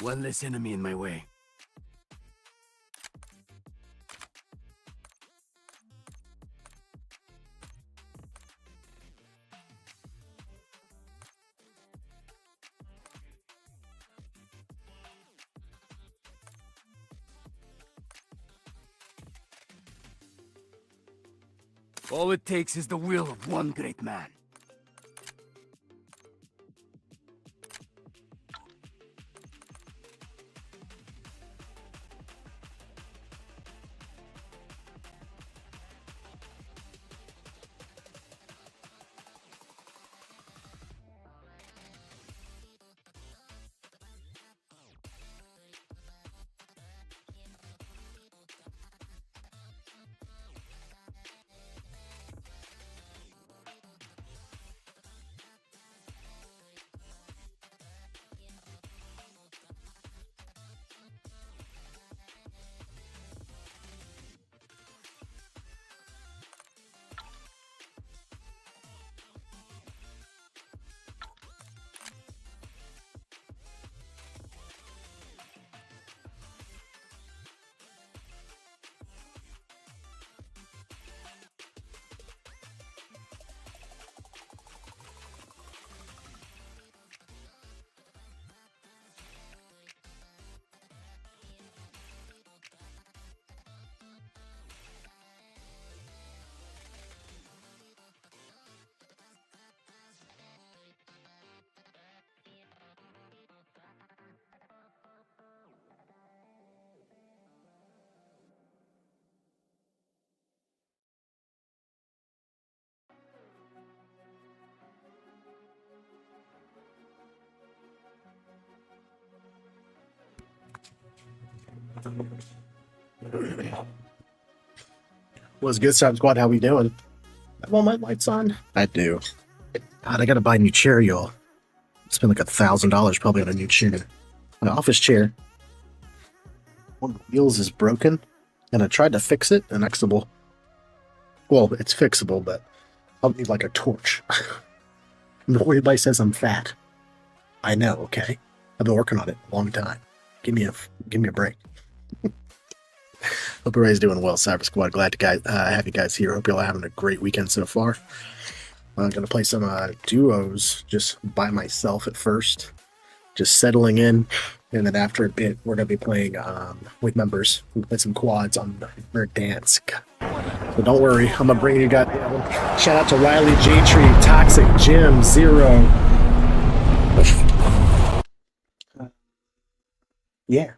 One less enemy in my way. All it takes is the will of one great man. What's good, Sub Squad? How we doing? Have all my lights on? I do. God, I gotta buy a new chair, y'all. Spend like $1,000 probably on a new chair. My office chair. One of the wheels is broken, and I tried to fix it, and fixable. Well, it's fixable, but I'll need like a torch. Everybody says I'm fat. I know, okay? I've been working on it a long time. Give me a break. Hope everybody's doing well, Cyber Squad. Glad to have you guys here. Hope y'all are having a great weekend so far. I'm going to play some duos just by myself at first. Just settling in. And then after a bit, we're going to be playing with members. We'll play some quads on Verdansk. So don't worry. I'm going to bring you guys. Shout out to Riley J Tree, Toxic, Jim, Zero. Yeah.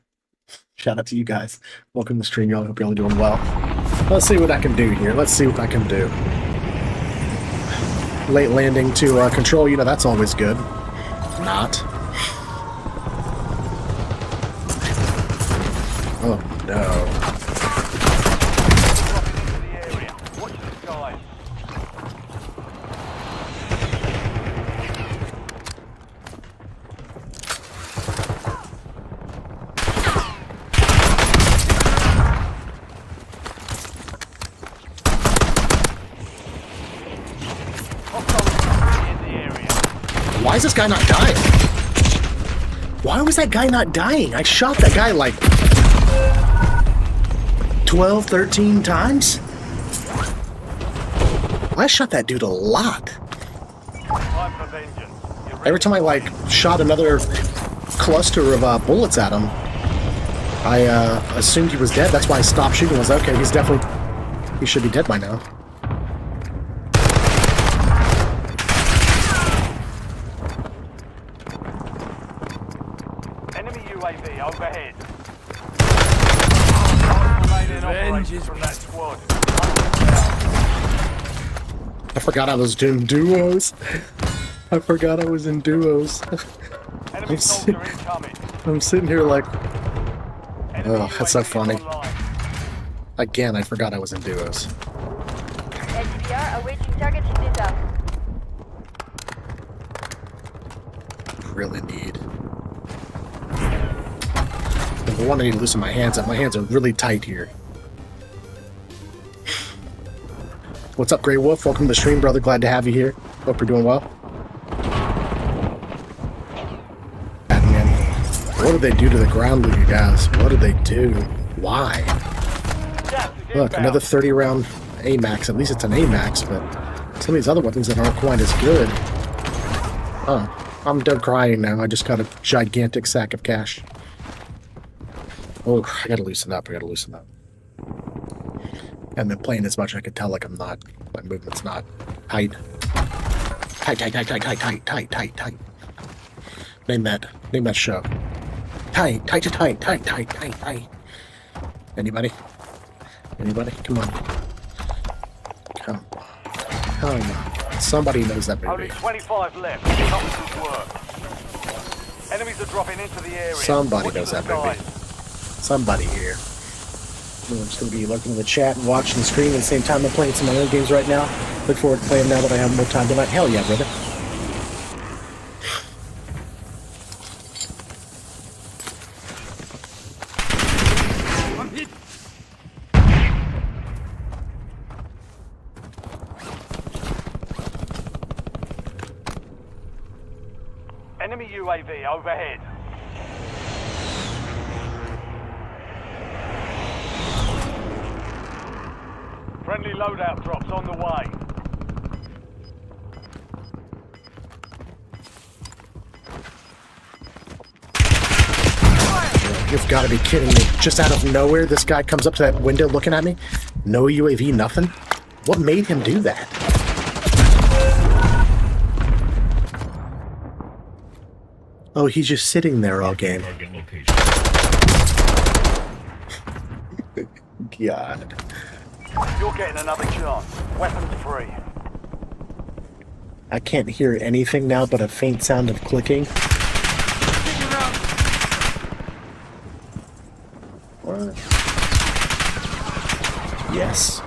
Shout out to you guys. Welcome to the stream, y'all. Hope y'all are doing well. Let's see what I can do here. Let's see what I can do. Late landing to control, you know, that's always good. Not. Oh, no. Why is this guy not dying? Why was that guy not dying? I shot that guy like 12, 13 times? I shot that dude a lot. Every time I like shot another cluster of bullets at him, I assumed he was dead. That's why I stopped shooting. I was like, okay, he should be dead by now. Overhead. Revenge is from that squad. I forgot I was doing duos. I forgot I was in duos. I'm sitting here like, oh, that's so funny. Again, I forgot I was in duos. LTBR awaiting target data. Really need. Number one, I need to loosen my hands up. My hands are really tight here. What's up, Grey Wolf? Welcome to the stream, brother. Glad to have you here. Hope you're doing well. What did they do to the ground with you guys? What did they do? Why? Look, another 30-round AMAX. At least it's an AMAX, but some of these other weapons that aren't quite as good. Oh, I'm done crying now. I just got a gigantic sack of cash. Oh, I gotta loosen up. I gotta loosen up. I haven't been playing as much. I could tell like I'm not. My movement's not tight. Tight. Name that show. Tight. Anybody? Come on. Somebody knows that movie. Only 25 left. Not good work. Enemies are dropping into the area. Somebody Watch knows the that movie. skies. Somebody here. I'm just going to be looking in the chat and watching the screen at the same time I'm playing some of my own games right now. Look forward to playing now that I have more time tonight. Hell yeah, brother. I'm hit. Enemy UAV overhead. Friendly loadout drops on the way. You've got to be kidding me. Just out of nowhere, this guy comes up to that window looking at me. No UAV, nothing. What made him do that? Oh, he's just sitting there all game. God. You're getting another chance. Weapons free. I can't hear anything now but a faint sound of clicking. What? Yes.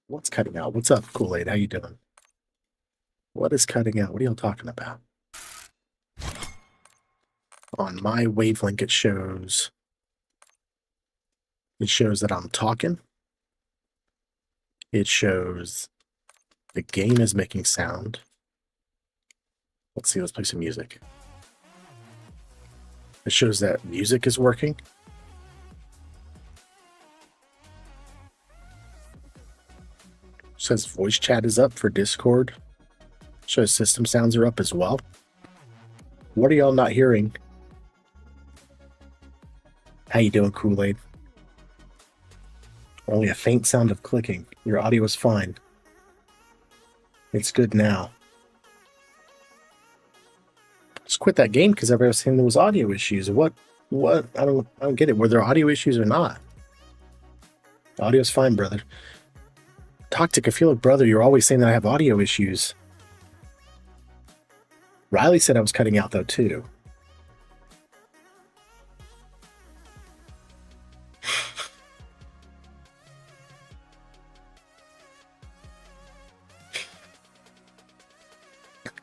What's cutting out? What's up, Kool-Aid? How you doing? What is cutting out? What are y'all talking about? On my wavelength, it shows that I'm talking. It shows the game is making sound. Let's see, let's play some music. It shows that music is working. It says voice chat is up for Discord. It shows system sounds are up as well. What are y'all not hearing? How you doing, Kool-Aid? Only a faint sound of clicking. Your audio is fine. It's good now. Just quit that game because everybody was saying there was audio issues. What? I don't get it. Were there audio issues or not? The audio's fine, brother. Toxic, I feel like, brother, you're always saying that I have audio issues. Riley said I was cutting out, though, too.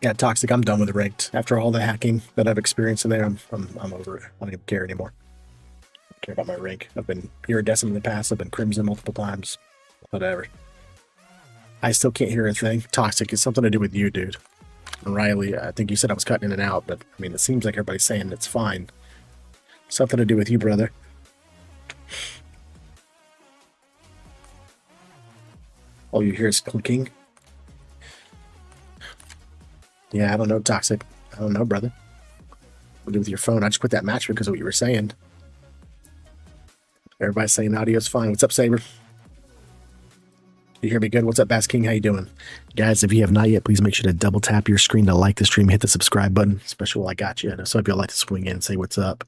Yeah, Toxic, I'm done with the ranked. After all the hacking that I've experienced in there, I'm over it. I don't even care anymore. I don't care about my rank. I've been iridescent in the past. I've been crimson multiple times. Whatever. I still can't hear a thing. Toxic, it's something to do with you, dude. And Riley, I think you said I was cutting in and out, but I mean, it seems like everybody's saying it's fine. Something to do with you, brother. All you hear is clicking. Yeah, I don't know, Toxic. I don't know, brother. What do with your phone? I just quit that match because of what you were saying. Everybody's saying audio's fine. What's up, Saber? You hear me good? What's up, Bass King? How you doing? Guys, if you have not yet, please make sure to double tap your screen to like the stream, hit the subscribe button, especially while I got you. And so if you'd like to swing in and say what's up,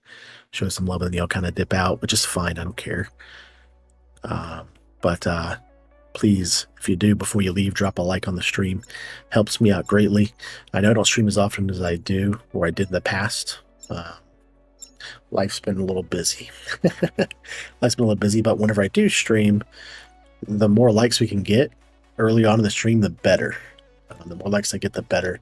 show some love, and then you'll kind of dip out, which is fine. I don't care. But please, if you do, before you leave, drop a like on the stream. Helps me out greatly. I know I don't stream as often as I do, or I did in the past. Life's been a little busy. But whenever I do stream, the more likes we can get early on in the stream, the better. The more likes I get, the better.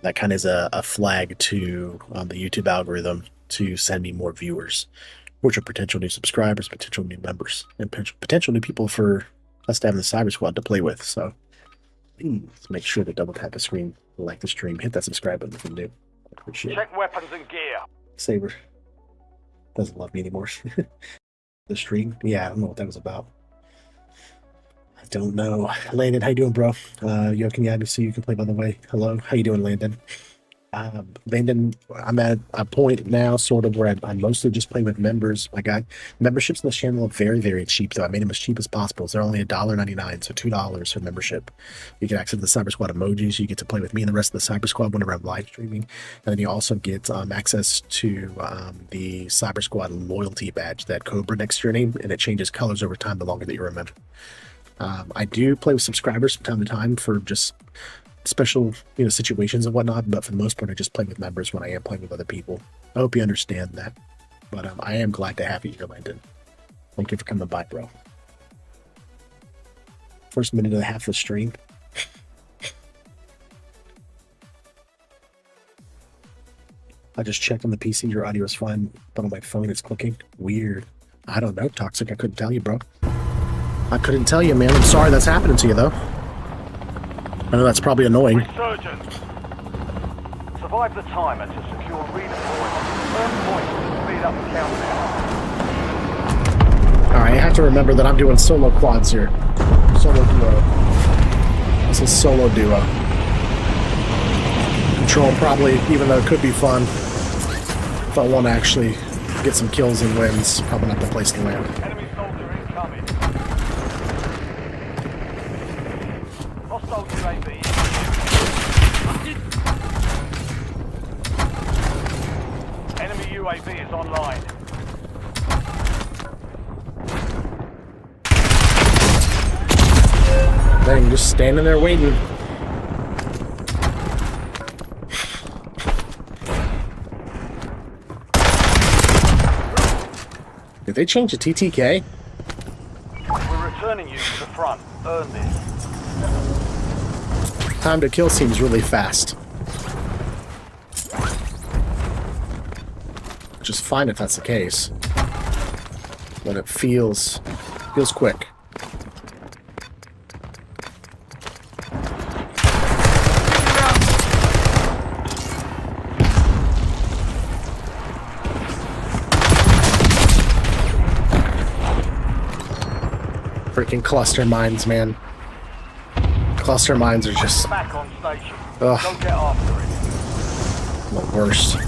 That kind of is a flag to the YouTube algorithm to send me more viewers, which are potential new subscribers, potential new members, and potential new people for us to have in the Cyber Squad to play with. So, please make sure to double tap the screen, like the stream, hit that subscribe button if you're new. I appreciate it. Check weapons and gear. Saber doesn't love me anymore. The stream? Yeah, I don't know what that was about. I don't know. Landon, how you doing, bro? Yokin, yeah, I see you can play, by the way. Hello, how you doing, Landon? Landon, I'm at a point now, sort of, where I mostly just play with members. My guy, memberships in this channel are very, very cheap, though. I made them as cheap as possible. They're only $1.99, so $2 for membership. You get access to the Cyber Squad emojis. You get to play with me and the rest of the Cyber Squad whenever I'm live streaming. And then you also get access to the Cyber Squad loyalty badge, that Cobra next to your name, and it changes colors over time the longer that you're a member. I do play with subscribers from time to time for just special, situations and whatnot, but for the most part, I just play with members when I am playing with other people. I hope you understand that. But I am glad to have you here, Landon. Thank you for coming by, bro. First minute and a half of the stream. I just checked on the PC, your audio is fine, but on my phone it's clicking. Weird. I don't know, Toxic, I couldn't tell you, bro. I couldn't tell you, man. I'm sorry that's happening to you, though. I know that's probably annoying. Resurgence. Survive the timer to secure redeployment. Earn points to speed up the countdown. Alright, I have to remember that I'm doing solo quads here. Solo duo. This is solo duo. Control probably, even though it could be fun, if I want to actually get some kills and wins, probably not the place to land. Enemy soldier incoming. Hostile UAV. Enemy UAV is online. Dang, just standing there waiting. Did they change the TTK? We're returning you to the front. Earn this. Time to kill seems really fast. Which is fine if that's the case. But it feels quick. Freaking cluster mines, man. Cluster mines are just Back on station. ugh, Go get after it. the worst.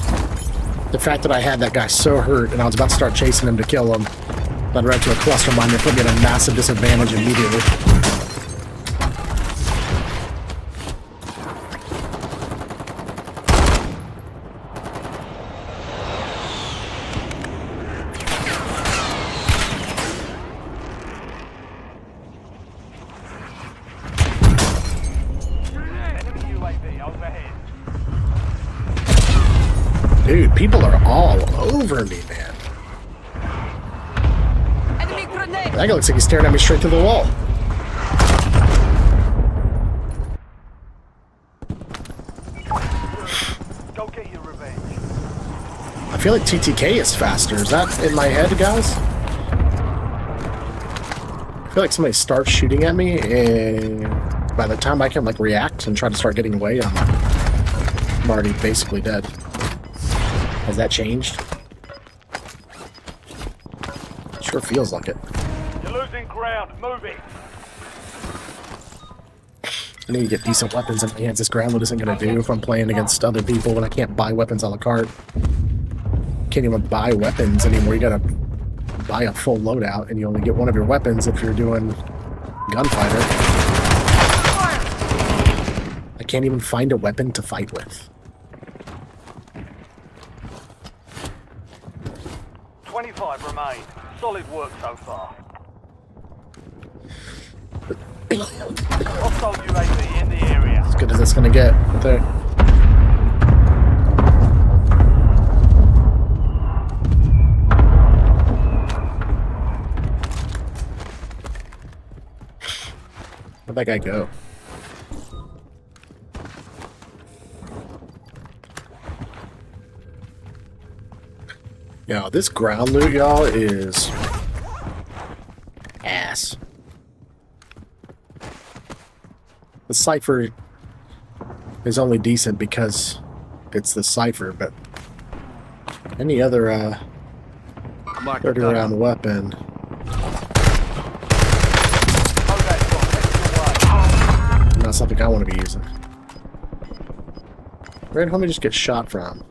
The fact that I had that guy so hurt and I was about to start chasing him to kill him, led right to a cluster mine that put me at a massive disadvantage immediately. Dude, people are all over me, man. Enemy grenade! That guy looks like he's staring at me straight through the wall. Go get your revenge. I feel like TTK is faster. Is that in my head, guys? I feel like somebody starts shooting at me, and by the time I can react and try to start getting away, I'm already basically dead. Has that changed? Sure feels like it. You're losing ground. Moving. I need to get decent weapons in my hands. This ground loot isn't going to do if I'm playing against other people when I can't buy weapons a la carte. Can't even buy weapons anymore. You gotta buy a full loadout, and you only get one of your weapons if you're doing gunfighter. I can't even find a weapon to fight with. 25 remain. Solid work so far. Hostile UAV in the area. As good as it's gonna get. Right there. Where'd that guy go? Yo, this ground loot, y'all, is ass. Let's Cypher is only decent because it's the Cypher, but any other Mark 30 the round weapon. Not something I want to be using. Where did homie just get shot from?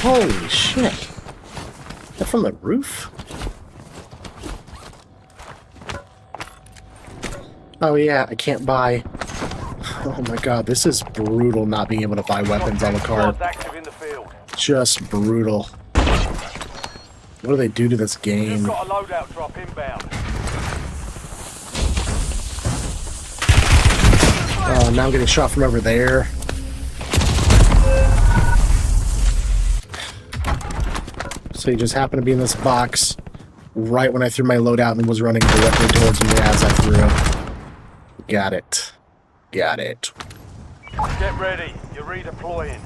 Holy shit. Is that from the roof? Oh yeah, I can't buy... Oh my god, this is brutal not being able to buy weapons on the card. Active in the field. Just brutal. What do they do to this You've game? got a loadout drop inbound. Oh, now I'm getting shot from over there. So he just happened to be in this box right when I threw my loadout and was running directly towards me as I threw it. Got it. Got it. Get ready. You're redeploying.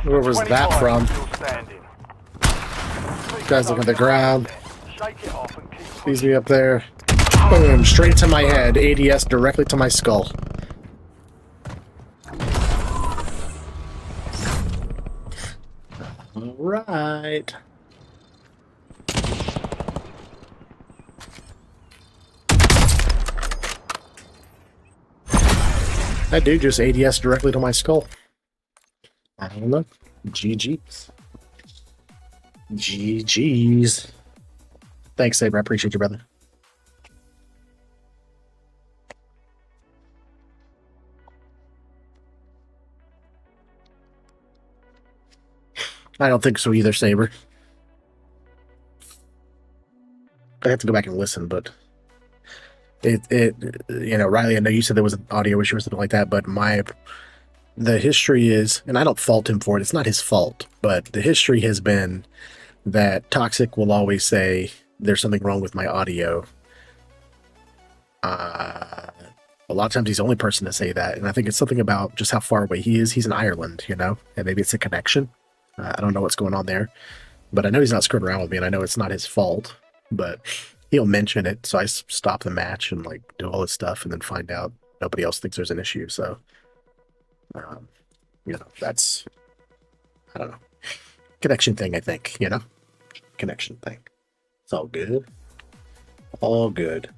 Where was that from? Guys, look at the ground. Sees me up there. Boom, straight to my head. ADS directly to my skull. Alright. That dude just ADS directly to my skull. I don't know. GG's. GG's. Thanks, Saber. I appreciate you, brother. I don't think so either, Saber. I have to go back and listen, but you know, Riley, I know you said there was an audio issue or something like that, but the history is, and I don't fault him for it, it's not his fault, but the history has been that Toxic will always say there's something wrong with my audio. A lot of times he's the only person to say that, and I think it's something about just how far away he is. He's in Ireland, you know, and maybe it's a connection. I don't know what's going on there, but I know he's not screwing around with me, and I know it's not his fault, but he'll mention it, so I stop the match and like do all this stuff, and then find out nobody else thinks there's an issue. So, you know, that's, I don't know, connection thing. I think, you know, connection thing. It's all good, all good.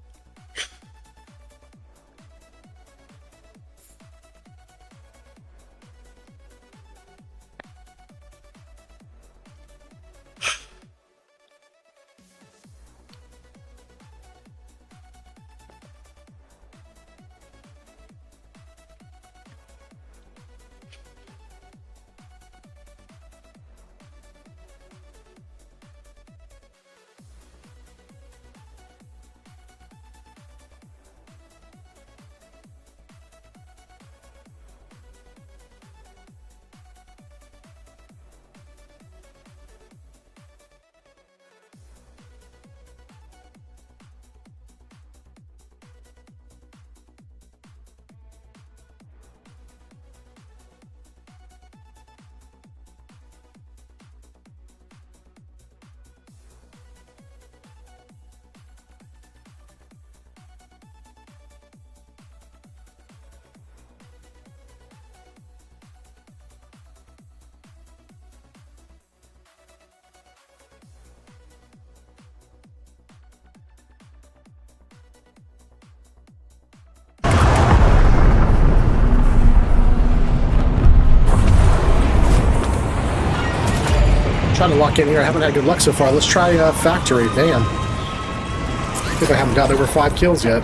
Trying to lock in here. I haven't had good luck so far. Let's try factory. Damn. I think I haven't got over 5 kills yet.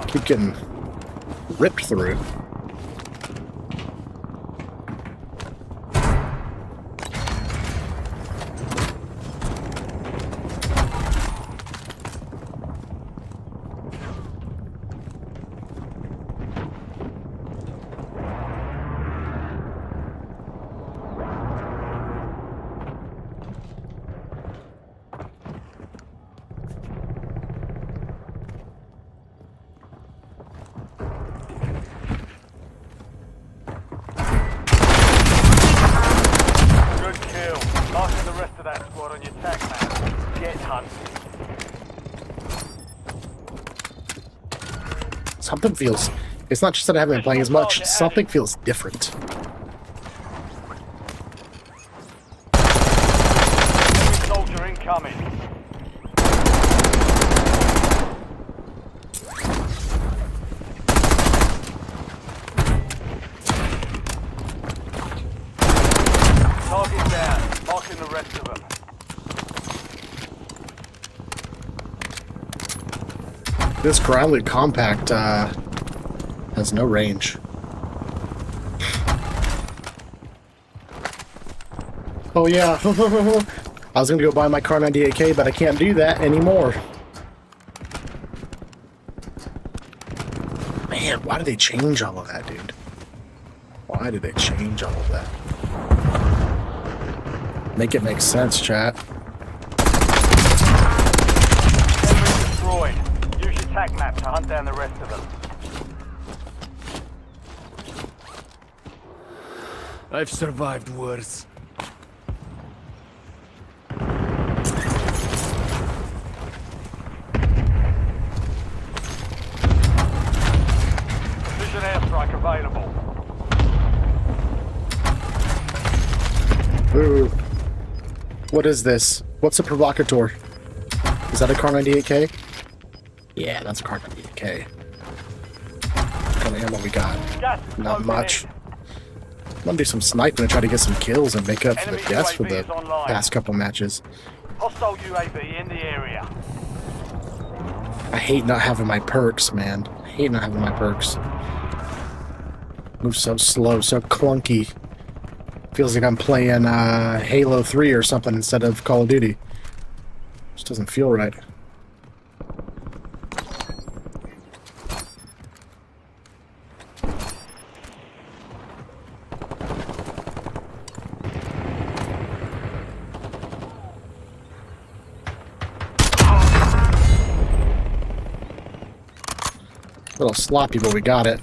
Keep getting ripped through. Something feels... It's not just that I haven't been playing as much. Something feels different. Soldier incoming. Target down. Marking the rest of them. This ground loot compact has no range. Oh yeah, I was gonna go buy my Car 98K, but I can't do that anymore. Man, why did they change all of that, dude? Why did they change all of that? Make it make sense, chat. Enemy destroyed. Use your tac map to hunt down the rest of them. I've survived worse. Precision airstrike available. Ooh. What is this? What's a provocateur? Is that a Car 98K? Yeah, that's a Car 98K. What kind of ammo we got? Gas Not closing much. in. I'm gonna do some sniping and try to get some kills and make up for the Enemy deaths for UAV the is online. past couple matches. Hostile UAV in the area. I hate not having my perks, man. I hate not having my perks. Move so slow, so clunky. Feels like I'm playing Halo 3 or something instead of Call of Duty. Just doesn't feel right. A little sloppy, but we got it.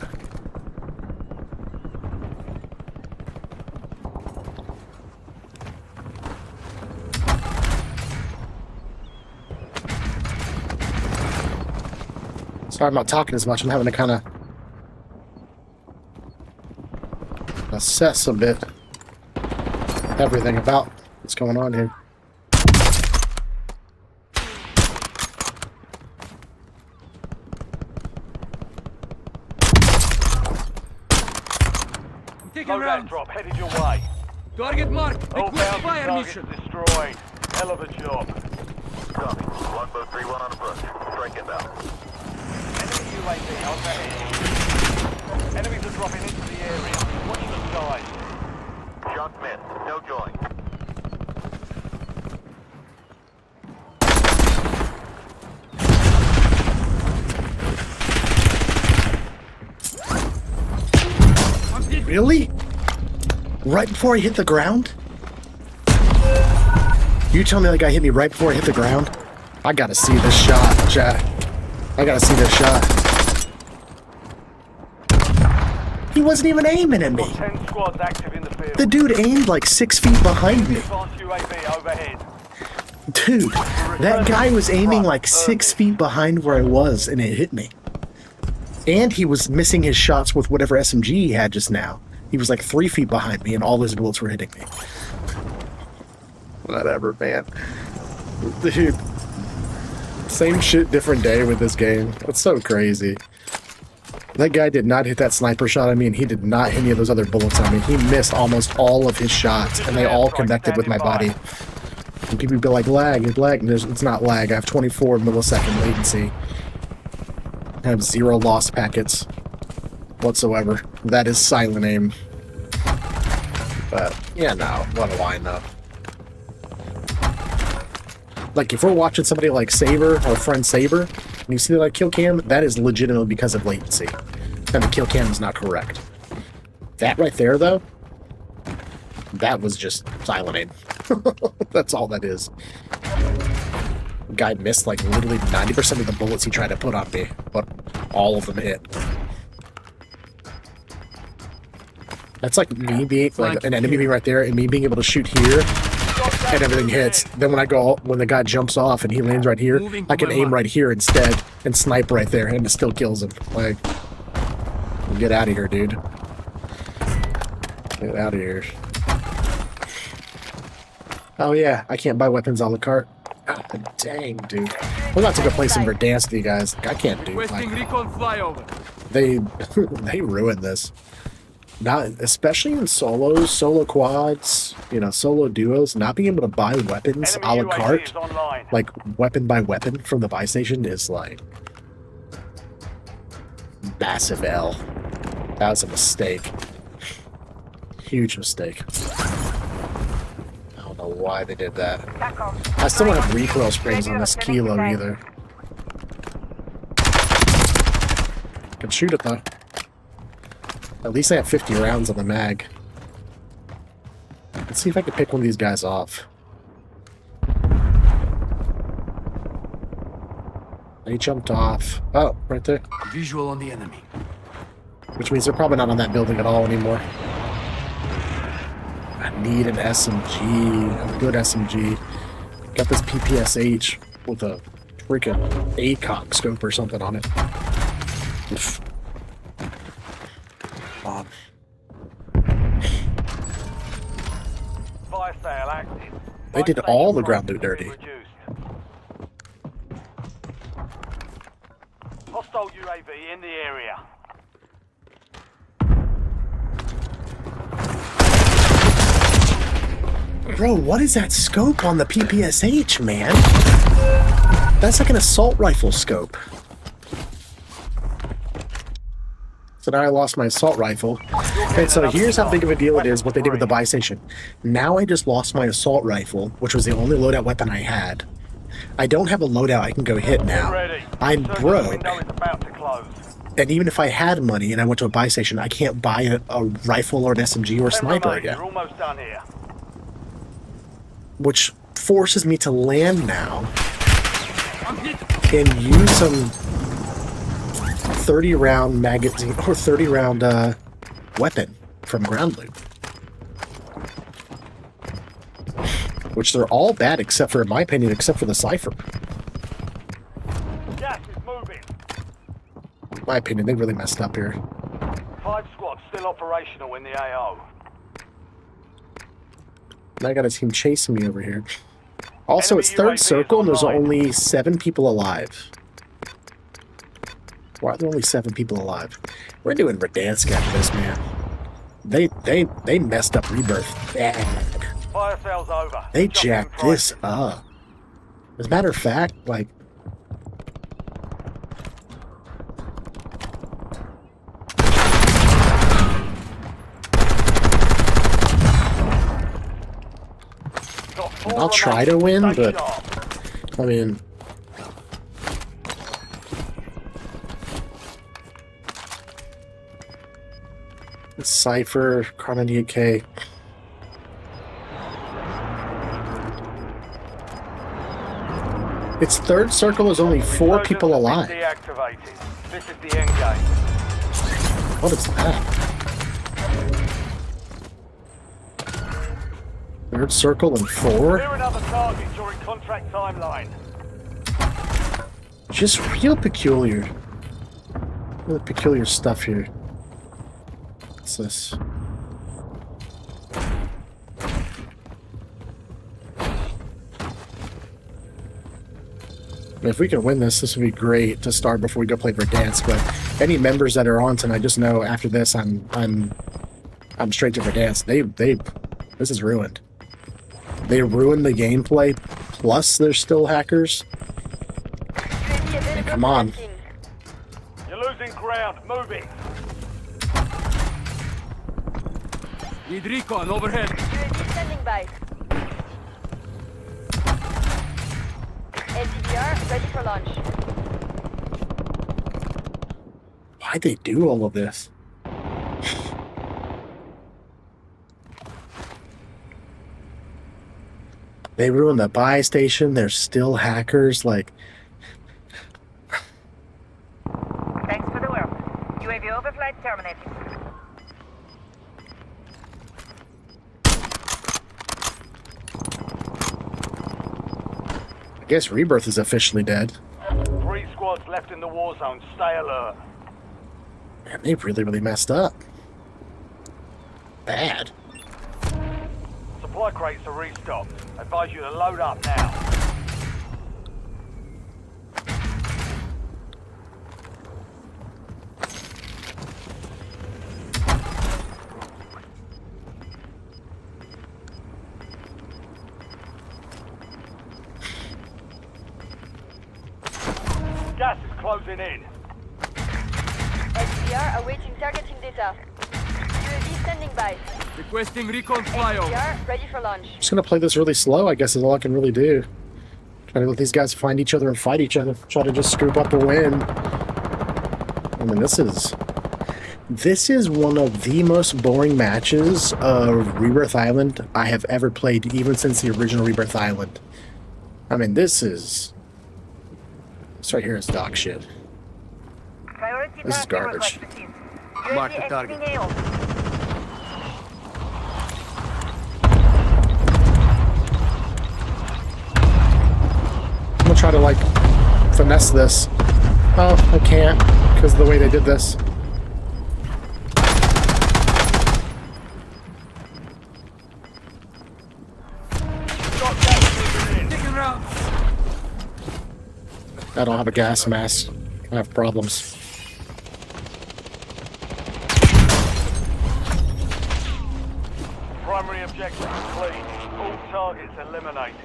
Sorry I'm not talking as much. I'm having to kind of assess a bit everything about what's going on here. Taking Loadout rounds. drop headed your way. Target marked. All Request bounty fire targets mission. destroyed. Hell of a job. Copy. Longbow 3-1 on approach. Strike inbound. Enemy UAV overhead. Enemies are dropping into the area. Watch the skies. Shots missed. No join. Really? Right before I hit the ground? You tell me that guy hit me right before I hit the ground? I gotta see this shot, chat. I gotta see this shot. He wasn't even aiming at me. 10 squads active in the field. The dude aimed like 6 feet behind me. Advanced UAV overhead. Dude, that guy was aiming like 6 feet behind where I was, and it hit me. And he was missing his shots with whatever SMG he had just now. He was like 3 feet behind me, and all his bullets were hitting me. Whatever, man. Dude. Same shit, different day with this game. That's so crazy. That guy did not hit that sniper shot on me, and he did not hit any of those other bullets on me. He missed almost all of his shots, and they all connected with my body. And people be like, lag, it's lag. It's not lag. I have 24 millisecond latency. I have 0 lost packets whatsoever. That is silent aim. But, yeah, no. What do I know? Like, if we're watching somebody like Saber, our friend Saber, and you see that kill cam, that is legitimately because of latency. And the kill cam is not correct. That right there, though, that was just silent aim. That's all that is. Guy missed like literally 90% of the bullets he tried to put on me, but all of them hit. That's like me being like an enemy being right there and me being able to shoot here and everything hits. Then when the guy jumps off and he lands right here, I can aim right here instead and snipe right there, and it still kills him. Like, get out of here, dude. Get out of here. Oh yeah, I can't buy weapons a la carte. God dang, dude. We're about to go play some Verdansk with you guys. Like, I can't do Requesting like, recon flyover. they ruined this. Not especially in solos, solo quads, you know, solo duos. Not being able to buy weapons a la carte, like weapon by weapon from the buy station, is like massive L. That was a mistake. Huge mistake. I don't know why they did that. I still don't have recoil springs on this Kilo either. Can shoot it though. At least I have 50 rounds on the mag. Let's see if I can pick one of these guys off. They jumped off. Oh, right there. Visual on the enemy. Which means they're probably not on that building at all anymore. I need an SMG. A good SMG. Got this PPSH with a freaking ACOG scope or something on it. Fire sale active. They did all the ground loot dirty. Hostile UAV in the area. Bro, what is that scope on the PPSH, man? That's like an assault rifle scope. So now I lost my assault rifle. And so here's how big of a deal it is what they did with the buy station. Now I just lost my assault rifle, which was the only loadout weapon I had. I don't have a loadout I can go hit now. I'm broke. And even if I had money and I went to a buy station, I can't buy a rifle or an SMG or a sniper again. You're almost done here. Which forces me to land now and use some 30-round magazine or 30-round weapon from ground loot. Which they're all bad except for, in my opinion, except for the Cypher. Gas is moving. In my opinion, they really messed up here. 5 squads still operational in the AO. And I got a team chasing me over here. Also, it's third circle and there's only 7 people alive. Why are there only 7 people alive? We're doing Verdansk after this, man. They messed up Rebirth bad. Fire sale's over. They jacked this up. As a matter of fact, like... I'll try to win, but... I mean... Cypher, Carnegie K. It's third circle, there's only 4 people alive. This is the end game. What is that? Third circle and 4? Clear another target during contract timeline. Just real peculiar. Really peculiar stuff here. What's this? If we can win this, this would be great to start before we go play Verdansk. But any members that are on tonight, just know after this, I'm straight to Verdansk. This is ruined. They ruined the gameplay. Plus, there's still hackers. Come on. You're losing ground. Moving. Need recon overhead. UAV standing by. LTVR ready for launch. Why'd they do all of this? They ruined the buy station. There's still hackers. Like, Thanks for the work. UAV overflight terminated. guess Rebirth is officially dead. 3 squads left in the war zone. Stay alert. Man, they really messed up. Bad. Supply crates are restocked. Advise you to load up now. Gas is closing in. SDR awaiting targeting data. UAV standing by. Requesting recon flyover. SDR ready for launch. Just gonna play this really slow, I guess is all I can really do. Try to let these guys find each other and fight each other. Try to just scoop up a win. I mean, this is one of the most boring matches of Rebirth Island I have ever played, even since the original Rebirth Island. I mean, this right here is dog shit. Priority This is target garbage. request received. Mark the UAV target. exiting AO. I'm gonna try to, like, finesse this. Oh, I can't, because of the way they did this. Got gas moving in. Taking round. I don't have a gas mask. I have problems. Primary objective complete. All targets eliminated.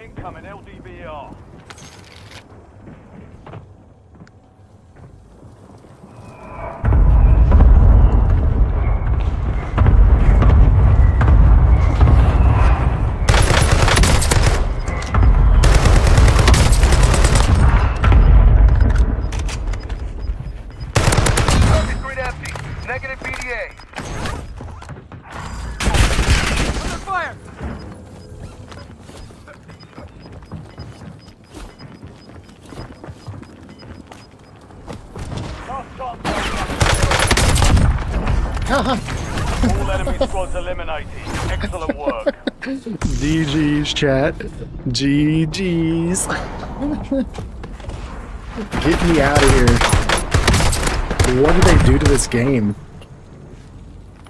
Incoming LDVR. Negative PDA. Under fire. All enemy squads eliminated. Excellent work. GG's, chat. GG's. Get me out of here. What did they do to this game?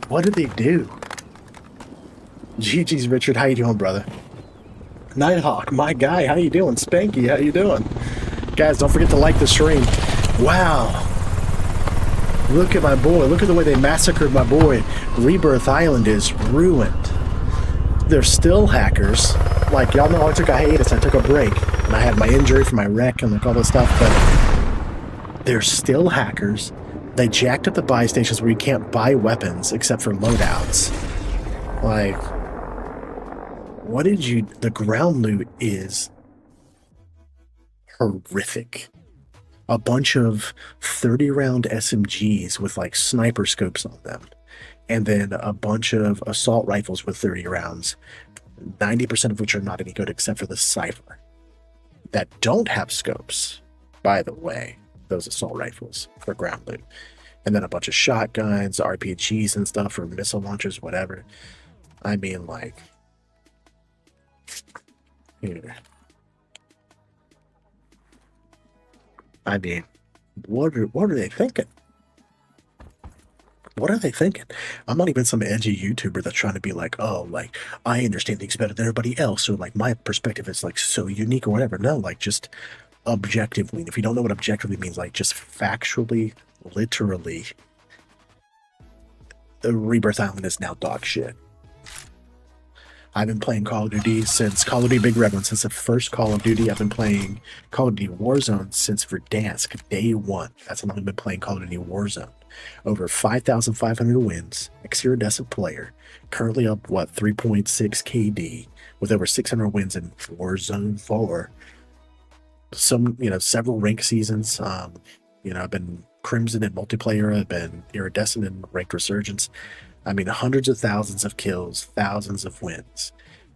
What did they do? GG's, Richard. How you doing, brother? Nighthawk, my guy. How you doing? Spanky, how you doing? Guys, don't forget to like the stream. Wow. Look at my boy. Look at the way they massacred my boy. Rebirth Island is ruined. They're still hackers. Like, y'all know I took a hiatus. I took a break. And I had my injury from my wreck and like all this stuff. But they're still hackers. They jacked up the buy stations where you can't buy weapons except for loadouts. Like, what did you... The ground loot is horrific. A bunch of 30-round SMGs with, like, sniper scopes on them. And then a bunch of assault rifles with 30 rounds. 90% of which are not any good except for the Cypher. That don't have scopes, by the way. Those assault rifles for ground loot. And then a bunch of shotguns, RPGs and stuff, or missile launchers, whatever. I mean, like... Here. I mean, what are they thinking? What are they thinking? I'm not even some edgy YouTuber that's trying to be like, oh, like, I understand things better than everybody else, or like, my perspective is like so unique or whatever. No, like, just objectively. If you don't know what objectively means, like, just factually, literally, the Rebirth Island is now dog shit. I've been playing Call of Duty since Call of Duty Big Red One, since the first Call of Duty. I've been playing Call of Duty Warzone since Verdansk, day one. That's how long I've been playing Call of Duty Warzone. Over 5,500 wins, iridescent player, currently up, what, 3.6 KD, with over 600 wins in Warzone 4. Some, several rank seasons. I've been Crimson in multiplayer, I've been iridescent in ranked resurgence. I mean, hundreds of thousands of kills, thousands of wins.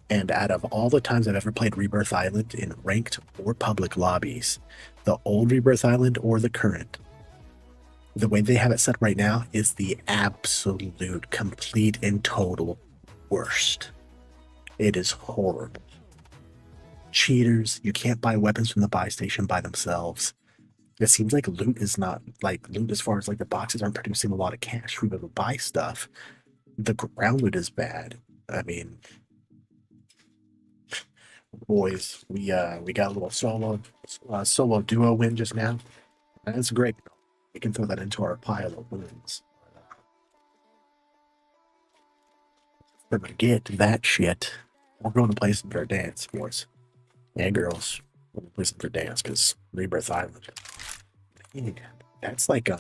And out of all the times I've ever played Rebirth Island in ranked or public lobbies, the old Rebirth Island or the current, the way they have it set right now is the absolute, complete, and total worst. It is horrible. Cheaters, you can't buy weapons from the buy station by themselves. It seems like loot is not, like, loot as far as, like, the boxes aren't producing a lot of cash for people to buy stuff. The ground loot is bad. I mean, boys, we got a little solo duo win just now. That's great. We can throw that into our pile of wins. Forget that shit. We're going to play some Verdansk, boys and girls. We're going to play some Verdansk because Rebirth Island. Man, that's like I'm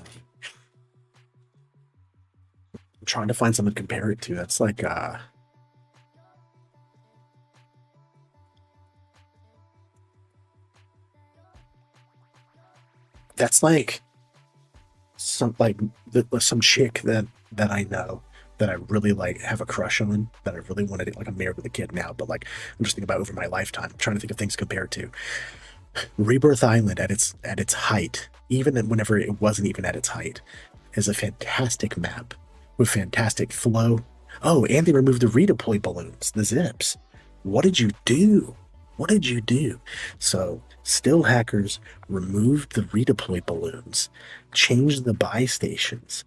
trying to find something to compare it to. That's like that's like some chick that I know that I really like have a crush on, that I really wanted to, like, I'm married with a kid now, but like I'm just thinking about over my lifetime, I'm trying to think of things compared to Rebirth Island at its height, even whenever it wasn't even at its height, is a fantastic map with fantastic flow. Oh, and they removed the redeploy balloons, the zips. What did you do? What did you do? So, still hackers removed the redeploy balloons, changed the buy stations.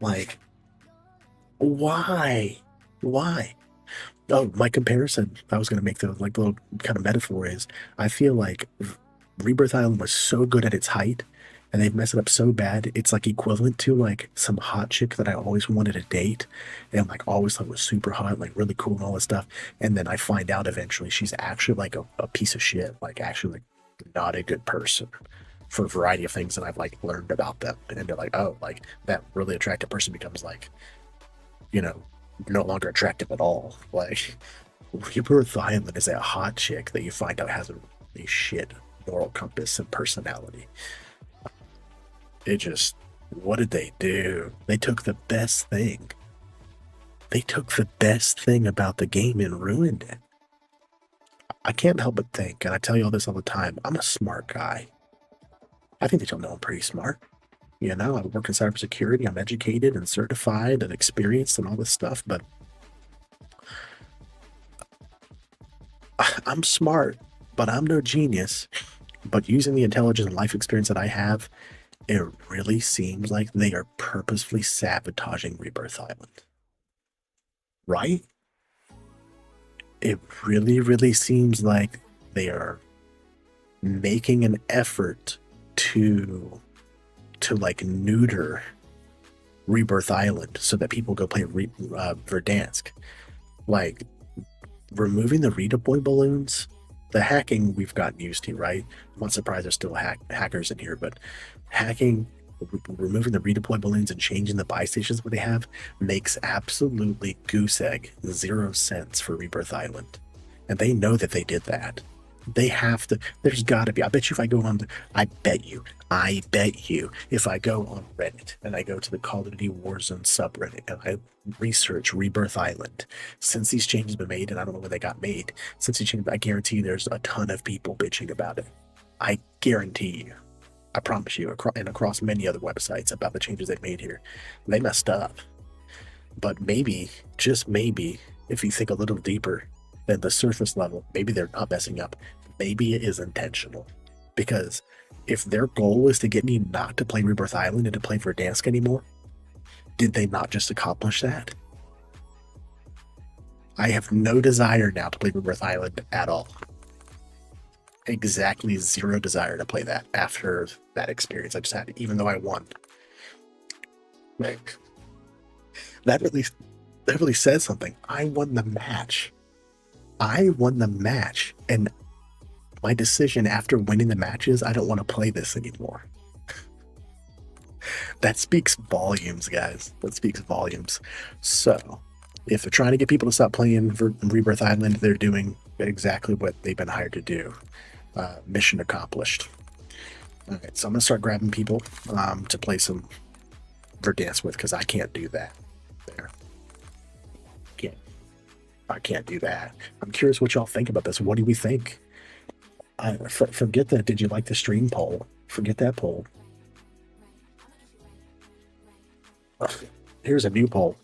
Like, why? Why? Oh, my comparison I was going to make, the like little kind of metaphor is, I feel like Rebirth Island was so good at its height, and they've messed it up so bad, it's like equivalent to like some hot chick that I always wanted to date, and like always thought was super hot, like really cool and all this stuff, and then I find out eventually she's actually like a piece of shit, like actually like not a good person for a variety of things that I've like learned about them, and they're like, oh, like that really attractive person becomes like, you know, no longer attractive at all. Like, Rebirth Island is a hot chick that you find out has a really shit moral compass and personality. It just, what did they do? They took the best thing. They took the best thing about the game and ruined it. I can't help but think, and I tell you all this all the time, I'm a smart guy. I think they don't know I'm pretty smart. You know, I work in cybersecurity, I'm educated and certified and experienced and all this stuff, but I'm smart, but I'm no genius. But using the intelligence and life experience that I have, it really seems like they are purposefully sabotaging Rebirth Island. Right? It really, really seems like they are making an effort to like neuter Rebirth Island so that people go play Verdansk. Like, removing the redeploy balloons, the hacking we've gotten used to, right? I'm not surprised there's still hackers in here, but hacking, removing the redeploy balloons and changing the buy stations what they have makes absolutely goose egg 0 cents for Rebirth Island. And they know that they did that. They have to, there's gotta be, I bet you if I go on, I bet you, if I go on Reddit and I go to the Call of Duty Warzone subreddit and I research Rebirth Island, since these changes have been made, and I don't know when they got made, since these changes, I guarantee you there's a ton of people bitching about it. I guarantee you. I promise you, and across many other websites about the changes they've made here. They messed up. But maybe, just maybe, if you think a little deeper than the surface level, maybe they're not messing up. Maybe it is intentional. Because if their goal is to get me not to play Rebirth Island and to play Verdansk anymore, did they not just accomplish that? I have no desire now to play Rebirth Island at all. Exactly 0 desire to play that after that experience I just had, even though I won. Like, that really says something. I won the match. And my decision after winning the match is I don't want to play this anymore. That speaks volumes, guys. That speaks volumes. So, if they're trying to get people to stop playing Rebirth Island, they're doing exactly what they've been hired to do. Mission accomplished. Alright, so I'm going to start grabbing people to play some Verdansk with, because I can't do that. There. I can't do that. I'm curious what y'all think about this. What do we think? Forget that. Did you like the stream poll? Forget that poll. Ugh, here's a new poll.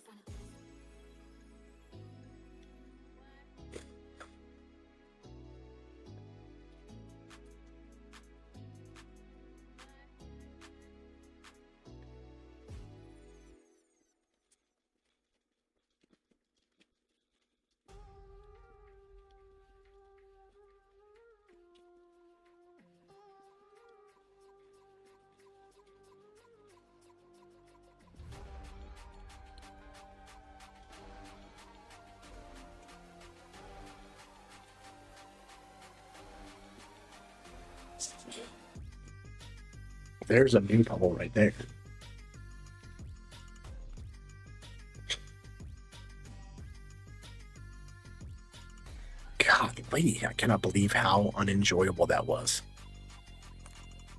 There's a new poll right there. Golly, I cannot believe how unenjoyable that was.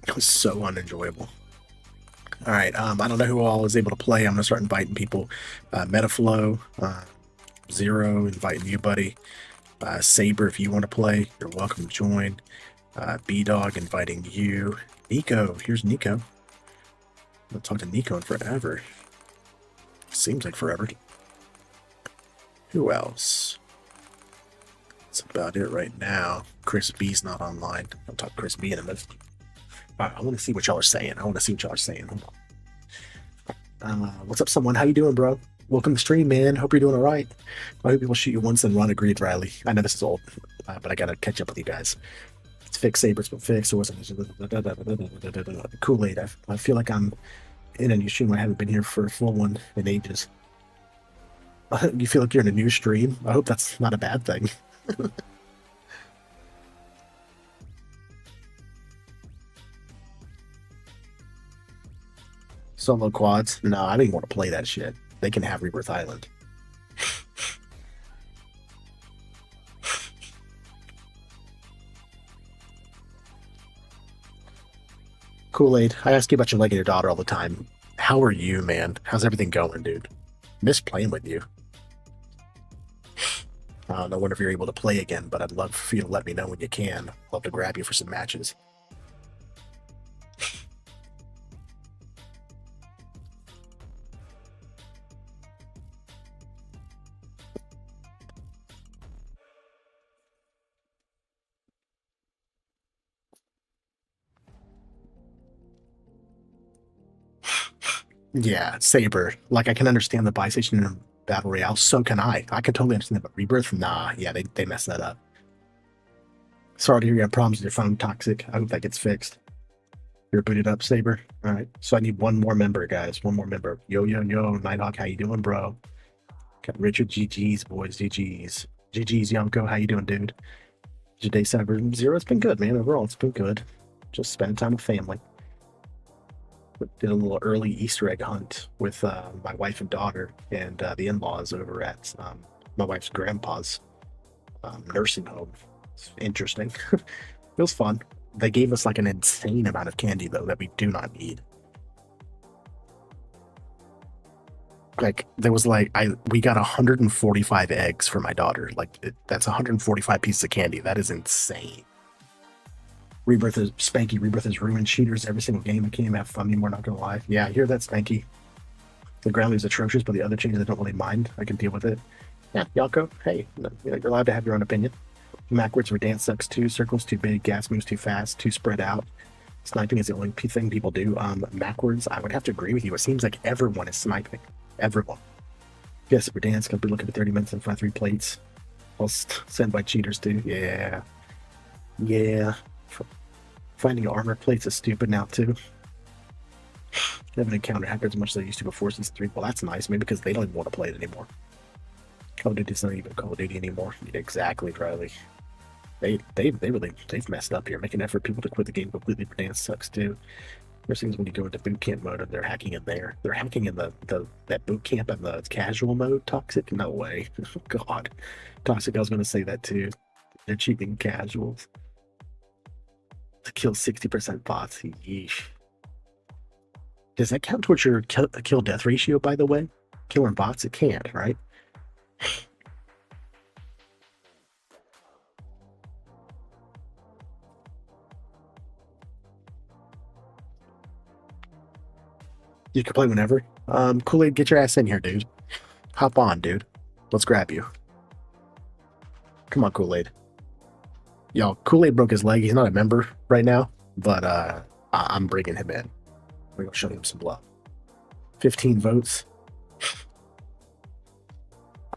It was so unenjoyable. All right, I don't know who all is able to play. I'm gonna start inviting people. Metaflow, Zero, inviting you, buddy. Saber, if you want to play, you're welcome to join. B-Dog, inviting you. Nico, here's Nico. I haven't talked to Nico in forever. Seems like forever. Who else? That's about it right now. Chris B's not online. I'll talk to Chris B in a minute. All right, I want to see what y'all are saying. What's up, someone? How you doing, bro? Welcome to the stream, man. Hope you're doing all right. I hope people shoot you once and run. Agreed, Riley. I know this is old, but I gotta catch up with you guys. It's fixed Sabers, but fixed. Or Kool-Aid. I feel like I'm in a new stream. I haven't been here for a full one in ages. You feel like you're in a new stream? I hope that's not a bad thing. Solo quads? No, I didn't want to play that shit. They can have Rebirth Island. Kool-Aid, I ask you about your leg and your daughter all the time. How are you, man? How's everything going, dude? Miss playing with you. I don't know whenever you're able to play again, but I'd love for you to let me know when you can. Love to grab you for some matches. Yeah, Saber. Like, I can understand the buy station in Battle Royale. So can I. I can totally understand that. But Rebirth? Nah, yeah, they messed that up. Sorry to hear you have problems with your phone, Toxic. I hope that gets fixed. You're booted up, Saber. All right. So I need one more member, guys. One more member. Yo, Nighthawk, how you doing, bro? Got Richard, GG's, boys, GG's. GG's, Yonko, how you doing, dude? Your day Cyber Zero? It's been good, man. Overall, it's been good. Just spending time with family. Did a little early Easter egg hunt with my wife and daughter and the in-laws over at my wife's grandpa's nursing home. It's interesting. It was fun. They gave us like an insane amount of candy though that we do not need. Like there was like we got 145 eggs for my daughter. Like that's 145 pieces of candy. That is insane. Rebirth is Spanky. Rebirth is ruined. Cheaters every single game. I can't even have fun anymore. Not gonna lie. Yeah, I hear that, Spanky. The ground is atrocious, but the other changes I don't really mind. I can deal with it. Yeah, Yalko. Hey, you're allowed to have your own opinion. Backwards Verdansk sucks too. Circles too big. Gas moves too fast. Too spread out. Sniping is the only thing people do. Backwards, I would have to agree with you. It seems like everyone is sniping. Everyone. Yes, Verdansk. I'll be looking for 30 minutes and find 3 plates. I'll send by cheaters too. Yeah. Yeah. Finding armor plates is stupid now too. I haven't encountered hackers as much as I used to before since 3. Well, that's nice. Maybe because they don't even want to play it anymore. Call of Duty's not even Call of Duty anymore. Yeah, exactly, Riley. They've messed up here. Making effort people to quit the game completely. Verdansk sucks too. There's things when you go into boot camp mode and they're hacking in there. They're hacking in that boot camp and the casual mode. Toxic? No way. God. Toxic, I was going to say that too. They're cheating casuals. To kill 60% bots. Yeesh. Does that count towards your kill death ratio, by the way? Killing bots? It can't, right? You can play whenever. Kool-Aid, get your ass in here, dude. Hop on, dude. Let's grab you. Come on, Kool-Aid. Yo, Kool-Aid broke his leg. He's not a member right now, but I'm bringing him in. We're going to show him some love. 15 votes.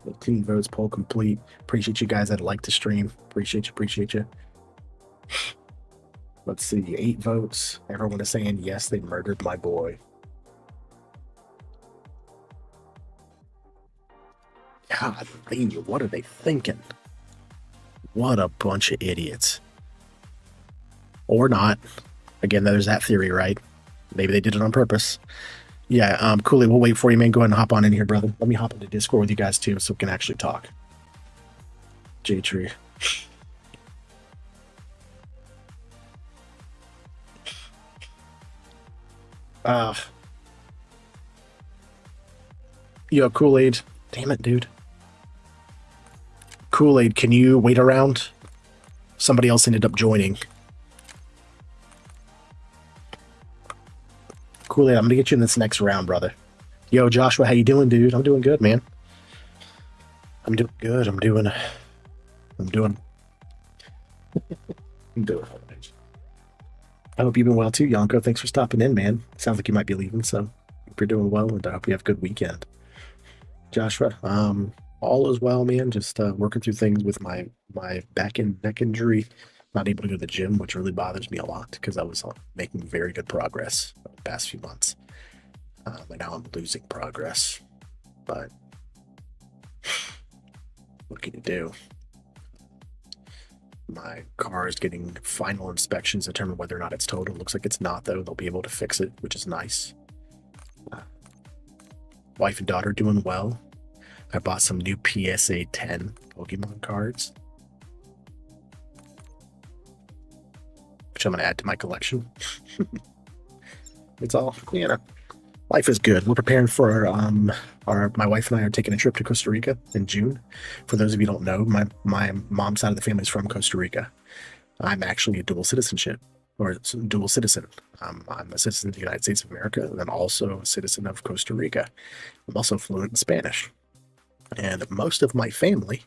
15 votes, poll complete. Appreciate you guys that like the stream. Appreciate you. Let's see, 8 votes. Everyone is saying yes, they murdered my boy. God, what are they thinking? What a bunch of idiots. Or not. Again, there's that theory, right? Maybe they did it on purpose. Yeah, Cooley, we'll wait for you, man. Go ahead and hop on in here, brother. Let me hop into Discord with you guys, too, so we can actually talk. J-Tree. Yo, Kool-Aid. Damn it, dude. Kool-Aid, can you wait around? Somebody else ended up joining. Kool-Aid, I'm gonna get you in this next round, brother. Yo, Joshua, how you doing, dude? I'm doing good, man. I'm doing good. I'm doing I hope you've been well too, Yonko. Thanks for stopping in, man. Sounds like you might be leaving, so hope you're doing well, and I hope you have a good weekend. Joshua, all is well, man. Just working through things with my back and neck injury. Not able to go to the gym, which really bothers me a lot because I was making very good progress the past few months. But now I'm losing progress. But what can you do? My car is getting final inspections to determine whether or not it's totaled. Looks like it's not, though. They'll be able to fix it, which is nice. Wife and daughter doing well. I bought some new PSA 10 Pokemon cards, which I'm going to add to my collection. It's all, you know, life is good. We're preparing for my wife and I are taking a trip to Costa Rica in June. For those of you who don't know, my mom's side of the family is from Costa Rica. I'm actually a dual citizen. I'm a citizen of the United States of America and then also a citizen of Costa Rica. I'm also fluent in Spanish. And most of my family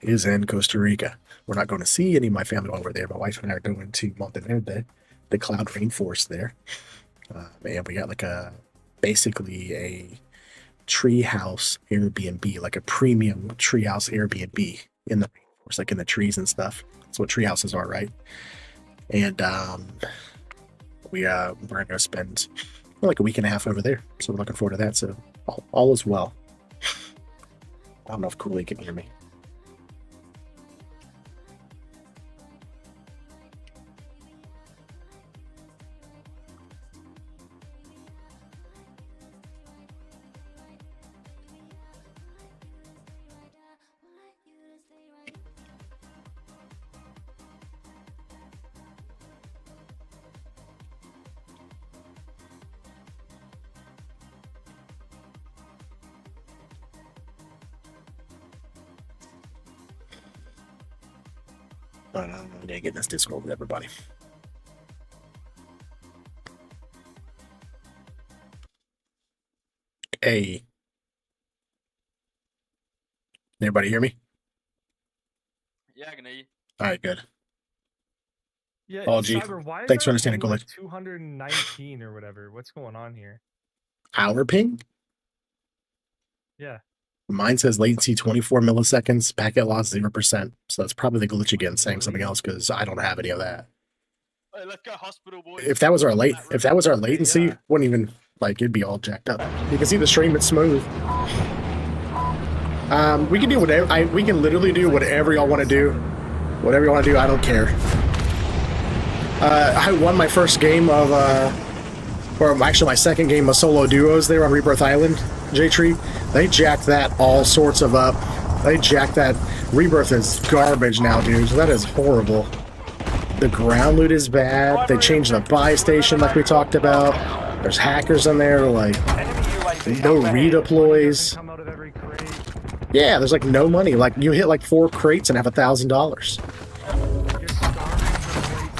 is in Costa Rica. We're not going to see any of my family while we're there. My wife and I are going to Monteverde, the cloud rainforest there. And we got basically a treehouse Airbnb, like a premium treehouse Airbnb in the rainforest, like in the trees and stuff. That's what tree houses are, right? And we're going to spend like a week and a half over there. So we're looking forward to that. So all is well. I don't know if Kool-Aid can hear me. I need to get in this Discord with everybody. Hey. Everybody hear me? Yeah, I can hear you. All right, good. Yeah, Oh, gee. Cyber, why is Thanks for our understanding, ping, like, Kool-Aid. 219 or whatever. What's going on here? Our ping? Yeah. Mine says latency 24 milliseconds, packet loss 0%. So that's probably the glitch again, saying something else because I don't have any of that. Hey, let's go hospital, boys. If that was our latency, Yeah. wouldn't even it'd be all jacked up. You can see the stream; it's smooth. We can do whatever. We can literally do whatever y'all want to do. Whatever you want to do, I don't care. I won my first game of, or actually my second game of solo duos there on Rebirth Island. J-Tree, they jacked that all sorts of up. They jacked that. Rebirth is garbage now, dude. That is horrible. The ground loot is bad. They changed the buy station like we talked about. There's hackers in there, like no redeploys. Come out of every crate. Yeah, there's like no money. Like you hit like 4 crates and have $1,000. You're starving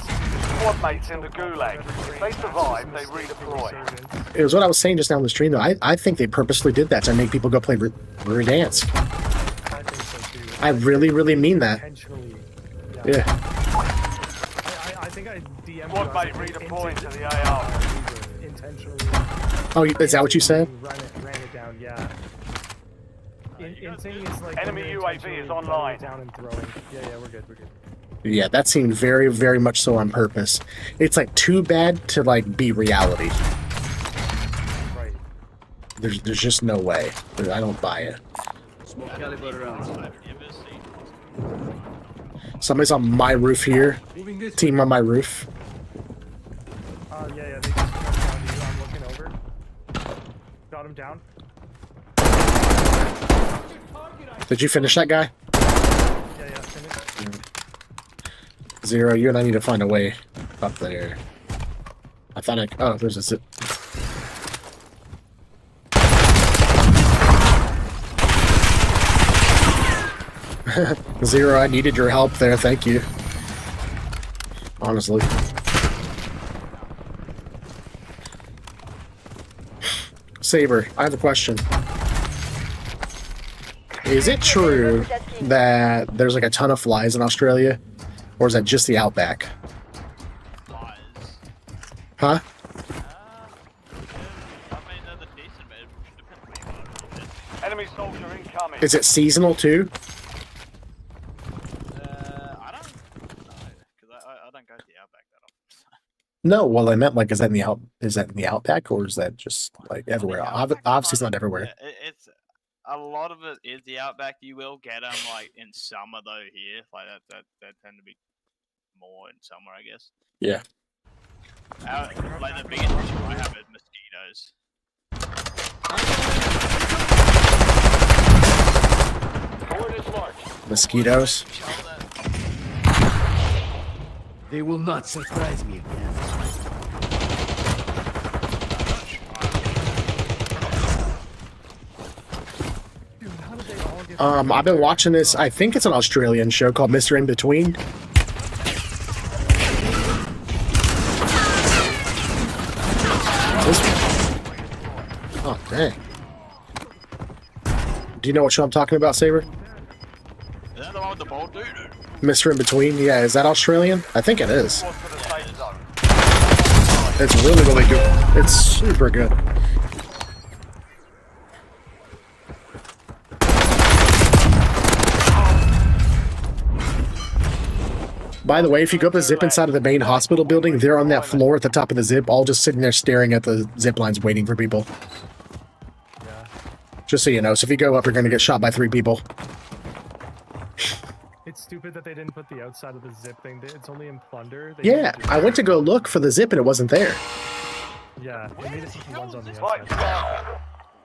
for squad mates in the gulag. If they survive, they redeploy. It was what I was saying just now on the stream, though. I think they purposely did that to make people go play Verdansk. I think so too. I really, really mean that. Intentionally. Yeah. I think I DM'd Squad you, mate redeploying to the AR. intentionally. Oh, is that what you said? Ran it down, yeah. Inting is like Enemy when you're UAV intentionally is online. running Down and throwing. Yeah, we're good. Yeah, that seemed very, very much so on purpose. It's like too bad to like be reality. Right. There's just no way. I don't buy it. Smoke caliber rounds. Somebody's on my roof here. Moving this Team on my roof. Yeah, they just jumped down to you. I'm looking over. Got him down. Did you finish that guy? Yeah, finished. Zero, you and I need to find a way up there. I thought I... Oh, there's a zip. Zero, I needed your help there, thank you. Honestly. Saber, I have a question. Is it true that there's like a ton of flies in Australia? Or is that just the outback? Flies. Huh? I mean, they're the decent, but it depends where you are. Enemy soldier incoming. Is it seasonal too? I don't know, because I don't go to the outback that often. No, well I meant like is that in the outback or is that just like everywhere? Obviously it's not everywhere. Yeah, it's a lot of it is the outback. You will get them like in summer though here, like that tend to be more in summer, I guess. Yeah. Like the biggest issue I have is mosquitoes. Mosquitoes. They will not surprise me again. Dude, how did they all get... I've been watching this, I think it's an Australian show called Mr. In Between. Oh, dang. Do you know what show I'm talking about, Saber? Is that the one with the bald dude? Mr. In Between? Yeah, is that Australian? I think it is. Squad to the safe zone. It's really, really good. It's super good. By the way, if you go up the zip inside of the main hospital building, they're on that floor at the top of the zip, all just sitting there staring at the zip lines waiting for people. Yeah. Just so you know, so if you go up, you're going to get shot by 3 people. It's stupid that they didn't put the outside of the zip thing. It's only in Plunder. They Yeah, I went to go look for the zip and it wasn't there. Yeah, they made it put the ones on the Right, outside.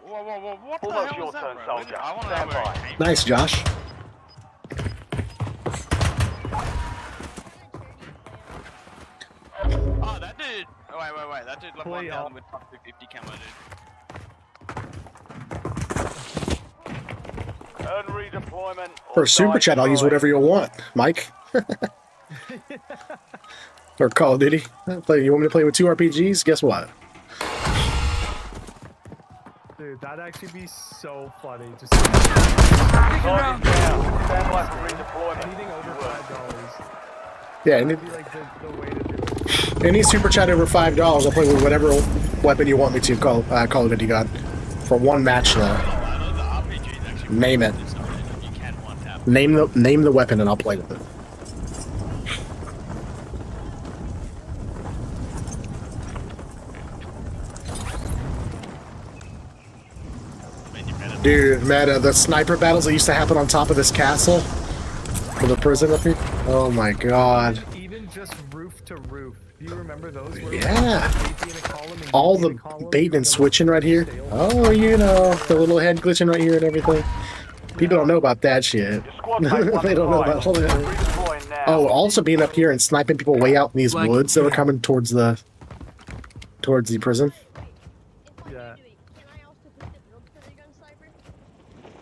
Whoa, what the Almost hell your was that, turn, bro? soldier. I want to know Stand where by. it came from. Nice, Josh. Oh, that dude. Oh, wait. That dude left Play 1,000 off. with top 250 camo, dude. Earn redeployment. For Super Chat, I'll use whatever you want, Mike. Or Call of Duty. You want me to play with 2 RPGs? Guess what? Dude, that'd actually be so funny. Just Target down. Stand by for redeployment. anything over $5. Yeah, any, That'd be like the way to do it. any Super Chat over $5, I'll play with whatever weapon you want me to, Call of Duty God. For 1 match, though. I know the RPG is actually Name it. something that you can one tap. Name the weapon and I'll play with it. Dude, meta, the sniper battles that used to happen on top of this castle for the prison up here. Oh my god. Even just roof to roof. Do you remember those? Where Yeah. you'd be in a column and All you'd be the in a column, bait and and then switching right here. stay over. Oh, you know, the little head glitching right here and everything. People don't know about that shit. Your squad mate won They don't know the about all prize. that. Redeploying now. Oh, also being up here and sniping people way out in these Like, woods that were yeah. coming towards the prison. Yeah.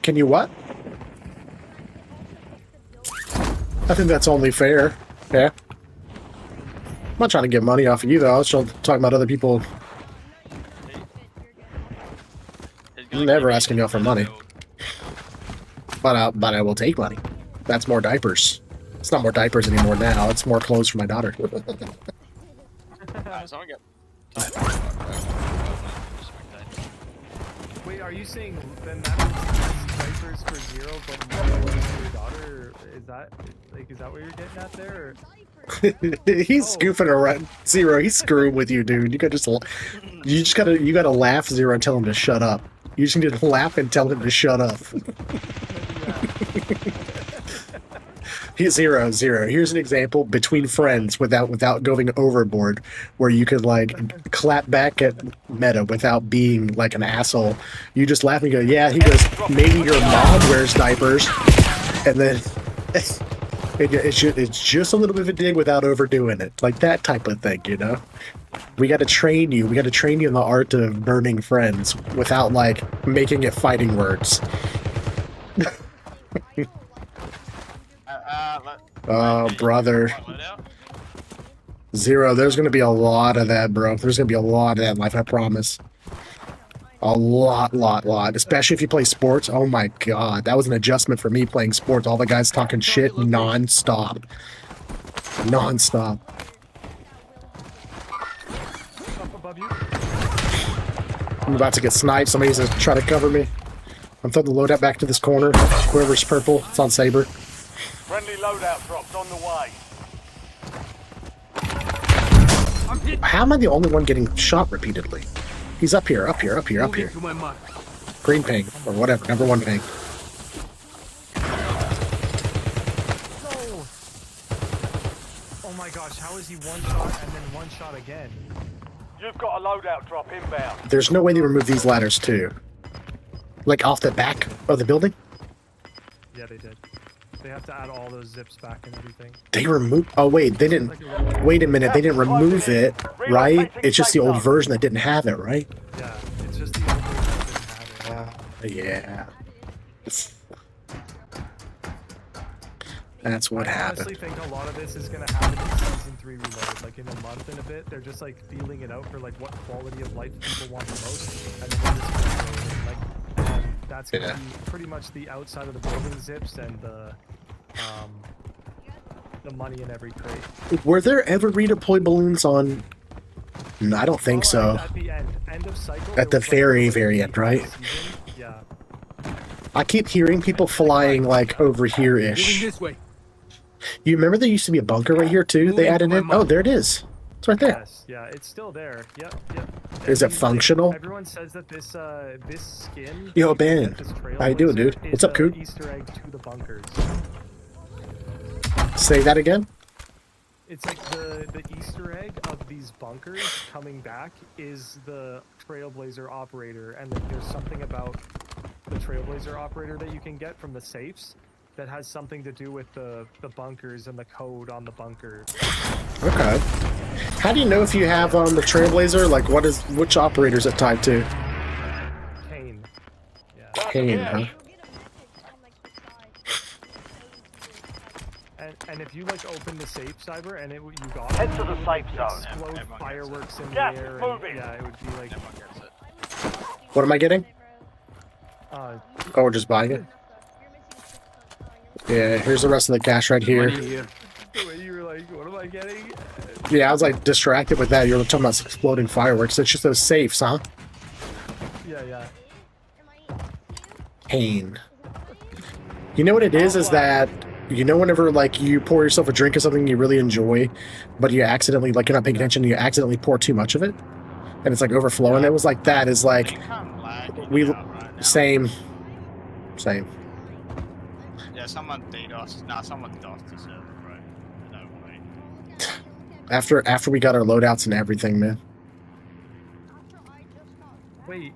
Can you what? I think that's only fair. Yeah. I'm not trying to get money off of you though. I was talking about other people. I'm never asking y'all for money. But I will take money. That's more diapers. It's not more diapers anymore now. It's more clothes for my daughter. Wait, are you saying then that means less diapers for Zero, but more clothes for your daughter? Is that what you're getting at there? Or? He's goofing around. Zero, he's screwing with you, dude. You gotta laugh, Zero, and tell him to shut up. You just need to laugh and tell him to shut up. Zero. Here's an example between friends without going overboard, where you could like clap back at Meta without being like an asshole. You just laugh and go, yeah. He goes, maybe your mom wears diapers, and then it's just a little bit of a dig without overdoing it, like that type of thing, you know. We got to train you. We got to train you in the art of burning friends without like making it fighting words. Oh, brother. Zero, there's going to be a lot of that, bro. There's going to be a lot of that in life, I promise. A lot. Especially if you play sports. Oh my god. That was an adjustment for me playing sports. All the guys talking shit non-stop. Non-stop. I'm about to get sniped. Somebody's going to try to cover me. I'm throwing the loadout back to this corner. Whoever's purple, it's on Saber. Friendly loadout drops on the way. How am I the only one getting shot repeatedly? He's up here. Green ping, or whatever, number one ping. No! Oh my gosh, how is he one shot and then one shot again? You've got a loadout drop inbound. There's no way they remove these ladders too. Like off the back of the building? Yeah, they did. They have to add all those zips back and everything. They removed. Oh wait, they didn't. Wait a minute, they didn't remove it, right? It's just the old version that didn't have it, right? Yeah, it's just the old version that didn't have it. Yeah. That's what I happened. honestly think a lot of this is gonna happen in Season 3 Reloaded. Like in a month and a bit, they're just like feeling it out for like what quality of life people want the most, and then they're just gonna go in, like, and that's gonna be pretty much the outside of the building zips and the money in every crate. Were there ever redeploy balloons on? No, I don't think so. At the end of cycle. At the very end, right? Yeah. I keep hearing people flying like over here-ish. Moving this way. You remember there used to be a bunker right here too? They added in. Oh, there it is. It's right there. Yes, yeah, it's still there. Yep. Is it functional? Everyone says that this skin. Yo, Ben. How you doing, dude? What's up, Coop? Easter egg to the bunkers. Say that again. It's like the Easter egg of these bunkers coming back is the Trailblazer operator, and then there's something about the Trailblazer operator that you can get from the safes that has something to do with the bunkers and the code on the bunker. Okay. How do you know if you have the Trailblazer? Like, which operator is it tied to? Kane. Yeah. Kane, huh? And if you like open the safe, Cyber, and you got Head to the safe zone. explode fireworks in Gas the air, is moving. yeah, it would be like. What am I getting? Oh, we're just buying it? Yeah, here's the rest of the cash right here. Money here. The way you were like, what am I getting? Yeah, I was like distracted with that. You were talking about exploding fireworks. It's just those safes, huh? Yeah. Pain. You know what it is that, you know, whenever like you pour yourself a drink of something you really enjoy, but you accidentally, like, you're not paying attention and you accidentally pour too much of it, and it's like overflowing. It was like that. Is like same. Yeah, someone DDoS. Nah, someone DOS the server, bro. No way. After we got our loadouts and everything, man. Wait.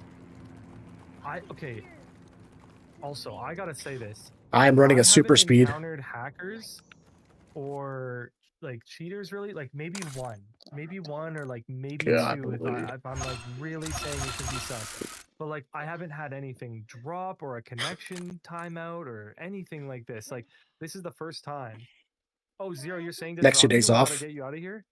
Okay. Also, I gotta say this. I am running a super haven't speed. Encountered hackers or like cheaters, really? Like maybe one, or like maybe two. If I'm like really saying it should be sus. But like I haven't had anything drop or a connection timeout or anything like this. Like this is the first time. Oh, Zero, you're saying this Next 2 days off. to get you out of here?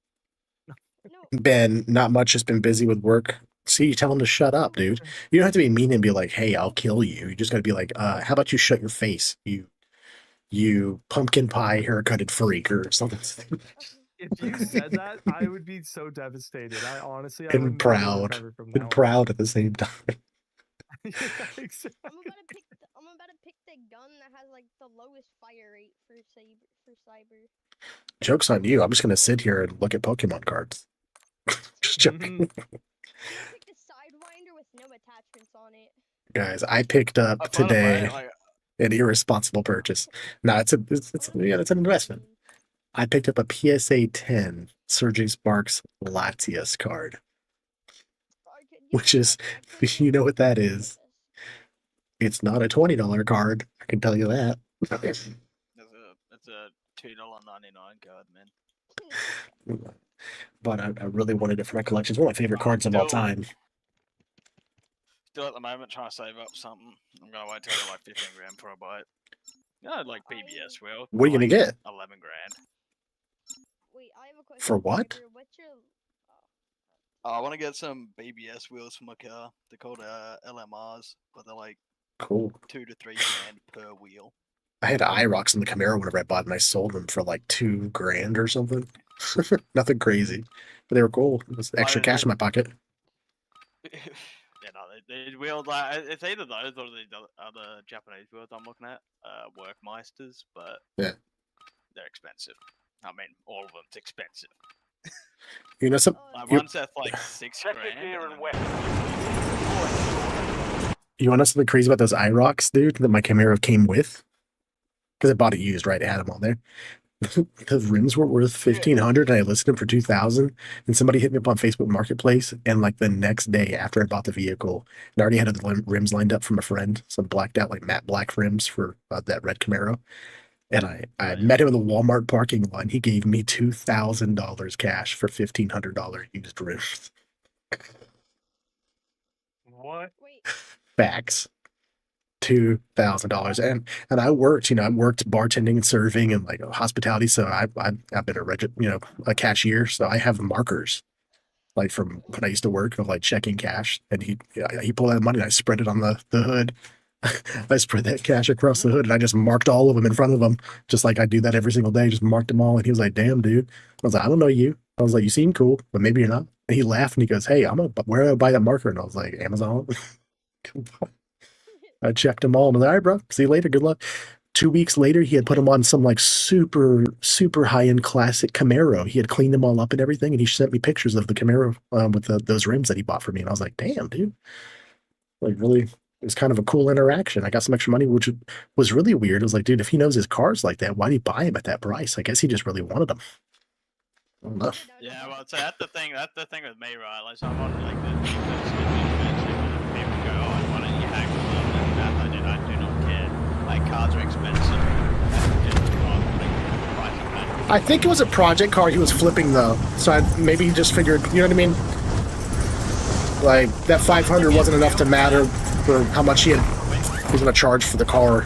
Ben, not much. Has been busy with work. See, you tell him to shut up, dude. You don't have to be mean and be like, "Hey, I'll kill you." You just gotta be like, how about you shut your face, you pumpkin pie haircutted freak or something." If you said that, I would be so devastated. I honestly, I And wouldn't proud, recover from and that. proud at the same time. Yeah, exactly. I'm about to pick the gun that has like the lowest fire rate for cyber. Joke's on you. I'm just gonna sit here and look at Pokemon cards. Just joking. Mhm. I'm gonna pick the sidewinder with no attachments on it. Guys, I picked up I thought about today it, like, an irresponsible purchase. No, it's an investment. I picked up a PSA 10 Sergey Sparks Latias card, which is, you know what that is. It's not a $20 card. I can tell you that. It's a $2.99 card, man. But I really wanted it for my collection. It's one of my favorite cards of all time. Still at the moment trying to save up something. I'm gonna wait till I get like 15 grand before I buy it. Yeah, like PBS will. What are you gonna like get? 11 grand. Wait, I have a question. For what? Cyber. What's your? I want to get some BBS wheels for my car. They're called LMRs, but they're like Cool. 2 to 3 grand per wheel. I had IROX in the Camaro whenever I bought them. I sold them for like $2,000 or something. Nothing crazy, but they were cool. It was extra cash in my pocket. Yeah, no, they wheels like it's either those or the other Japanese wheels I'm looking at, Workmeisters, but Yeah. they're expensive. I mean, all of them's expensive. You know, some Like you, one's at like 6 Check your grand. gear and and then- weapons. you want to know something crazy about those IROX, dude? That my Camaro came with, because I bought it used, right? It had them on there. The rims were worth $1,500, and I listed them for $2,000. And somebody hit me up on Facebook Marketplace, and like the next day after I bought the vehicle, I already had the rims lined up from a friend, some blacked out like matte black rims for that red Camaro. And I met him in the Walmart parking lot. And he gave me $2,000 cash for $1,500 used rims. What? Wait. Facts. $2,000, and I worked, I worked bartending and serving and like hospitality. So I've been a cashier. So I have markers like from when I used to work of like checking cash, and he pulled out money and I spread it on the hood. I spread that cash across the hood and I just marked all of them in front of him, just like I do that every single day. Just marked them all, and he was like, "Damn, dude." I was like, "I don't know you." I was like, "You seem cool, but maybe you're not." And he laughed and he goes, "Hey, where do I buy that marker?" And I was like, "Amazon." I checked them all and I was like, "All right, bro, see you later. Good luck." 2 weeks later, he had put them on some like super, super high-end classic Camaro. He had cleaned them all up and everything, and he sent me pictures of the Camaro with those rims that he bought for me. And I was like, "Damn, dude." Like, really, it was kind of a cool interaction. I got some extra money, which was really weird. It was like, dude, if he knows his cars like that, why did he buy him at that price? I guess he just really wanted them. I don't know. Yeah, well, so that's the thing. That's the thing with me, right? Like, someone like this. People go, "Oh, why don't you hang with them?" And that, I do not care. Like, cars are expensive. I think it was a project car he was flipping though, so maybe he just figured, you know what I mean? Like that 500 wasn't enough to matter for how much he was gonna charge for the car.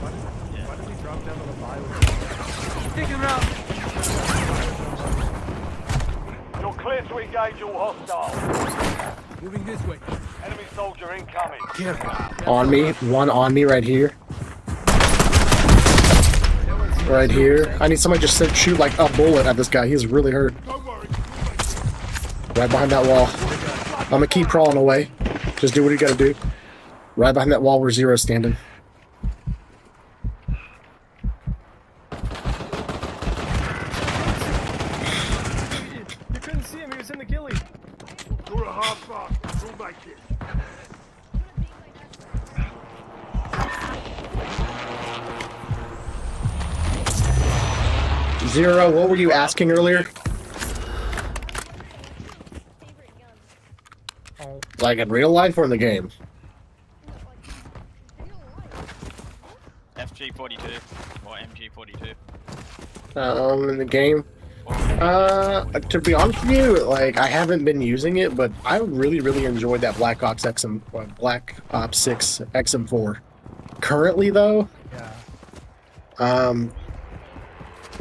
Why did we drop down to the violence? Take him out. You're clear to engage all hostiles. Moving this way. Enemy soldier incoming. Careful. On me, one on me right here. Right here. I need somebody just to shoot like a bullet at this guy. He's really hurt. Right behind that wall. I'm gonna keep crawling away. Just do what you gotta do. Right behind that wall where Zero's standing. You couldn't see him. He was in the ghillie. You're a hard fuck. You'll make it. Zero, what were you asking earlier? Favorite gun. Oh, Like in real life or in the game? No, like real life. FG42 or MG42. In the game? To be honest with you, like I haven't been using it, but I really, really enjoyed that Black Ops 6 XM4. Currently, though, yeah.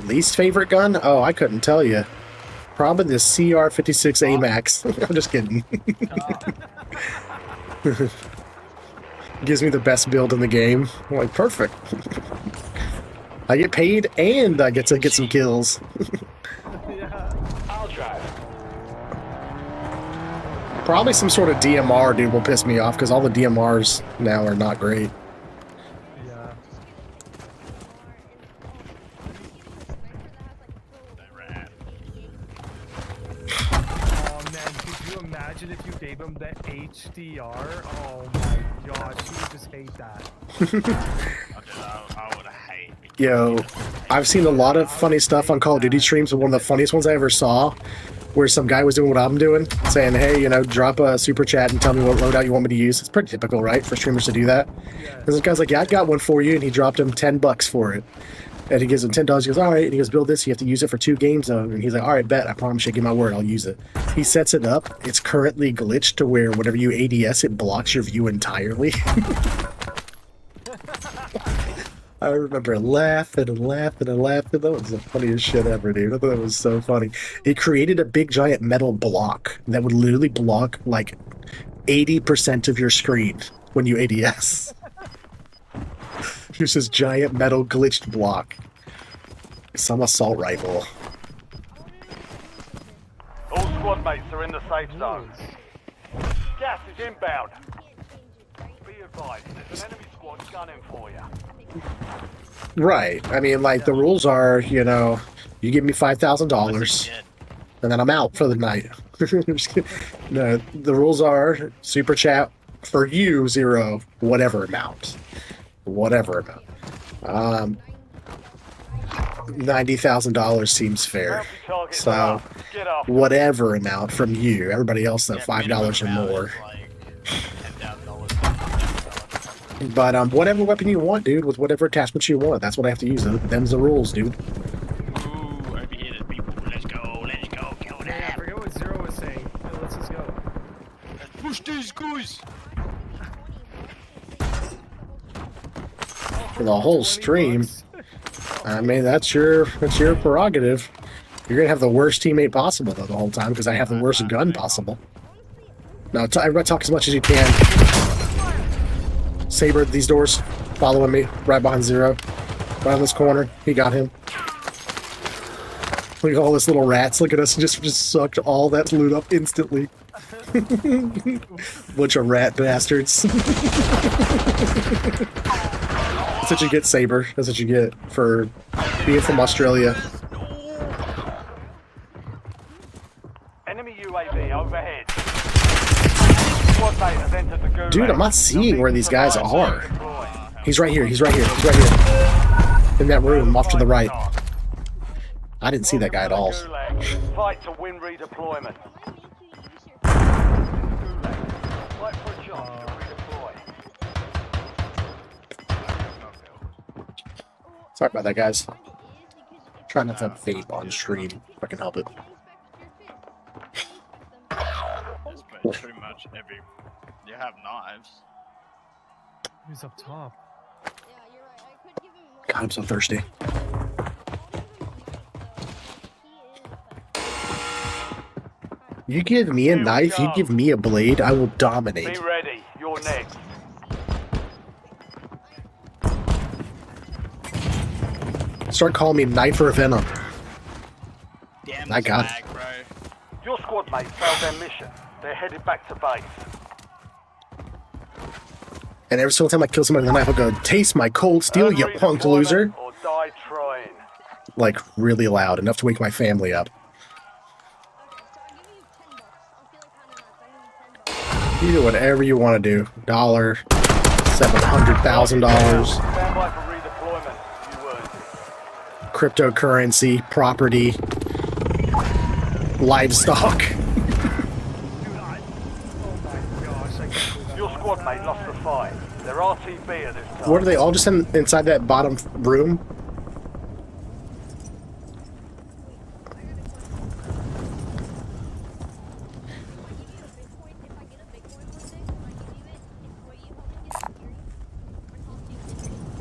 least favorite gun? Oh, I couldn't tell you. Probably the CR56 AMAX. I'm just kidding. Gives me the best build in the game. I'm like, perfect. I get paid and I get to get some kills. I'll drive. Probably some sort of DMR, dude, will piss me off because all the DMRs now are not great. Yeah. Oh man, could you imagine if you gave him the HDR? Oh my gosh, he would just hate that. I would hate. Yo, I've seen a lot of funny stuff on Call of Duty streams, but one of the funniest ones I ever saw, where some guy was doing what I'm doing, saying, hey, you know, drop a super chat and tell me what loadout you want me to use. It's pretty typical, right, for streamers to do that? And this guy's like, yeah, I got one for you, and he dropped him $10 for it. And he gives him $10, he goes, all right, and he goes, build this, you have to use it for 2 games, though. And he's like, all right, bet, I promise you, give my word, I'll use it. He sets it up, it's currently glitched to where whenever you ADS, it blocks your view entirely. I remember laughing and laughing and laughing. That was the funniest shit ever, dude. I thought that was so funny. It created a big giant metal block that would literally block like 80% of your screen when you ADS. Here's this giant metal glitched block. Some assault rifle. All squad mates are in the safe zone. Gas is inbound. Be advised, there's an enemy squad gunning for you. Right. I mean, like, the rules are, you know, you give me $5,000, and then I'm out for the night. No, the rules are super chat for you, 0, whatever amount. Whatever amount. $90,000 seems fair. So, whatever amount from you. Everybody else, that $5 or more. But whatever weapon you want, dude, with whatever attachments you want, that's what I have to use. Them's the rules, dude. Ooh, over here, there's people. Let's go, kill them. Yeah, I forget what Zero was saying. Let's just go. Push these guys. For the whole stream, I mean, that's your prerogative. You're gonna have the worst teammate possible though the whole time because I have the worst gun possible. No, everybody talk as much as you can. Saber, these doors, following me, right behind 0. Right on this corner, he got him. Look at all this little rats, look at us, just sucked all that loot up instantly. Bunch of rat bastards. That's what you get, Saber. That's what you get for being from Australia. Enemy UAV overhead. Squad mate has entered the gulag. Dude, I'm not seeing where these guys are. He's right here, he's right here, he's right here. In that room, off to the right. I didn't see that guy at all. Fight to win redeployment. Fight for a chance to redeploy. Sorry about that, guys. Try not to vape on stream if I can help it. It's pretty much every. You have knives. Who's up top? Yeah, you're right. I could give him one. God, I'm so thirsty. You give me a knife, you give me a blade, I will Be dominate. ready. You're next. Start calling me Knife or Venom. Damn, I got lag, bro. Your squad mates failed their mission. They're headed back to base. And every single time I kill somebody with a knife, I'll go, taste my cold steel, you punk loser. Or die trying. Like, really loud, enough to wake my family up. You do whatever you want to do. $1, $700,000, Stand by for redeployment. You earned it. cryptocurrency, property, livestock. Dude, oh my gosh, I can't believe that. Your squad mate lost the fight. They're RTB at this time. What are they all just inside that bottom room?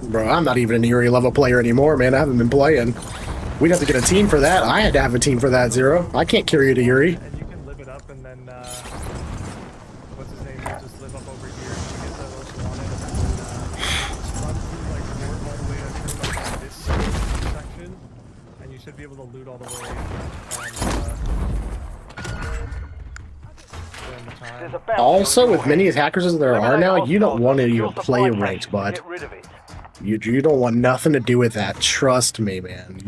Bro, I'm not even an Eerie level player anymore, man. I haven't been playing. We'd have to get a team for that. I had to have a team for that, Zero. I can't carry you to Yuri. And you can live it up, and then what's his name? Will just live up over here. And you get the most wanted, and then just run through like Fort all the way to pretty much this section, and you should be able to loot all the way. There's a bounty Also, on your with many head. hackers as there are Eliminate now, you don't hostiles want to and even secure play supply ranked, caches. bud. Get rid of it. You don't want nothing to do with that. Trust me, man.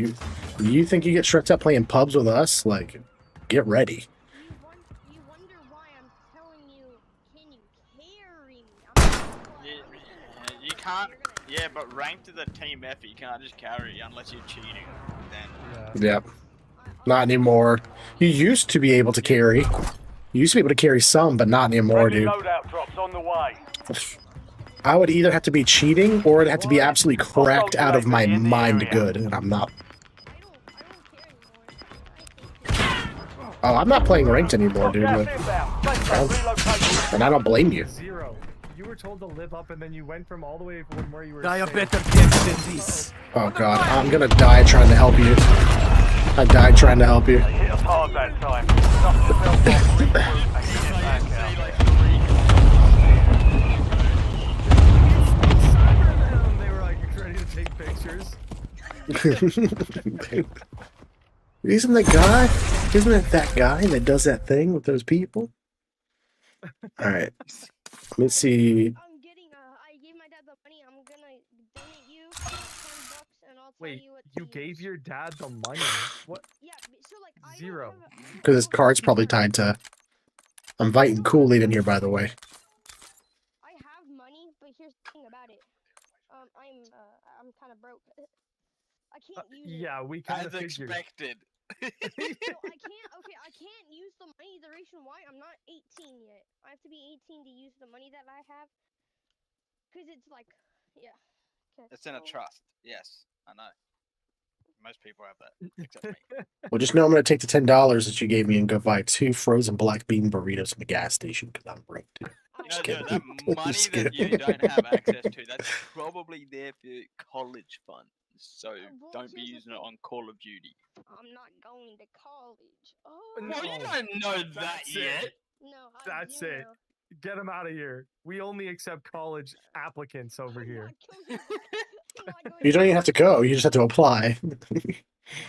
You think you get tricked up playing pubs with us? Like, get ready. You wonder why I'm telling you, can you carry me? I'm You can't. Yeah, but ranked to the team F, you can't just carry unless you're cheating. Then. Yep. Not anymore. You used to be able to carry. You used to be able to carry some, but not anymore, Friendly dude. loadout drops on the way. I would either have to be cheating or it'd have to be absolutely cracked out of my mind good, and I'm not. Oh, I'm not playing ranked anymore, dude. Gas inbound. Safe zone relocation. And I don't blame you. Zero. You were told to live up, and then you went from all the way from where you were. Die a staying. better death than this. Oh god, I'm gonna die trying to help you. I died trying to help you. They hit us hard that time. Dust yourself off, regroup, and get back out. They were like ready to take pictures. Isn't it that guy that does that thing with those people? Alright. Let me see. I'm getting, I gave my dad the money. I'm gonna donate you $10 and I'll tell Wait, you what you to gave use. your dad the money? What? Yeah, so like I don't Zero. have Because his card's probably tied to. I'm inviting Kool-Aid in here, by the way. I have money, but here's the thing about it. I'm kind of broke. I can't use it. Yeah, we kind of As figured. expected. So I can't use the money. The reason why I'm not 18 yet. I have to be 18 to use the money that I have. Cause it's like, yeah. 'Kay, It's in a so- trust. Yes, I know. Most people have that, except me. Well, just know I'm going to take the $10 that you gave me and go buy 2 frozen black bean burritos from the gas station because I'm broke, dude. I- You Just know, kidding. that money Just that you kidding. don't have access to, that's probably there for college fund. So well, don't be here's the using it thing. on Call of Duty. I'm not going to college. Oh. No, No, you don't know that That's it. yet. No, I That's do it. know. Get him out of here. We only accept college applicants over I'm here. not going- I'm not going You don't even have to go. You just have to apply.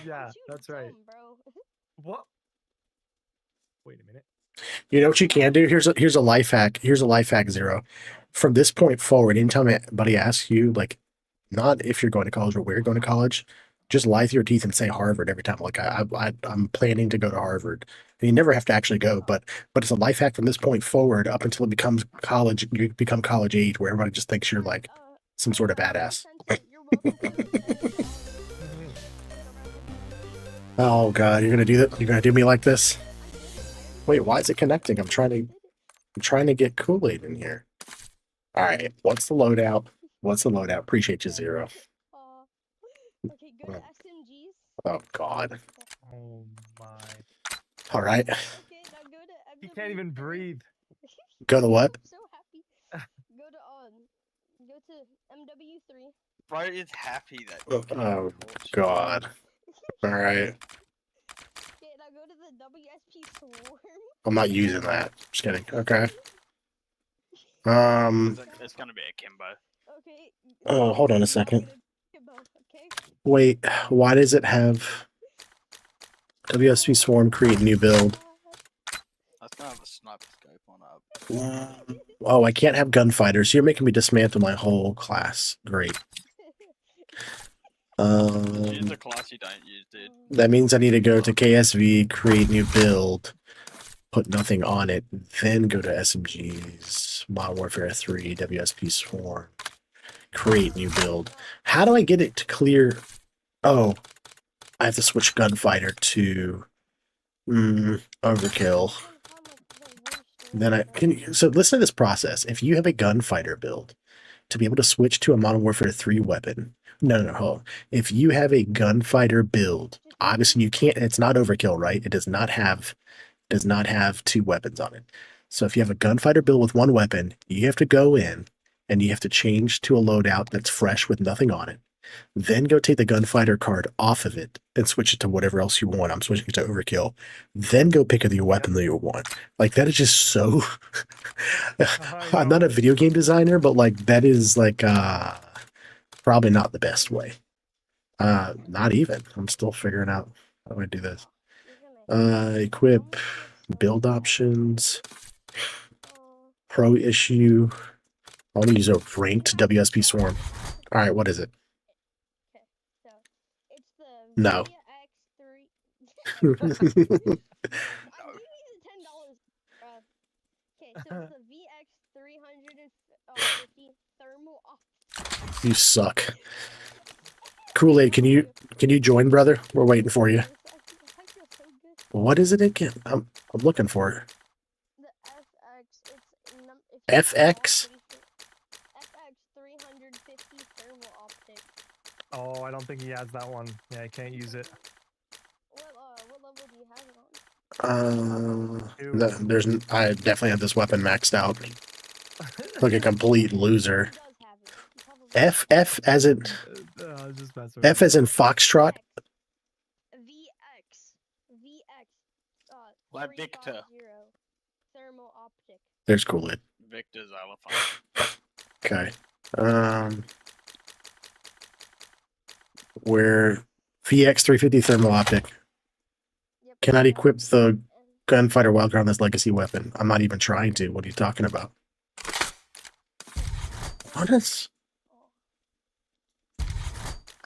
Yeah, I'm too that's right. dumb, bro. What? Wait a minute. You know what you can do? Here's a life hack. Here's a life hack, Zero. From this point forward, anytime anybody asks you, like, not if you're going to college or where you're going to college, just lie through your teeth and say Harvard every time. Like, I'm planning to go to Harvard. And you never have to actually go, but it's a life hack from this point forward up until it becomes college. You become college age, where everybody just thinks you're like some sort of badass. You're welcome to. Oh god, you're gonna do that? You're gonna do me like this? Wait, why is it connecting? I'm trying to get Kool-Aid in here. All right, what's the loadout? What's the loadout? Appreciate you, Zero. Okay, go to SMGs. Oh god. Oh my. All right, Okay, now go to He can't even MW3. breathe. go to what? I'm so happy. Go to MW3. Bro is happy that. Oh god. All right, Okay, now go to the WSP Swarm. I'm not using that. Just kidding. Okay. It's gonna be a Kimbo. Okay. Oh, hold on a second. Kimbo, okay? Wait, why does it have WSP Swarm create new build? That's gonna have a sniper scope on up. Oh, I can't have gunfighters. You're making me dismantle my whole class. Great. Use a class you don't use, dude. That means I need to go to KSV, create new build, put nothing on it, then go to SMGs, Modern Warfare 3, WSP Swarm, create new build. How do I get it to clear? Oh, I have to switch gunfighter to overkill. Then I can. So listen to this process. If you have a gunfighter build, to be able to switch to a Modern Warfare 3 weapon. No, hold on. If you have a gunfighter build, obviously you can't. It's not overkill, right? It does not have 2 weapons on it. So if you have a gunfighter build with 1 weapon, you have to go in and you have to change to a loadout that's fresh with nothing on it. Then go take the gunfighter card off of it and switch it to whatever else you want. I'm switching it to overkill. Then go pick the weapon that you want. Like that is just so. I'm not a video game designer, but like that is like probably not the best way. Not even. I'm still figuring out how do I do this. Equip, build options, pro issue. I want to use a ranked WSP swarm. All right, what is it? Okay, so it's the No. VX3. I'm giving you the $10, bruh. Okay, so it's the VX350 thermal optic. You suck. Kool-Aid, can you join, brother? We're waiting for you. I feel so good. What is it again? I'm looking for it. The FX, it's FX? FX 350 thermal optic. Oh, I don't think he has that one. Yeah, I can't use it. What level do you have it on? I definitely have this weapon maxed out. Like a complete loser. Who does have it? You probably F as in Just mess with F you. as in Foxtrot. VX. Like Victor. 350 thermal optic. There's Kool-Aid. Victor's elephant. Okay. Where VX350 thermal optic Yep. cannot equip the And gunfighter while on this legacy weapon. I'm not even trying to. What are you talking about? What is?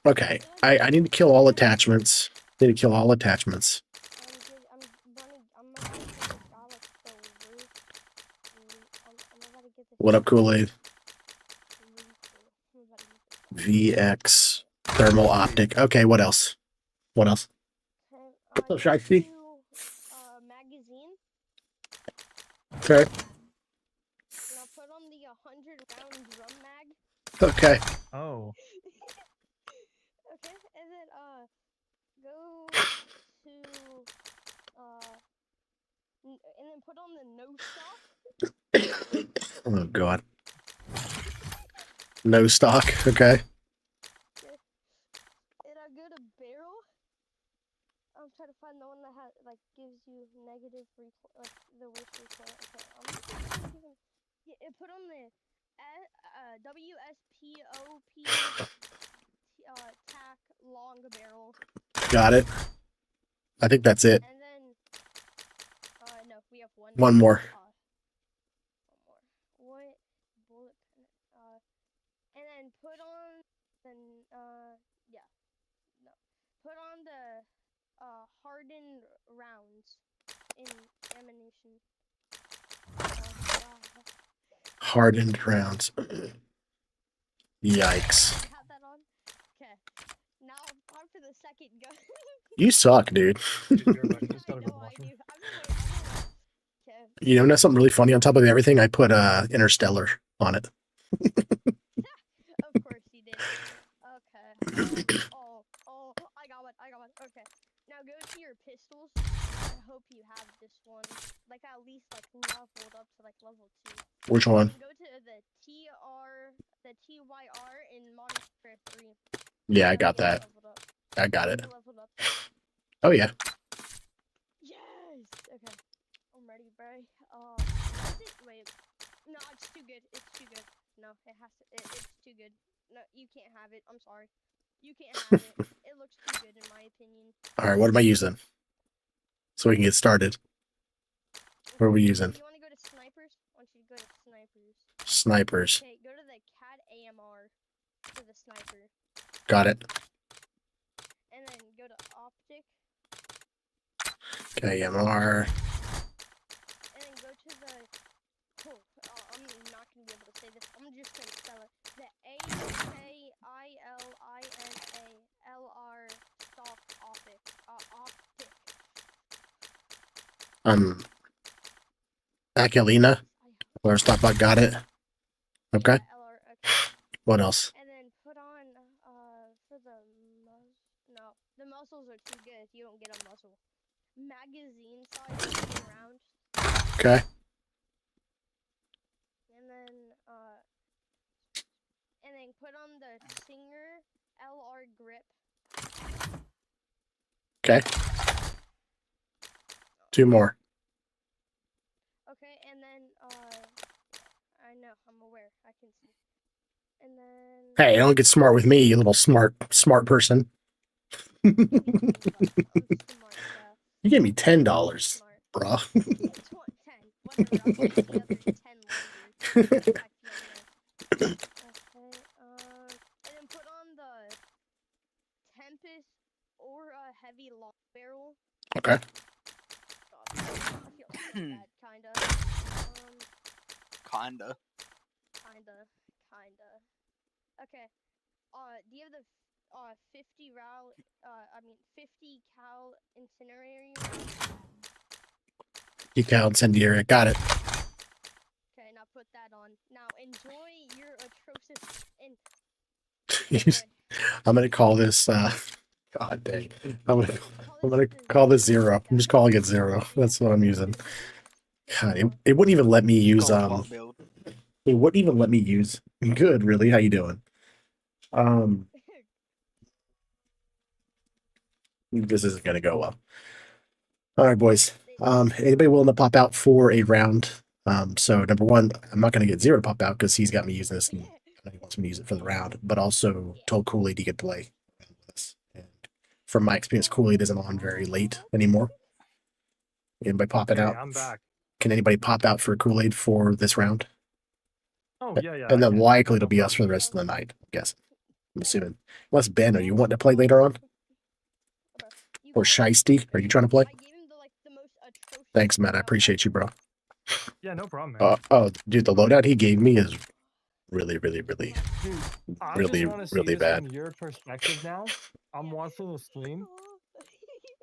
Okay, I need to kill all attachments. Need to kill all attachments. I'm about to get this Alex the roof. I'm about to get this. What up, Kool-Aid? I'm about to get this. VX thermal optic. Okay, what else? What else? Okay, up, Shakti? go to, magazine. Okay. And I'll put on the 100 round drum mag. Okay. Oh. Okay, and then go to and then put on the no stock. Oh god. No stock. Okay. And I go to barrel. I'm trying to find the one that has like gives you negative recoil, like the worst recoil. Okay, I'm just gonna give him. Yeah, and put on the WSPOP tack long barrel. Got it. I think that's it. And then no, we have one. One more. What bullet pen? And then put on the yeah, no, put on the hardened rounds in ammunition. Hardened rounds. Yikes. Have that on. Okay. Now time for the second gun. You suck, dude. Just gotta I go know to the I washroom. do. I've been waiting. Okay. You know, that's something really funny. On top of everything, I put Interstellar on it. Of course you did. Okay. I got one. Okay. Now go to your pistols. I hope you have this one. Like at least like leveled up to like level 2. Which one? Go to the TYR in Modern Warfare 3. Yeah, I got that. I got it. Leveled up. Oh yeah. Yes. Okay. I'm ready, bro. Wait. No, it's too good. It's too good. No, it has to. It's too good. No, you can't have it. I'm sorry. You can't have it. It looks too good in my opinion. All right, what am I using? So we can get started. What are we using? You want to go to snipers? I want you to go to snipers. Snipers. Okay, go to the CAD AMR for the sniper. Got it. And then go to optic. Okay, MR. And then go to the. I'm not gonna be able to say this. I'm just gonna spell it. The AKILINALR stock optic. Optic. Akelina. Where stop bot got it. Okay. Yeah, LR, okay. What else? And then put on for the no, the muscles are too good if you don't get a muscle. Magazine size round. Okay. And then put on the Singer LR grip. Okay. 2 more. Okay, and then I know, I'm aware, I can see. And then Hey, don't get smart with me, you little smart person. I'm smart, You gave me $10, smart. bruh. 10, whatever, I'll give you the other 10 later. Back to you. Okay, and then put on the Tempest or a heavy long barrel. Okay. God, I feel so bad, kinda. Kinda. Kinda. Okay. Do you have the 50 round? 50 cal incendiary? Decal incendiary. Got it. Okay, now put that on. Now enjoy your atrocious and. I'm gonna call this. God dang. I'm gonna call this 0. I'm just calling it 0. That's what I'm using. God, it wouldn't even let me use Gold build. It wouldn't even let me use. Good, really? How you doing? This isn't gonna go well. All right, boys. Anybody willing to pop out for a round? So number 1, I'm not gonna get 0 to pop out because he's got me using this and he wants me to use it for the round. But also told Kool-Aid he could play with this. And from my experience, Kool-Aid isn't on very late anymore. Anybody pop it out? I'm back. Can anybody pop out for Kool-Aid for this round? Oh, yeah. And then likely it'll be us for the rest of the night, I guess. I'm assuming. Unless Ben, are you wanting to play later on? Or Shiesty, are you trying to play? Thanks, man. I appreciate you, bro. Yeah, no problem, man. Oh, dude, the loadout he gave me is really, really, really, Dude, I really, just wanna see really this bad. From your perspective now, I'm watching the stream.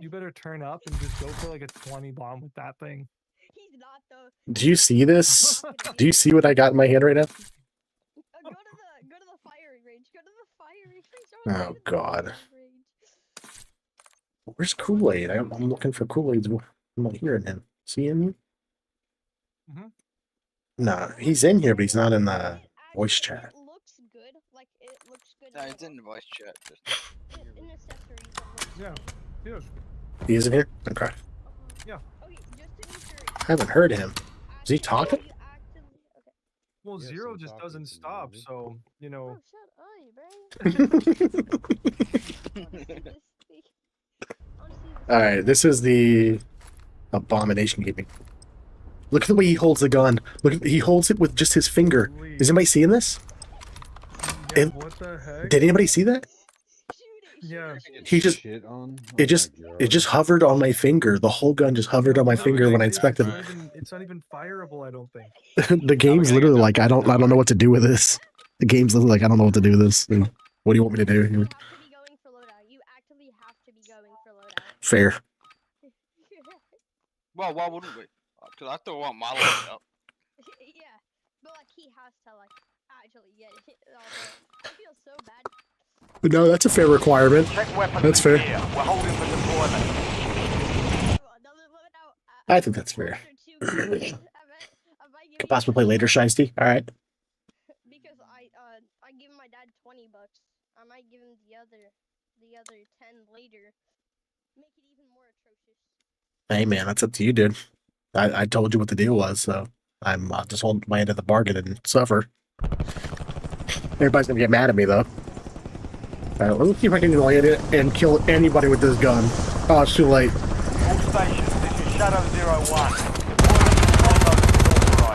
You better turn up and just go for like a 20 bomb with that thing. He's not though. Do you see this? Do you see what I got in my hand right now? Go to the firing range. Go to the firing range. Oh, God. Where's Kool-Aid? I'm looking for Kool-Aid. I'm not hearing him. See him? No, he's in here, but he's not in the voice chat. It looks good. Like, it looks good. No, it's in the voice chat. Just... In accessories. Yeah. He is in here? Okay. Yeah. Okay, just to be sure. I haven't heard him. Is he talking? Well, 0 just doesn't stop, so, you know. Oh, shut up, bro. Alright, this is the abomination gaming. Look at the way he holds the gun. Look, he holds it with just his finger. Is anybody seeing this? Yeah, what the heck? Did anybody see that? Yeah. He just it just hovered on my finger. The whole gun just hovered on my finger when I inspected it. It's not even fireable, I don't think. The game's literally like I don't know what to do with this. The game's literally like I don't know what to do with this. And what do you want me to do? You actually have to be going for loadout. Fair. Well, why wouldn't we? Because I still want my loadout. Yeah, but like he has to like actually get it. I feel so bad. But no, that's a fair requirement. Check weapons That's and fair. gear. We're holding for deployment. I think that's fair. Could possibly play later, Shiesty. All right. Because I give my dad $20. I might give him the other 10 later. Make it even more atrocious. Hey man, that's up to you, dude. I told you what the deal was, so I'm just holding my end of the bargain and suffer. Everybody's gonna get mad at me though. Alright, let's see if I can land it and kill anybody with this gun. Oh, it's too late. All stations, this is Shadow 01.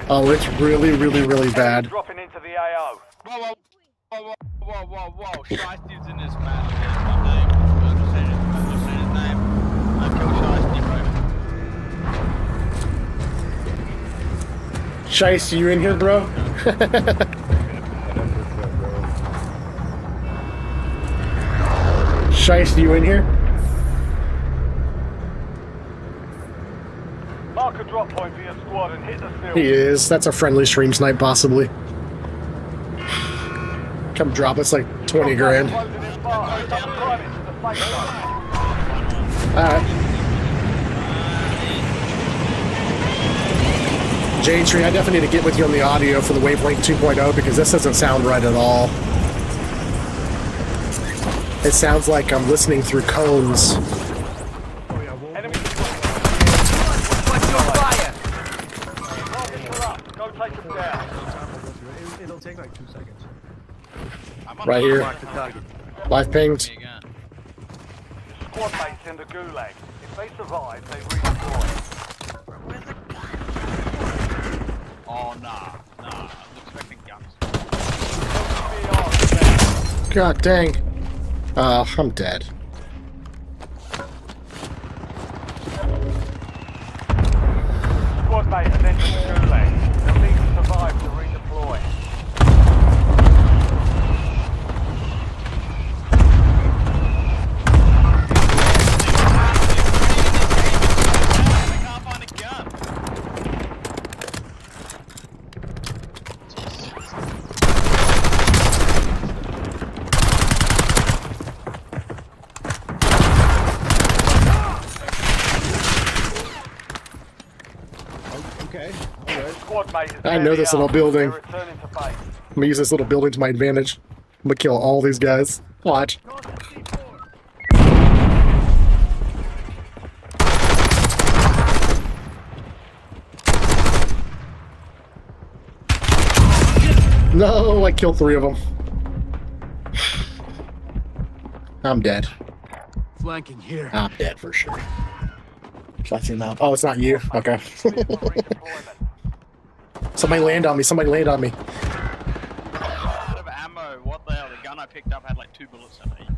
Oh, it's really, really, really bad. Dropping into the AO. Whoa. Shiesty's in this match. I'm just saying his name. I killed Shiesty, bro. Shiesty, you in here, bro? Shiesty, you in here? Mark a drop point for your squad and hit the field. He is. That's a friendly stream snipe, possibly. Come drop us like 20 grand. Alright. J-Tree, I definitely need to get with you on the audio for the Wavelength 2.0 because this doesn't sound right at all. It sounds like I'm listening through cones. Oh yeah, Enemy Watch your fire! targets are up. Go take them down. it'll take like 2 seconds. I'm on Right here. Mark the target. Live pinged. Me again. Squad mates in the gulag. If they survive, they redeploy. Oh, nah. I was expecting guns. God dang. I'm dead. Squad mate has entered the gulag. They'll need to survive to redeploy. I can't find a gun. Okay, alright. Squad mate is I know nearly this little up. building. They're returning to base. I'm gonna use this little building to my advantage. I'm gonna kill all these guys. Watch. No, I killed 3 of them. I'm dead. Flanking here. I'm dead for sure. Should I see now? Oh, it's not you. Okay. Redeployment. Somebody land on me. Somebody land on me. Out of ammo. What the hell? The gun I picked up had like 2 bullets in it.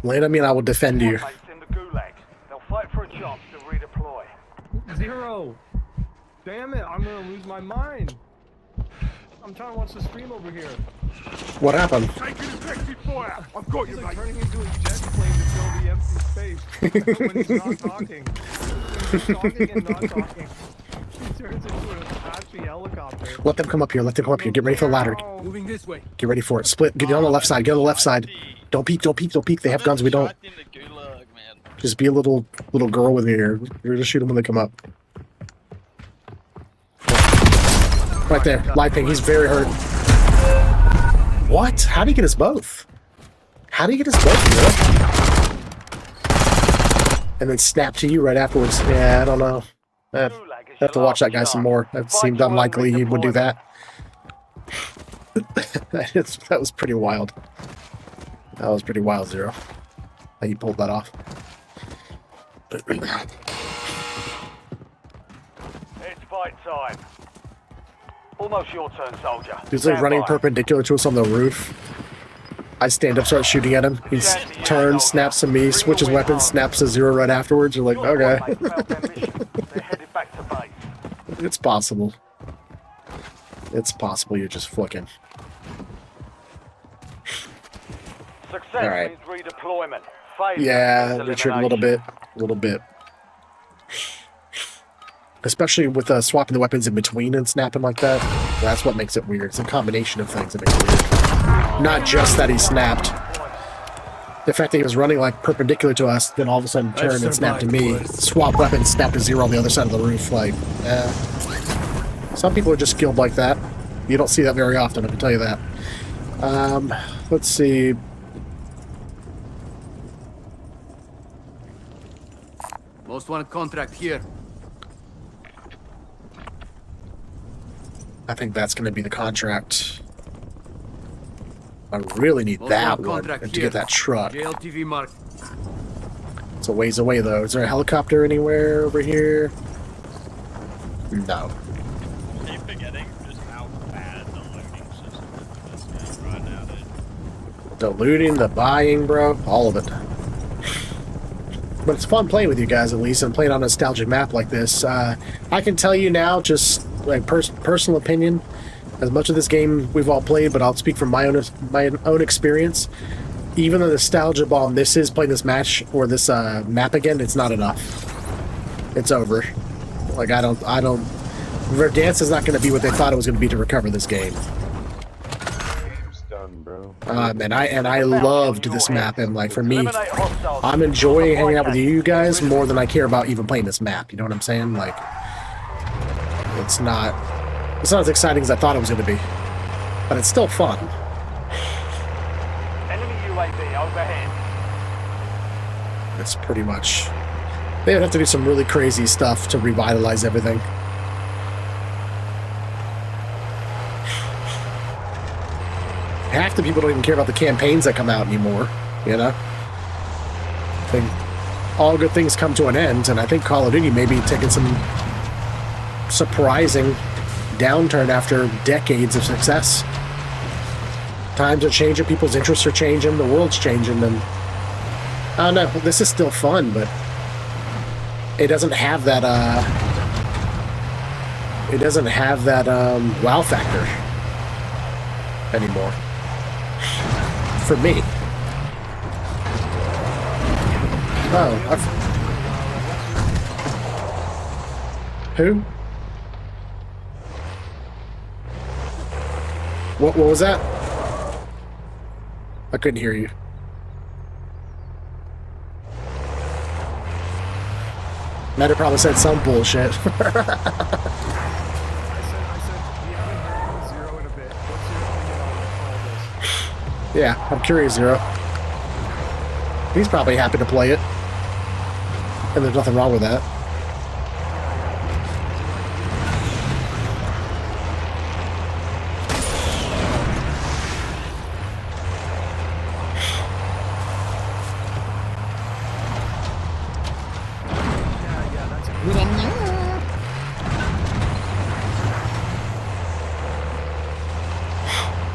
Land on me and I will defend you. Squad mates in the gulag. They'll fight for a chance to redeploy. 0. Damn it, I'm gonna lose my mind. I'm trying to watch the stream over here. What happened? Taking effective fire! I've got He's like turning into a jet plane to fill the empty space. when he's not talking. When he's talking and not talking. He turns into an Apache helicopter. Let them come up here. Let them come up here. Get ready for the ladder. No. Moving this way. Get ready for it. Split. Get on the left side. Get on the left side. Don't peek. Don't peek. Don't peek. They have guns. We don't. In the gulag, man. Just be a little girl with me here. You're gonna shoot them when they come up. Right there. Live ping. He's very hurt. What? How do you get us both? How do you get us both, bro? And then snap to you right afterwards. Yeah, I don't know. I have to watch that guy some more. It seemed unlikely he would do that. That was pretty wild. That was pretty wild, Zero. How you pulled that off. It's fight time. Almost your turn, soldier. He's like Stand running by. perpendicular to us on the roof. I stand up, start shooting at him. He turns, snaps to me, switches weapons, snaps to Zero right afterwards. You're like, Your okay. squad mates failed their mission. They're headed back to base. It's possible. It's possible you're just flicking. Success All right. means redeployment. Failure Yeah, means retreat a little elimination. bit. A little bit. Especially with swapping the weapons in between and snapping like that. That's what makes it weird. It's a combination of things that makes it weird. Not just that he snapped. The fact that he was running like perpendicular to us, then all of a sudden turned and snapped to me. Swap weapons, snapped to Zero on the other side of the roof. Like, some people are just skilled like that. You don't see that very often, I can tell you that. Let's see. Most wanted contract here. I think that's going to be the contract. I really need Most that wanted one contract to here. get that truck. JLTV marked. It's a ways away, though. Is there a helicopter anywhere over here? No. Keep forgetting just how bad the loading system is in this game right now, dude. The looting, the buying, bro. All of it. But it's fun playing with you guys, at least, and playing on a nostalgic map like this. I can tell you now, just like personal opinion, as much of this game we've all played, but I'll speak from my own experience. Even the nostalgia bomb this is playing this match or this map again, it's not enough. It's over. Like I don't. Verdansk is not going to be what they thought it was going to be to recover this game. Game's done, bro. And I loved this map, and like for me, Eliminate hostiles. I'm enjoying hanging out with you guys more than I care about even playing this map. You know what I'm saying? Like, it's not as exciting as I thought it was going to be, but it's still fun. UAV overhead. It's pretty much... They would have to do some really crazy stuff to revitalize everything. Half the people don't even care about the campaigns that come out anymore, you know? I think all good things come to an end, and I think Call of Duty may be taking some surprising downturn after decades of success. Times are changing, people's interests are changing, the world's changing, and I don't know, this is still fun, but it doesn't have that, wow factor anymore. For me. Oh, who? What was that? I couldn't hear you. Matter probably said some bullshit. I said we haven't heard from Zero in a bit. What's your opinion on all this? Yeah, I'm curious, Zero. He's probably happy to play it. And there's nothing wrong with that.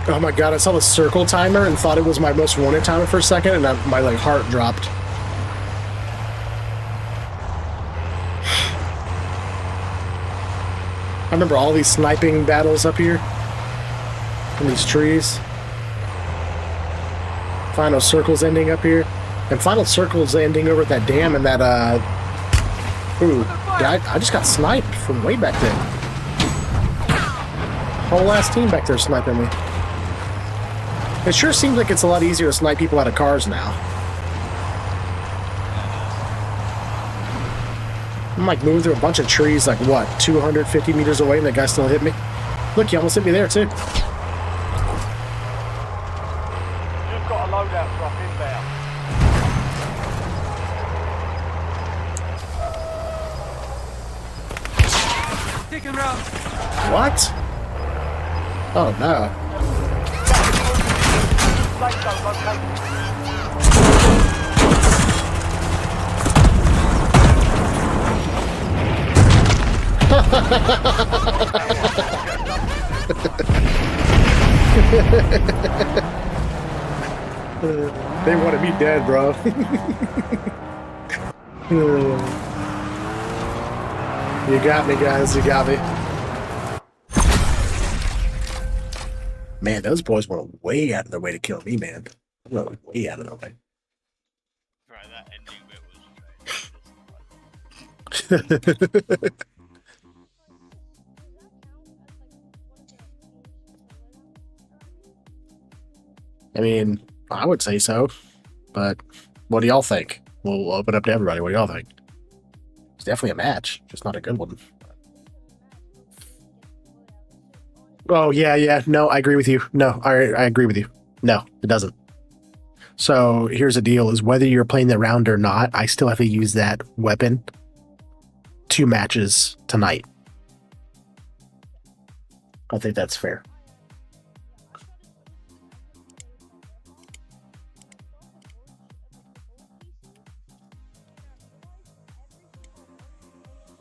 Oh my god, I saw the circle timer and thought it was my most wanted timer for a second, and my like heart dropped. I remember all these sniping battles up here in these trees. Final circles ending up here, and final circles ending over at that dam and that ooh, I just got sniped from way back there. Whole last team back there sniping me. It sure seems like it's a lot easier to snipe people out of cars now. I'm like moving through a bunch of trees, like what, 250 meters away, and that guy still hit me? Look, he almost hit me there too. You've got a loadout drop inbound. Taking route. What? Oh no. Safe zone located. They wanted me dead, bro. You got me, guys. You got me. Man, those boys went way out of their way to kill me, man. Way out of their way. Right, that ending bit was I mean, I would say so, but what do y'all think? We'll open up to everybody. What do y'all think? It's definitely a match, just not a good one. Oh, yeah. No, I agree with you. No, I agree with you. No, it doesn't. So here's the deal, is whether you're playing the round or not, I still have to use that weapon 2 matches tonight. I think that's fair.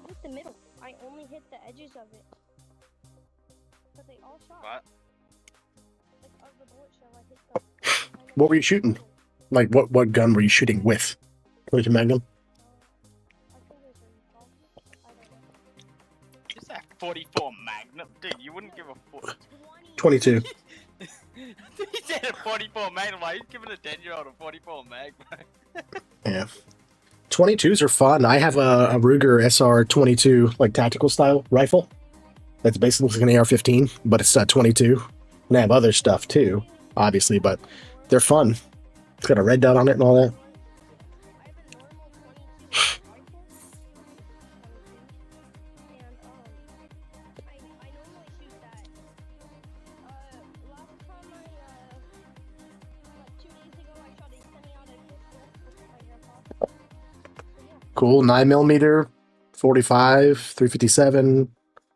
Hit the middle. I only hit the edges of it. But they all shot. what? Like of the bullet shell, I hit the. What were you shooting? Like, what gun were you shooting with? Was it Magnum? I think it was a recall. I don't know. Is that 44 Magnum? Dude, you wouldn't give a 22. He said a 44 Magnum. Why he's giving a 10-year-old a 44 Mag, bro? Yeah. 22s are fun. I have a Ruger SR-22, like tactical style rifle. That's basically looks like an AR-15, but it's 22. And I have other stuff too, obviously, but they're fun. It's got a red dot on it and all that. I have a normal 22 rifle, and I normally shoot that. Last time I, like 2 days ago, I Cool. 9mm, 45, 357.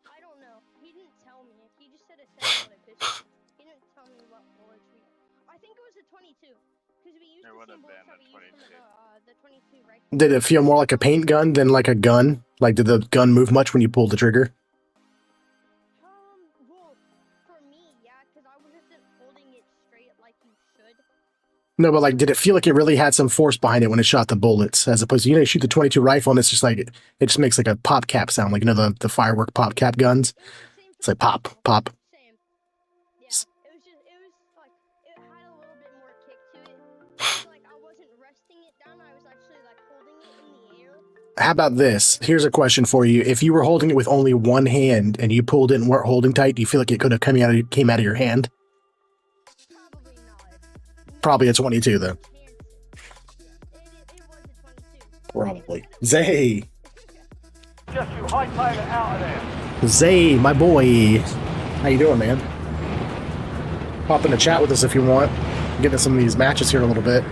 I don't know. He didn't tell me. He just said a 7-bullet pistol. He didn't tell me what bullets we. I think it was a 22. Because we used There the would same have bullets been that a we used from 22. the 22 rifle. Did it feel more like a paint gun than like a gun? Like, did the gun move much when you pulled the trigger? Well, for me, yeah, because I wasn't holding it straight like you should. No, but like, did it feel like it really had some force behind it when it shot the bullets, as opposed to, you shoot the 22 rifle and it's just like, it just makes like a pop cap sound, like, the firework pop cap guns. It was the same. It's like pop, pop. Same. Yeah. It was like, it had a little bit more kick to it. It was like I wasn't resting it down. I was actually like holding it in the air. How about this? Here's a question for you. If you were holding it with only one hand and you pulled it and weren't holding tight, do you feel like it could have came out of your hand? Probably not. Probably a 22 then. It was a 22. Probably. Zay. Just you hightail it out of there. Zay, my boy. How you doing, man? Pop in the chat with us if you want. Get into some of these matches here in a little bit.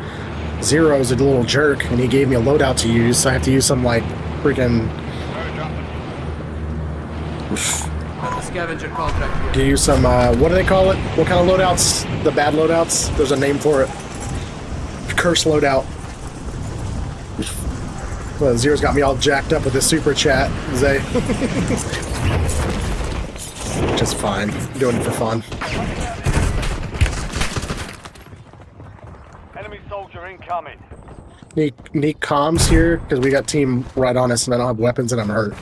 Zero's a little jerk, and he gave me a loadout to use, so I have to use some, like, freaking... Got the scavenger contract here. To use some, what do they call it? What kind of loadouts? The bad loadouts? There's a name for it. Curse loadout. Well, Zero's got me all jacked up with his super chat, Zay. Just fine. Doing it for fun. Enemy soldier incoming. Need comms here, because we got team right on us and I don't have weapons and I'm hurt.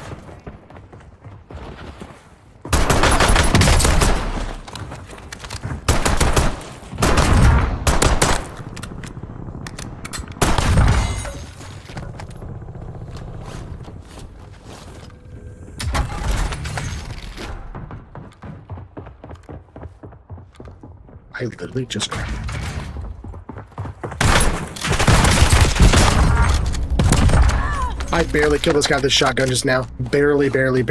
I literally just... I barely killed this guy with this shotgun just now. Barely. Godly.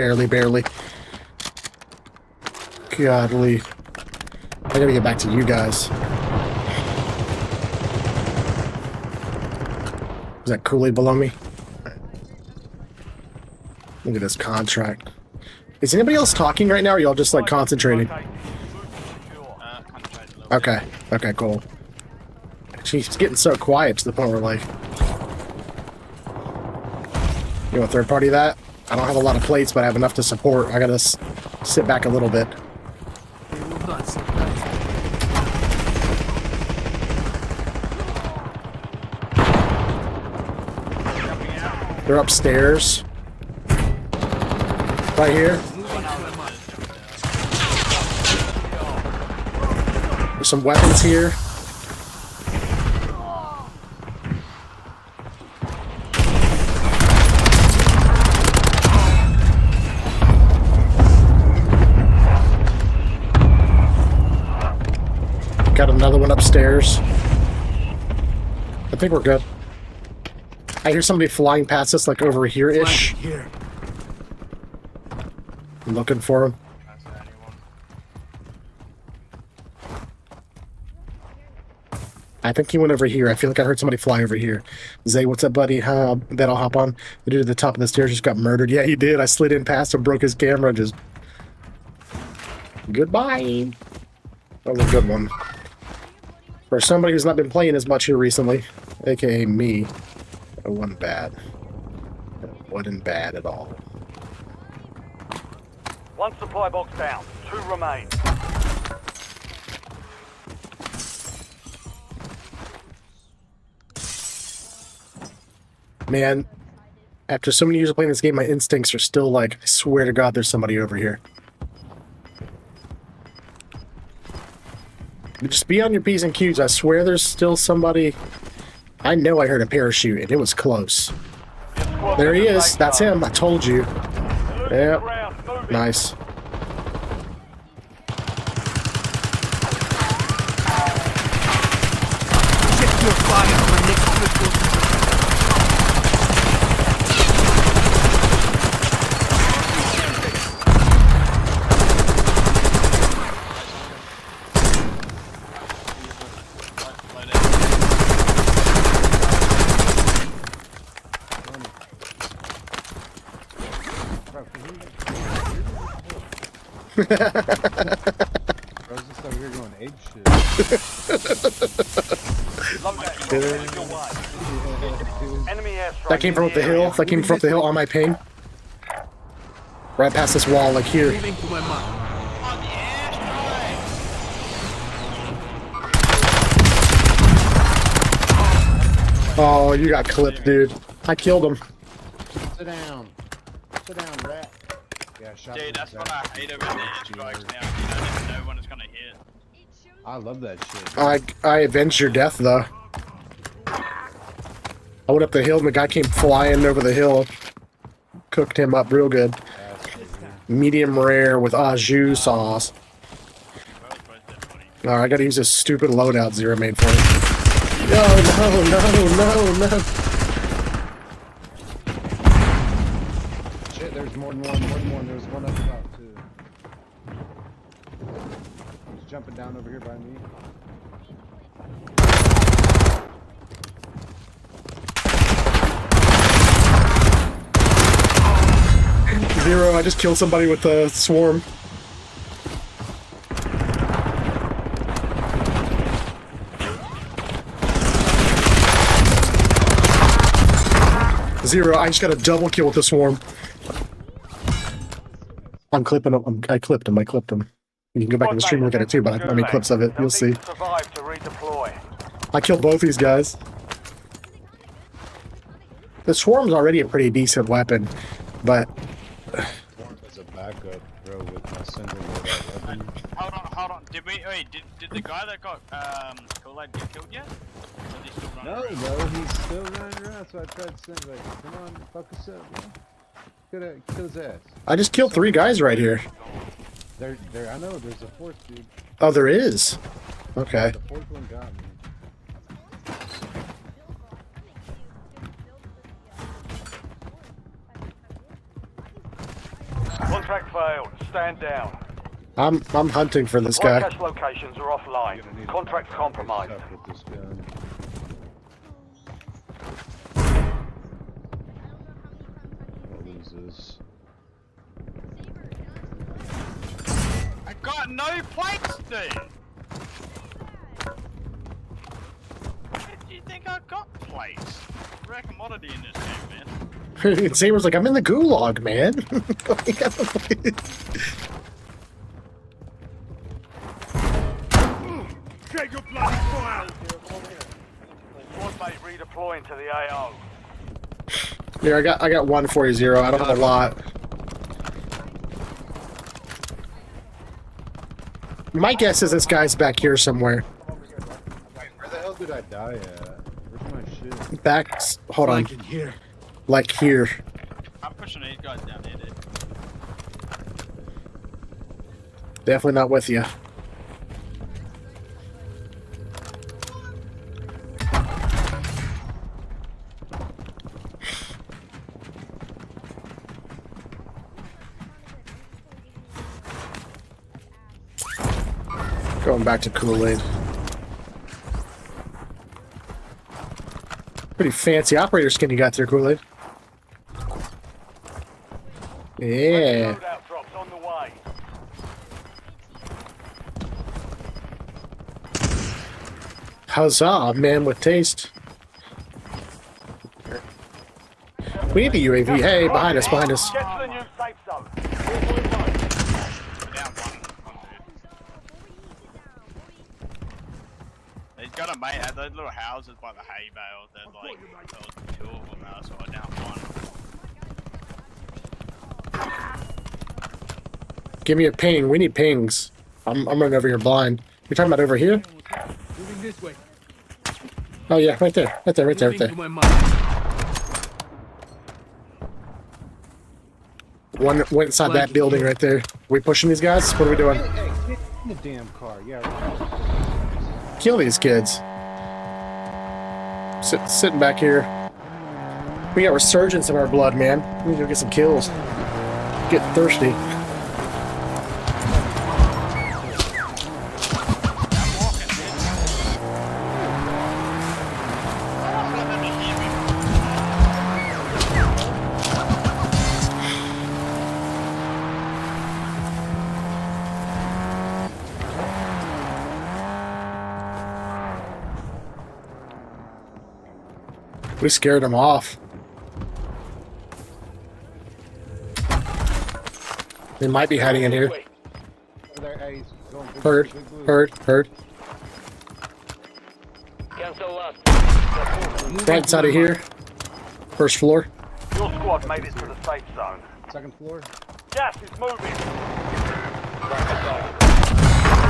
I gotta get back to you guys. Is that Kool-Aid below me? Look at this contract. Is anybody else talking right now, or y'all just like concentrating? Okay, cool. She's getting so quiet to the point where, like... You want third party that? I don't have a lot of plates, but I have enough to support. I gotta sit back a little bit. They're upstairs. Right here. There's some weapons here. Got another one upstairs. I think we're good. I hear somebody flying past us, like over here-ish. I'm looking for him. I think he went over here. I feel like I heard somebody fly over here. Zay, what's up, buddy? Bet I'll hop on. The dude at the top of the stairs just got murdered. Yeah, he did. I slid in past him, broke his camera, just... Goodbye. That was a good one. For somebody who's not been playing as much here recently, aka me, it wasn't bad. It wasn't bad at all. One supply box down. 2 remain. Man, after so many years of playing this game, my instincts are still like, I swear to God, there's somebody over here. Just be on your P's and Q's. I swear there's still somebody. I know I heard a parachute, and it was close. There he is. That's him. I told you. Yep. Nice. I was just over here going ape shit. Loadouts headed your way. Enemy airstrike. That came from up the hill. That came from up the hill on my ping. Right past this wall, like here. Moving to my mark. On the airstrike! Oh, you got clipped, dude. I killed him. Sit down. Sit down, rat. Yeah, shot Dude, him that's what exactly. I hate about the airstrikes now. You don't even know when it's gonna hit. I love that shit. I avenged your death, though. I went up the hill and the guy came flying over the hill. Cooked him up real good. Medium rare with au jus sauce. Alright, I gotta use this stupid loadout Zero made for me. No. Shit, there's more than one. There's one up top, too. He's jumping down over here by me. Zero, I just killed somebody with a swarm. Zero, I just got a double kill with the swarm. I'm clipping him. I clipped him. You can go back in the stream and look at it too, but I made clips of it. You'll see. Survive to redeploy. I killed both these guys. The swarm's already a pretty decent weapon, but Swarm as a backup, bro, with my single loadout weapon. Hold on. Did the guy that got Kool-Aid get killed yet? Or is he still running No, around? bro, he's still running around, so I tried to send, like, come on, fuck us up, bro. Kill his ass. I just killed 3 guys right here. There, I know, there's a fourth dude. Oh, there is? Okay. The fourth one got me. Contract failed. Stand down. I'm hunting for this All guy. cache locations are offline. You're gonna need to Contract fuck compromised. yourself with this gun. What is this? I got no plates, dude! Where do you think I got plates? Rare commodity in this game, man. Saber's like, I'm in the gulag, man. Take your bloody fire! Squad mate redeploying to the AO. Here, I got one for you, Zero. I don't have a lot. My guess is this guy's back here somewhere. Where the hell did I die at? Where's my shit? Back. Hold on. Like in here. Like here. I'm pushing these guys down here, dude. Definitely not with you. Going back to Kool-Aid. Pretty fancy operator skin you got there, Kool-Aid. Yeah. Loadout drops on the way. Huzzah, man with taste. We need the UAV. Hey, behind us, behind us. Get to the new safe zone. We're down one dude. He's got a mate at those little houses by the hay bales. There's like two of them now, so we're down one. Give me a ping. We need pings. I'm running over here blind. You're talking about over here? Moving this way. Oh yeah, right there. Right there, right there, right Moving there. to my mark. One went inside that building right there. We pushing these guys? What are we doing? Hey, get in the damn car. Yeah, right. Kill these kids. Sitting back here. We got resurgence in our blood, man. We need to go get some kills. Get thirsty. We scared him off. They might be hiding in here. Over there, hey, he's going big, Heard, big blue. heard. Right side of here. First floor. Your squad made it to the safe zone. Second floor. Gas is moving.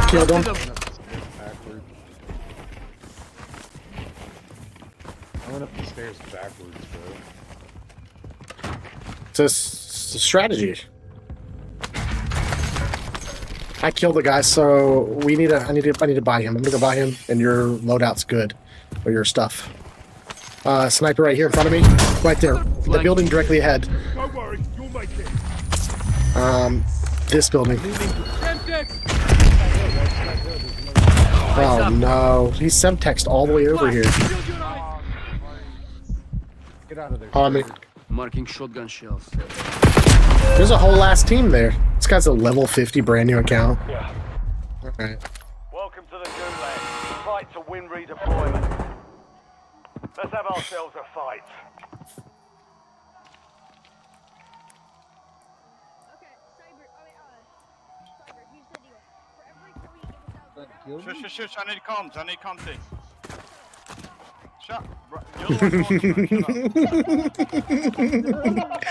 Killed him. Backwards. I went up the stairs backwards, bro. It's a strategy. I killed the guy, so we need I need to buy him. I'm gonna go buy him, and your loadout's good, or your stuff. Sniper right here in front of me, right there, the building directly ahead. Don't worry, you'll make it. This building. Oh no, he's semtexed all the way over here. Get out of there. On me. Marking shotgun shells. There's a whole last team there. This guy's a level 50 brand new account. Yeah. Alright. Welcome to the Gulag. Fight to win redeployment. Let's have ourselves a fight. Okay, Cyber, Cyber, here's the deal. For every kill you get without Shush, I need comms, too. Shut you're the one shut up.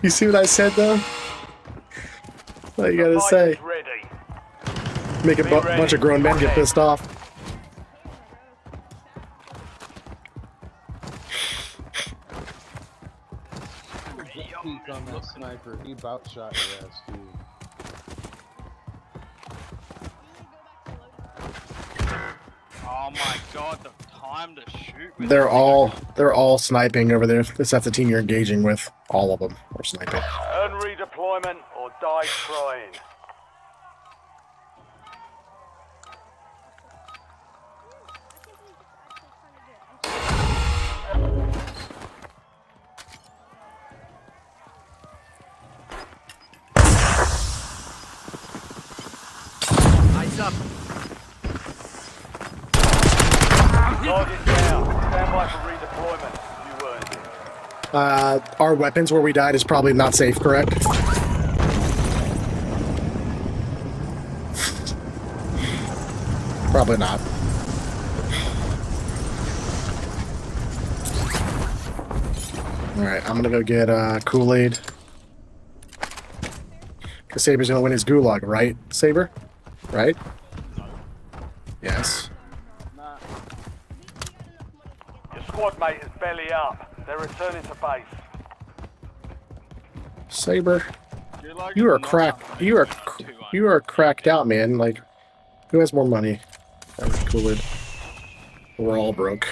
You see what I said though? What you gotta say? Ready. Make a bunch of grown men get pissed off. Peek on that sniper. He about shot your ass, dude. Oh my god, the time to shoot with They're all sniping over there. That's the team you're engaging with. All of them are sniping. Earn redeployment or die trying. Eyes up. Target down. Stand by for redeployment. You earned it. Our weapons where we died is probably not safe, correct? Probably not. Alright, I'm gonna go get Kool-Aid. Because Saber's gonna win his gulag, right, Saber? Right? Yes. Your squad mate is belly up. They're returning to base. Saber, You're like you are not cracked. something You are like 200. you are cracked out, man. Like, who has more money? That's Kool-Aid. We're all broke.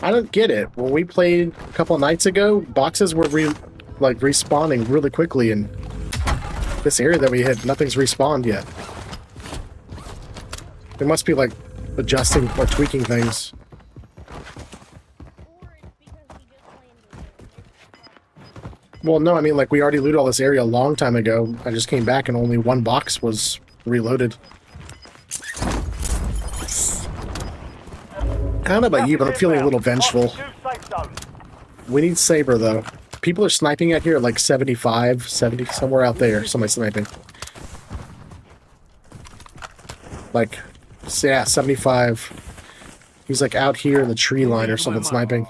I don't get it. When we played a couple nights ago, boxes were respawning really quickly in this area that we hit. Nothing's respawned yet. They must be like adjusting or tweaking things. or it's because we just landed. Well, no, I mean, like, we already looted all this area a long time ago. I just came back and only one box was reloaded. I don't know about you, but I'm feeling a little vengeful. We need Saber, though. People are sniping out here at like 75, 70, somewhere out there. Somebody's sniping. Like, yeah, 75. He's like out here in the tree line or something sniping.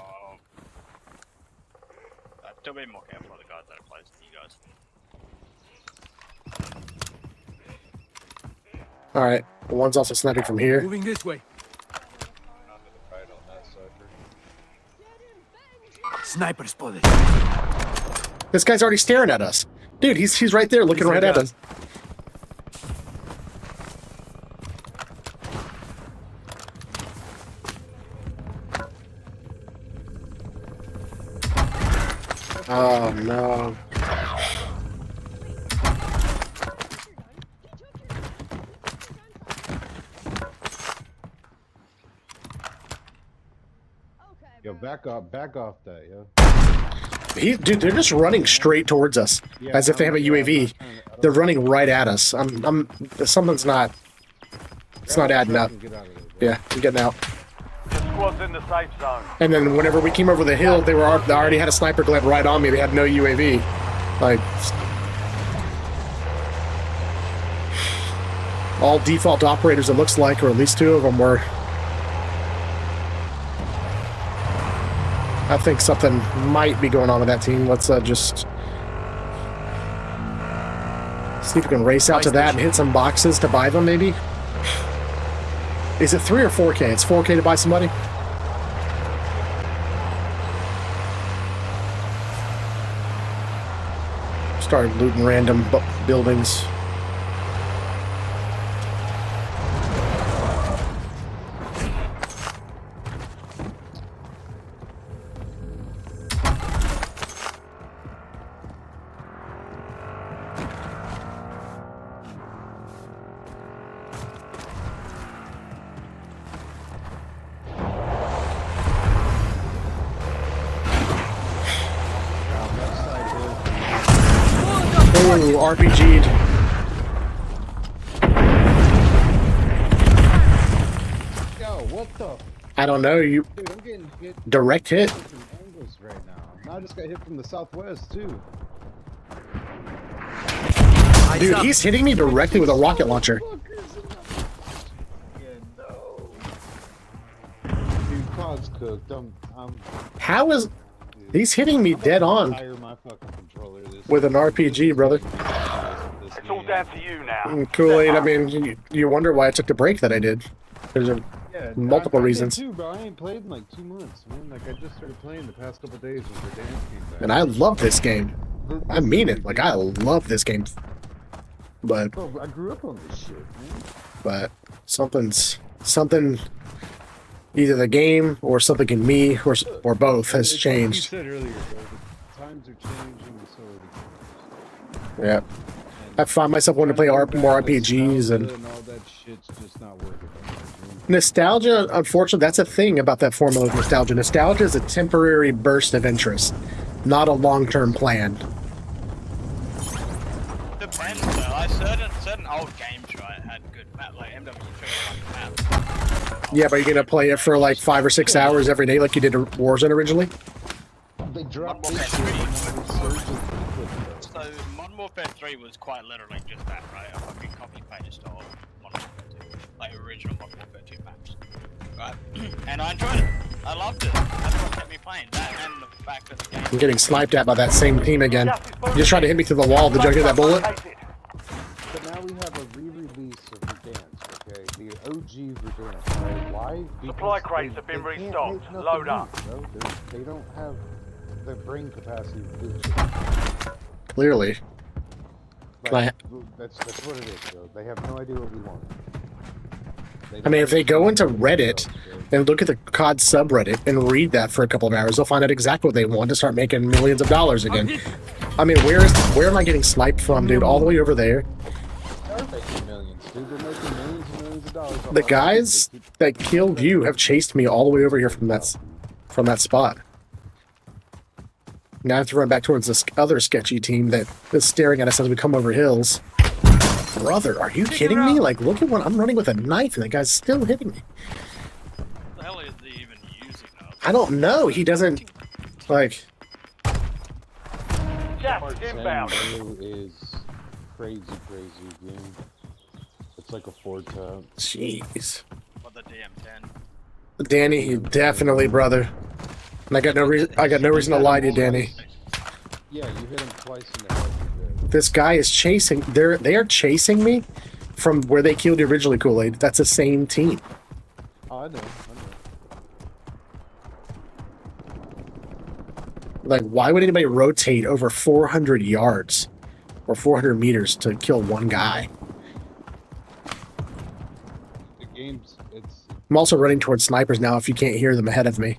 Still be more careful of the guys that are close to you guys. Alright, the one's also sniping from here. Moving this way. Right on that sucker. Sniper spotted. This guy's already staring at us. Dude, he's right there looking right at us. Oh no. Yo, back off that, yo. Dude, they're just running straight towards us, Yeah, as if they have a I'm- UAV. I don't- They're running right at us. Something's not. It's not adding up. Get out of there, bro. Yeah, I'm getting out. Your squad's in the safe zone. And then whenever we came over the hill, they already had a sniper glide right on me. They had no UAV. Like, all default operators, it looks like, or at least 2 of them were. I think something might be going on with that team. Let's just see if we can race out to that and hit some boxes to buy them, maybe. Is it 3 or 4K? It's 4K to buy somebody? Started looting random buildings. Ooh, RPG'd. Yo, what the? I don't know. You Dude, I'm getting hit direct hit. from angles right now. Now I just got hit from the southwest too. Dude, he's hitting me directly with a rocket launcher. Yeah, no. Dude, COD's cooked. How is... He's hitting me dead on Fire my fucking controller this with an RPG, brother. It's all down to you now. Kool-Aid, I mean, you wonder why I took the break that I did. There's multiple I did reasons. too, bro. I ain't played in like 2 months, man. Like I just started playing the past couple days when Verdansk came back. And I love this game. I mean it. Like, I love this game. But... Bro, I grew up on this shit, man. But something, either the game or something in me or both has It's changed. Like you said earlier, bro. The times are changing, so are the games. Yeah, I find myself wanting to play more RPGs and all that shit's just not working. nostalgia. Unfortunately, that's a thing about that formula of nostalgia. Nostalgia is a temporary burst of interest, not a long-term plan. Depends though. Like certain old games, right, had good map, like MW3 map. Yeah, but you're gonna play it for like 5 or 6 hours every day, like you did Warzone originally. They dropped Modern this Warfare shit. 3 and now it's surging. So Modern Warfare 3 was quite literally just that, right? A fucking copy paste of Modern Warfare 2, like original Modern Warfare 2 maps, right? And I enjoyed it. I loved it. That's what kept me playing. That and the fact that the game. I'm getting sniped at by that same team again. You just tried to hit me through the wall. Did you hear that bullet? But now we have a re-release of Verdansk, okay? The OG Verdansk, right? Why? Supply Because crates have been they can't restocked. make nothing Load new, up. bro. They don't have the brain capacity to do shit. Clearly. Like, that's what it is, bro. They have no idea what we want. I mean, if they go into Reddit and look at the COD subreddit and read that for a couple of hours, they'll find out exactly what they want to start making millions of dollars again. I mean, where am I getting sniped from, dude? All the way over there. They're making millions, dude. They're making millions and millions of dollars. The guys that killed you have chased me all the way over here from that spot. Now I have to run back towards this other sketchy team that is staring at us as we come over hills. Brother, are you kidding me? Like, look at what I'm running with a knife and the guy's still hitting me. What the hell is he even using though? I don't know. He doesn't, like... Gas is inbound. is crazy game. It's like a Ford Top. Jeez. What the DM10? Danny, you definitely, brother. And I got no reason to lie to you, Danny. Yeah, you hit him twice in the head. This guy is chasing. They are chasing me from where they killed you originally, Kool-Aid. That's the same team. Oh, I know. Like, why would anybody rotate over 400 yards or 400 meters to kill one guy? The game's I'm also running towards snipers now if you can't hear them ahead of me.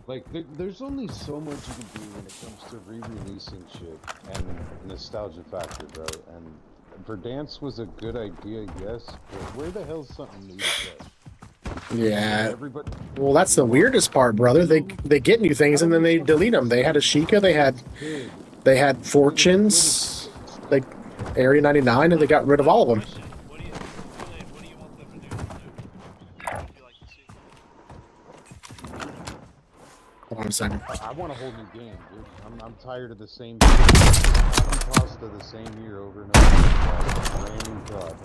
like there's only so much you can do when it comes to re-releasing shit and nostalgia factor, bro. And Verdansk was a good idea, yes, but where the hell's something new to Yeah. Everybody. Well, that's the weirdest part, brother. They get new things and then they delete them. They had Ashika, they had Fortunes, like Area 99, and they got rid of all of them. What do you Hold on a second. I want a whole new game, dude. I'm tired of the same shit. Copy pasta the same year over and over. Brand new COD.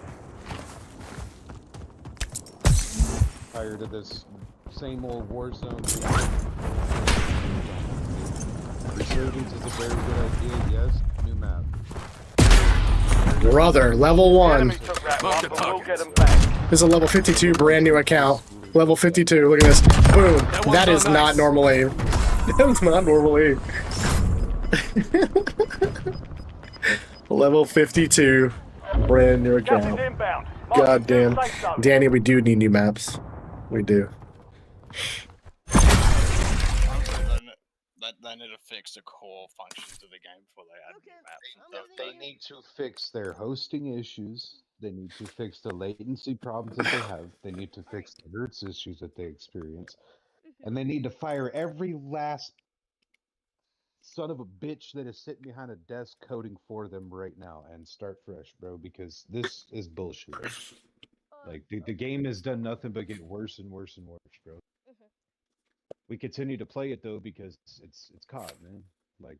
Tired of this same old Warzone. Resurgence is a very good idea, yes. New map. Brother, level The 1. enemy took that Mark one, the but we'll targets. get them back. This is a level 52 brand new account. Level 52, look at this. Boom. one's That is on not ice. normal aim. That's not normal aim. Level 52. Brand new Gas is account. inbound. God damn. Safe zone. Danny, we do need new maps. We do. Honestly, they need to fix the core functions of the game before they add new maps and stuff. They need to fix their hosting issues. They need to fix the latency problems that they have. They need to fix the hertz issues that they experience. And they need to fire every last son of a bitch that is sitting behind a desk coding for them right now and start fresh, bro, because this is bullshit. Like, the game has done nothing but get worse and worse and worse, bro. We continue to play it, though, because it's COD, man. Like,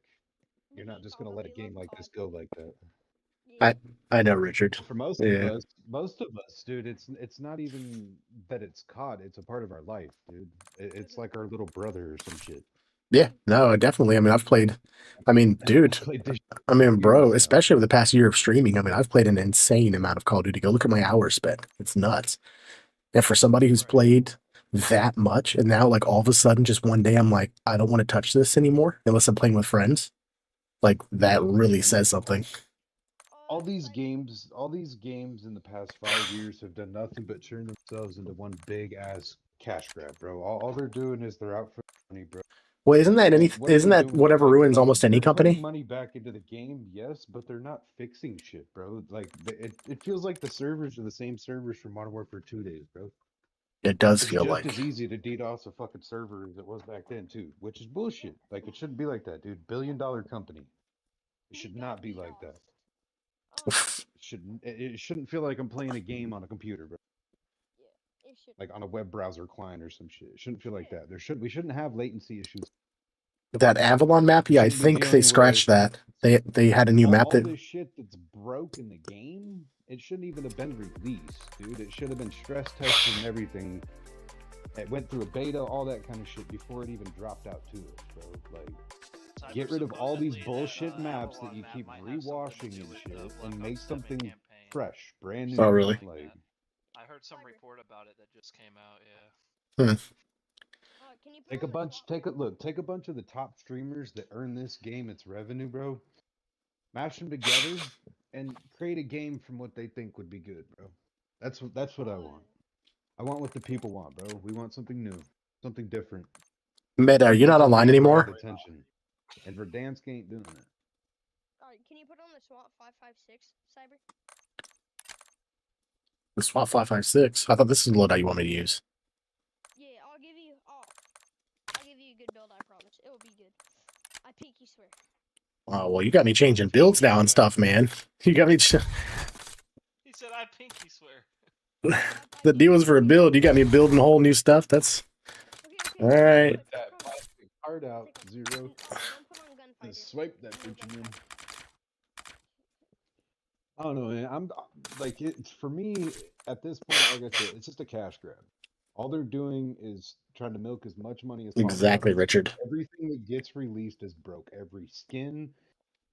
you're not just gonna let a game like this go like that. I know, Richard. For most Yeah. of us, dude, it's not even that it's COD. It's a part of our life, dude. It's like our little brother or some shit. Yeah, no, definitely. I mean, I've played. I mean, dude. Played this I mean, bro, years now. especially over the past year of streaming. I mean, I've played an insane amount of Call of Duty. Go look at my hours spent. It's nuts. And for somebody who's played that much, and now like all of a sudden, just one day, I'm like, I don't want to touch this anymore unless I'm playing with friends. Like that really says something. All these games in the past 5 years have done nothing but turn themselves into one big ass cash grab, bro. All they're doing is they're out for money, bro. Well, isn't that any? What are Isn't they that doing? whatever ruins almost any They're putting company? money back into the game, yes, but they're not fixing shit, bro. Like it feels like the servers are the same servers from Modern Warfare 2 days, bro. It does It's feel just like. as easy to DDoS a fucking server as it was back then too, which is bullshit. Like it shouldn't be like that, dude. $1 billion company. It should not be like that. It shouldn't feel like I'm playing a game on a computer, bro. Like on a web browser client or some shit. It shouldn't feel like that. We shouldn't have latency issues. That Avalon map, yeah, I Shouldn't be think they dealing scratched with- that. They had a new map all that this shit that's broke in the game, it shouldn't even have been released, dude. It should have been stress tested and everything. It went through a beta, all that kind of shit before it even dropped out to us, bro. Like, get rid of all these bullshit maps that you keep rewashing and shit, and make something fresh, brand new. Oh, really? Like, I heard some report about it that just came out. Yeah. take a bunch of the top streamers that earn this game its revenue, bro. Mash them together and create a game from what they think would be good, bro. That's what I want. I want what the people want, bro. We want something new, something different. Meta, you're not online anymore. Attention. And Verdansk ain't doing it. Alright, can you put on the SWAT 556, Cyber? The SWAT 556. I thought this is the loadout you want me to use. Yeah, I'll give you a good build, I promise. It will be good. I pinky swear. Oh well, you got me changing builds now and stuff, man. You got me. He said, "I pinky swear." The deal was for a build. You got me building whole new stuff. That's all right. That plastic card out, Zero. And swipe that bitch in. I don't know, man. I'm like, it's for me at this point. Like I said, it's just a cash grab. All they're doing is trying to milk as much money as possible. Exactly, Richard. Everything that gets released is broke. Every skin,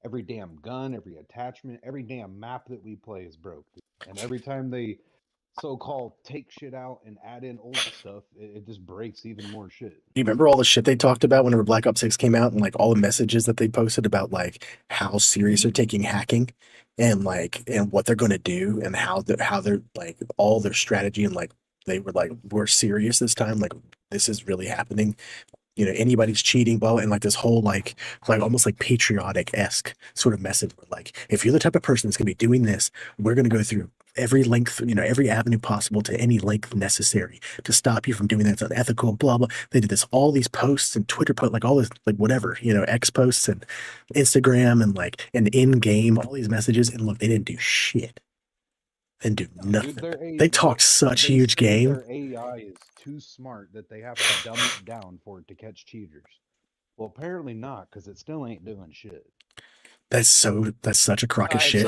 every damn gun, every attachment, every damn map that we play is broke. And every time they so-called take shit out and add in old stuff, it just breaks even more shit. Do you remember all the shit they talked about whenever Black Ops 6 came out and like all the messages that they posted about like how serious they're taking hacking and like and what they're going to do and how they're like all their strategy and like they were like, we're serious this time, like this is really happening. You know, anybody's cheating, blah, and like this whole like almost like patriotic-esque sort of message. Where, like, if you're the type of person that's gonna be doing this, we're gonna go through every length, you know, every avenue possible to any length necessary to stop you from doing that. It's unethical, blah blah. They did this, all these posts and Twitter posts, like all this, like whatever, you know, X posts and Instagram and like an in-game, all these messages, and look, they didn't do shit. and do No, nothing. dude, their They talk such huge game. Their AI is too smart that they have to dumb it down for it to catch cheaters. Well, apparently not, because it still ain't doing shit. That's such a crock of shit.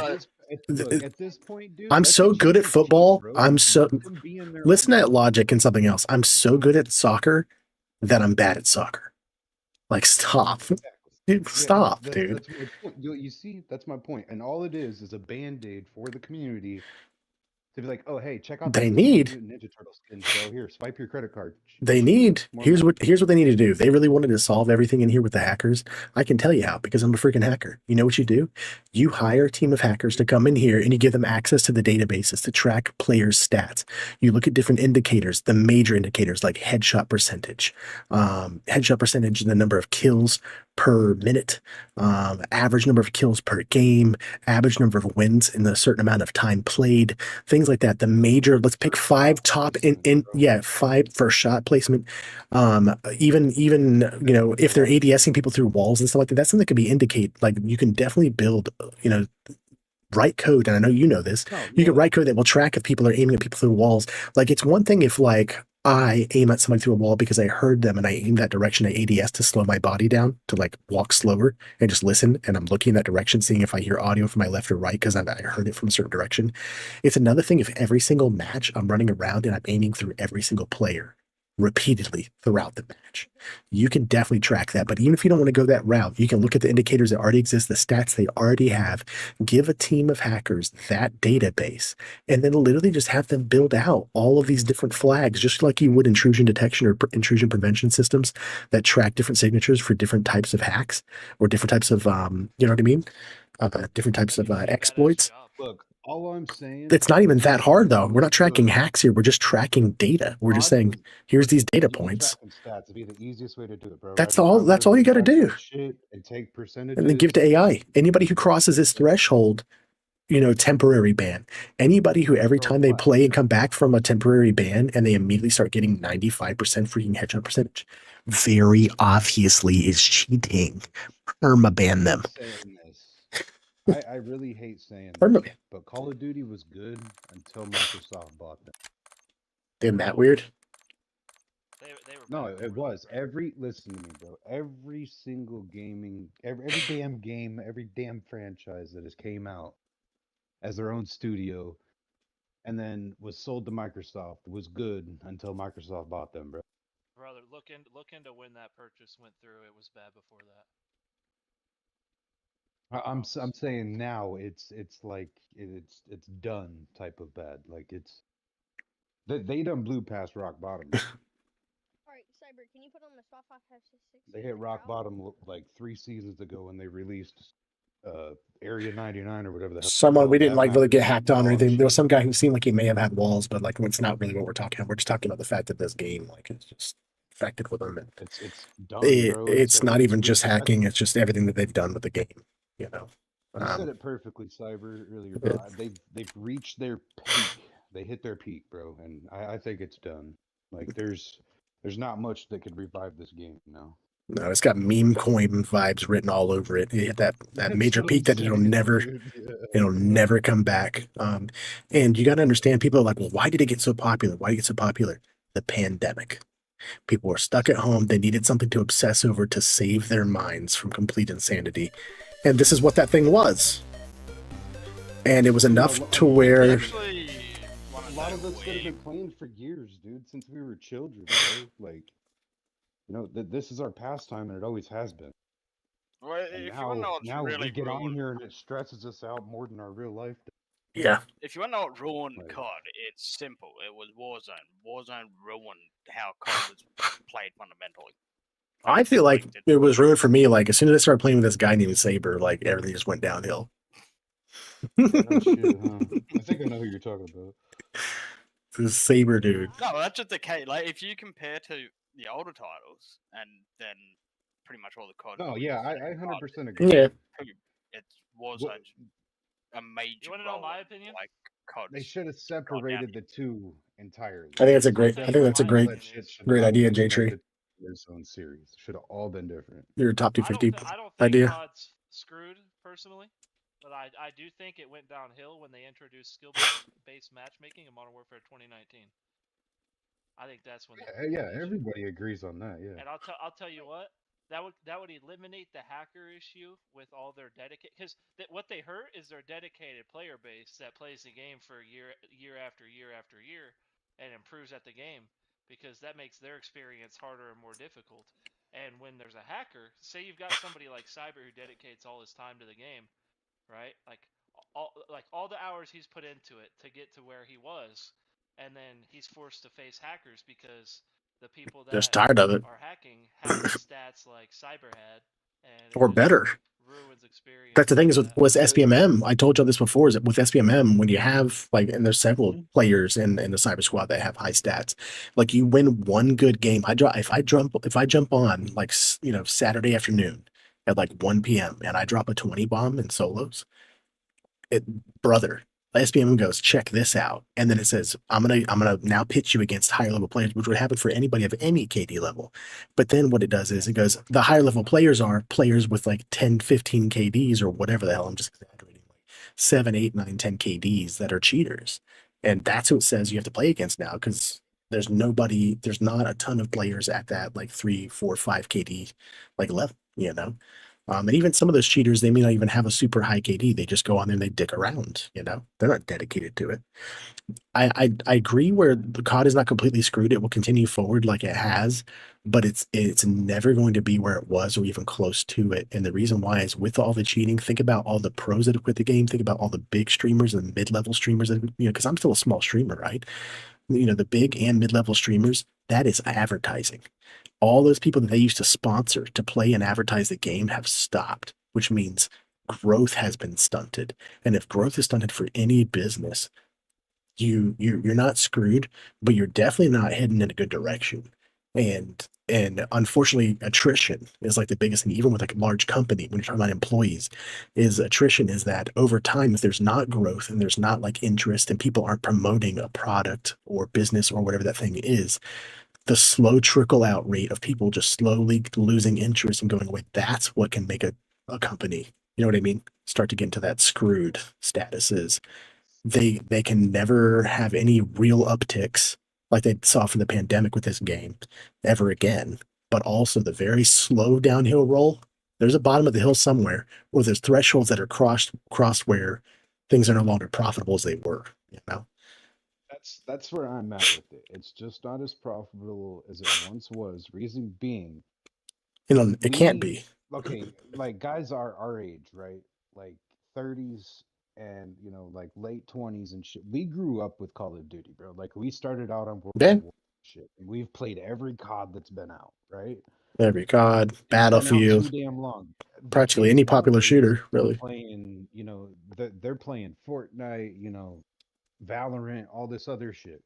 Look, at this point, dude, I'm let so the good at cheaters football. cheat, bro. I'm so Let them be in their listen own at logic and something else. I'm so good at soccer that I'm bad at soccer. Like, stop. Dude, stop, dude. That's my point. You see, that's my point. And all it is a band-aid for the community to be like, oh, hey, check out They this need Teenage Mutant Ninja Turtle skin show. Here, swipe your credit card. They need More here's money. what they need to do. If they really wanted to solve everything in here with the hackers, I can tell you how, because I'm a freaking hacker. You know what you do? You hire a team of hackers to come in here and you give them access to the databases to track players' stats. You look at different indicators, the major indicators like headshot percentage, the number of kills per minute, average number of kills per game, average number of wins in a certain amount of time played, things like that. The major, let's pick 5 top five first shot placement. Even if they're ADSing people through walls and stuff like that, that's something that could be like you can definitely build, write code, and I know you know this. You can write code that will track if people are aiming at people through walls. Like, it's one thing if like I aim at somebody through a wall because I heard them and I aim that direction at ADS to slow my body down, to like walk slower and just listen. And I'm looking in that direction, seeing if I hear audio from my left or right because I heard it from a certain direction. It's another thing if every single match I'm running around and I'm aiming through every single player repeatedly throughout the match. You can definitely track that. But even if you don't want to go that route, you can look at the indicators that already exist, the stats they already have, give a team of hackers that database, and then literally just have them build out all of these different flags, just like you would intrusion detection or intrusion prevention systems that track different signatures for different types of hacks or different types of, you know what I mean? Different types of exploits. Look, all I'm saying. It's not even that hard, though. We're not tracking hacks here. We're just tracking data. We're just saying, here's these data points. Stats would be the easiest way to do it, bro. That's all you got to do. Shit and take percentages. And then give it to AI. Anybody who crosses this threshold, temporary ban. Anybody who every time they play and come back from a temporary ban and they immediately start getting 95% freaking headshot percentage, very obviously is cheating. Permaban them. I really hate saying this, but Call of Duty was good until Microsoft bought them. Isn't that weird? No, it was. Listen to me, bro. Every single every damn game, every damn franchise that has came out as their own studio and then was sold to Microsoft was good until Microsoft bought them, bro. Brother, look into when that purchase went through. It was bad before that. I'm saying now it's like it's done type of bad. Like they done blew past rock bottom. Alright, Cyber, can you put on the SWAT 5566? They hit rock bottom like 3 seasons ago when they released Area 99 or whatever the hell. Someone we didn't like really get hacked on or anything. There was some guy who seemed like he may have had walls, but like it's not really what we're talking about. We're just talking about the fact that this game it's just affected with them. And it's done, bro. It's not even just hacking. It's just everything that they've done with the game. You said it perfectly, Cyber, earlier, bro. They've reached their peak. They hit their peak, bro, and I think it's done. Like there's not much that could revive this game now. No, it's got meme coin vibes written all over it. It hit that major peak that it'll never come back. And you got to understand, people are like, well, why did it get so popular? Why did it get so popular? The pandemic. People were stuck at home. They needed something to obsess over to save their minds from complete insanity. And this is what that thing was. And it was enough to where... A lot of us could have been playing for years, dude, since we were children, bro. Like, this is our pastime, and it always has been. Well, if you want to know what's now really we get on here, and it stresses us out more than our real life does. Yeah. If you want to know what ruined COD, it's simple. It was Warzone. Warzone ruined how COD was played fundamentally. I feel like it was ruined for me. Like, as soon as I started playing with this guy named Saber, like, everything just went downhill. Oh, shit, huh? I think I know who you're talking about. This Saber dude. No, that's just the case. Like, if you compare to the older titles, and then pretty much all the COD. Oh, yeah, I 100% agree. Yeah. It was a major. You want to know my opinion? Like COD. They should have separated the two entirely. I think that's a great idea, J-Tree. Its own series should have all been different. Your top 250 I don't think idea. COD's screwed personally. But I do think it went downhill when they introduced skill-based matchmaking in Modern Warfare 2019. I think that's when Yeah, yeah, everybody agrees on that. Yeah. And I'll tell you what, that would eliminate the hacker issue with all their dedicated, because what they hurt is their dedicated player base that plays the game for year after year after year and improves at the game, because that makes their experience harder and more difficult. And when there's a hacker, say you've got somebody like Cyber who dedicates all his time to the game, right? Like all the hours he's put into it to get to where he was, and then he's forced to face hackers because the people Just that tired of it. are hacking have the stats like Cyber had, and Or it just better. ruins experience. That's the thing is like with that. SBMM. I told you this before. Is that with SBMM, when you have like, and there's several players in the cyber squad that have high stats. Like you win one good game. If I jump on like Saturday afternoon at like 1 p.m. and I drop a 20 bomb in solos, brother, SPM goes, check this out, and then it says, I'm gonna now pitch you against higher level players, which would happen for anybody of any KD level. But then what it does is it goes, the higher level players are players with like 10, 15 KDs or whatever the hell. I'm just exaggerating, like 7, 8, 9, 10 KDs that are cheaters, and that's who it says you have to play against now because there's not a ton of players at that like 3, 4, 5 KD like level, you know. And even some of those cheaters, they may not even have a super high KD. They just go on there and they dick around. You know, they're not dedicated to it. I agree where the COD is not completely screwed. It will continue forward like it has, but it's never going to be where it was or even close to it. And the reason why is with all the cheating. Think about all the pros that have quit the game. Think about all the big streamers and mid-level streamers that because I'm still a small streamer, right? The big and mid-level streamers. That is advertising. All those people that they used to sponsor to play and advertise the game have stopped, which means growth has been stunted. And if growth is stunted for any business, you're not screwed, but you're definitely not heading in a good direction. And unfortunately, attrition is like the biggest thing, even with like a large company, when you're talking about employees, is attrition is that over time, if there's not growth and there's not like interest and people aren't promoting a product or business or whatever that thing is, the slow trickle out rate of people just slowly losing interest and going away, that's what can make a company, you know what I mean, start to get into that screwed status is they can never have any real upticks like they saw from the pandemic with this game ever again. But also the very slow downhill roll, there's a bottom of the hill somewhere where there's thresholds that are crossed where things are no longer profitable as they were, you know. That's where I'm at with it. It's just not as profitable as it once was. Reason being, It can't be. okay, like guys our age, right? Like 30s and like late 20s and shit. We grew up with Call of Duty, bro. Like we started out on World Yeah. War shit. And we've played every COD that's been out, right? Every COD, It's been out Battlefield, too damn long. The practically kids any popular nowadays shooter, are really. playing, they're playing Fortnite, Valorant, all this other shit.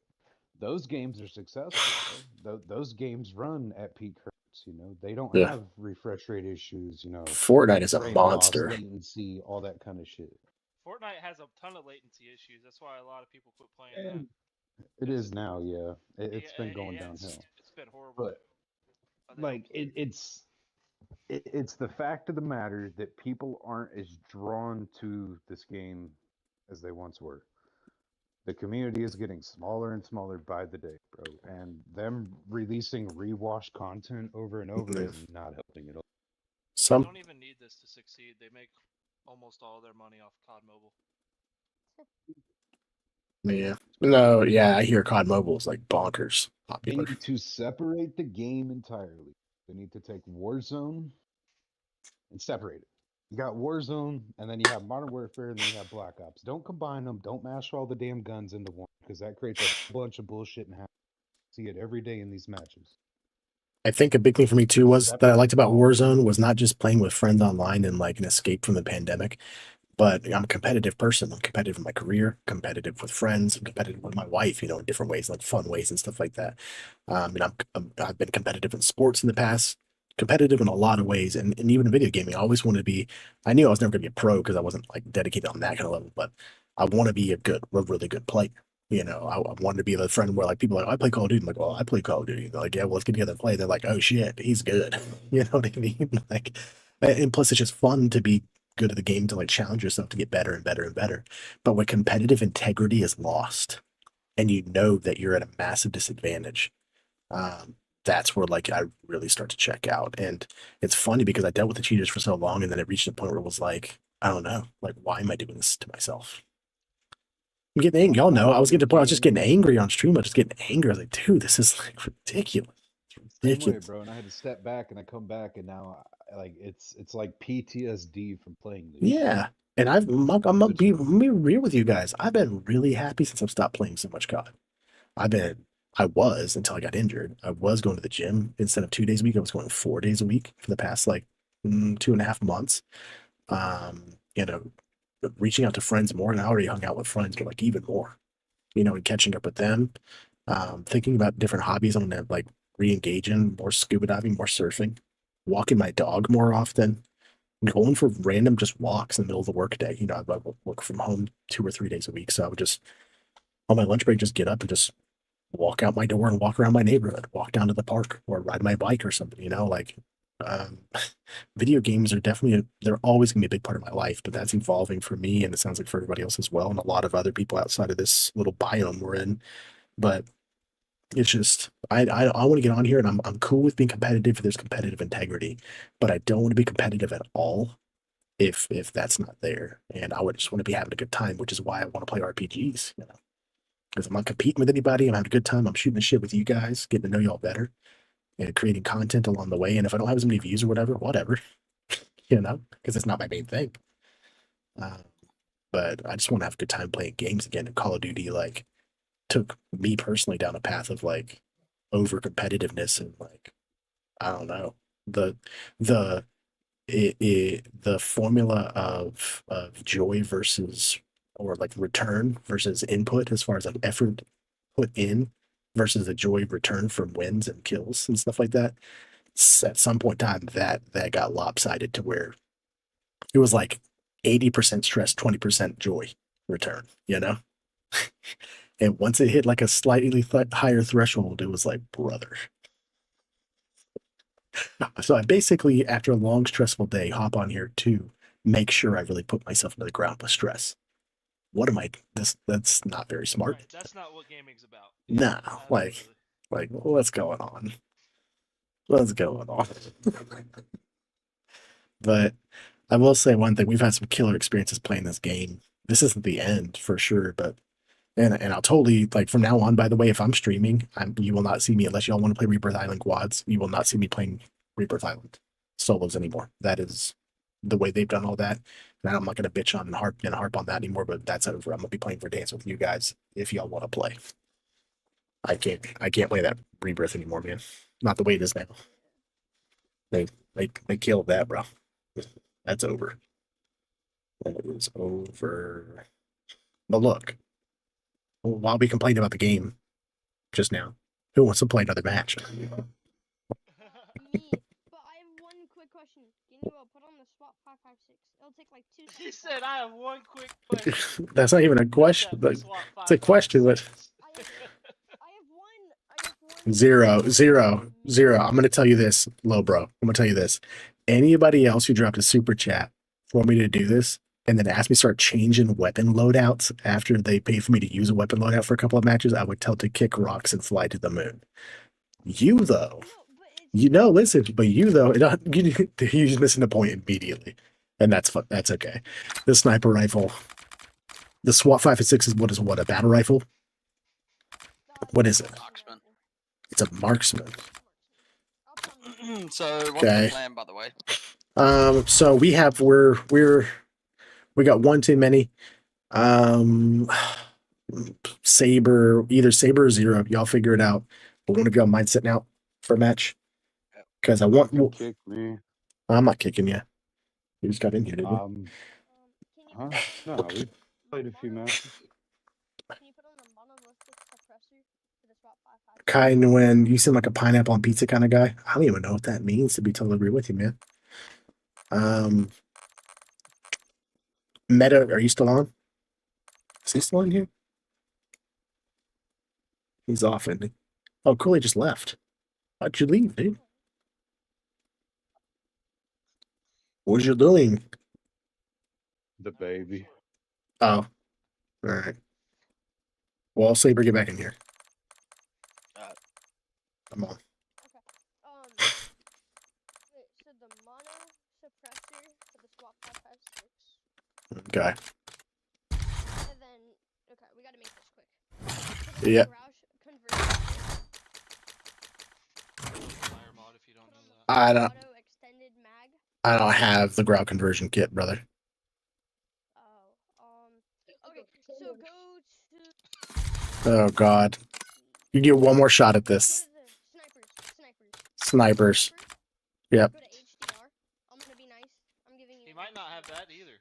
Those games are successful. Those games run at peak hertz. They don't Yeah. have refresh rate issues. Fortnite is a Frame loss, monster. latency, all that kind of shit. Fortnite has a ton of latency issues. That's why a lot of people quit playing It is now, yeah. It's Yeah, been going downhill. It's been horrible. But like it's the fact of the matter that people aren't as drawn to this game as they once were. The community is getting smaller and smaller by the day, bro. And them releasing rewash content over and over is not helping at all. They don't even need this to succeed. They make almost all their money off COD Mobile. Yeah. No, yeah, I hear COD Mobile is like bonkers They popular. need to separate the game entirely. They need to take Warzone and separate it. You got Warzone, and then you have Modern Warfare, and then you have Black Ops. Don't combine them. Don't mash all the damn guns into one, because that creates a bunch of bullshit and see it every day in these matches. I think a big thing for me too was that I liked about Warzone was not just playing with friends online and like an escape from the pandemic, but I'm a competitive person. I'm competitive in my career, competitive with friends, I'm competitive with my wife, in different ways, like fun ways and stuff like that. And I've been competitive in sports in the past, competitive in a lot of ways, and even in video gaming. I always wanted to be. I knew I was never going to be a pro because I wasn't like dedicated on that kind of level, but I want to be a really good player. I wanted to be the friend where like people are like, I play Call of Duty. I'm like, well, I play Call of Duty. They're like, yeah, well, let's get together and play. They're like, oh shit, he's good. You know what I mean? Like, and plus it's just fun to be good at the game to like challenge yourself to get better and better and better. But when competitive integrity is lost and you know that you're at a massive disadvantage, that's where like I really start to check out. And it's funny because I dealt with the cheaters for so long, and then it reached a point where it was like, I don't know, like why am I doing this to myself? I'm getting angry. Y'all know I was getting to the point I was just getting angry on stream. I was just getting angry. I was like, dude, this is like ridiculous. It's Same way, ridiculous. bro. And I had to step back, and I come back, and now like it's like PTSD from playing this. Yeah. And I'm gonna be real with you guys. I've been really happy since I've stopped playing so much COD. I was until I got injured. I was going to the gym instead of 2 days a week. I was going 4 days a week for the past like 2.5 months. You know, reaching out to friends more, and I already hung out with friends, but like even more, and catching up with them. Thinking about different hobbies I'm gonna like re-engage in, more scuba diving, more surfing, walking my dog more often, going for random just walks in the middle of the workday. I work from home 2 or 3 days a week, so I would just on my lunch break just get up and just walk out my door and walk around my neighborhood, walk down to the park or ride my bike or something, like um, video games are definitely, they're always gonna be a big part of my life, but that's evolving for me. And it sounds like for everybody else as well. And a lot of other people outside of this little biome we're in, but it's just, I want to get on here and I'm cool with being competitive if there's competitive integrity, but I don't want to be competitive at all if that's not there. And I would just want to be having a good time, which is why I want to play RPGs, because I'm not competing with anybody. I'm having a good time. I'm shooting the shit with you guys, getting to know y'all better, and creating content along the way. And if I don't have as many views or whatever, because it's not my main thing. But I just want to have a good time playing games again. And Call of Duty like took me personally down a path of like over competitiveness and like I don't know, the the the formula of joy versus or like return versus input as far as like effort put in versus the joy return from wins and kills and stuff like that. At some point in time that got lopsided to where it was like 80% stress, 20% joy return, and once it hit like a slightly higher threshold, it was like, brother. So I basically, after a long, stressful day, hop on here to make sure I really put myself into the ground with stress. What am I? That's not very smart. Right, that's not what gaming's about. Nah, Absolutely. like what's going on? What's going on? But I will say one thing: we've had some killer experiences playing this game. This isn't the end for sure, but and I'll totally like from now on. By the way, if I'm streaming, you will not see me unless y'all want to play Rebirth Island quads. You will not see me playing Rebirth Island solos anymore. That is the way they've done all that. And I'm not going to bitch on and harp on that anymore. But that's over. I'm gonna be playing Verdansk with you guys if y'all want to play. I can't play that Rebirth anymore, man. Not the way it is now. They killed that, bro. That's over. That is over. But look, while we complained about the game just now, who wants to play another match? Me. But I have one quick question. Can you put on the SWAT 556? It'll take like 2 seconds. He said, "I have one quick question." That's not even a question. But it's a question, but I have one. zero. I'm gonna tell you this, low bro. I'm gonna tell you this. Anybody else who dropped a super chat for me to do this and then asked me to start changing weapon loadouts after they pay for me to use a weapon loadout for a couple of matches, I would tell to kick rocks and fly to the moon. You though, listen, but you though, you're missing the point immediately, and that's okay. The sniper rifle, the SWAT 556 is what a battle rifle. What is it? Marksman. It's a marksman. So what's Okay. the plan, by the way? So we got one too many. Saber, either Saber or Zero. Y'all figure it out. But one of y'all mind sitting out for a match? Because I want. Kick me. I'm not kicking you. You just got in here, didn't you? Huh? No, we played a few matches. Can you put on the monolithic suppressor for the SWAT 556? Kind of when you seem like a pineapple on pizza kind of guy. I don't even know what that means, to be totally real with you, man. Meta, are you still on? Is he still in here? He's off, isn't he? Oh, cool, he just left. How'd you leave, dude? What you doing? The baby. Oh. Alright. Well, Saber, get back in here. Come on. Okay. Wait, so the mono suppressor for the swap 556. Okay. And then, okay, we gotta make this quick. So Yeah. Roush conversion Fire mod if you don't know that. I don't auto extended mag. I don't have the grout conversion kit, brother. Okay, so go to Oh god. You get one more shot at go this. to the snipers. Snipers. Yep. Go to HDR. I'm gonna be nice. I'm giving you. He might not have that either.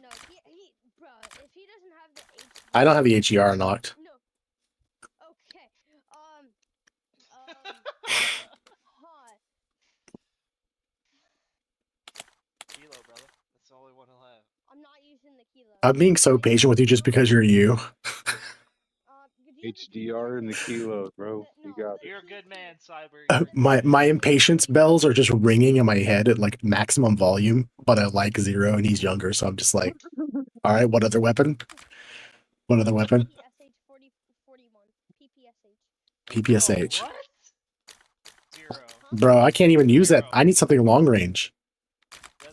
No, bruh, if he doesn't have the HDR. I don't have the HER unlocked. No. Okay. Kilo, brother. That's the only one he'll have. I'm not using the kilo. I'm being so patient with you just because you're you. HDR and the kilo, bro. You got it. You're a good man, Cyber. My impatience bells are just ringing in my head at like maximum volume, but I like 0 and he's younger, so I'm just like, all right, what other weapon? What other weapon? PPSH. What? 0. Bro, I can't even use that. I need something long range.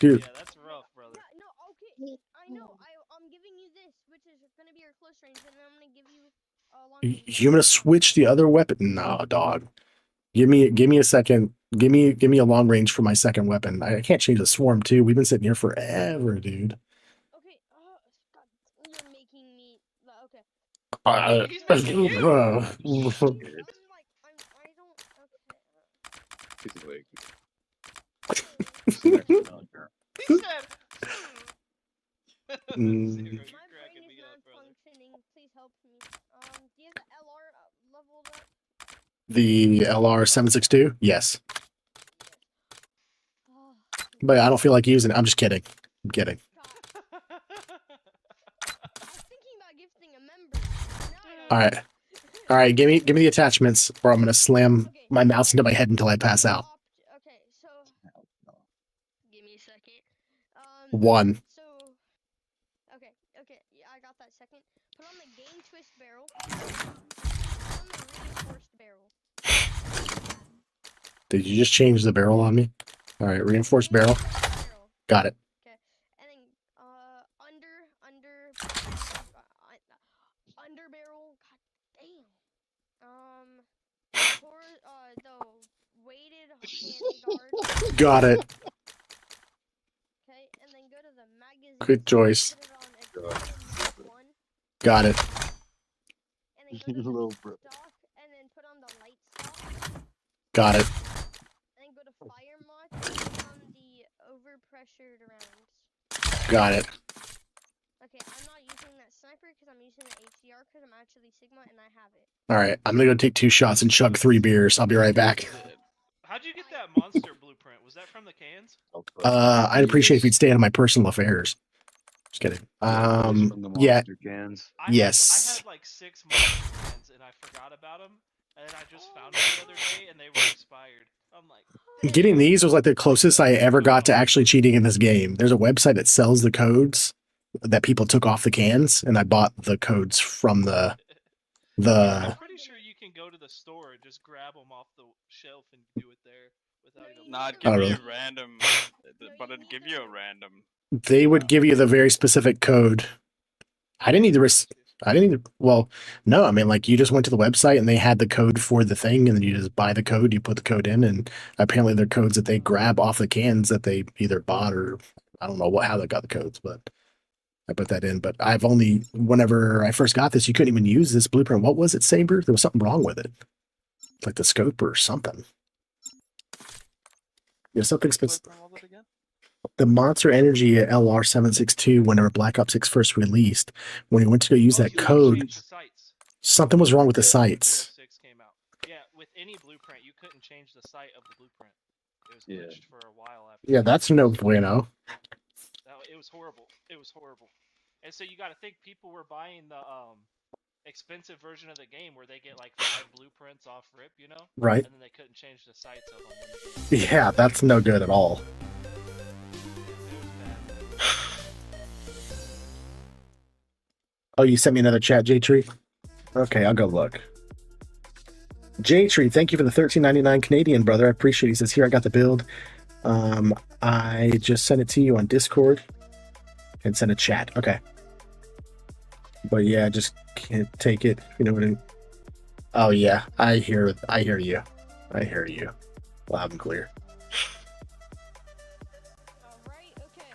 Dude. Yeah, that's rough, brother. No, okay. I know. I'm giving you this, which is gonna be your close range, and then I'm gonna give you long range. You're gonna switch the other weapon? No, dog. Give me a second. Give me a long range for my second weapon. I can't change the swarm too. We've been sitting here forever, dude. Okay. God, you're making me. Okay. Bro. I'm like, I don't. Okay. He said. Mm. Zero, you're My brain cracking me is up, brother. non-functioning. Please help me. Do you have the LR leveled up? The LR762? Yes. Oh, But I don't feel like using it. I'm just kidding. I'm kidding. God. I was thinking about gifting a member. Now I don't. All right. All right, give me the attachments or I'm going to slam my mouse into my head until I pass out. Okay, so give me a second. 1. So okay, yeah, I got that second. Put on the game twist barrel. Put on the reinforced barrel. Did you just change the barrel on me? All right, reinforced barrel. Got it. Okay, and then under barrel. God damn. For the weighted handguard. Got it. Okay, and then go to the magazine. Good choice. Put it on extended one. Got it. And then go to the stock, and then put on the light stock. Got it. And then go to fire mod, and put on the overpressured rounds. Got it. Okay, I'm not using that sniper because I'm using the HDR because I'm actually Sigma and I have it. All right, I'm going to go take 2 shots and chug 3 beers. I'll be right back. How'd you get that monster blueprint? Was that from the cans? I'd appreciate if you'd stay out of my personal affairs. Just kidding. Yeah. Yes. I had like 6 monster cans and I forgot about them, and then I just found them the other day and they were expired. I'm like, Getting these was like the closest I ever got to actually cheating in this game. There's a website that sells the codes that people took off the cans, and I bought the codes from the. I'm pretty sure you can go to the store and just grab them off the shelf and do it there without even. Nah, it'd Oh, give really? you a random, but it'd give you a random. They would give you the very specific code. I didn't need the well, no, I mean, like, you just went to the website and they had the code for the thing, and then you just buy the code, you put the code in, and apparently they're codes that they grab off the cans that they either bought or I don't know how they got the codes, but I put that in. But whenever I first got this, you couldn't even use this blueprint. What was it, Saber? There was something wrong with it. Like the scope or something. There's something specific. The Monster Energy LR762, whenever Black Ops 6 first released, when you went to go use that code, something was wrong with the sights. 6 came out. Yeah, with any blueprint, you couldn't change the site of the blueprint. It was glitched for a while after. Yeah, that's no bueno. It was horrible. It was horrible. And so you got to think people were buying the expensive version of the game where they get like 5 blueprints off rip, you know? Right. And then they couldn't change the sites of them. Yeah, that's no good at all. Oh, you sent me another chat, J-Tree? Okay, I'll go look. J-Tree, thank you for the $13.99 Canadian, brother. I appreciate it. He says, here, I got the build. I just sent it to you on Discord and sent a chat. Okay. But yeah, I just can't take it. You know what I mean? Oh yeah, I hear you. I hear you. Loud and clear. Alright, okay.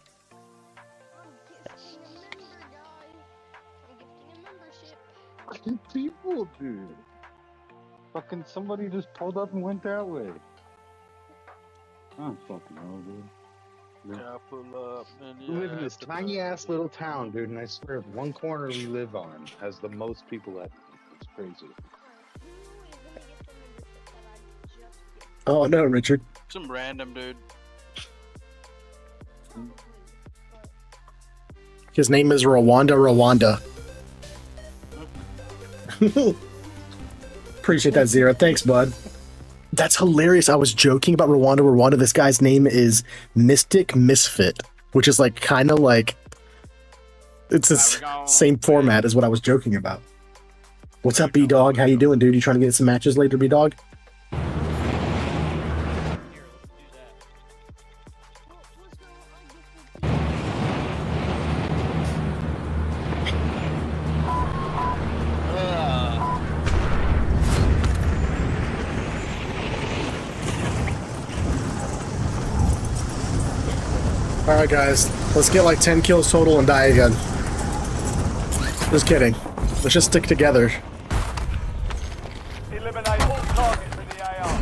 I'm gifting a member, guys. I'm gifting a membership. Fucking people, dude. Fucking somebody just pulled up and went that way. I don't fucking know, dude. Yeah, pull up. We live in this tiny ass little town, dude, and I swear one corner we live on has the most people at it. It's crazy. Oh no, Richard. Some random dude. His name is Rwanda. Appreciate that, Zero. Thanks, bud. That's hilarious. I was joking about Rwanda. This guy's name is Mystic Misfit, which is like kind of like it's the same format as what I was joking about. What's up, B-Dog? How you doing, dude? You trying to get some matches later, B-Dog? Alright guys, let's get like 10 kills total and die again. Just kidding. Let's just stick together. Eliminate all targets in the AR.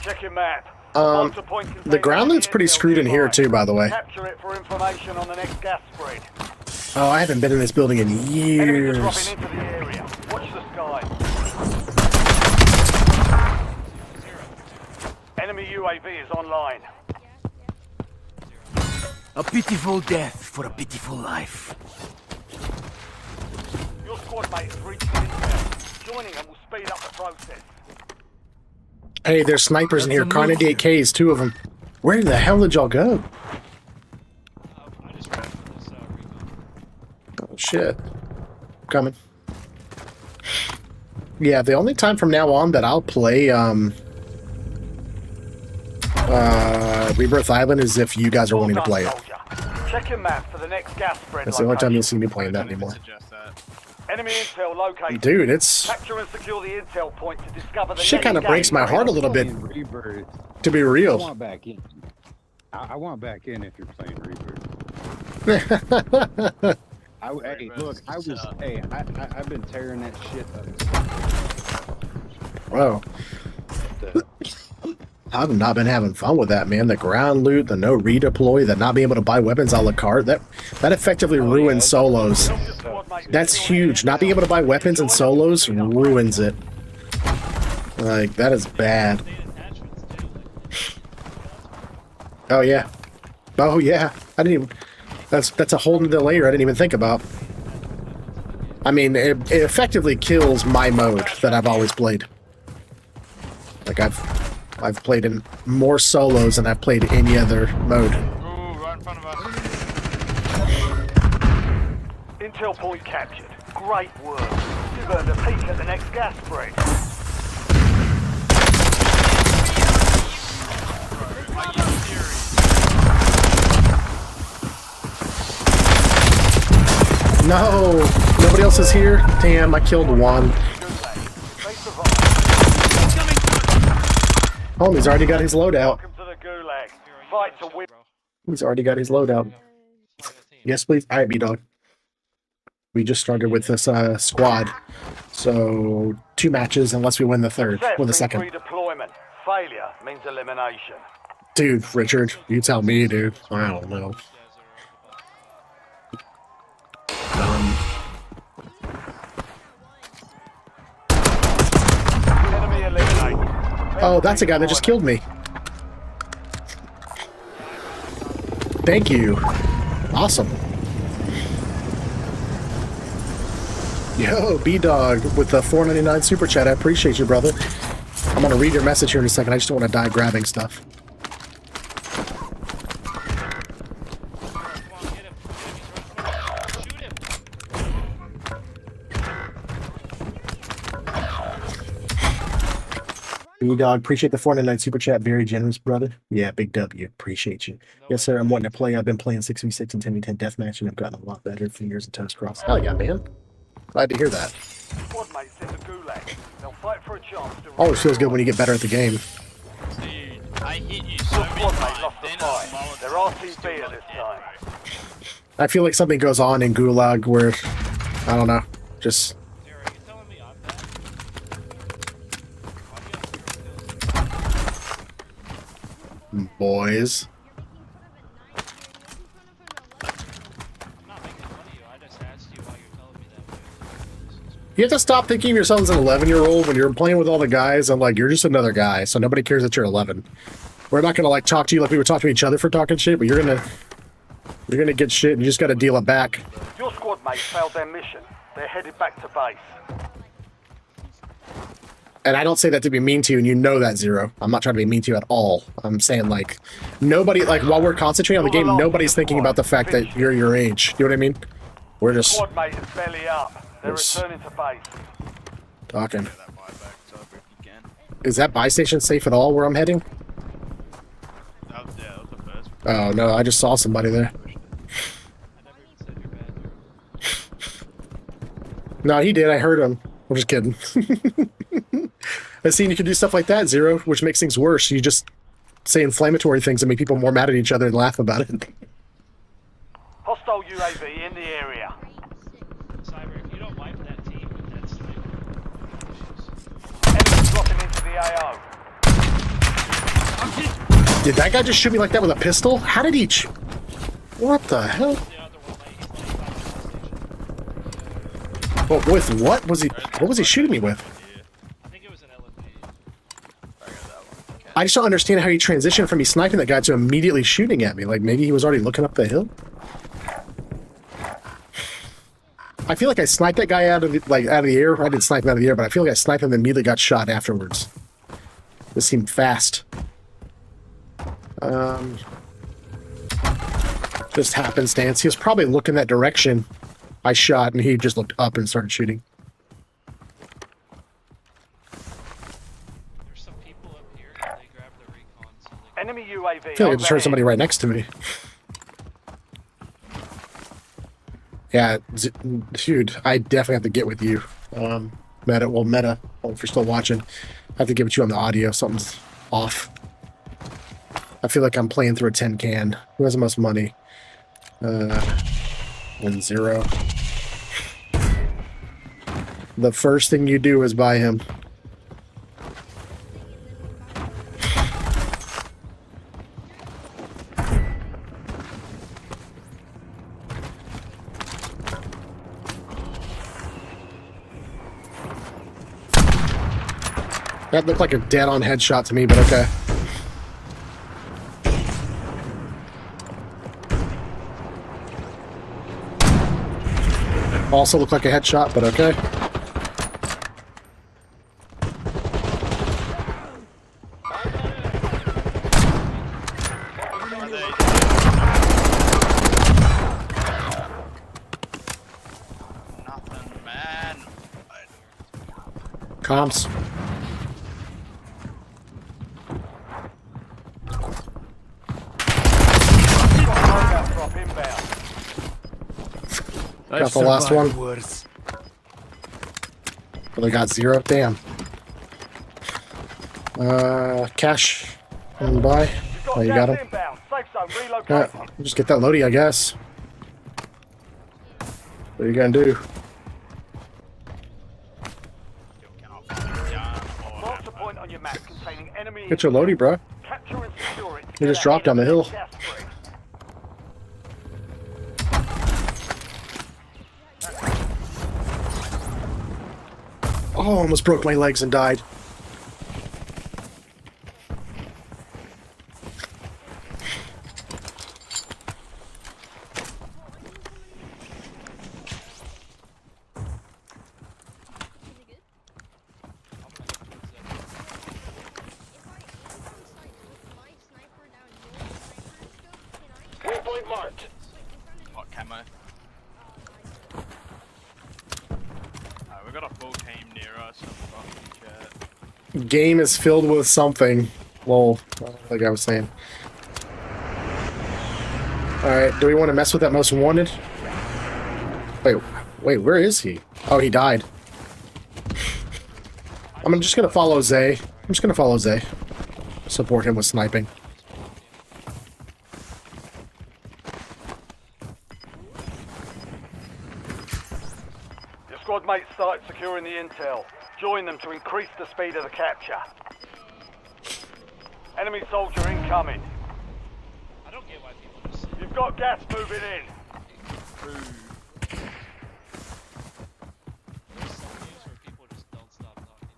Check your map. The ground loot's pretty screwed in here too, by the way. Capture it for information on the next gas spread. Oh, I haven't been in this building in years. Enemies are dropping into the area. Watch the sky. Enemy UAV is online. A pitiful death for a pitiful life. Your squad mate has reached the intel. Joining them will speed up the process. Hey, there's snipers in here. Kar 98Ks, 2 of them. Where the hell did y'all go? I just ran for this Oh shit. Coming. Yeah, the only time from now on that I'll play Rebirth Island is if you guys are wanting to play it. Check your map for the next gas spread. That's the only time you'll see me playing that anymore. Enemy intel located. Dude, it's... Capture and secure the intel point to discover the shit kind of breaks my heart a little bit, to be real. I want back in. I want back in if you're playing Rebirth. Hey, look, I've been tearing that shit up. Whoa. I've not been having fun with that, man. The ground loot, the no redeploy, the not being able to buy weapons a la carte, that effectively ruins solos. That's huge. Not being able to buy weapons in solos ruins it. Like, that is bad. Oh yeah. Oh yeah. I didn't even... That's a whole nother layer I didn't even think about. I mean, it effectively kills my mode that I've always played. Like, I've played in more solos than I've played any other mode. Ooh, right in front of us. Intel point captured. Great work. You've earned a peek at the next gas spread. No! Nobody else is here? Damn, I killed one. Homie's already got his loadout. Welcome to the Gulag. Fight to win. He's already got his loadout. Yes, please. Alright, B-Dog. We just started with this squad. So, 2 matches unless we win the third. Win the second. Redeployment. Failure means elimination. Dude, Richard, you tell me, dude. I don't know. Enemy eliminated. Oh, that's a guy that just killed me. Thank you. Awesome. Yo, B-Dog with the $4.99 super chat. I appreciate you, brother. I'm gonna read your message here in a second. I just don't want to die grabbing stuff. B-Dog, appreciate the 499 super chat. Very generous, brother. Yeah, big W. Appreciate you. Yes, sir. I'm wanting to play. I've been playing 6v6 and 10v10 deathmatch, and I've gotten a lot better. Fingers and toes crossed. Hell yeah, man. Glad to hear that. Squad mates in the gulag. They'll fight for a chance to Always feels good when you get better at the game. Dude, I hit you so Your many squad mate times. lost the Then fight. I They're molotov, RTB still at not this dead, time. bro. I feel like something goes on in Gulag where, I don't know, just... Sarah, are you telling me I'm bad? Why do you have 0 kills? Boys. I'm not making fun of you. I just asked you why you're telling me that. You have to stop thinking yourself as an 11-year-old when you're playing with all the guys. I'm like, you're just another guy, so nobody cares that you're 11. We're not gonna like talk to you like we would talk to each other for talking shit, but you're gonna get shit and you just gotta deal it back. Your squad mates failed their mission. They're headed back to base. And I don't say that to be mean to you, and you know that, Zero. I'm not trying to be mean to you at all. I'm saying, like, nobody, like, while we're concentrating on the game, nobody's thinking about the fact that you're your age. You know what I mean? We're just Squad mate is belly up. They're Yes. returning to base. talking. That buyback, so if you can. Is that buy station safe at all where I'm heading? That was the first. Oh, no, I just saw somebody there. I never even said you're bad. No, he did. I heard him. I'm just kidding. I seen you can do stuff like that, Zero, which makes things worse. You just say inflammatory things and make people more mad at each other and laugh about it. Hostile UAV in the area. Cyber, if you don't wipe that team with that sniper, Enemies dropping into the AO. Did that guy just shoot me like that with a pistol? How did he... What the hell? the other one, like, he's laying by the gas station. Well, with what was he... What was he shooting me with? I think it was an LMG. I just don't understand how he transitioned from me sniping that guy to immediately shooting at me. Like, maybe he was already looking up the hill? I feel like I sniped that guy out of the air. I didn't snipe him out of the air, but I feel like I sniped him and immediately got shot afterwards. This seemed fast. Just happenstance. He was probably looking that direction. I shot, and he just looked up and started shooting. There's some people up here, and they grab the recon, so they Enemy UAV. I feel like I just heard somebody right next to me. Yeah, dude, I definitely have to get with you. Meta, if you're still watching, I have to get with you on the audio. Something's off. I feel like I'm playing through a tin can. Who has the most money? And Zero. The first thing you do is buy him. That looked like a dead-on headshot to me, but okay. Also looked like a headshot, but okay. Nothing, man. Comms. Loadout drop inbound. Got the last one. Worse. Well, they got Zero. Damn. Cash. And buy. You've got Oh, you got gas him? inbound. Safe zone Alright, relocated. just get that loadie, I guess. What are you gonna do? Mark the point on your map containing enemy. Get your loadie, bro. Capture and secure it. to He get just dropped down the ahead of hill. gas spread. Oh, almost broke my legs and died. Waypoint marked. What camo? We got a full team near us. On the fucking chat. Game is filled with something. Lol, like I was saying. Alright, do we want to mess with that most wanted? Wait, where is he? Oh, he died. I'm just gonna follow Zay. Support him with sniping. Your squad mates started securing the intel. Join them to increase the speed of the capture. Enemy soldier incoming. I don't get why people just sit. You've got gas moving in. There's some games where people just don't stop talking.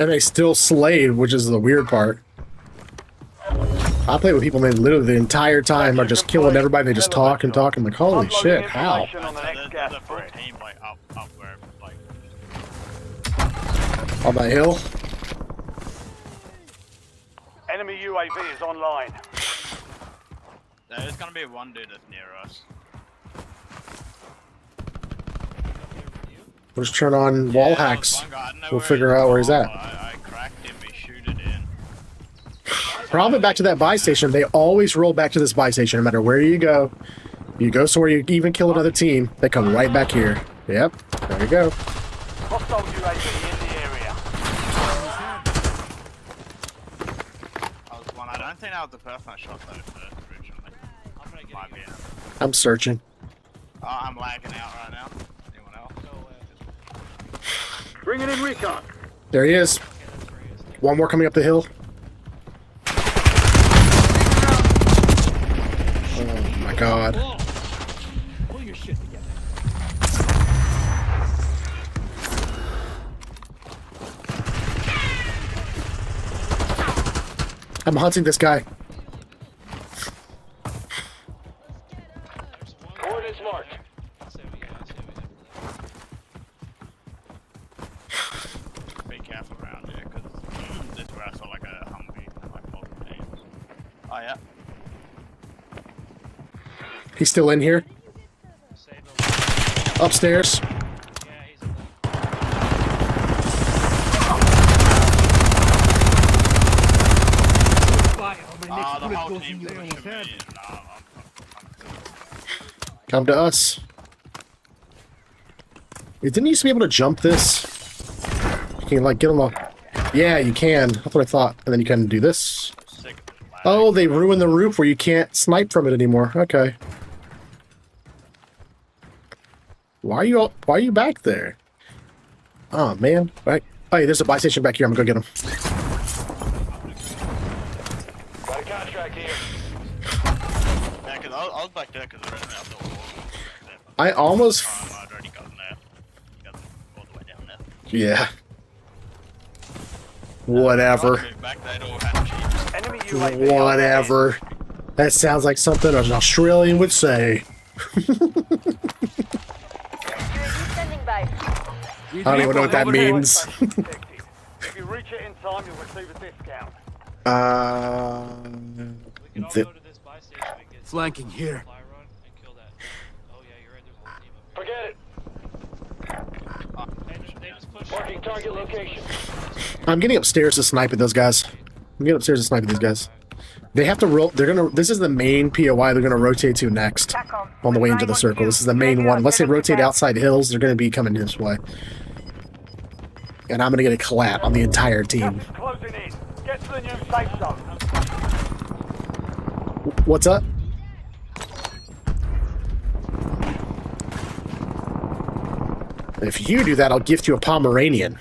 And they still slayed, which is the weird part. I play with people and they literally the entire time are just killing everybody. They just talk and talk. I'm like, holy shit, how? On the next gas There's a full spread. team like up where like On that hill? Enemy UAV is online. there's gonna be one dude that's near us. We'll just turn on wall Yeah, there was hacks. one guy, I don't know We'll where figure he's out where he's from, at. I cracked him, he shooted in. Problem back to that buy station, they always roll back to this buy station no matter where you go. You go somewhere you even kill another team, they come right back here. Yep, there you go. Hostile UAV in the area. I don't think that was the person I shot though first originally. I'm gonna get Might you. be. I'm searching. Oh, I'm lagging out right now. Anyone else? Bringing in recon. There he is. One more coming up the hill. Oh my god. Pull your shit together. I'm hunting this guy. Coordinates marked. Be careful around here, because this is where I saw like a Humvee and like multiple teams. Oh yeah. He's still in here. Upstairs. The whole team's pushing me in. Come to us. Didn't you used to be able to jump this? You can like get them up. Yeah, you can. That's what I thought. And then you can do this. Oh, they ruined the roof where you can't snipe from it anymore. Okay. Why are you back there? Oh man. Right. Oh, yeah, there's a buy station back here. I'm gonna go get him. Got a contract here. Yeah, because I was back there because I ran out the wall. I almost. I'd already gotten there. Got all the way down there. Yeah. Whatever. Back there, it all had cheats. Enemy UAV. Whatever. That sounds like something an Australian would say. Standing by. I don't even know what that means. If you reach it in time, you'll receive a discount. We can all The- go to this buy station and get Flanking here. fly run and kill that. Oh yeah, you're right. There's a whole team up Forget it. there. They just pushed. Marking target location. I'm getting upstairs to snipe at those guys. I'm getting upstairs to snipe at these guys. They have to roll. They're gonna. This is the main POI they're gonna rotate to next. On the way into the circle. This is the main one. Unless they rotate outside hills, they're gonna be coming this way. And I'm gonna get a collab on the entire team. Gas is closing in. Get to the new safe zone. What's up? If you do that, I'll gift you a Pomeranian.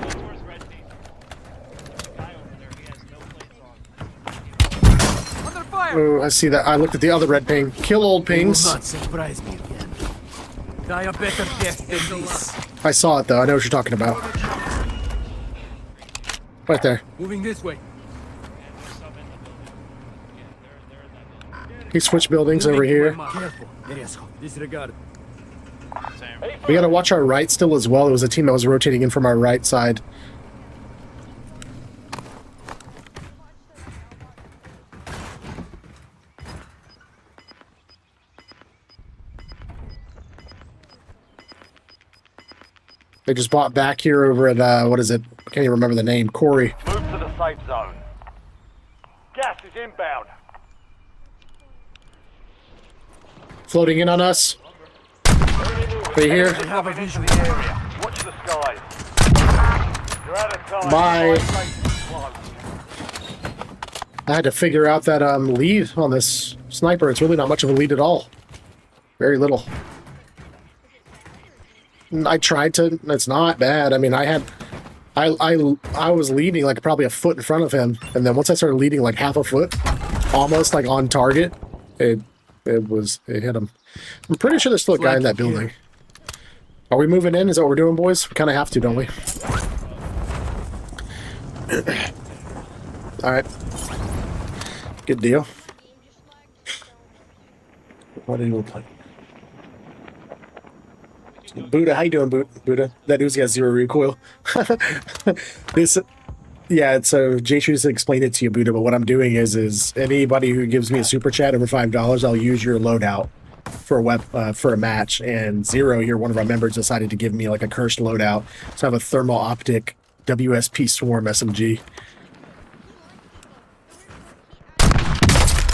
towards red team. Guy over there, he has no plates on. Under fire! Oh, I see that. I looked at the other red ping. Kill old They will pings. not surprise me again. Die a better death than this. I saw it though. I know what you're talking about. Right there. Moving this way. And there's some in the building. Yeah, they're in that building. He switched buildings over Moving to here. my mark. Careful. Disregard. Same. We gotta watch our right still as well. There was a team that was rotating in from our right side. They just bought back here over at, what is it? I can't even remember the name. Corey. Move to the safe zone. Gas is inbound. Floating in on us. They here. Enemies are coming into the area. Watch the skies. You're out of time. Bye. Safe is closed. I had to figure out that lead on this sniper. It's really not much of a lead at all. Very little. I tried to. It's not bad. I mean, I was leading like probably a foot in front of him, and then once I started leading like half a foot, almost like on target, it hit him. I'm pretty sure there's still a guy in that building. Are we moving in? Is that what we're doing, boys? We kind of have to, don't we? All right. Good deal. What did he look like? Buddha, how you doing, Buddha? That Uzi has 0 recoil. Yeah, so Jay just explained it to you, Buddha, but what I'm doing is anybody who gives me a super chat over $5, I'll use your loadout for a match, and Zero here, one of our members, decided to give me like a cursed loadout, so I have a thermal optic WSP Swarm SMG.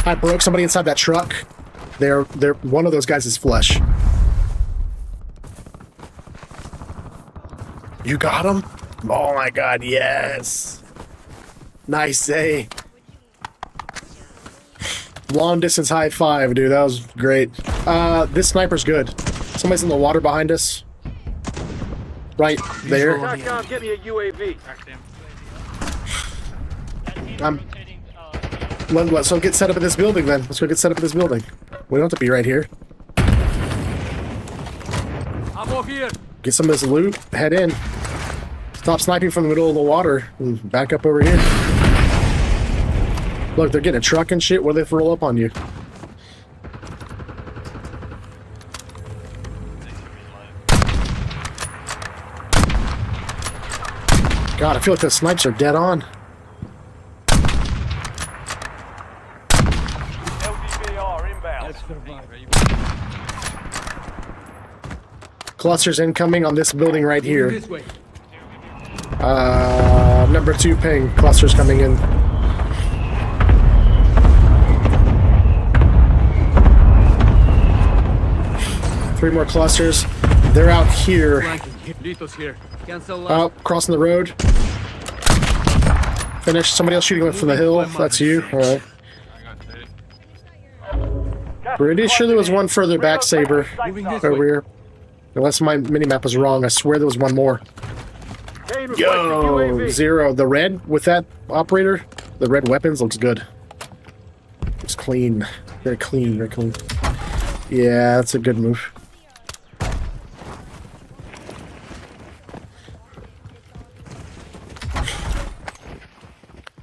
I broke somebody inside that truck. They're one of those guys is flesh. You got him? Oh my god, yes. Nice, eh? Long distance high five, dude. That was great. This sniper's good. Somebody's in the water behind us. Right there. Get me a UAV. Let's go get set up in this building then. Let's go get set up in this building. We don't have to be right here. I'm over here. Get some of this loot. Head in. Stop sniping from the middle of the water and back up over here. Look, they're getting a truck and shit. What do they roll up on you? God, I feel like the snipes are dead on. LDVR inbound. Clusters incoming on this building right here. This way. Number 2 ping. Clusters coming in. Three more clusters. They're out here. Lito's here. Cancel. Crossing the road. Finished. Somebody else shooting from the hill. That's you. Alright. Pretty sure there was one further back, Saber. Over here. Unless my minimap was wrong. I swear there was one more. Yo, Zero. The red with that operator, the red weapons looks good. Looks clean. Very clean, very clean. Yeah, that's a good move.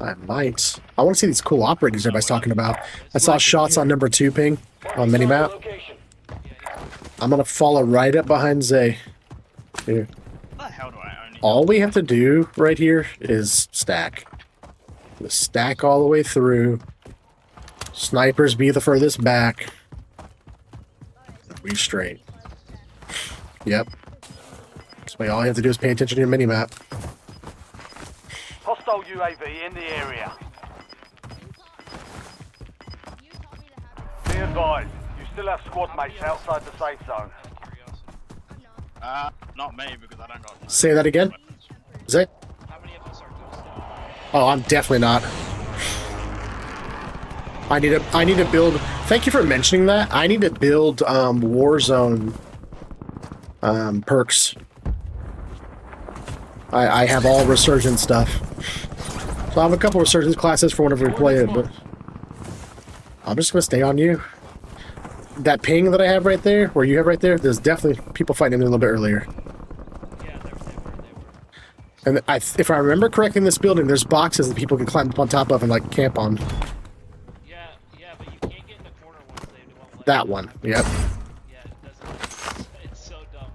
I might. I want to see these cool operators everybody's talking about. I saw shots on number 2 ping on minimap. I'm gonna follow right up behind Zay. Here. All we have to do right here is stack. Just stack all the way through. Snipers be the furthest back. Be straight. Yep. So all you have to do is pay attention to your minimap. Hostile UAV in the area. Be advised, you still have squad mates outside the safe zone. Not me, because I don't got... Say that again? Zay? How many of us are ghosted? Oh, I'm definitely not. I need to build... Thank you for mentioning that. I need to build Warzone perks. I have all Resurgence stuff. So I have a couple Resurgence classes for whenever we play it, but... I'm just going to stay on you. That ping that I have right there, or you have right there, there's definitely people fighting me a little bit earlier. Yeah, they were. And if I remember correctly in this building, there's boxes that people can climb up on top of and like camp on. Yeah, but you can't get in the corner ones. They won't let That you. one, yep. Yeah, it doesn't. It's so dumb.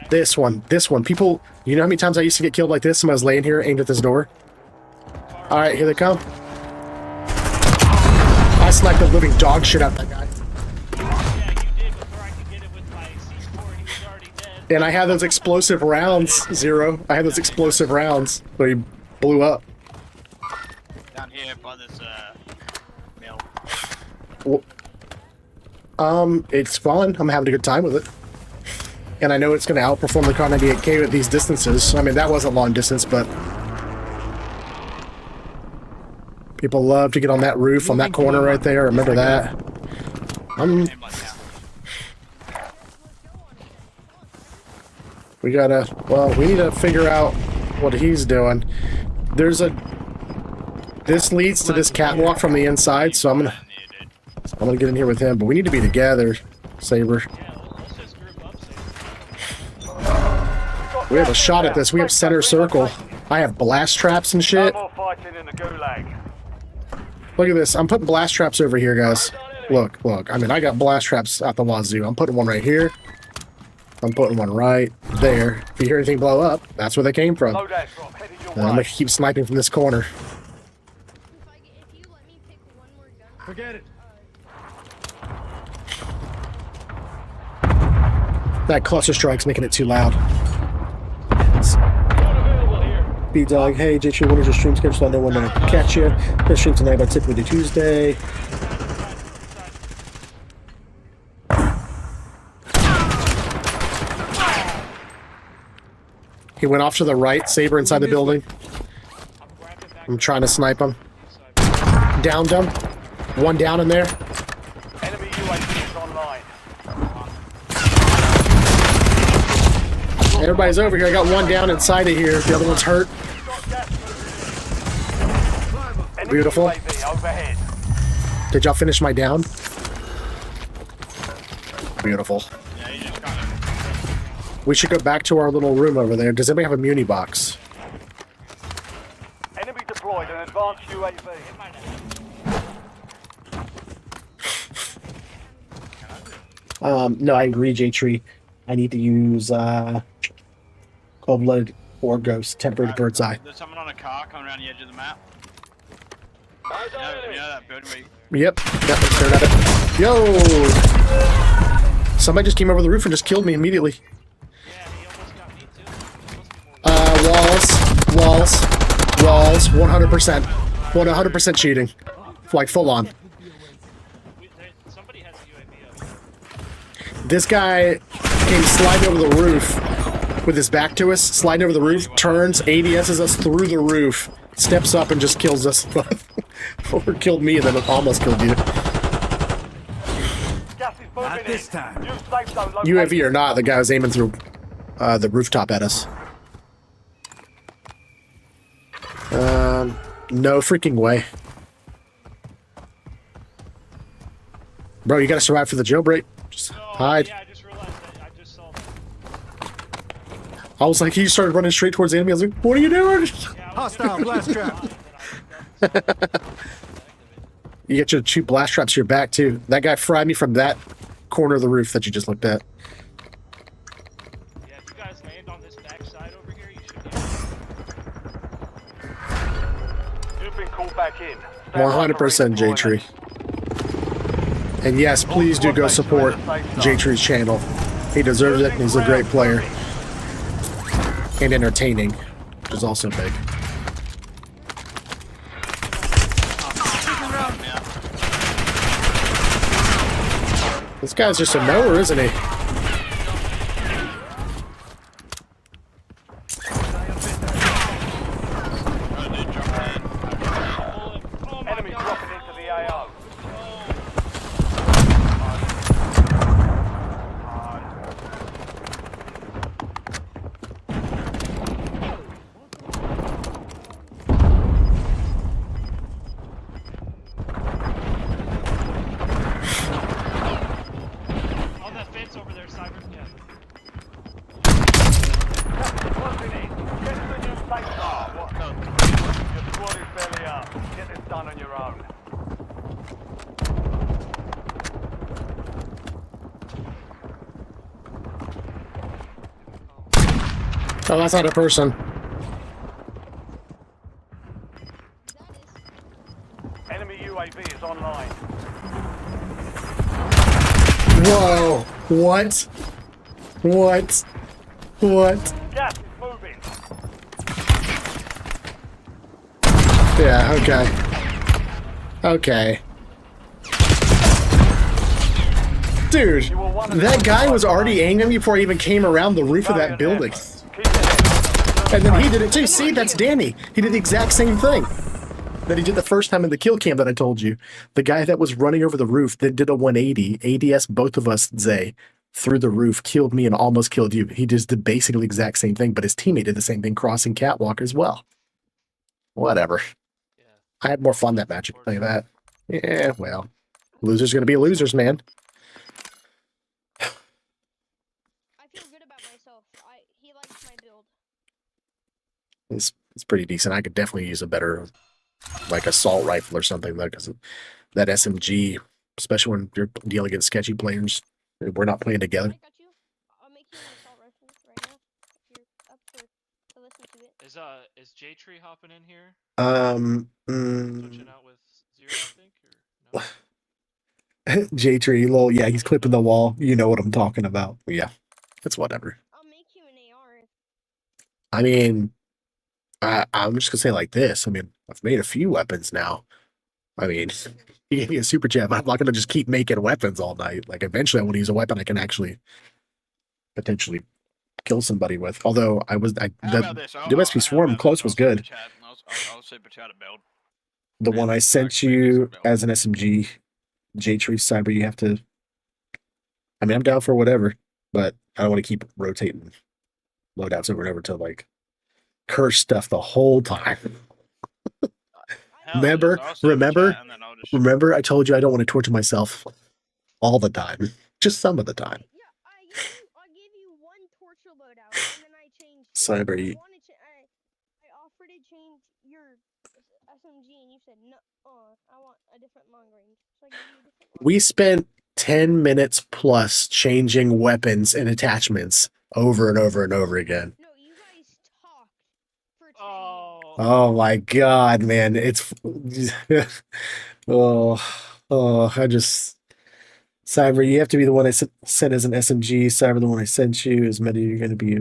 This one. People, you know how many times I used to get killed like this when I was laying here, aimed at this door? Alright, here they come. I sniped the living dog shit out of that guy. Yeah, you did before I could get it with my C4 and he was already dead. And I had those explosive rounds, Zero. I had those explosive rounds, so he blew up. Down here by this mill. It's fun. I'm having a good time with it. And I know it's going to outperform the Kar 98K at these distances. I mean, that wasn't long distance, but people love to get on that roof, on that corner right there. Remember that. We gotta, well, we need to figure out what he's doing. This leads to this catwalk from the inside, so I'm gonna get in here with him, but we need to be together, Saber. We have a shot at this. We have center circle. I have blast traps and shit. No more fighting in the gulag. Look at this. I'm putting blast traps over here, guys. Look. I mean, I got blast traps out the wazoo. I'm putting one right here. I'm putting one right there. If you hear anything blow up, that's where they came from. And I'm gonna keep sniping from this corner. Forget it. That cluster strike's making it too loud. B-Dog, hey, J3, when is your stream schedule so I know when to catch you? This stream tonight, but typically Tuesday. He went off to the right, Saber inside the building. I'm trying to snipe him. Downed him. One down in there. Enemy UAV is online. Everybody's over here. I got one down inside of here. The other one's hurt. Beautiful. Did y'all finish my down? Beautiful. We should go back to our little room over there. Does anybody have a muni box? Enemy deployed an advanced UAV. No, I agree, J-Tree. I need to use Cold-Blooded or Ghost, Tempered Bird's Eye. There's someone on a car coming around the edge of the map. You know that building where you... Yep, let's stare at it. Yo! Somebody just came over the roof and just killed me immediately. Walls, 100%. 100% cheating. Like, full on. Somebody has a UAV up. This guy came sliding over the roof with his back to us, sliding over the roof, turns, ADSs us through the roof, steps up and just kills us. Or killed me and then almost killed you. Not this time. UAV or not, the guy was aiming through the rooftop at us. No freaking way. Bro, you gotta survive for the jailbreak. Just hide. Yeah, I just realized that. I just saw that. I was like, he started running straight towards the enemy. I was like, what are you doing? Hostile blast trap. You get your 2 blast traps to your back, too. That guy fried me from that corner of the roof that you just looked at. Yeah, if you guys land on this back side over here, you should be. You've been called back in. 100% J-Tree. And yes, please do go support J-Tree's channel. He deserves it, and he's a great player. And entertaining, which is also big. This guy's just a knower, isn't he? Enemy dropping into the AO. On that fence over there, Cyber. Yeah. Closing in. Get to the new safe zone. What? No. Your squad is barely up. Get this done on your own. Oh, that's not a person. Enemy UAV is online. Whoa! What? What? What? Gas is moving. Yeah, okay. Okay. Dude, that guy was already aiming at me before I even came around the roof of that building. And then he did it too. See, that's Danny. He did the exact same thing that he did the first time in the kill cam that I told you. The guy that was running over the roof that did a 180, ADS both of us, Zay, through the roof, killed me and almost killed you. He just did basically the exact same thing, but his teammate did the same thing crossing catwalk as well. Whatever. Yeah. I had more fun that match, I can tell you that. Yeah, well. Losers gonna be losers, man. I feel good about myself. He likes my build. It's pretty decent. I could definitely use a better, like, assault rifle or something, because that SMG, especially when you're dealing against sketchy players, we're not playing together. I got you. I'll make you an assault rifle right now if you're up to listen to it. Is J-Tree hopping in here? Mm. Switching out with Zero, I think, or no? J-Tree, lol, yeah, he's clipping the wall. You know what I'm talking about. Yeah, it's whatever. I'll make you an AR. I mean, I'm just gonna say like this. I mean, I've made a few weapons now. I mean, you gave me a super chat, but I'm not gonna just keep making weapons all night. Like, eventually I want to use a weapon I can actually potentially kill somebody with. Although the USP Swarm close was good. I'll super chat a build. The one I sent you as an SMG, J-Tree Cyber, you have to... I mean, I'm down for whatever, but I don't want to keep rotating loadouts over and over to, like, curse stuff the whole time. Remember, I told you I don't want to torture myself all the time. Just some of the time. Yeah, I gave you one torture loadout, and then I changed. Cyber, I offered to change your SMG, and you said no. I want a different long range. So I gave you a different long we spent 10 minutes plus changing weapons and attachments over and over and over again. No, you guys talked for 10 Oh my god, man. It's I just Cyber, you have to be the one I sent as an SMG. Cyber, the one I sent you is many you're gonna be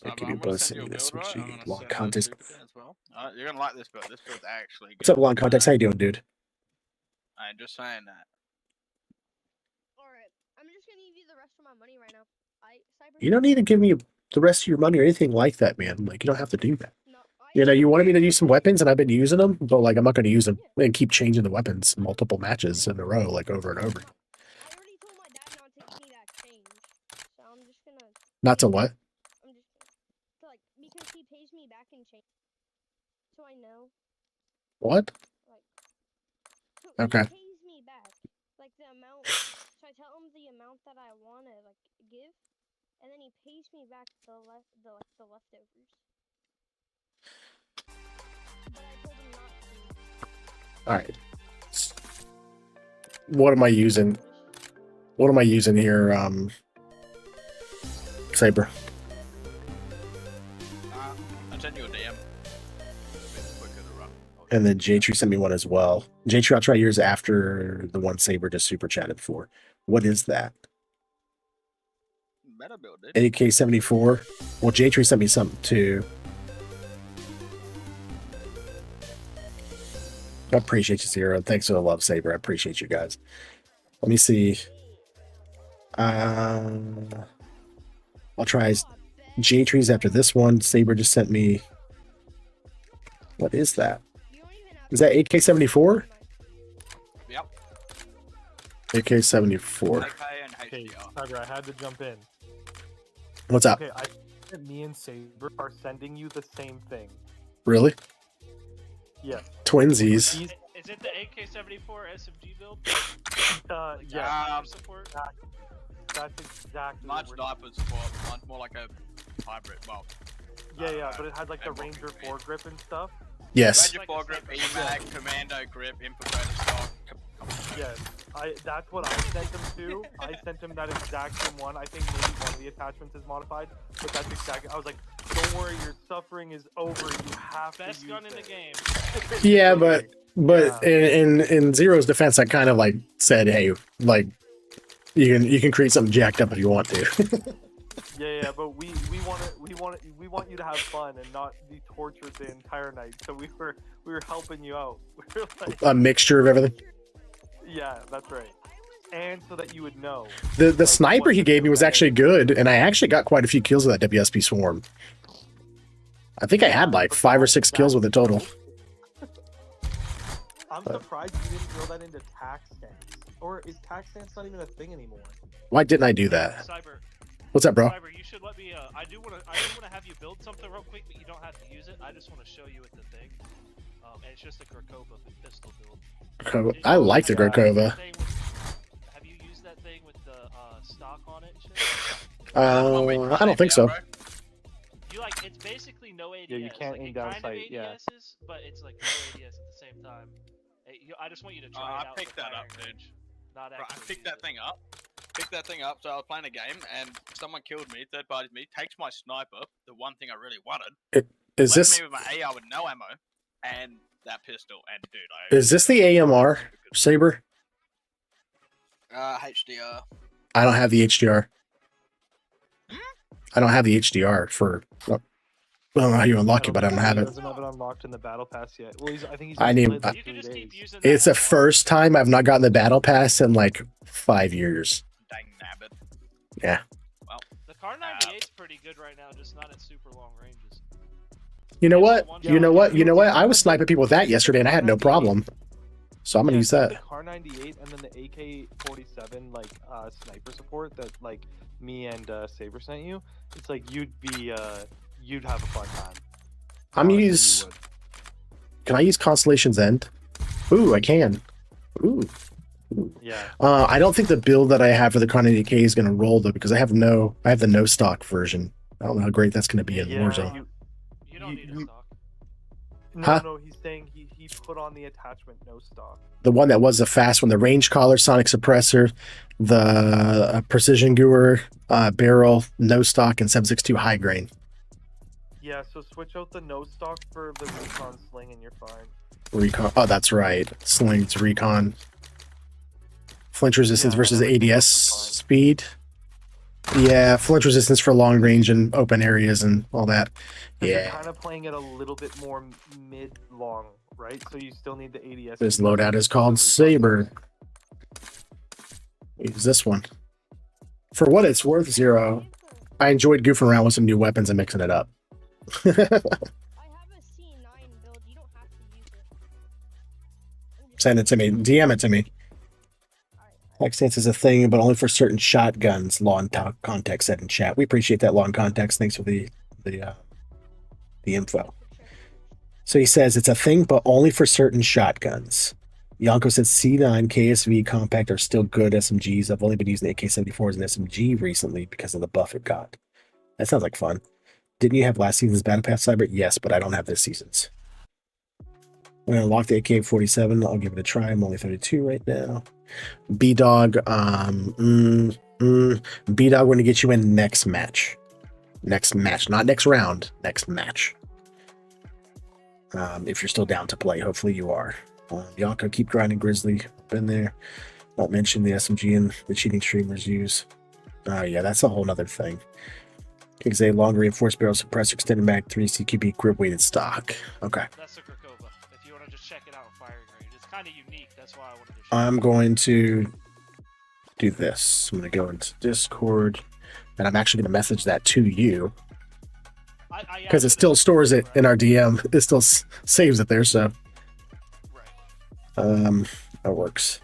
I can do both sending an SMG. Long context. Well. You're gonna like this build. This build's actually good. What's up, long context? How you doing, dude? I'm just saying that. Alright, I'm just gonna give you the rest of my money right now. You don't need to give me the rest of your money or anything like that, man. Like, you don't have to do that. No, You know, you wanted me to use some weapons, and I've been using them, but, like, I'm not going to use them and keep changing the weapons multiple matches in a row, like, over and over. I already told my dad not to give me that change, so I'm just gonna... Not to what? I'm just gonna... Like, because he pays me back in change. So I know. What? Like... So Okay. he pays me back. Like, the amount... So I tell him the amount that I want to, like, give, and then he pays me back the leftovers. But I told him not to. Alright. What am I using? What am I using here, Saber? I sent you a DM. And then J-Tree sent me one as well. J-Tree, I'll try yours after the one Saber just super chatted for. What is that? Better build it. AK-74. Well, J-Tree sent me something too. I appreciate you, Zero. Thanks for the love, Saber. I appreciate you guys. Let me see. I'll try J-Trees after this one. Saber just sent me... What is that? Is that AK-74? Yep. AK-74. Okay, Cyber, I had to jump in. What's up? Okay, me and Saber are sending you the same thing. Really? Yeah. Twinsies. Is it the AK-74 SMG build? Yeah. Support? That's exactly. Mine's sniper support. Mine's more like a hybrid. Well. Yeah, but it had like the Ranger foregrip and stuff. Yes. Ranger foregrip, EMAG, commando grip, infiltrator stock. Yes, that's what I sent him to. I sent him that exact same one. I think maybe one of the attachments is modified, but that's exactly. I was like, don't worry, your suffering is over. You have Best to gun use in the it. game. Yeah, but in Zero's defense, I kind of like said, hey, like you can create something jacked up if you want to. Yeah, but we want you to have fun and not be tortured the entire night. So we were helping you out. We were like, A mixture of everything. yeah, that's right. And so that you would know. The like, sniper what he to gave do me was that actually is. good, and I actually got quite a few kills with that WSP swarm. I think I had like 5 or 6 kills with it total. I'm surprised you didn't throw that into tax stance. Or is tax stance not even a thing anymore? Why didn't I do that? Cyber. What's up, bro? Cyber, you should let me. I do wanna have you build something real quick, but you don't have to use it. I just want to show you with the thing. And it's just a Grakova pistol build. I like the Grakova. Have you used that thing with the stock on it? I don't think so. You like it's basically no ADS. Yeah, you can't like, aim down kind sight. of Yeah. ADS's, but it's like no ADS at the same time. I just want you to try it out. I picked that up, dude. Not Bro, I actually picked that thing up. So I was playing a game and someone killed me, third party me, takes my sniper, the one thing I really wanted. Is left this me with my AR with no ammo and that pistol, and dude, is this the AMR Saber? HDR. I don't have the HDR. I don't have the HDR for. I don't know how you unlock it, but I don't have He it. doesn't have it unlocked in the battle pass yet. Well, I think he's. I need- played like You can 3 just days. keep using It's that the first time I've not gotten the battle pass in like 5 years. Dang nabbit. Yeah. The Car 98's pretty good right now, just not at super long ranges. You know what? You know what? You know what? I was sniping people with that yesterday, and I had no problem. So I'm gonna use The that. Car 98 and then the AK-47 like sniper support that like me and Saber sent you. It's like you'd have a fun time. I'm Honestly, you use. would. Can I use Constellation's End? Ooh, I can. Ooh. Yeah. I don't think the build that I have for the Con 80K is gonna roll though, because I have the no stock version. I don't know how great that's gonna be in Warzone. You don't need a stock. No, Huh? no, he's saying he put on the attachment no stock. The one that was the fast one, the range collar, sonic suppressor, the precision gewer, barrel, no stock, and 7.62 high grain. Yeah, so switch out the no stock for the recon sling and you're fine. Recon. Oh, that's right. Slings, recon. Flinch resistance versus ADS speed. Yeah, flinch resistance for long range and open areas and all that. You're Yeah. kind of playing it a little bit more mid-long, right? So you still need the ADS. This loadout is called Saber. Use this one. For what it's worth, Zero, I enjoyed goofing around with some new weapons and mixing it up. I have a C9 build. You don't have to use it. Send it to me. DM it to me. Xstance is a thing, but only for certain shotguns. Law and context said in chat. We appreciate that, law and context. Thanks for the info. So he says it's a thing, but only for certain shotguns. Yanko said C9, KSV, compact are still good SMGs. I've only been using the AK-74 as an SMG recently because of the buff it got. That sounds like fun. Didn't you have last season's Battle Pass, Cyber? Yes, but I don't have this season's. I'm gonna unlock the AK-47. I'll give it a try. I'm only 32 right now. B-Dog, B-Dog, we're gonna get you in next match. Next match, not next round. Next match. If you're still down to play, hopefully you are. Bianca, keep grinding, Grizzly. Been there. Not mention the SMG and the cheating streamers use. Yeah, that's a whole nother thing. Kicks a long reinforced barrel suppressor, extended mag, 3 CQB grip weighted stock. Okay. That's the Grakova. If you want to just check it out in firing range, it's kind of unique. That's why I wanted to. I'm going to do this. I'm going to go into Discord, and I'm actually going to message that to you because it still stores it in our DM. It still saves it there, so that works.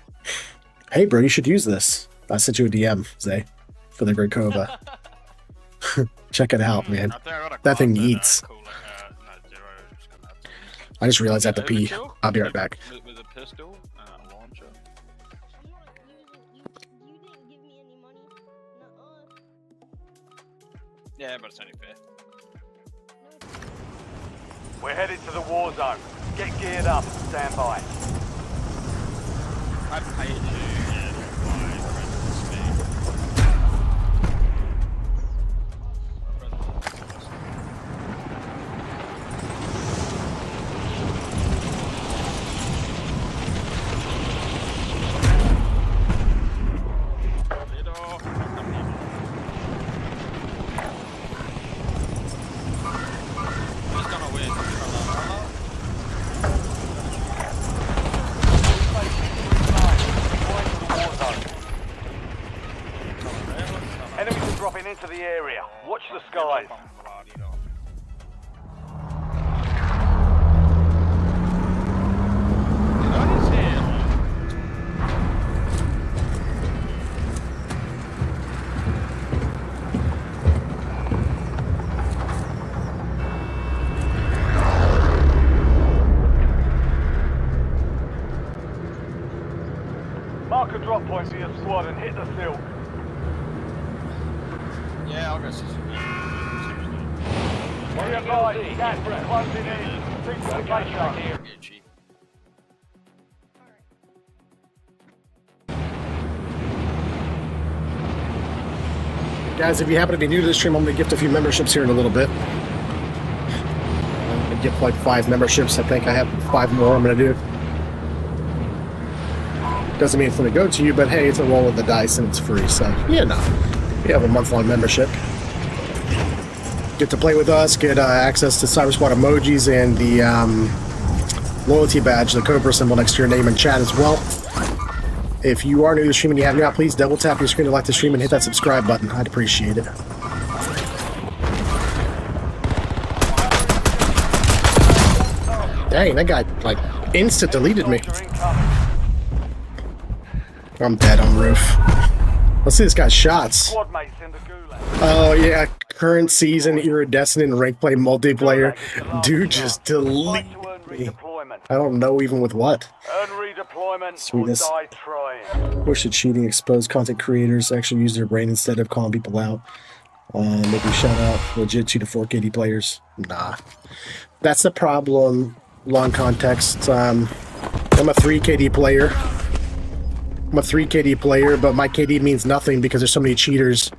Hey, bro, you should use this. I sent you a DM, Zay, for the Grakova. Check it out, man. That thing eats. I just realized I have to pee. I'll be right back. With a pistol and a launcher. You didn't give me any money. Nuh-uh. Yeah, but it's only fair. We're headed to the war zone. Get geared up. Stand by. I paid you, yeah, my friend's speed. Who's gonna win? Enemies are dropping into the area. Watch the skies. Mark a drop point for your squad and hit the silk. Yeah, I'll go see some. Be advised, gas is closing in. Take the location. Here, Gucci. Guys, if you happen to be new to the stream, I'm going to gift a few memberships here in a little bit. I'm going to gift like 5 memberships. I think I have 5 more I'm going to do. Doesn't mean it's going to go to you, but hey, it's a roll with the dice and it's free, so, you know. You have a month-long membership. Get to play with us, get access to Cyber Squad emojis and the loyalty badge, the Cobra symbol next to your name and chat as well. If you are new to the stream and you haven't yet, please double tap your screen to like the stream and hit that subscribe button. I'd appreciate it. Dang, that guy, like, insta-deleted me. I'm dead on roof. Let's see this guy's shots. Squad mates in the gulag. Oh, yeah. Current season, iridescent, and rank play multiplayer. Dude just deleted me. I don't know even with what. Earn redeployment Sweetness. or die trying. Push the cheating, expose content creators, actually use their brain instead of calling people out. Maybe shout out legit 2 to 4 KD players. Nah. That's the problem. Long context. I'm a 3 KD player. I'm a 3 KD player, but my KD means nothing because there's so many cheaters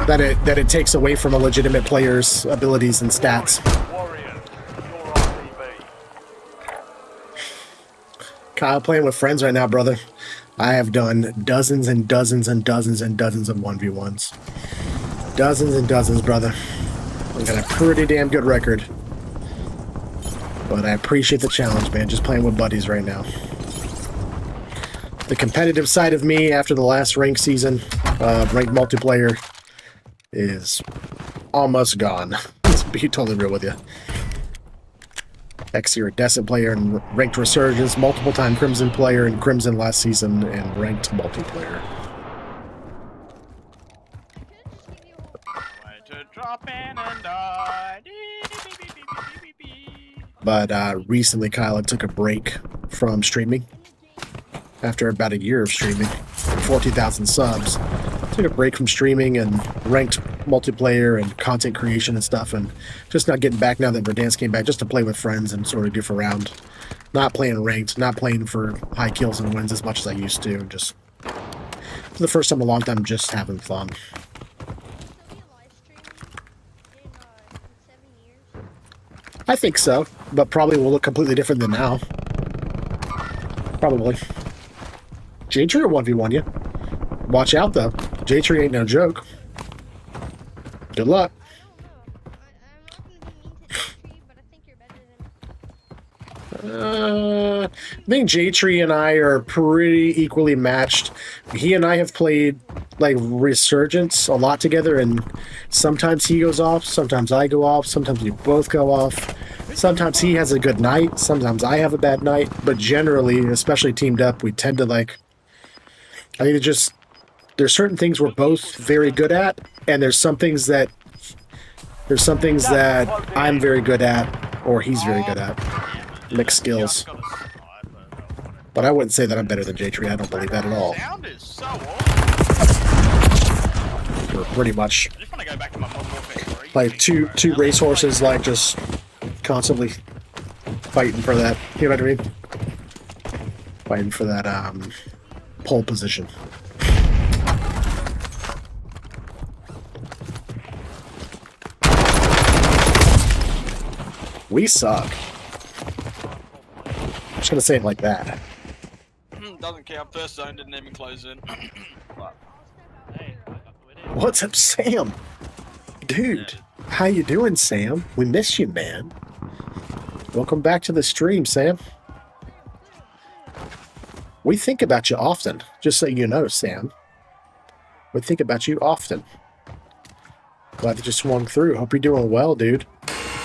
that it takes away from a legitimate player's abilities and stats. Warriors, you're on TV. Kyle, playing with friends right now, brother. I have done dozens and dozens and dozens and dozens of 1v1s. Dozens and dozens, brother. I've got a pretty damn good record. But I appreciate the challenge, man. Just playing with buddies right now. The competitive side of me after the last ranked season, ranked multiplayer, is almost gone. Let's be totally real with you. Ex-iridescent player and ranked resurgence, multiple-time Crimson player and Crimson last season, and ranked multiplayer. But recently, Kyle, I took a break from streaming. After about a year of streaming, 14,000 subs, took a break from streaming and ranked multiplayer and content creation and stuff, and just not getting back now that Verdansk came back, just to play with friends and sort of goof around. Not playing ranked, not playing for high kills and wins as much as I used to. Just for the first time in a long time, just having fun. I think so, but probably will look completely different than now. Probably. J-Tree or 1v1 you? Watch out, though. J-Tree ain't no joke. Good luck. I think J-Tree and I are pretty equally matched. He and I have played, like, Resurgence a lot together, and sometimes he goes off, sometimes I go off, sometimes we both go off. Sometimes he has a good night, sometimes I have a bad night, but generally, especially teamed up, we tend to, like, I think it's just, there's certain things we're both very good at, and there's some things that I'm very good at, or he's very good at. Mixed skills. But I wouldn't say that I'm better than J-Tree, I don't believe that at all. We're pretty much like two racehorses, like, just constantly fighting for that. You know what I mean? Fighting for that pole position. We suck. I'm just gonna say it like that. Doesn't count. First zone didn't even close in. Hey, What's up, Sam? Dude, how you doing, Sam? We miss you, man. Welcome back to the stream, Sam. We think about you often, just so you know, Sam. We think about you often. Glad that you swung through. Hope you're doing well, dude.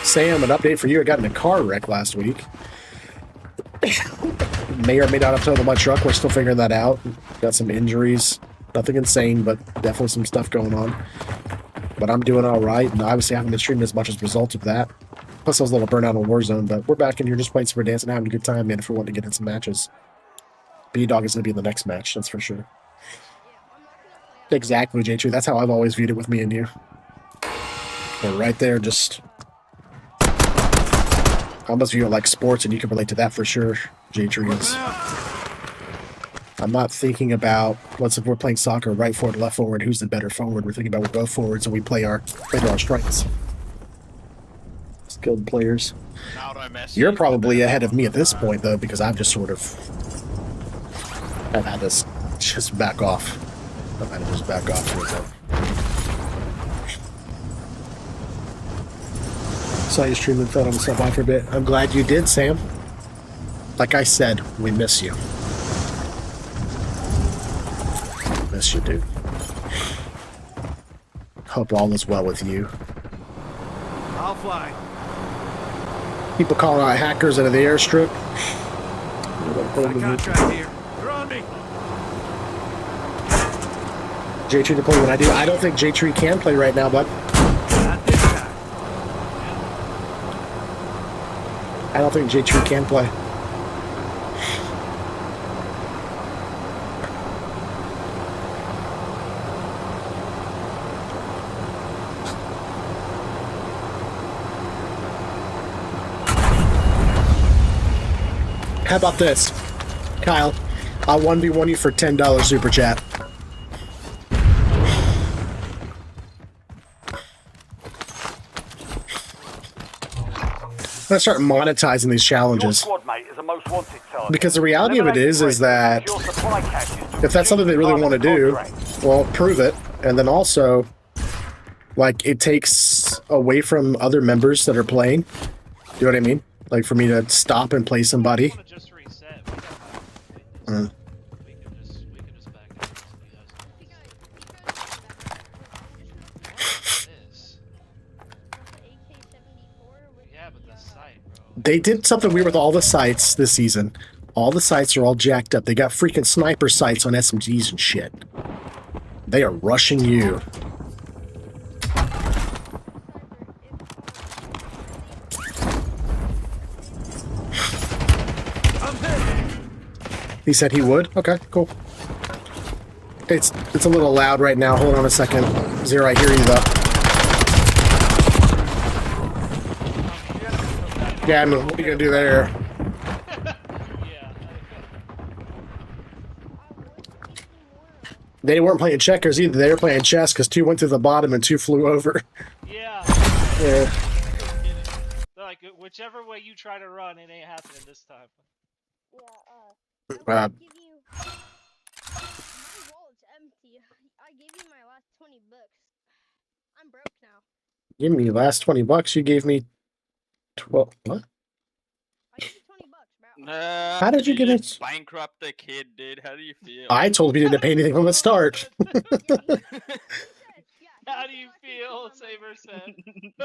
Sam, an update for you. I got in a car wreck last week. May or may not have totaled my truck. We're still figuring that out. Got some injuries. Nothing insane, but definitely some stuff going on. But I'm doing all right, and obviously I haven't been streaming as much as a result of that. Plus I was a little burnt out on Warzone, but we're back in here just playing some Verdansk and having a good time, man, if we want to get in some matches. B-Dog is going to be in the next match, that's for sure. Exactly, J2. That's how I've always viewed it with me and you. We're right there, just... I almost view it like sports, and you can relate to that for sure, J3. I'm not thinking about, if we're playing soccer, right forward, left forward, who's the better forward. We're thinking about we're both forwards, and we play to our strengths. Skilled players. You're probably ahead of me at this point, though, because I've just sort of... I've had this just back off. I've had to just back off for a bit. Saw you stream and felt on myself off for a bit. I'm glad you did, Sam. Like I said, we miss you. Miss you, dude. Hope all is well with you. I'll fly. People calling out hackers out of the airstrip. Contract here. They're on me. J-Tree to play when I do. I don't think J-Tree can play right now, bud. Not this time. I don't think J-Tree can play. How about this? Kyle, I'll 1v1 you for $10 super chat. I'm gonna start monetizing these challenges. Because the reality of it is that if that's something they really want to do, well, prove it. And then also, like, it takes away from other members that are playing. Do you know what I mean? Like, for me to stop and play somebody. They did something weird with all the sites this season. All the sites are all jacked up. They got freaking sniper sights on SMGs and shit. They are rushing you. He said he would? Okay, cool. It's a little loud right now. Hold on a second. Zero, I hear you though. Yeah, I mean, what are you gonna do there? They weren't playing checkers either. They were playing chess because 2 went to the bottom and 2 flew over. Yeah. Yeah. Like, whichever way you try to run, it ain't happening this time. I give you... My wallet's empty. I gave you my last 20 bucks. I'm broke now. Give me last 20 bucks. You gave me 12. What? I gave you 20 bucks, bro. How did you get it? Bankrupt the kid, dude. How do you feel? I told him he didn't pay anything from the start. How do you feel, Saber said?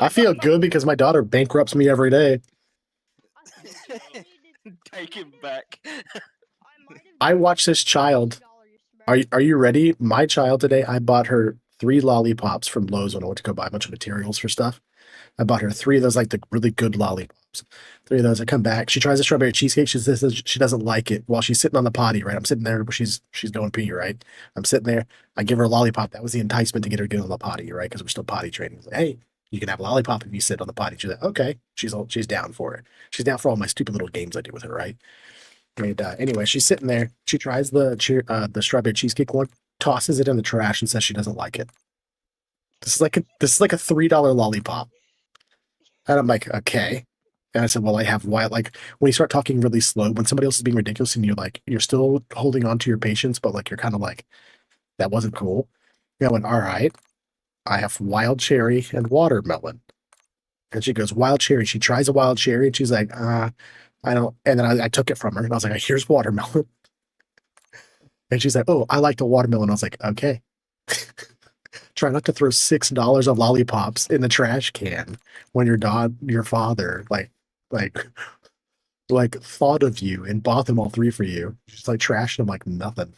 I feel good because my daughter bankrupts me every day. Take him back. I watch this child. Are you ready? My child today, I bought her 3 lollipops from Lowe's when I went to go buy a bunch of materials for stuff. I bought her 3 of those, like the really good lollipops. 3 of those. I come back. She tries the strawberry cheesecake. She says she doesn't like it while she's sitting on the potty, right? I'm sitting there, but she's going pee, right? I'm sitting there. I give her a lollipop. That was the enticement to get her to get on the potty, right? Because we're still potty training. Like, hey, You can have a lollipop if you sit on the potty. She's like, okay. She's down for it. She's down for all my stupid little games I do with her, right? And anyway, she's sitting there. She tries the strawberry cheesecake one, tosses it in the trash, and says she doesn't like it. This is like a $3 lollipop. And I'm like, okay. And I said, well, I have why. Like when you start talking really slow, when somebody else is being ridiculous, and you're still holding on to your patience, but like you're kind of like, that wasn't cool. I went, all right. I have wild cherry and watermelon. And she goes, wild cherry. She tries a wild cherry and she's like, I don't. And then I took it from her and I was like, here's watermelon. And she's like, oh, I like the watermelon. I was like, okay. Try not to throw $6 of lollipops in the trash can when your father, thought of you and bought them all three for you. Just like trashed them like nothing.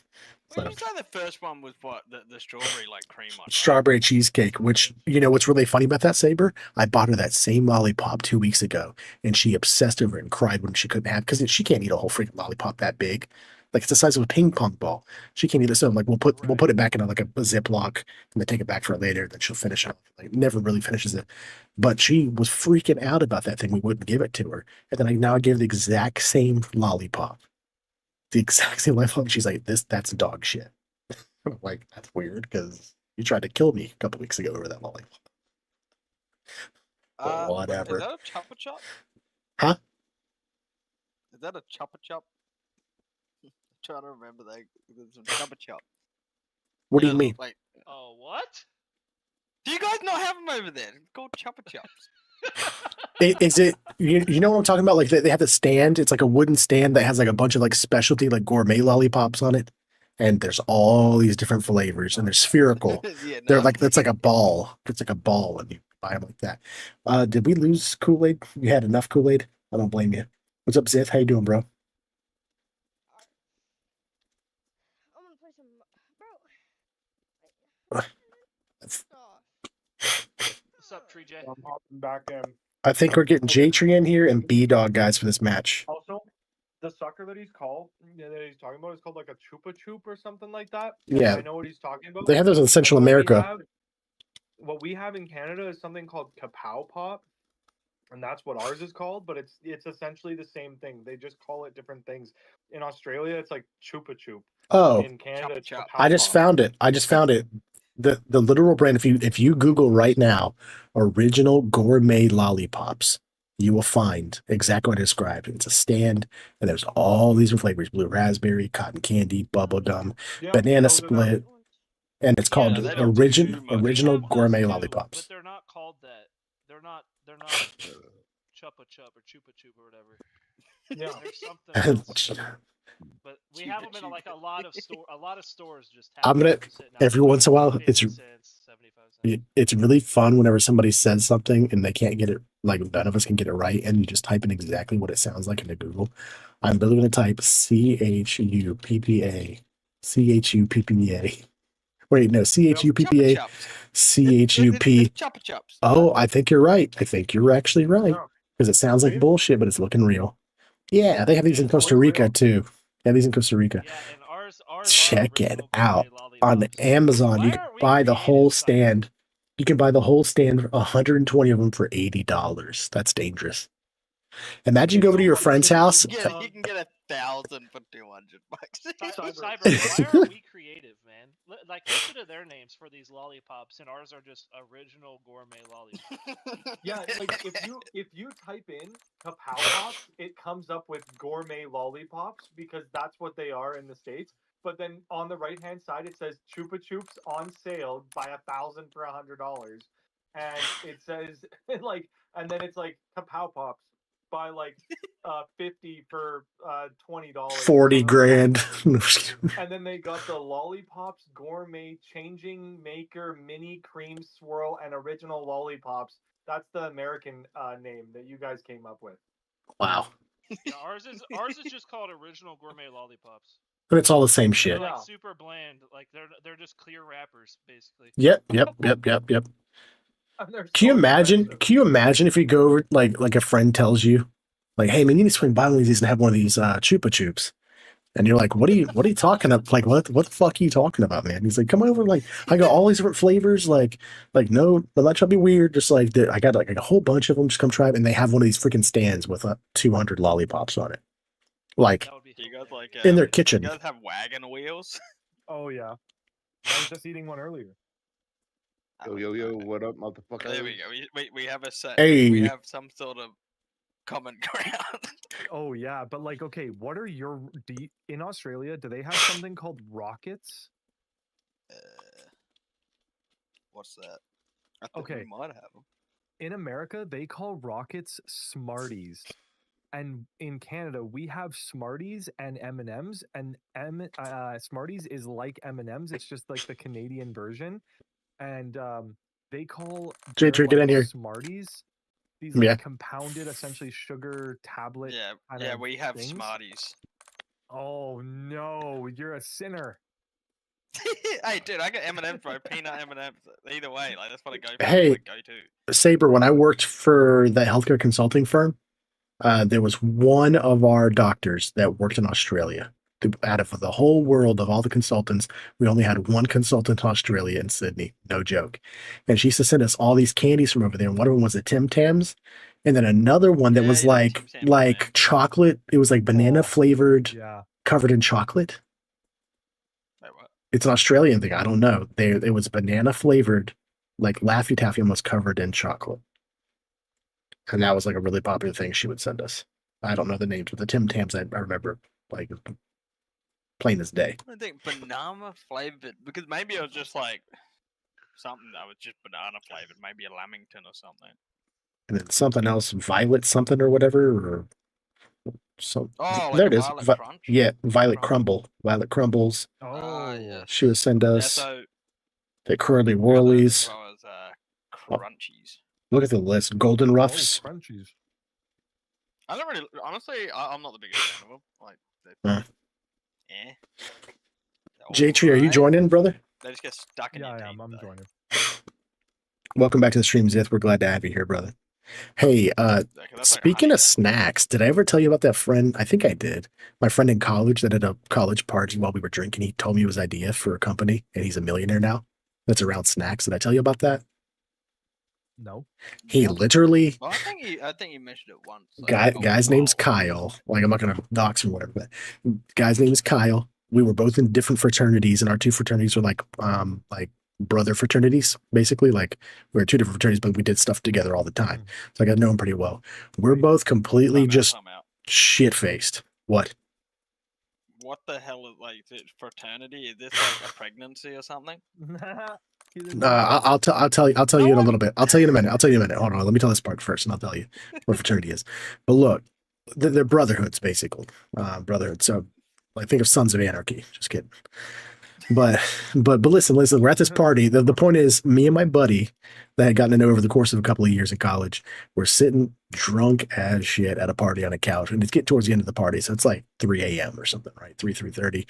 Well, you said the first one was what the strawberry cream one. Strawberry cheesecake, which what's really funny about that, Saber? I bought her that same lollipop 2 weeks ago, and she obsessed over it and cried when she couldn't have because she can't eat a whole freaking lollipop that big. Like it's the size of a ping pong ball. She can't eat it. So I'm like, we'll put it back in like a Ziploc and then take it back for her later. Then she'll finish it. Like never really finishes it. But she was freaking out about that thing. We wouldn't give it to her. And then I gave her the exact same lollipop. The exact same lollipop. She's like, that's dog shit. I'm like, that's weird because you tried to kill me a couple weeks ago over that lollipop. Whatever. Is that a chopper chop? Huh? Is that a chopper chop? I'm trying to remember that. There's some chopper chop. What do you mean? Like, Oh, what? do you guys not have them over there? It's called chopper chops. Is it you know what I'm talking about? Like they have the stand. It's like a wooden stand that has like a bunch of like specialty like gourmet lollipops on it, and there's all these different flavors, and they're spherical. Yeah, They're no. like it's like a ball. It's like a ball, and you buy them like that. Did we lose Kool-Aid? You had enough Kool-Aid? I don't blame you. What's up, Zith? How you doing, bro? I'm gonna play some, bro. What's up, Tree J? I'm hopping back in. I think we're getting J-Tree in here and B-Dog guys for this match. Also, the sucker that he's talking about is called like a Chupa Chup or something like that. Yeah. I know what he's talking about. They have those in Central What we America. what we have in Canada is something called Kapow Pop, and that's what ours is called. But it's essentially the same thing. They just call it different things. In Australia, it's like Chupa Chup. Oh, In Canada, it's Chop. Kapow I just Pop. found it. The literal brand, if you Google right now, original gourmet lollipops, you will find exactly what I described. It's a stand, and there's all these flavors: blue raspberry, cotton candy, bubblegum, Yeah, banana those are the- split, and it's called they don't do original too much. original We have those gourmet too, lollipops. But they're not called that. They're not Chupa Chup or Chupa Chup or whatever. Yeah. There's something else. But we have them in Chupa like a lot of stores just have I'm gonna them sitting out every there, once in a while. 50 It's cents, 75 cents. it's really fun whenever somebody says something and they can't get it. Like none of us can get it right, and you just type in exactly what it sounds like into Google. I'm literally gonna type CHUPPA. Wait, no, CHUPPA. CHUP. Chopper chops. Oh, I think you're right. I think you're actually right. Yeah. Because it sounds like Really? bullshit, but it's looking real. Yeah, they have these in Costa Rica too. Yeah, these in Costa Rica. Yeah, and ours are Check it original out. gourmet On lollipops. Amazon, you Why can aren't we buy the creative whole suckers? stand. You can buy the whole stand, 120 of them for $80. That's dangerous. Imagine go over to your friend's house. You can get 1,000 for 200 bucks. Cyber, why aren't we creative, man? Like, listen to their names for these lollipops, and ours are just original gourmet lollipops. Yeah, like if you type in Kapow Pops, it comes up with gourmet lollipops because that's what they are in the States. But then on the right hand side it says Chupa Chups on sale by $1,000 for $100, and it says like, and then it's like Kapow Pops by like 50 for $20. 40 grand. And then they got the Lollipops Gourmet Changing Maker Mini Cream Swirl and Original Lollipops. That's the American name that you guys came up with. Wow. Yeah, ours is just called original gourmet lollipops. But it's all the same They're shit. like Yeah. super bland. Like they're just clear wrappers, basically. Yep. And they're Can you so imagine? expensive. Can you imagine if you go over like a friend tells you, like, hey man, you need to swing by one of these and have one of these Chupa Chups. And you're like, what are you talking about? Like, what the fuck are you talking about, man? He's like, come over, like, I got all these different flavors, like, no, I'm not trying to be weird, just like, I got like a whole bunch of them, just come try it. And they have one of these freaking stands with 200 lollipops on it, like, That would be Do you guys like in their do kitchen. you guys have wagon wheels? Oh yeah, I was just eating one earlier. Yo, what up, motherfucker? There we go. We have a set. Hey. We have some sort of common ground. Oh yeah, but like, okay, what are your in Australia? Do they have something called rockets? What's that? I think Okay. we might have them. In America, they call rockets Smarties, and in Canada, we have Smarties and M&Ms. And Smarties is like M&Ms. It's just like the Canadian version, and they call Jay, their, get in here. Smarties. These like Yeah. compounded, essentially sugar tablet. Yeah, we have things. Smarties. Oh no, you're a sinner. Hey, dude, I got M&M's, bro. Peanut M&M's. Either way, like that's what I go for. Hey. Like, go to. Saber, when I worked for the healthcare consulting firm, there was one of our doctors that worked in Australia. Out of the whole world of all the consultants, we only had one consultant in Australia in Sydney. No joke. And she used to send us all these candies from over there. And one of them was the Tim Tams. And then another one that was like chocolate. It was like banana flavored, covered in chocolate. Wait, what? It's an Australian thing. I don't know. It was banana flavored, like Laffy Taffy almost covered in chocolate. And that was like a really popular thing she would send us. I don't know the names, but the Tim Tams I remember like plain as day. I think banana flavored, because maybe it was just like something that was just banana flavored, maybe a Lamington or something. And then something else, violet something or whatever, or so. Oh, there like it is. Violet Crunch? Yeah, Violet Crumble. Violet Crumbles. Oh, yeah. She would send Yeah, us so the Curly we got those Whirlies. as well as crunchies. Look at the list. Golden Ruffs. Crunchies. I don't really, honestly, I'm not the biggest fan of them. Like, Huh. J-Tree, are you joining, brother? They just get stuck in your teeth. Yeah, I'm joining. Welcome back to the stream, Zith. We're glad to have you here, brother. Hey, speaking of snacks, did I ever tell you about that friend? I think I did. My friend in college that at a college party while we were drinking, he told me his idea for a company, and he's a millionaire now. That's around snacks. Did I tell you about that? No. He literally. Well, I think you mentioned it once. Guy's name's Kyle. Like, I'm not gonna dox him or whatever, but guy's name is Kyle. We were both in different fraternities, and our two fraternities were like brother fraternities, basically. Like, we were two different fraternities, but we did stuff together all the time. So I got to know him pretty well. We're both completely just shit faced. What? What the hell is is it fraternity? Is this like a pregnancy or something? I'll tell you in a little bit. I'll tell you in a minute. Hold on. Let me tell this part first, and I'll tell you what fraternity is. But look, they're brotherhoods, basically. Brotherhood. So, like, think of Sons of Anarchy. Just kidding. But listen. We're at this party. The point is, me and my buddy that I had gotten to know over the course of a couple of years in college, we're sitting drunk as shit at a party on a couch, and it's getting towards the end of the party, so it's like 3 a.m. or something, right? 3:30.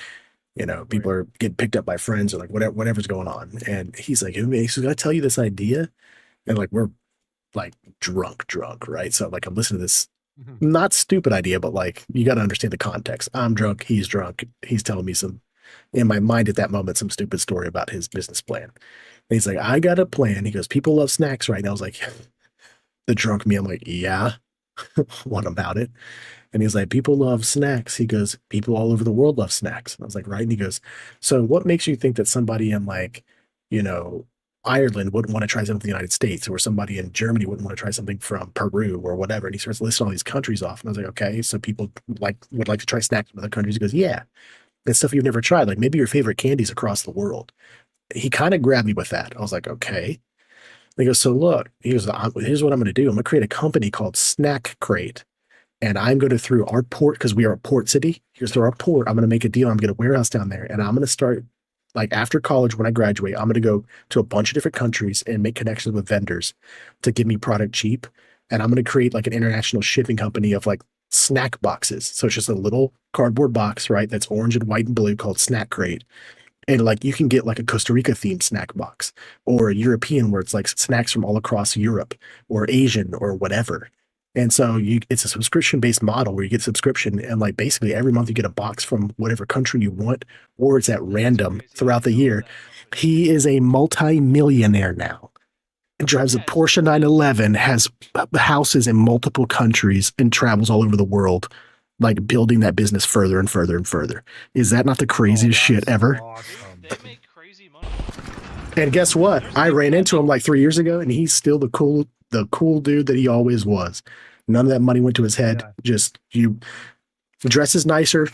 You know, people are getting picked up by friends or like whatever's going on. And he's like, hey, so did I tell you this idea? And like, we're like drunk, right? So like, I'm listening to this not stupid idea, but like, you got to understand the context. I'm drunk. He's drunk. He's telling me in my mind at that moment, some stupid story about his business plan. And he's like, I got a plan. He goes, people love snacks, right? And I was like, the drunk me, I'm like, yeah, what about it? And he's like, people love snacks. He goes, people all over the world love snacks. And I was like, right. And he goes, so what makes you think that somebody in like, Ireland wouldn't want to try something from the United States, or somebody in Germany wouldn't want to try something from Peru or whatever? And he starts listing all these countries off. And I was like, okay, so people would like to try snacks from other countries. He goes, yeah, and stuff you've never tried, like maybe your favorite candies across the world. He kind of grabbed me with that. I was like, okay. And he goes, so look, here's what I'm going to do. I'm going to create a company called Snack Crate. And I'm going to, through our port, because we are a port city, here's through our port, I'm going to make a deal. I'm going to get a warehouse down there, and I'm going to start, like, after college, when I graduate, I'm going to go to a bunch of different countries and make connections with vendors to give me product cheap. And I'm going to create like an international shipping company of like snack boxes. So it's just a little cardboard box, right? That's orange and white and blue, called Snack Crate. And like, you can get like a Costa Rica themed snack box, or a European where it's like snacks from all across Europe, or Asian or whatever. And so it's a subscription based model where you get a subscription and like basically every month you get a box from whatever country you want, or it's at random throughout the year. He is a multi-millionaire now. Drives a Porsche 911, has houses in multiple countries, and travels all over the world, like building that business further and further and further. Is that not the craziest shit ever? Awesome. They make crazy money. And guess what? I ran into him like 3 years ago, and he's still the cool dude that he always was. None of that money went to his head. Yeah. Just you dresses nicer,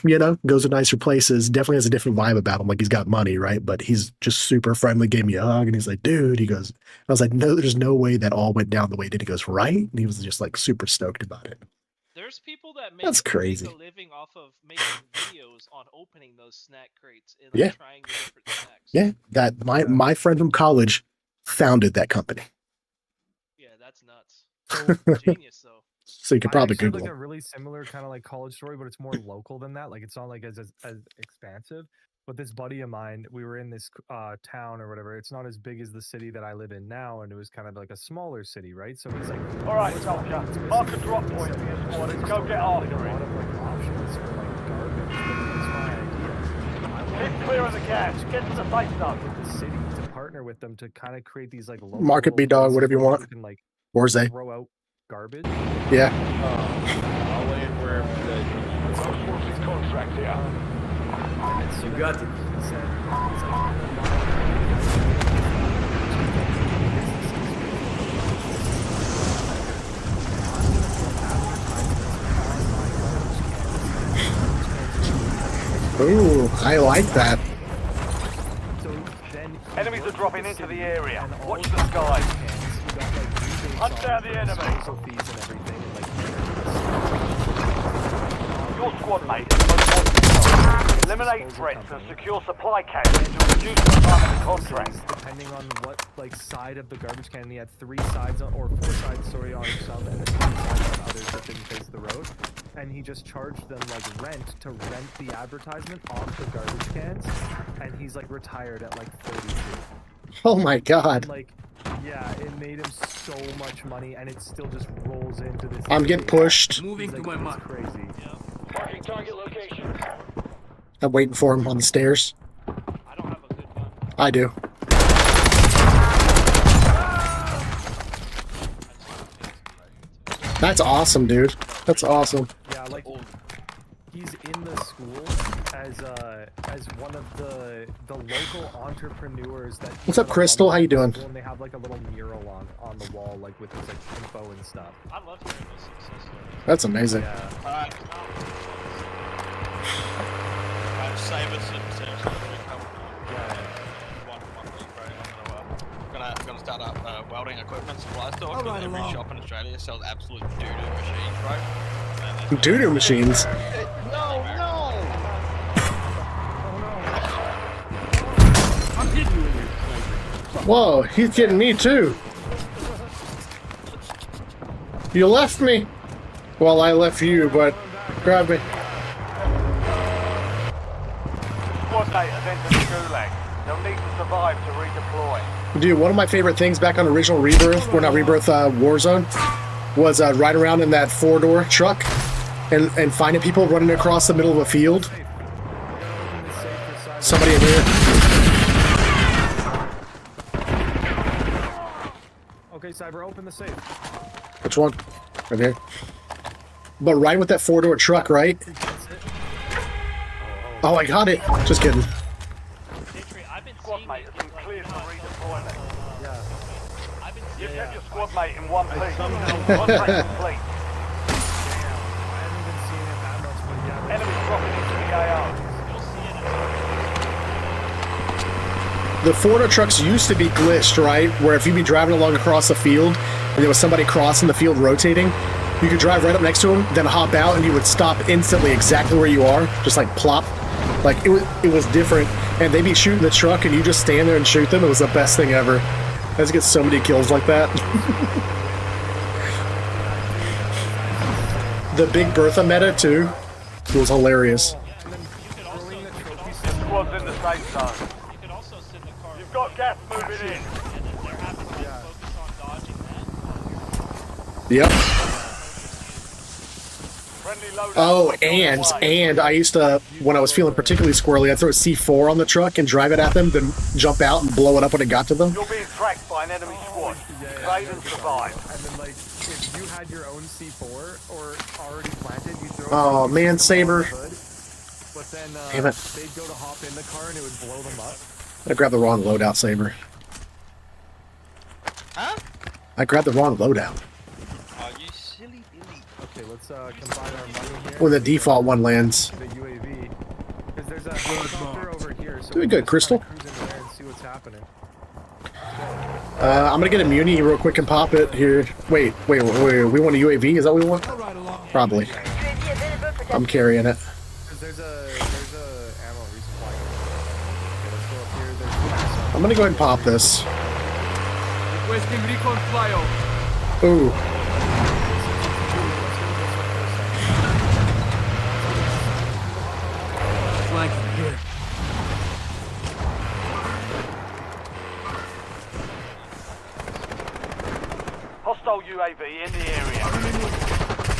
goes to nicer places. Definitely has a different vibe about him. Like he's got money, right? But he's just super friendly. Gave me a hug, and he's like, "Dude," he goes. I was like, "No, there's no way that all went down the way it did." He goes, "Right?" And he was just like super stoked about it. There's people that make, That's crazy. make a living off of making videos on opening those snack crates and Yeah. trying the different snacks. Yeah, that my friend from college founded that company. Yeah, that's nuts. Genius though. So you could probably I actually have, Google like him. a really similar kind of like college story, but it's more local than that. Like it's not like as expansive. But this buddy of mine, we were in this town or whatever. It's not as big as the city that I live in now, and it was kind of like a smaller city, right? So it's like, All right, soldier. Mark a drop point for your squad and go get after like a lot it. of like options for like garbage. But that's my idea. Keep clear of the gas. Get to the safe zone. With the city to partner with them to kind of create these like local Market B dog, places whatever you where want. can like Where's they? throw out garbage. Yeah. I'll land wherever Most wanted contract here. You got it. Ooh, I like that. Enemies are dropping into the area. Watch the skies. Hunt down the enemy. Your squad mate is most wanted. Eliminate threats and secure supply caches to reduce the time of the contract. Depending on what like side of the garbage can, he had 3 sides on, or 4 sides, sorry, on some, and then 3 sides on others that didn't face the road. And he just charged them like rent to rent the advertisement off the garbage cans, and he's like retired at like 32. Oh my god. And, like, yeah, it made him so much money, and it still just rolls into this. I'm getting pushed. Moving He's to like, my it's mark. crazy. Marking target location. I'm waiting for him on the stairs. I don't have a good gun. I do. That's awesome, dude. That's awesome. Yeah, like he's in the school as one of the local entrepreneurs that. What's up, Crystal? How you doing? And they have like a little mural on the wall, like with his like info and stuff. I love hearing those success stories. That's amazing. Yeah. Alright. Save us some gonna start up welding equipment supply store because every shop in Australia sells absolute doo-doo machines, bro. Doo-doo machines. I'm hitting you in your Whoa, he's getting me too. You left me. Well, I left you, but grab me. Squad mate has entered the gulag. They'll need to survive to redeploy. Dude, one of my favorite things back on original Rebirth, or not Rebirth, Warzone, was riding around in that 4-door truck and finding people running across the middle of a field. Somebody in here. Okay, Cyber, open the safe. Which one? Right here. But riding with that 4-door truck, right? Oh, I got it. Just kidding. I've been Squad seeing mate it has been like, cleared for redeployment. Yeah. I've been You've seeing kept your squad mate in one piece. Contract complete. I haven't even seen it that much, but yeah. Enemies dropping into the AO. you'll see it The 4-door trucks used to be glitched, right? Where if you'd be driving along across the field and there was somebody crossing the field rotating, you could drive right up next to him, then hop out, and you would stop instantly exactly where you are, just like plop. Like it was different, and they'd be shooting the truck, and you just stand there and shoot them. It was the best thing ever. I just get so many kills like that. The Big Bertha meta too. It was hilarious. Squad's in the safe zone. You could also send the car. You've got gas moving in. And then they're having to focus on dodging that. Yep. Friendly loadout Oh, on the way. and I used to, when I was feeling particularly squirrely, I'd throw a C4 on the truck and drive it at them, then jump out and blow it up when it got to them. You're being tracked by an enemy squad. Evade and survive. And then, like, if you had your own C4 or already planted, you throw it Oh, through man, the Saber. hood, but then Damn it. they'd go to hop in the car and it would blow them up. I grabbed the wrong loadout, Saber. Huh? I grabbed the wrong loadout. Oh, you silly Billy. Okay, let's combine our money here. When the default one lands. The UAV. Because there's a helicopter over here. So Doing we good, just Crystal. kinda cruise in there and see what's happening. I'm gonna get a muni real quick and pop it here. Wait. We want a UAV? Is that what we want? Probably. I'm carrying it. Because there's a ammo resupply. Okay, let's go up here. There's I'm gonna go ahead and pop this. Requesting recon flyover. Ooh. Flanking here. Hostile UAV in the area.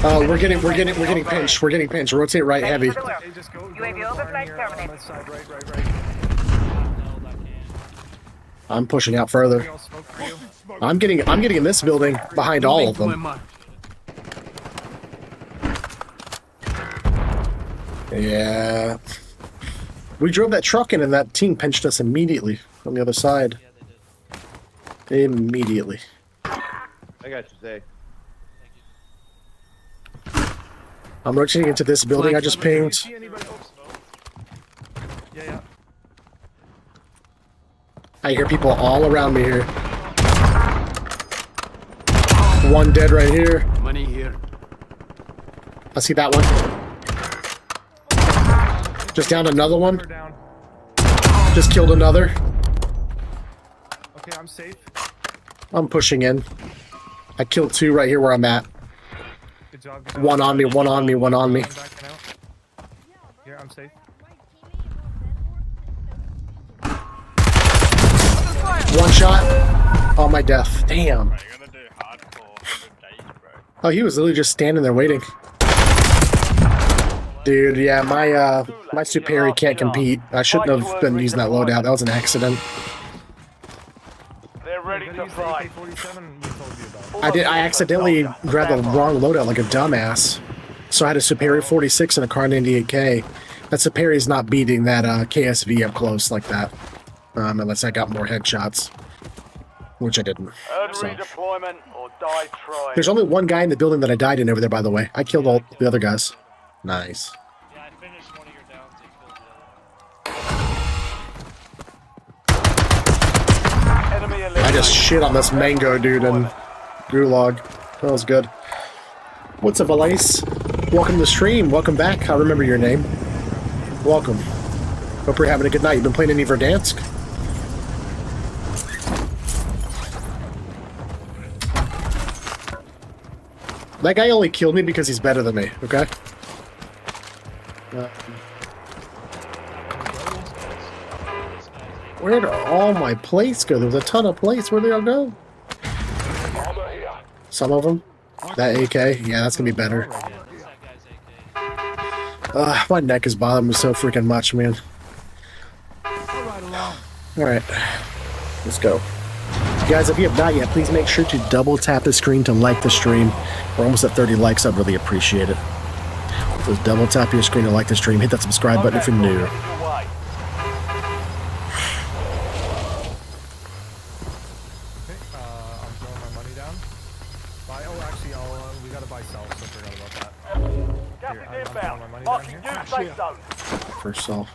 We're getting pinched. We're getting pinched. Rotate right heavy. For the world. Hey, just go UAV to the barn overflight here on terminated. that side, right. Hell, that can. I'm pushing out further. I'll smoke for you. I'm getting in this building behind all of Moving to them. my mark. Yeah. We drove that truck in and that team pinched us immediately on the other side. Yeah, they did. Immediately. I got you, Zay. I'm rotating into this building I just pinged. See anybody? Yeah. I hear people all around me here. One dead right here. Money here. I see that one. Just downed another one. We're down. Just killed another. Okay, I'm safe. I'm pushing in. I killed two right here where I'm at. Good job. Good job. One on me, one on me, one on me. I'm backing out. Here, I'm safe. One shot. Oh, my death. Damn. Bro, you're gonna do hardcore 100 days, bro. Oh, he was literally just standing there waiting. Dude, yeah, my superior can't compete. I shouldn't have been using that loadout. That was an accident. They're ready Gotta to use the fight. AK-47 we told you about. I accidentally grabbed the wrong loadout like a dumbass. So I had a Superior 46 and a Car 98K. That Superior is not beating that KSV up close like that. Unless I got more headshots. Which I didn't. Earn So. redeployment or die trying. There's only one guy in the building that I died in over there, by the way. I killed all the other guys. Nice. Yeah, I finished one of your downs and killed the other. Enemy I eliminated. just shit on this mango dude in Gulag. That was good. What's up, Elise? Welcome to the stream. Welcome back. I remember your name. Welcome. Hope you're having a good night. You've been playing any Verdansk? That guy only killed me because he's better than me, okay? Where did all my plates go? There was a ton of plates. Where'd they all go? Some of them. That AK, yeah, that's gonna be better. Yeah, that's that guy's AK. My neck is bothering me so freaking much, man. Alright, let's go. Guys, if you have not yet, please make sure to double tap the screen to like the stream. We're almost at 30 likes, I'd really appreciate it. Just double tap your screen to like the stream. Hit that subscribe button if you're new. Away. Okay, I'm throwing my money down. Buy. Oh, actually, we gotta buy cells. So I forgot about that. Gas Here, is I'm throwing inbound. my money down Marking here. new safe zone. First self.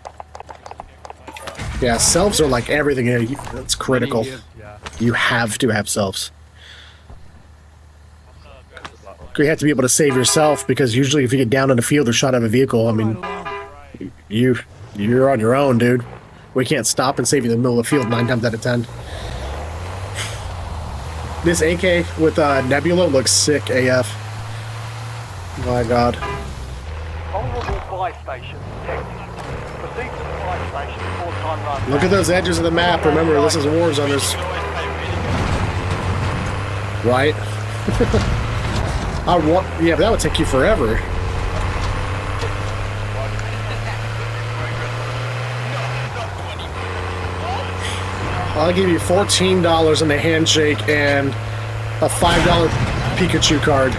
Yeah, selves are like everything here. That's critical. Money here. Yeah. You have to have selves. You have to be able to save yourself because usually if you get down in the field or shot out of a vehicle, I mean, you're on your own, dude. We can't stop and save you in the middle of the field 9 times out of 10. This AK with Nebula looks sick AF. My God. Vulnerable buy station detected. Proceed to the buy station before time runs Look out. at those edges of the map. Remember, this is Warzone. There's You can always play really Right? I want. Yeah, but that would take you forever. I'll give you $14 in a handshake and a $5 Pikachu card.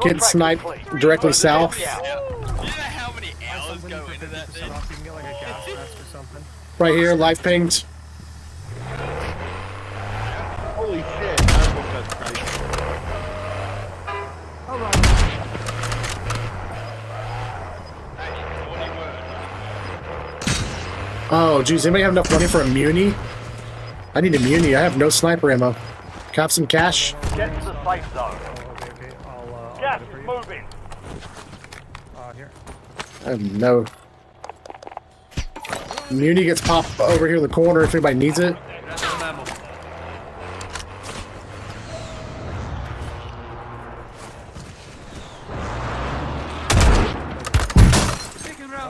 Kid snipe directly south. Yeah. You know how many hours go into that thing? You can get like a gas mask or something. Right here, life pinged. Holy shit! I almost got sniped. Oh, geez, anybody have enough money for a muni? I need a muni. I have no sniper ammo. Can I have some cash? Get to the safe zone. Okay. I'll Gas get it for is you. moving. Here. I have no. Muni gets popped over here in the corner if anybody needs it.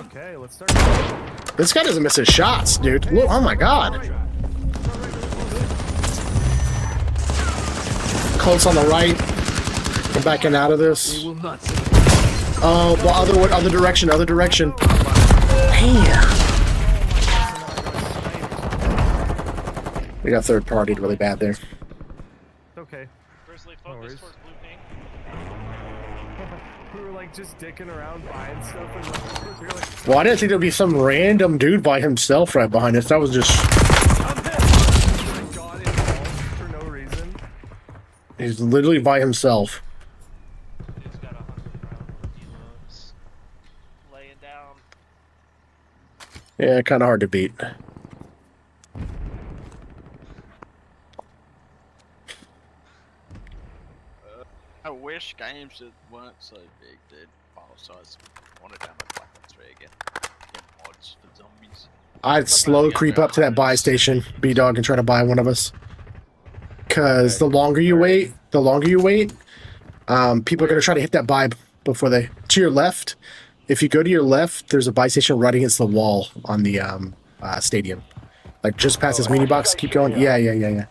Okay, let's start. This guy doesn't miss his shots, dude. Look, oh my god. Close on the right. I'm backing out of this. Oh, well, other direction, other direction. Damn. We got third partied really bad there. Okay. Grizzly, No focus worries. towards blue ping. We were like just dicking around buying stuff and we were like, Well, I didn't think there'd be some random dude by himself right behind us. That was just. got involved for no reason. He's literally by himself. It's got 100 round deloads. Laying down. Yeah, kind of hard to beat. I wish games that weren't so big did file size. I want to download Black Ops 3 again. Get mods for zombies. I'd slow creep up to that buy station, B-Dog, and try to buy one of us. Because the longer you wait, people are going to try to hit that buy before they... To your left, if you go to your left, there's a buy station right against the wall on the stadium. Like, just past this mini box, keep going. Yeah.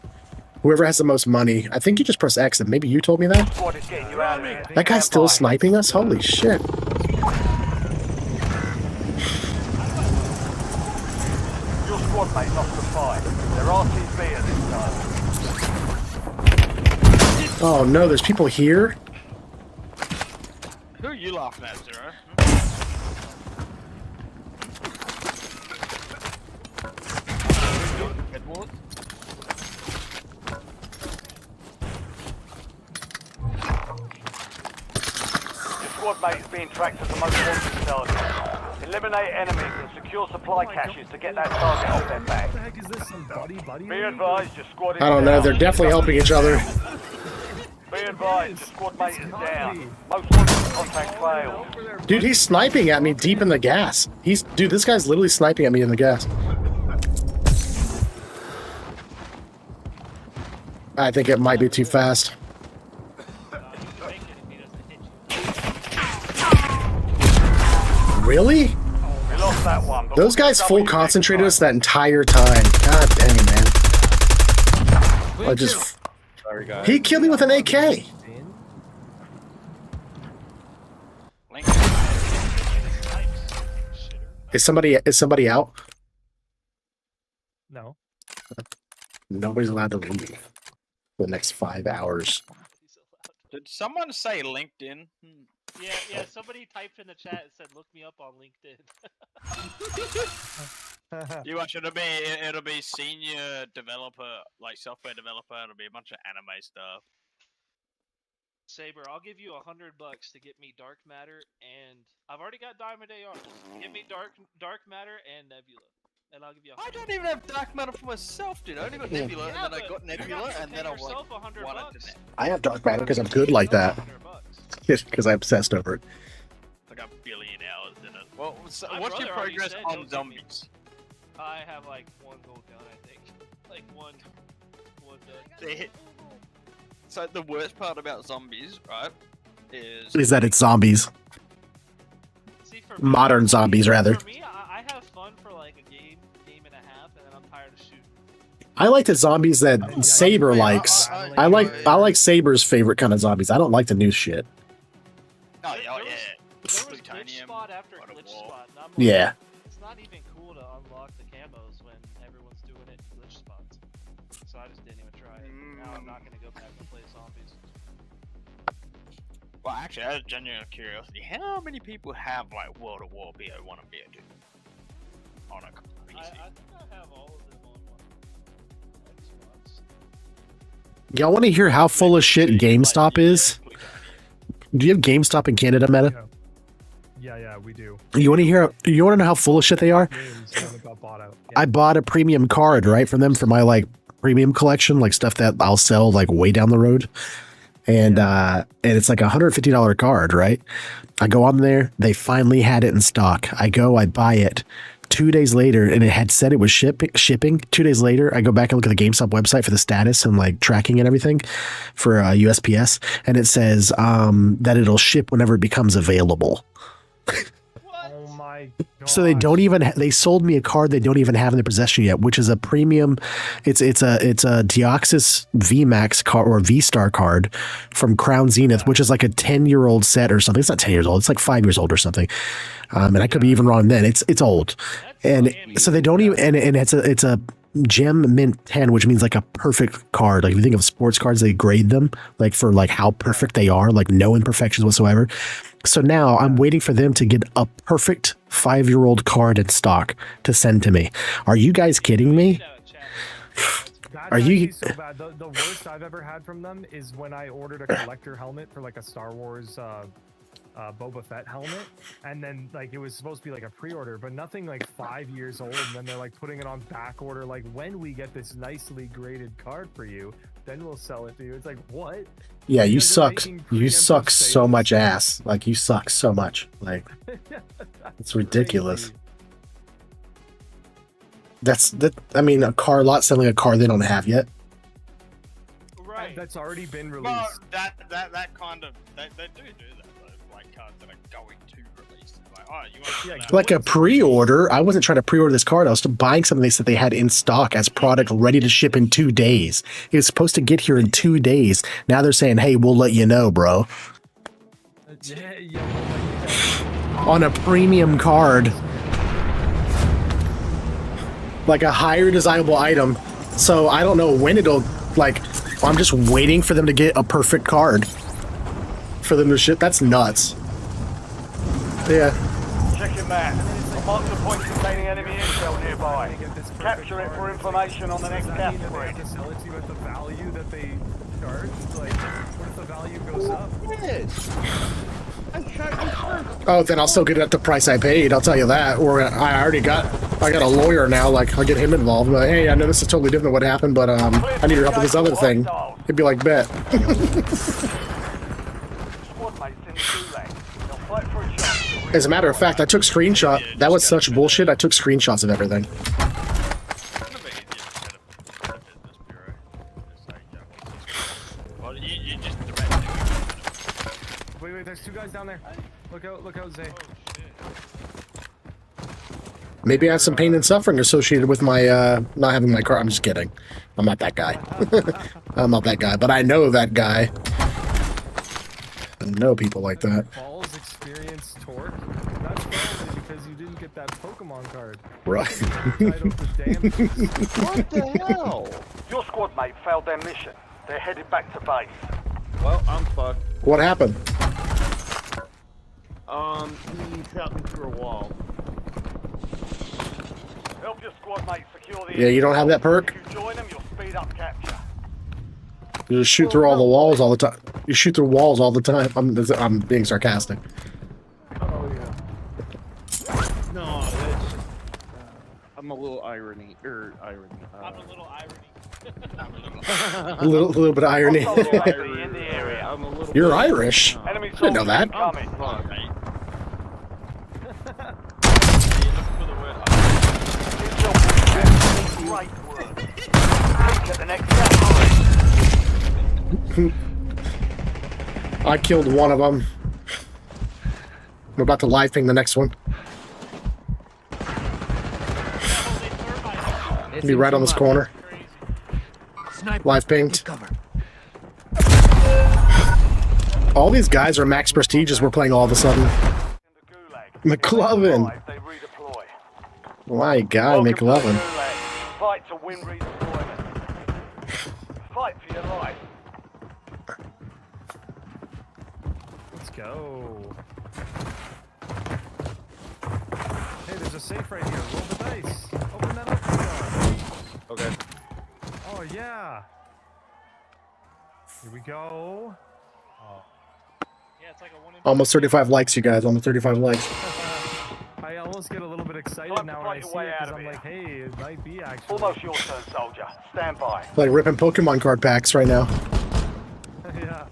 Whoever has the most money. I think you just press X, and maybe you told me that? Squad is getting you out of here. That guy's still sniping us? Holy shit. Your squad mate lost the fight. They're RTB at this time. Oh no, there's people here? Who are you laughing at, Zero? Edward? Your squad mate is being tracked as the most wanted target. Eliminate enemies and secure supply caches to get that target off their back. What the heck is this? Some buddy? Be advised, your squad is I don't know, down. they're definitely helping each other. Be advised, your squad mate is down. Most wanted contact failed. Dude, he's sniping at me deep in the gas. Dude, this guy's literally sniping at me in the gas. I think it might be too fast. Really? We lost that one. but Those we'll guys pick up full with you next concentrated time. us that entire time. God dang, man. I just... Sorry, guys. He killed me with an AK. Link. Is somebody out? No. Nobody's allowed to leave for the next 5 hours. Did someone say LinkedIn? Yeah, somebody typed in the chat and said, look me up on LinkedIn. You watch it'll be senior developer, like software developer, it'll be a bunch of anime stuff. Saber, I'll give you $100 to get me Dark Matter, and I've already got Diamond AR. Get me Dark Matter and Nebula, and I'll give you. I don't even have Dark Matter for myself, dude. I only got Nebula, and then I got Nebula, and then I yourself wanted $100. it. I have dark matter because I'm good like that. Because I'm obsessed over it. Like a billion hours in it. Well, so My what's your brother already progress said on he'll give me- zombies? I have like one gold gun, I think. Like one done. See, so the worst part about zombies, right, is Is that it's zombies. See, for Modern zombies, rather. For me, I have fun for like a game and a half, and then I'm tired of shooting. I like the zombies that Saber likes. I like Saber's favorite kind of zombies. I don't like the new shit. Oh, yeah, oh, There yeah. was glitch Plutonium, spot after God of glitch War. spot. And I'm like, Yeah. It's not even cool to unlock the camos when everyone's doing it in glitch spots. So I just didn't even try it. Now I'm not gonna go back and play zombies. Well, actually, out of genuine curiosity, how many people have like World of War BO1 and BO2 on a PC? I think I have all of them on one Xbox. Y'all want to hear how full of shit GameStop is? Do you have GameStop in Canada, Meta? Yeah, we do. You want to hear? You want to know how full of shit they are? Games that got bought out. I bought a premium card, right, from them for my like premium collection, like stuff that I'll sell like way down the road. And it's like $150 card, right? I go on there, they finally had it in stock. I buy it. 2 days later, and it had said it was shipping. 2 days later, I go back and look at the GameStop website for the status and like tracking and everything for USPS, and it says that it'll ship whenever it becomes available. Oh my god. So they don't even they sold me a card they don't even have in their possession yet, which is a premium. It's a Deoxys VMAX card or V-Star card from Crown Zenith, which is like a 10-year-old set or something. It's not 10 years old, it's like 5 years old or something. And I could be even wrong then. It's old. And so they don't even and it's a gem mint 10, which means like a perfect card. Like if you think of sports cards, they grade them like for like how perfect they are, like no imperfections whatsoever. So now I'm waiting for them to get a perfect 5-year-old card in stock to send to me. Are you guys kidding me? Are you? So bad. The worst I've ever had from them is when I ordered a collector helmet for like a Star Wars Boba Fett helmet, and then like it was supposed to be like a pre-order, but nothing like 5 years old, and then they're like putting it on back order. Like when we get this nicely graded card for you, then we'll sell it to you. It's like what? Yeah, you Because they're suck. making You preemptive suck so sales. much ass. Like you suck so much. Like it's ridiculous. Crazy. I mean, a car lot selling a car they don't have yet. Right. That's already been released. Well, that kind of they do that though, like cards that are going to release. Like, oh, you want Yeah, that? Like a pre-order. I wasn't trying to pre-order this card. I was buying something they said they had in stock as product ready to ship in 2 days. It was supposed to get here in 2 days. Now they're saying, "Hey, we'll let you know, bro." On a premium card, like a higher desirable item. So I don't know when it'll like. I'm just waiting for them to get a perfect card for them to ship. That's nuts. Yeah. Check your map. Mark the point containing enemy intel nearby. Capture it for information on the next gas They spread. have to sell it to you at the value that they charge. Like, what if the value goes up? Oh, then I'll still get it at the price I paid. I'll tell you that. Or I got a lawyer now. Like I'll get him involved. Like, hey, I know this is totally different than what happened, but I need your help with this other thing. He'd be like, bet. Squad mates in the gulag. They'll fight for a chance. As a matter of fact, I took screenshot. That was such bullshit. I took screenshots of everything. Wait, there's 2 guys down there. Look out, Zay. Maybe I have some pain and suffering associated with my not having my car. I'm just kidding. I'm not that guy. I'm not that guy, but I know that guy. I know people like that. Balls experience torque. That's probably because you didn't get that Pokemon card. Right. What the hell? Your squad mate failed their mission. They're headed back to base. Well, I'm fucked. What happened? He shot me through a wall. Help your squad mate secure the Yeah, you don't have that perk? If you join them, you'll speed up capture. You just shoot through all the walls all the time. You shoot through walls all the time. I'm being sarcastic. Oh yeah. No, that's just, I'm a little irony. I'm a little irony. A little bit of irony. UAV in the area. I'm a little You're bit- Irish. Enemy I didn't know that. coming. Fuck. Great work. Look at the next gas spread. I killed one of them. I'm about to live ping the next one. Be right on this corner. Sniper. Live pinged. Take cover. All these guys are max prestige as we're playing all of a sudden. McLovin. They redeploy. My guy, Welcome to the McLovin. Gulag. Fight to win redeployment. Fight for your life. Let's go. Hey, there's a safe right here. Roll the dice. Open that up. Leon. Okay. Oh yeah. Here we go. Oh. Yeah, it's like a 1 in Almost 35 likes, you guys. Almost 35 likes. I almost get a little bit excited Time to now when I fight your see way it out because of I'm here. like, hey, it might be actually. Almost your turn, soldier. Stand by. Like ripping Pokemon card packs right now. Yeah.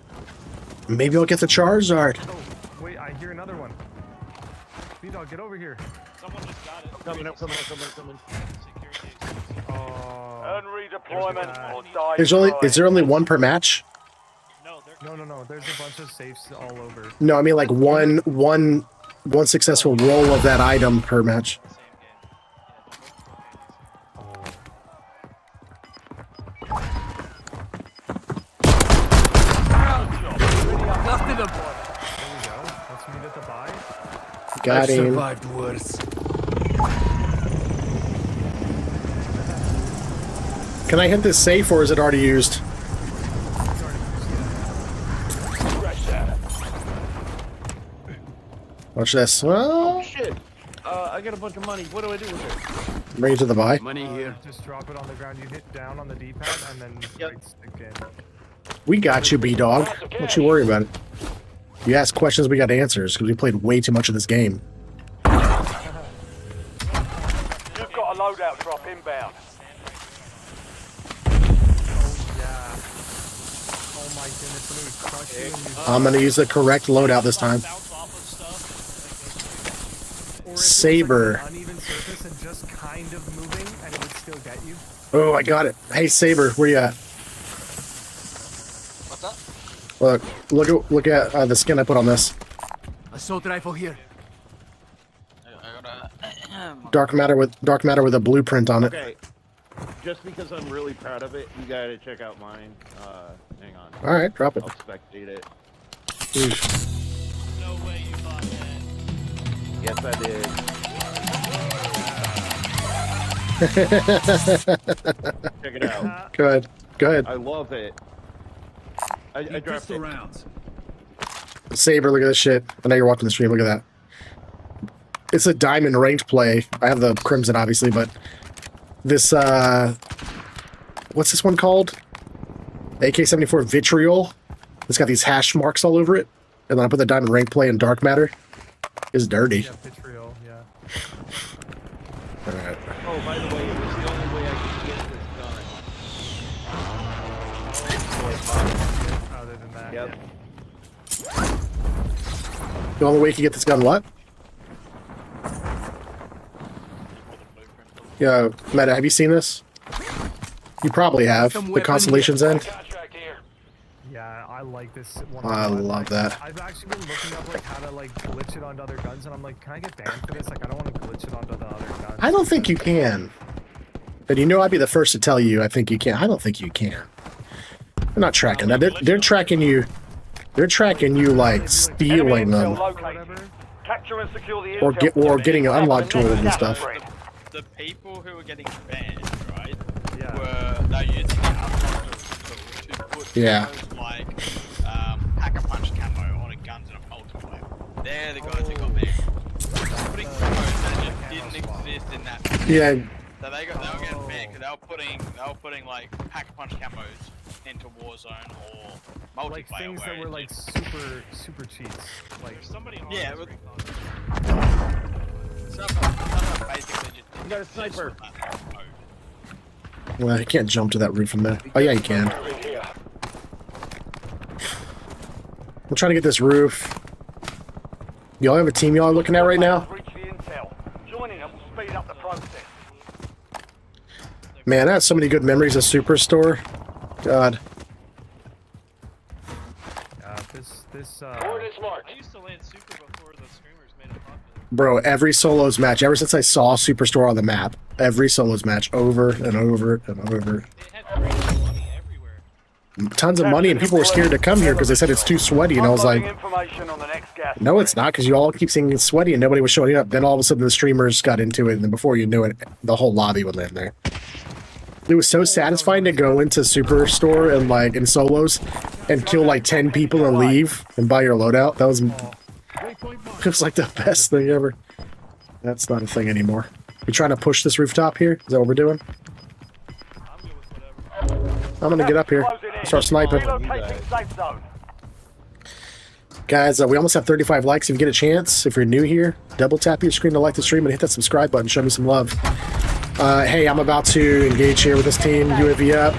Maybe I'll get the Charizard. Oh, wait, I hear another one. B-Dog, get over here. Someone just got it. Coming. Security exclusive. Oh. Earn redeployment or die. Is there only one per match? No. There's a bunch of safes all over. No, I mean like one successful roll of that item per match. Dusted him. There we go. Let's meet at the buy. Got I've him. survived worse. Can I hit this safe or is it already used? Watch this. Oh Oh, shit! I got a bunch of money. What do I do with it? bring it to the buy. Money here. Just drop it on the ground. You hit down on the D-pad and then right stick in. We got you, B-Dog. Don't you worry about it. You ask questions, we got answers, because we played way too much of this game. You've got a loadout drop inbound. Yeah. Oh my goodness, I'm gonna crush you and you. I'm going to use the correct loadout this time. Or if it was Saber. like an uneven surface and just kind of moving and it would still get you. Oh, I got it. Hey, Saber, where you at? What's that? Look at the skin I put on this. Assault rifle here. I got a... Dark matter with a blueprint on it. Okay. Just because I'm really proud of it, you gotta check out mine. Hang on. All right, drop it. I'll spectate it. Oof. No way you bought that. Yes, I did. Check it out. Go ahead. I love it. I dropped it. rounds. Saber, look at this shit. I know you're watching the stream. Look at that. It's a diamond ranked play. I have the Crimson, obviously, but this, what's this one called? AK-74 Vitriol. It's got these hash marks all over it. And then I put the diamond rank play in dark matter. It's dirty. Yeah, vitriol, yeah. Alright. Oh, by the way, it was the only way I could get this gun. Other than that. Yep. The only way you can get this gun, what? Yeah, Meta, have you seen this? You probably have. The Constellation's End. Yeah, I like this one. I love that. I've actually been looking up like how to like glitch it onto other guns, and I'm like, can I get banned for this? Like, I don't want to glitch it onto the other guns. I don't think you can. But you know, I'd be the first to tell you I think you can. I don't think you can. They're not tracking that. They're tracking you. They're tracking you like stealing them. Capture and secure the Or getting an unlock tool and stuff. The people who were getting banned, right, Yeah. were they're using the upload to put Yeah. those, like pack-a-punch camo on a guns in a multiplayer. They're the guys who got banned. Putting camos that just didn't exist in that. Yeah. So they were getting banned because they were putting like pack-a-punch camos into Warzone or multiplayer. Like things where that were it like just- super cheats. Like There's somebody on Yeah, this but- ring on Stuff basically just You got a sniper. Well, you can't jump to that roof from there. Oh yeah, you can. I'm trying to get this roof. Y'all have a team y'all are looking at right now? Reach the intel. Joining them will speed up the process. Man, I had so many good memories of Superstore. God. this I used to land super before the streamers made it popular. Bro, every solos match, ever since I saw Superstore on the map, every solos match over and over and over. It had crazy money everywhere. Tons of money, and people were scared to come here because they said it's too sweaty, and I was like, Information on the next gas no, it's not, because you all keep saying it's sweaty and nobody was showing up. Then all of a sudden the streamers got into it, and then before you knew it, the whole lobby would land there. It was so satisfying to go into Superstore and like in solos and kill like 10 people and leave and buy your loadout. That was, it was like the best thing ever. That's not a thing anymore. We trying to push this rooftop here? Is that what we're doing? I'm gonna get up here. Start sniping. Relocating safe zone. Guys, we almost have 35 likes. If you get a chance, if you're new here, double tap your screen to like the stream and hit that subscribe button. Show me some love. Hey, I'm about to engage here with this team. UAV up.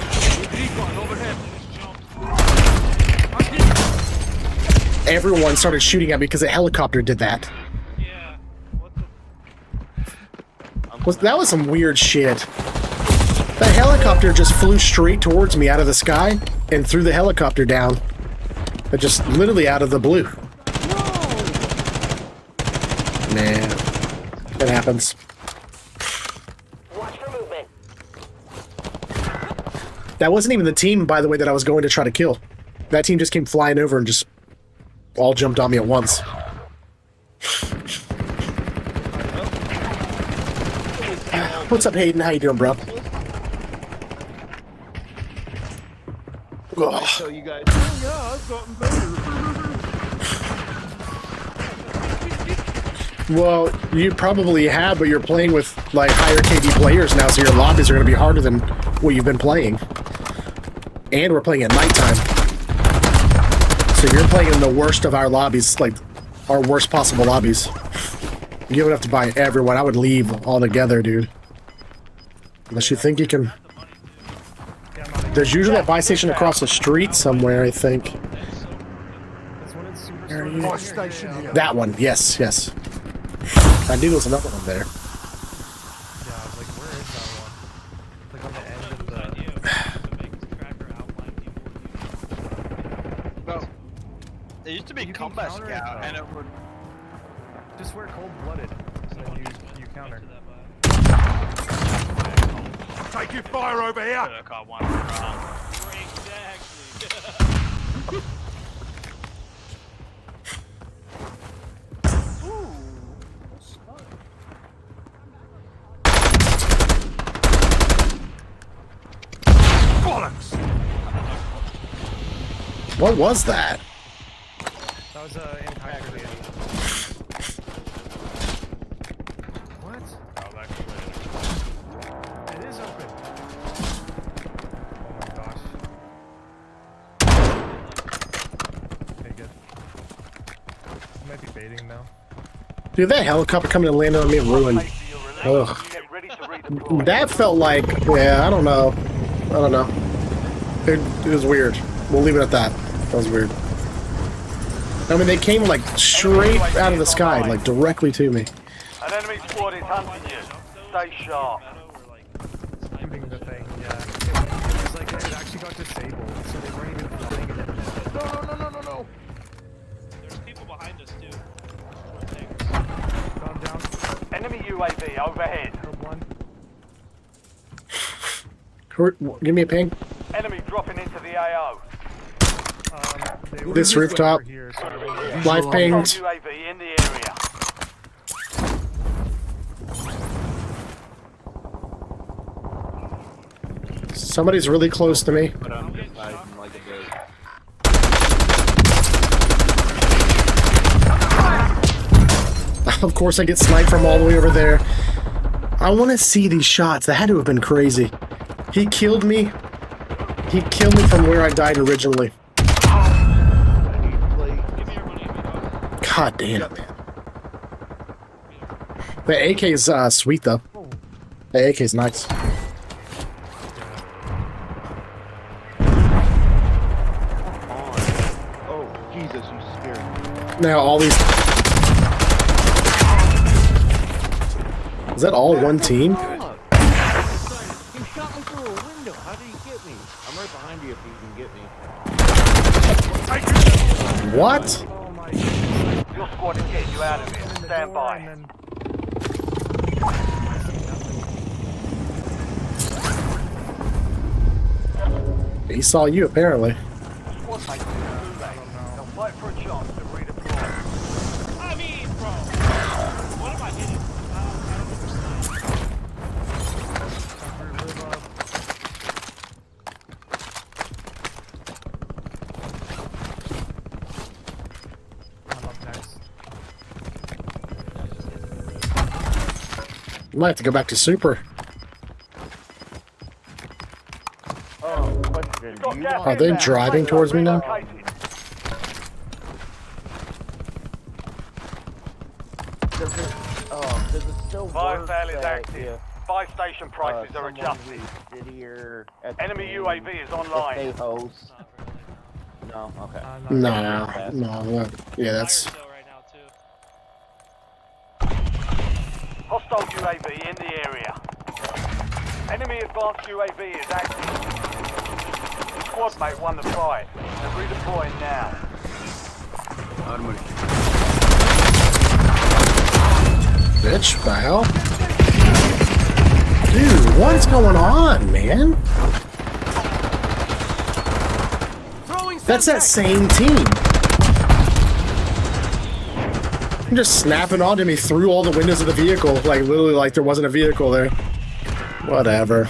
Everyone started shooting at me because a helicopter did that. Yeah. That was some weird shit. The helicopter just flew straight towards me out of the sky and threw the helicopter down. But just literally out of the blue. Man, it happens. Watch for movement. That wasn't even the team, by the way, that I was going to try to kill. That team just came flying over and just all jumped on me at once. What's up, Hayden? How you doing, bro? I tell you guys, oh yeah, I've gotten better. Well, you probably have, but you're playing with like higher KD players now, so your lobbies are going to be harder than what you've been playing. And we're playing at nighttime. So you're playing in the worst of our lobbies, like our worst possible lobbies. You don't have to buy everyone. I would leave altogether, dude. Unless you think you can... There's usually a buy station across the street somewhere, I think. That one, yes, yes. I knew there was another one there. Yeah, I was like, where is that one? Like on the end of the... Well, there used to be combat scout, and it would... Just wear cold-blooded, and then you counter. Taking fire over here. Bollocks! What was that? That was impact grenade. What? It is open. Oh my gosh. Okay, good. I might be baiting now. Dude, that helicopter coming and landing on me ruined. Ugh. That felt like, yeah, I don't know. I don't know. It was weird. We'll leave it at that. That was weird. I mean, they came like straight out of the sky, like directly to me. An enemy squad is hunting you. Stay sharp. Shooting the thing, yeah. It was like it actually got disabled, so they weren't even flying it. No. There's people behind us too. Calm down. Enemy UAV overhead. Give me a ping. Enemy dropping into the AO. This rooftop. Live pinged. UAV in the area. Somebody's really close to me. But I'm just hiding like a goat. Of course, I get sniped from all the way over there. I want to see these shots. That had to have been crazy. He killed me. He killed me from where I died originally. God damn, man. The AK is sweet, though. The AK is nice. Oh, Jesus, you scared me. Now, all these... Is that all one team? You shot me through a window. How did you get me? I'm right behind you if you can get me. What? Your squad is getting you out of here. the stand door by. and then... He saw you apparently. Squad mates are too late. They'll fight for a chance to redeploy. I mean, bro, what am I hitting? I don't understand. I'm up next. You might have to go back to super. Oh, question. Got Do you gas want Are they inbound. driving towards me now? Relocated. does it still Fire work sale is that active. if, Buy station prices are someone adjusted. who's shittier at the Enemy game, UAV is if online. they host? Not really, No? Okay. No. Yeah, that's. Fire sale right now, too. Hostile UAV in the area. Enemy advanced UAV is active. Squad mate won the fight. They're redeploying now. Bitch, the hell? Dude, what's going on, man? That's that same team. I'm just snapping onto me through all the windows of the vehicle, like literally like there wasn't a vehicle there. Whatever.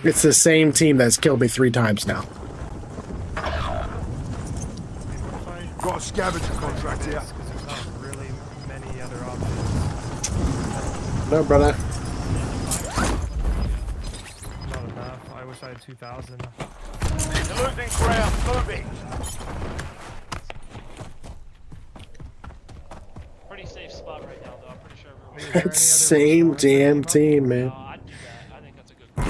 It's the same team that's killed me 3 times now. Got a scavenger contract here. Because there's not really many other options. No, brother. Not enough. I wish I had 2,000. You're losing ground. Moving. Pretty safe spot right now, though. I'm pretty sure everyone. Is there any other Same response that damn came up? team, man. No, I'd do that. I think that's a good call.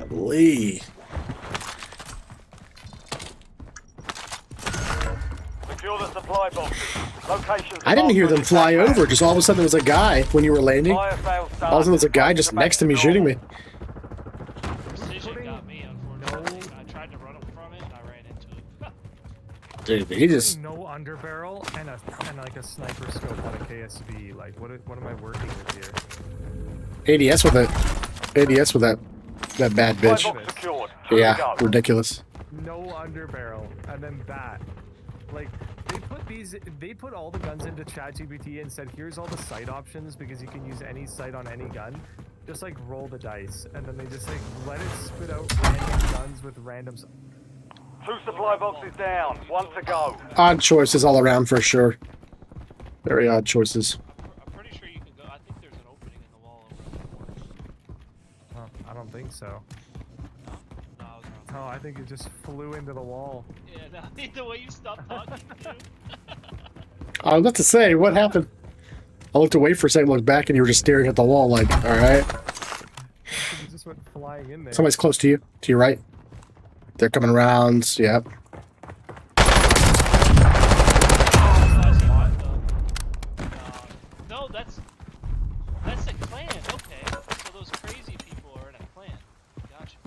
Golly. Secure the supply boxes. Locations. I didn't hear them fly over, just all of a sudden there was a guy when you were landing. All Fire sales of a sudden there was a guy just next to me shooting me. Precision got me, unfortunately. I tried to run from it, and I ran into it. Dude, he just. No underbarrel and like a sniper scope on a KSV. Like what am I working with here? ADS with it. ADS with that bad bitch. Box secured. Yeah, ridiculous. No underbarrel and then that. Like they put all the guns into ChatGPT and said here's all the sight options because you can use any sight on any gun. Just like roll the dice and then they just like let it spit out random guns with random. 2 supply boxes down. 1 to go. Odd choices all around for sure. Very odd choices. I'm pretty sure you can go. I think there's an opening in the wall over there. I don't think so. No, I was wrong. Oh, I think it just flew into the wall. Yeah, no, the way you stopped talking, dude. I was about to say, what happened? I looked away for a second, looked back, and you were just staring at the wall like, alright. It just went flying in there. Somebody's close to you, to your right. They're coming around, yep. No, that's a clan. Okay, so those crazy people are in a clan. Gotcha.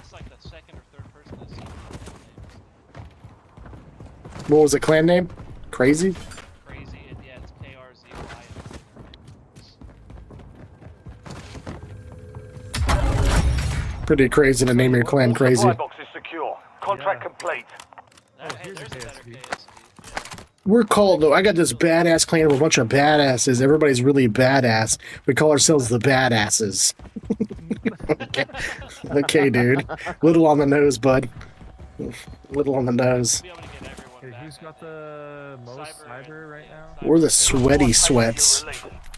It's like the second or third person that's seen names. What was the clan name? Crazy? Crazy, and yeah, it's KRZY. Pretty crazy to name your clan Crazy. Supply box is secure. Contract complete. Hey, there's a better KSV. We're called, though, I got this badass clan of a bunch of badasses. Everybody's really badass. We call ourselves the Badasses. Okay. Okay, dude. Little on the nose, bud. Little on the nose. Okay, who's got the most cyber right now? We're the sweaty sweats.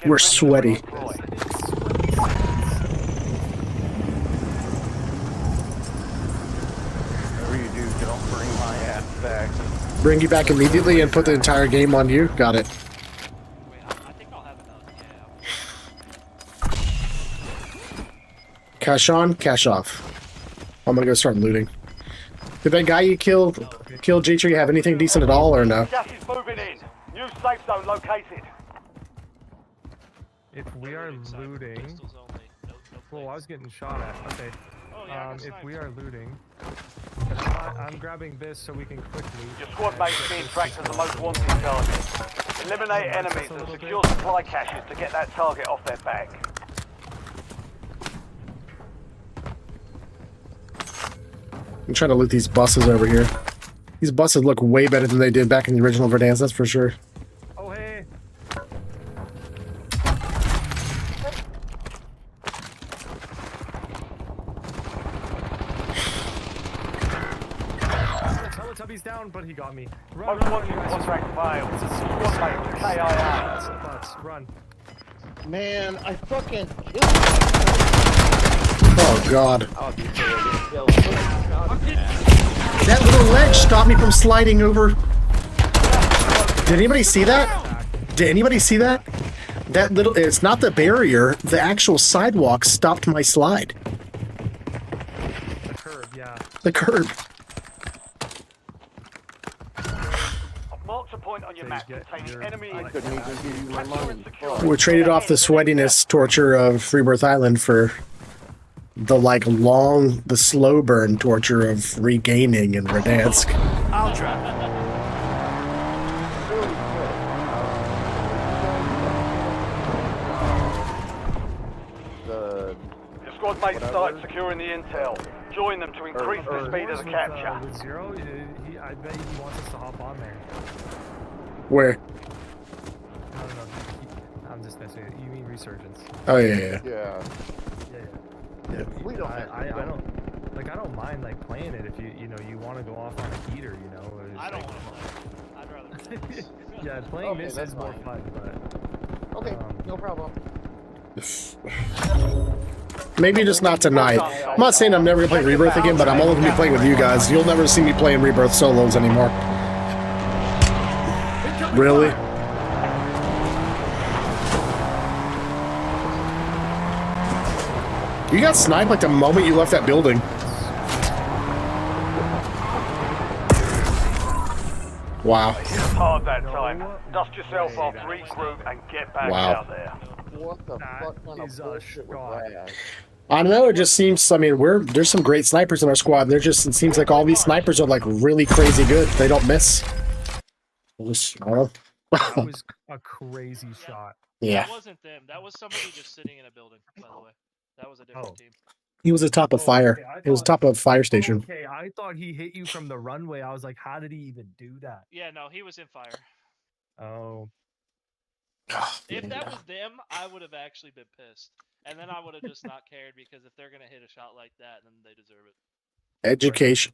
We're sweaty. Whatever you do, don't bring my ass back. Bring you back immediately and put the entire game on you. Got it. Wait, I think I'll have enough. Yeah. Cash on, cash off. I'm gonna go start looting. Did that guy you killed G-Tree have anything decent at all or no? Gas is moving in. New safe zone located. If we are looting... Well, I was getting shot at. Okay. If we are looting... I'm grabbing this so we can quickly... Your squad mate's being tracked as the most wanted target. Eliminate enemies and secure supply caches to get that target off their back. I'm trying to loot these buses over here. These buses look way better than they did back in the original Verdansk, that's for sure. Oh, hey. Teletubby's down, but he got me. Run, Most wanted contract failed. Squad mate was KIA. Butts, run. Man, I fucking killed Oh god. Oh, you killed him. That little ledge stopped me from sliding over. Did anybody see that? Did anybody see that? That little, it's not the barrier, the actual sidewalk stopped my slide. The curb, yeah. The curb. I've marked a point on your map containing enemy I couldn't even give you my money. We traded off the sweatiness torture of Rebirth Island for the the slow burn torture of regaining in Verdansk. I'll try. Your squad mates started securing the intel. Join them to increase the speed of the capture. With Zero, I bet he wants us to hop on there. Where? I don't know. I'm just messing with you. You mean Resurgence? Oh yeah. Yeah. Yeah. We don't. I don't mind like playing it if you want to go off on a heater, you know. I don't want to play. I'd rather play this. Yeah, playing Okay, this that's is more fine. fun, but Okay, no problem. Maybe just not tonight. I'm not saying I'm never gonna play Rebirth again, but I'm only gonna be playing with you guys. You'll never see me playing Rebirth solos anymore. Really? You got sniped like the moment you left that building. Wow. Hard that time. Dust yourself off, regroup, and get back out there. What the fuck kind of bullshit was that? I don't know, it just seems, I mean, there's some great snipers in our squad. It seems like all these snipers are like really crazy good. They don't miss. I don't know. that was a crazy shot. Yeah. That wasn't them. That was somebody just sitting in a building, by the way. That was a different team. He was atop of fire. It was top of fire station. Okay, I thought he hit you from the runway. I was like, how did he even do that? Yeah, no, he was in fire. Oh. If that was them, I would have actually been pissed. And then I would have just not cared, because if they're going to hit a shot like that, then they deserve it.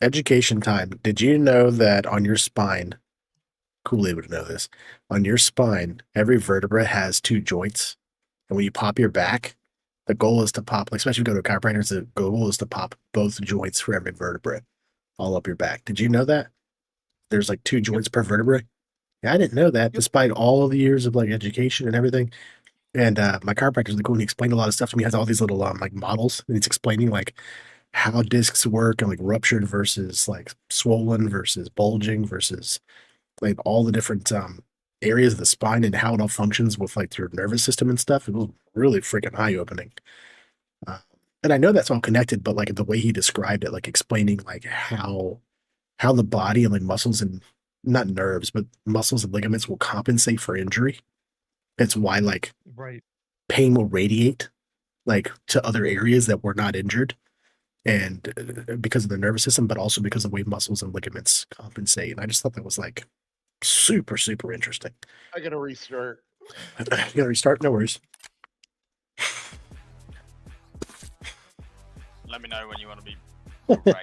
Education time. Did you know that on your spine, Kool-Aid would know this, on your spine, every vertebra has 2 joints. And when you pop your back, the goal is to pop, like especially if you go to a chiropractor, the goal is to pop both joints for every vertebra all up your back. Did you know that? There's like 2 joints per vertebrae. Yeah, I didn't know that, despite all of the years of like education and everything. And my chiropractor is cool, and he explained a lot of stuff to me. He has all these little like models, and he's explaining like how discs work and like ruptured versus like swollen versus bulging versus like all the different areas of the spine and how it all functions with like your nervous system and stuff. It was really freaking eye-opening. And I know that's all connected, but like the way he described it, like explaining like how the body and like muscles and not nerves, but muscles and ligaments will compensate for injury. It's why like pain will radiate like to other areas that were not injured, and because of the nervous system, but also because of the way muscles and ligaments compensate. And I just thought that was like super, super interesting. I gotta restart. You gotta restart? No worries. Let me know when you want to be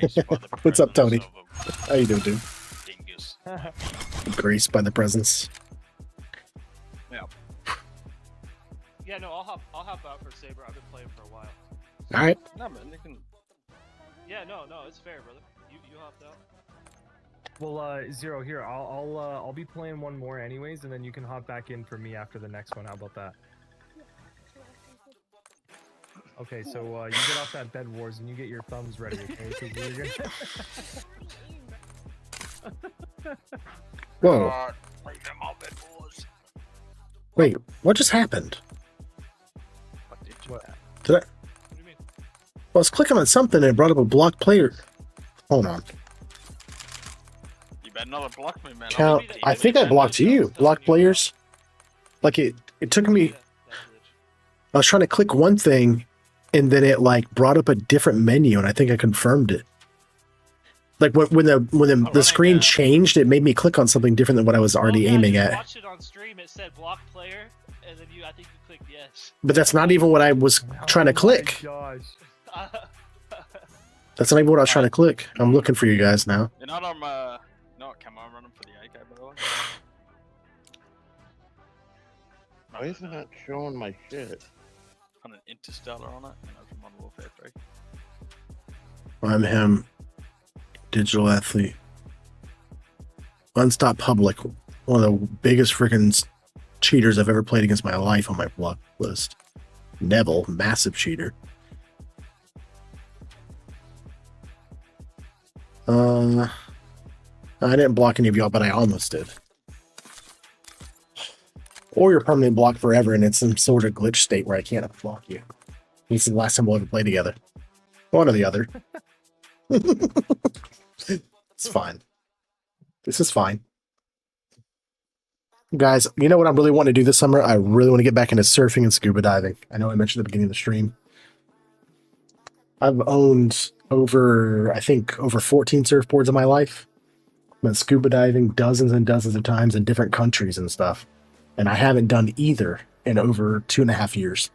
raised by the What's up, Tony? presence of How you doing, dude? a dingus. Graced by the presence. Yeah. Yeah, no, I'll hop out for Saber. I've been playing for a while. All right. No, man, you can. Yeah, no, it's fair, brother. You hopped out. Well, Zero, here, I'll be playing one more anyways, and then you can hop back in for me after the next one. How about that? Okay, so you get off that bed, Wars, and you get your thumbs ready, okay? 'Cause we're gonna... Whoa. Wait, what just happened? What? Did I? I was clicking on something and it brought up a blocked player. Hold on. You better not have blocked me, man. Count. I think I blocked you. Blocked players. Like it took me. Yeah, that glitch. I was trying to click one thing, and then it like brought up a different menu, and I think I confirmed it. Like when the screen changed, it made me click on something different than what I was already aiming I at. watched it on stream. It said block player, and then I think you clicked yes. But that's not even what I was trying to click. Gosh. That's not even what I was trying to click. I'm looking for you guys now. You're not on not come on running for the AK, by the way. Why is it not showing my shit? On an Interstellar on it, and that's Modern Warfare 3. I'm him. Digital athlete. Unstop Public. One of the biggest freaking cheaters I've ever played against in my life on my block list. Neville, massive cheater. I didn't block any of y'all, but I almost did. Or you're permanently blocked forever and it's some sort of glitch state where I can't unblock you. This is the last time we'll ever play together. One or the other. It's fine. This is fine. Guys, you know what I really want to do this summer? I really want to get back into surfing and scuba diving. I know I mentioned at the beginning of the stream. I've owned over 14 surfboards in my life. I've been scuba diving dozens and dozens of times in different countries and stuff. And I haven't done either in over 2.5 years.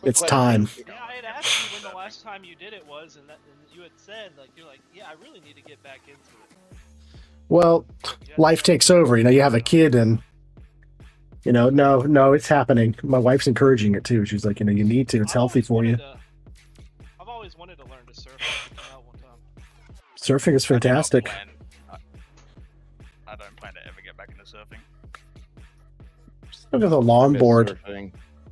It's time. Yeah, I had asked you when the last time you did it was, and you had said, like, you're like, yeah, I really need to get back into it. Well, life takes over. You know, you have a kid and, you know, no, it's happening. My wife's encouraging it too. She's like, you know, you need to. It's healthy for you. I've always wanted to learn to surf. One time. Surfing is fantastic. I don't plan to ever get back into surfing. Look at the longboard.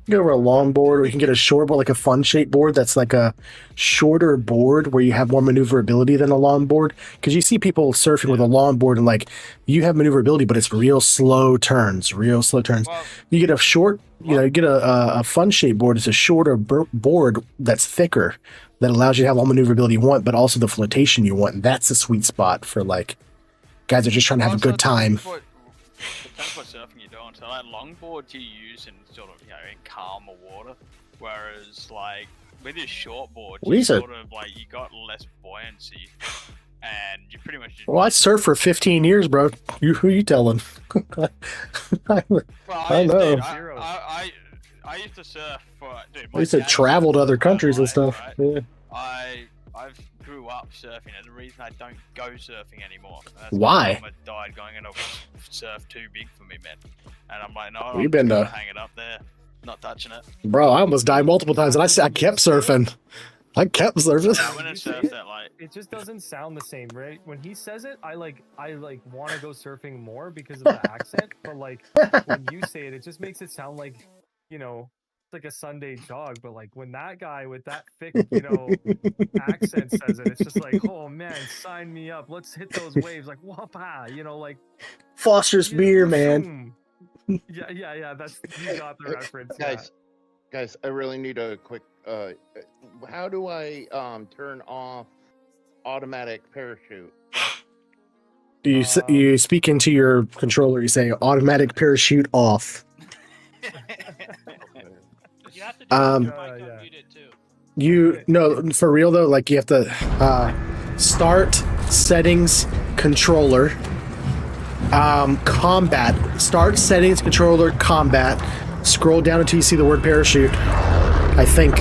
Go over a longboard, or you can get a short board, like a fun shape board that's like a shorter board where you have more maneuverability than a longboard. Because you see people surfing with a longboard and like you have maneuverability, but it's real slow turns. Well, you get a short, you know, you get a fun shape board. It's a shorter board that's thicker that allows you to have all maneuverability you want, but also the flotation you want. And that's the sweet spot for like guys that are just trying to have a good time. Depends what surfing you're doing. So like longboards you use in sort of, you know, in calmer water, whereas like with your shortboard, you sort of like you got less buoyancy, and you pretty much. Just... Well, I surfed for 15 years, bro. Who you telling? I know. I used to surf for. Dude, I used to travel to other countries and stuff. Right? Yeah. I've grew up surfing, and the reason I don't go surfing anymore. Why? I died going into surf too big for me, man. And I'm like, no, You've been hang it up there, not touching it. Bro, I almost died multiple times, and I kept surfing. I kept surfing. Yeah, I went and surfed that like. It just doesn't sound the same, right? When he says it, I want to go surfing more because of the accent. But like when you say it, it just makes it sound like, you know, it's like a Sunday jog. But like when that guy with that thick, you know, accent says it, it's just like, oh man, sign me up. Let's hit those waves. Like whoop-ah, you know, like Foster's beer, man. Yeah. That's you got the reference. Guys, I really need a quick. How do I turn off automatic parachute? Do you speak into your controller? You say automatic parachute off. You have to do You no, for real though. Like you have to start settings controller. Combat. Start settings controller combat. Scroll down until you see the word parachute. I think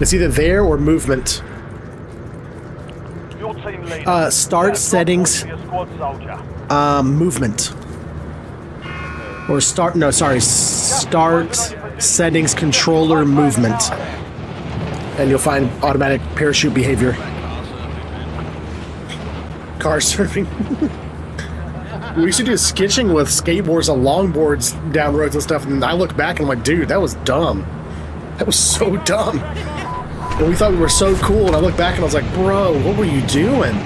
it's either there or movement. Your team leader. Start settings. Movement. Or start. No, sorry. Start settings controller movement, and you'll find automatic parachute behavior. Car surfing. We used to do skitching with skateboards and longboards down roads and stuff, and I look back and I'm like, dude, that was dumb. That was so dumb. And we thought we were so cool, and I look back and I was like, bro, what were you doing?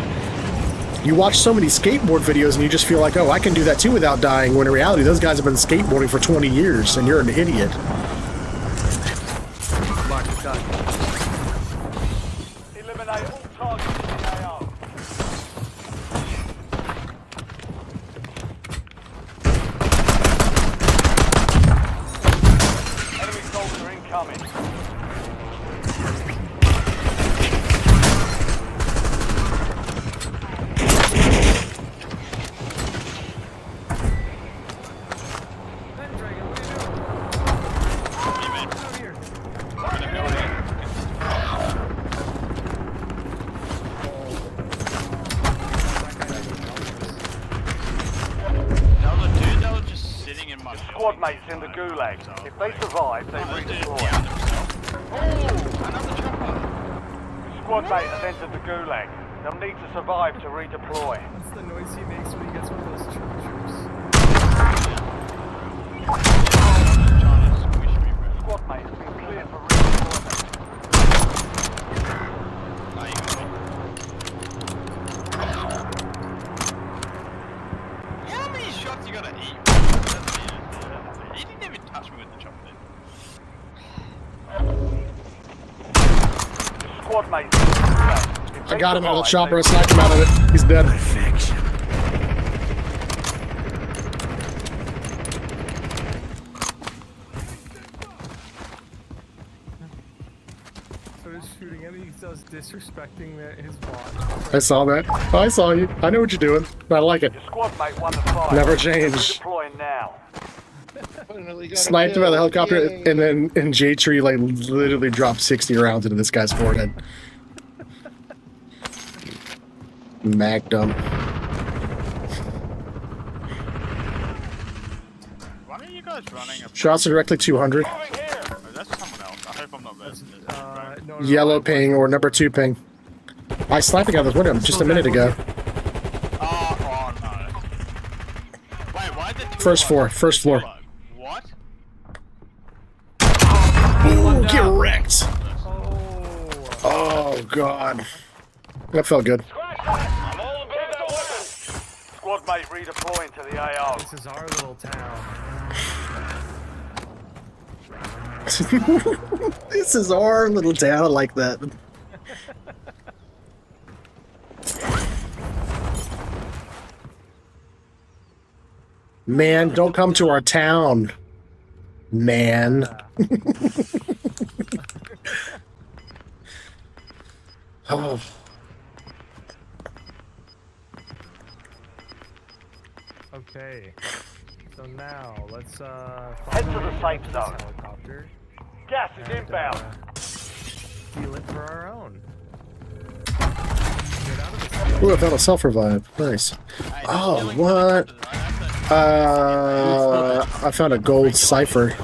You watch so many skateboard videos and you just feel like, oh, I can do that too without dying, when in reality, those guys have been skateboarding for 20 years, and you're an idiot. Eliminate all targets in the AO. squad mates in the gulag. If they survive, they redeploy. Another chopper. Squad mate has entered the gulag. They'll need to survive to redeploy. What's the noise he makes when he gets one of those troopers? Squad mate has been cleared for redeployment. How many shots you gotta eat? He didn't even touch me with the chopper. Squad mates in the gulag. I got him out of the chopper. I sniped him out of it. He's dead. Perfection. So he's shooting him. He does disrespecting his bot. I saw that. Oh, I saw you. I know what you're doing. I like it. Your squad mate won the fight. Never change. Redeploying now. Sniped him out of the helicopter, and then in J-Tree, like, literally dropped 60 rounds into this guy's forehead. Magnum. Why are you guys running? Shots are directly 200. Oh, that's someone else. I hope I'm not missing this. No, Yellow ping or number 2 ping. I sniped out this window just a minute ago. Oh no. Wait, why did First floor. First floor. What? Ooh, get wrecked. Oh, God. That felt good. Squad mate redeploying to the AO. This is our little town. This is our little town like that. Man, don't come to our town. Man. Oh. Okay. So now let's Head to the safe zone. helicopter. Gas is inbound. Steal it for our own. Ooh, I found a self-revive. Nice. Oh, what? I found a gold cipher.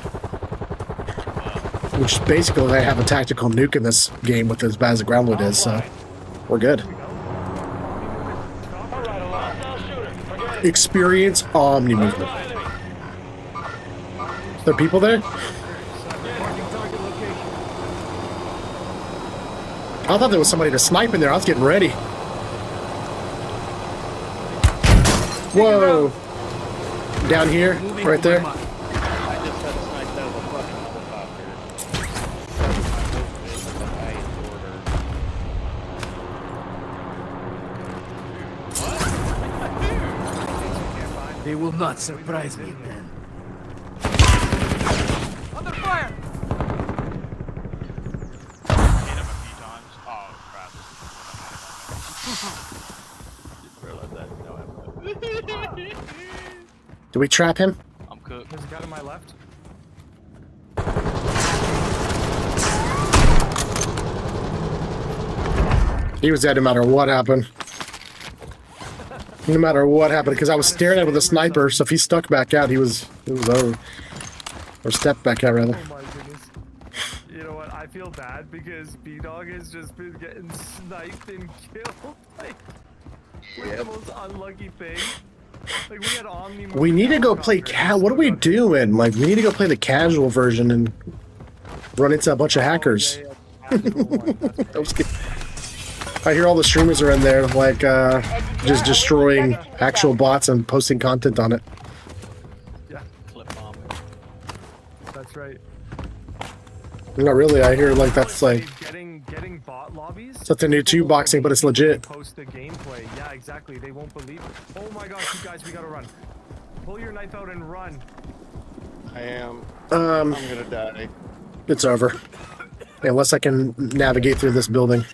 Which basically I have a tactical nuke in this game with as bad as the ground loot is, so we're good. Experience Omni movement. There are people there? I thought there was somebody to snipe in there. I was getting ready. Whoa! Down here, right there. I just got sniped out of a fucking helicopter. They will not surprise me then. Under fire! Hit him a few times. Oh crap. Do we trap him? I'm cooked. There's a guy to my left. He was dead no matter what happened. No matter what happened, because I was staring at him with a sniper, so if he stuck back out, it was over. Or stepped back out, rather. Oh my goodness. You know what? I feel bad because B-Dog has just been getting sniped and killed. Like, with the most unlucky thing. Like, we had Omni. We need to go play what are we doing? Like, we need to go play the casual version and run into a bunch of hackers. That was good. I hear all the streamers are in there, like, just destroying actual bots and posting content on it. Yeah. Clip bomb. That's right. Not really, I hear, like, that's, like, Getting bot lobbies. it's like the new tube boxing, but it's legit. Post the gameplay. Yeah, exactly. They won't believe it. Oh my gosh, you guys, we gotta run. Pull your knife out and run. I am. I'm gonna die. It's over. Unless I can navigate through this building.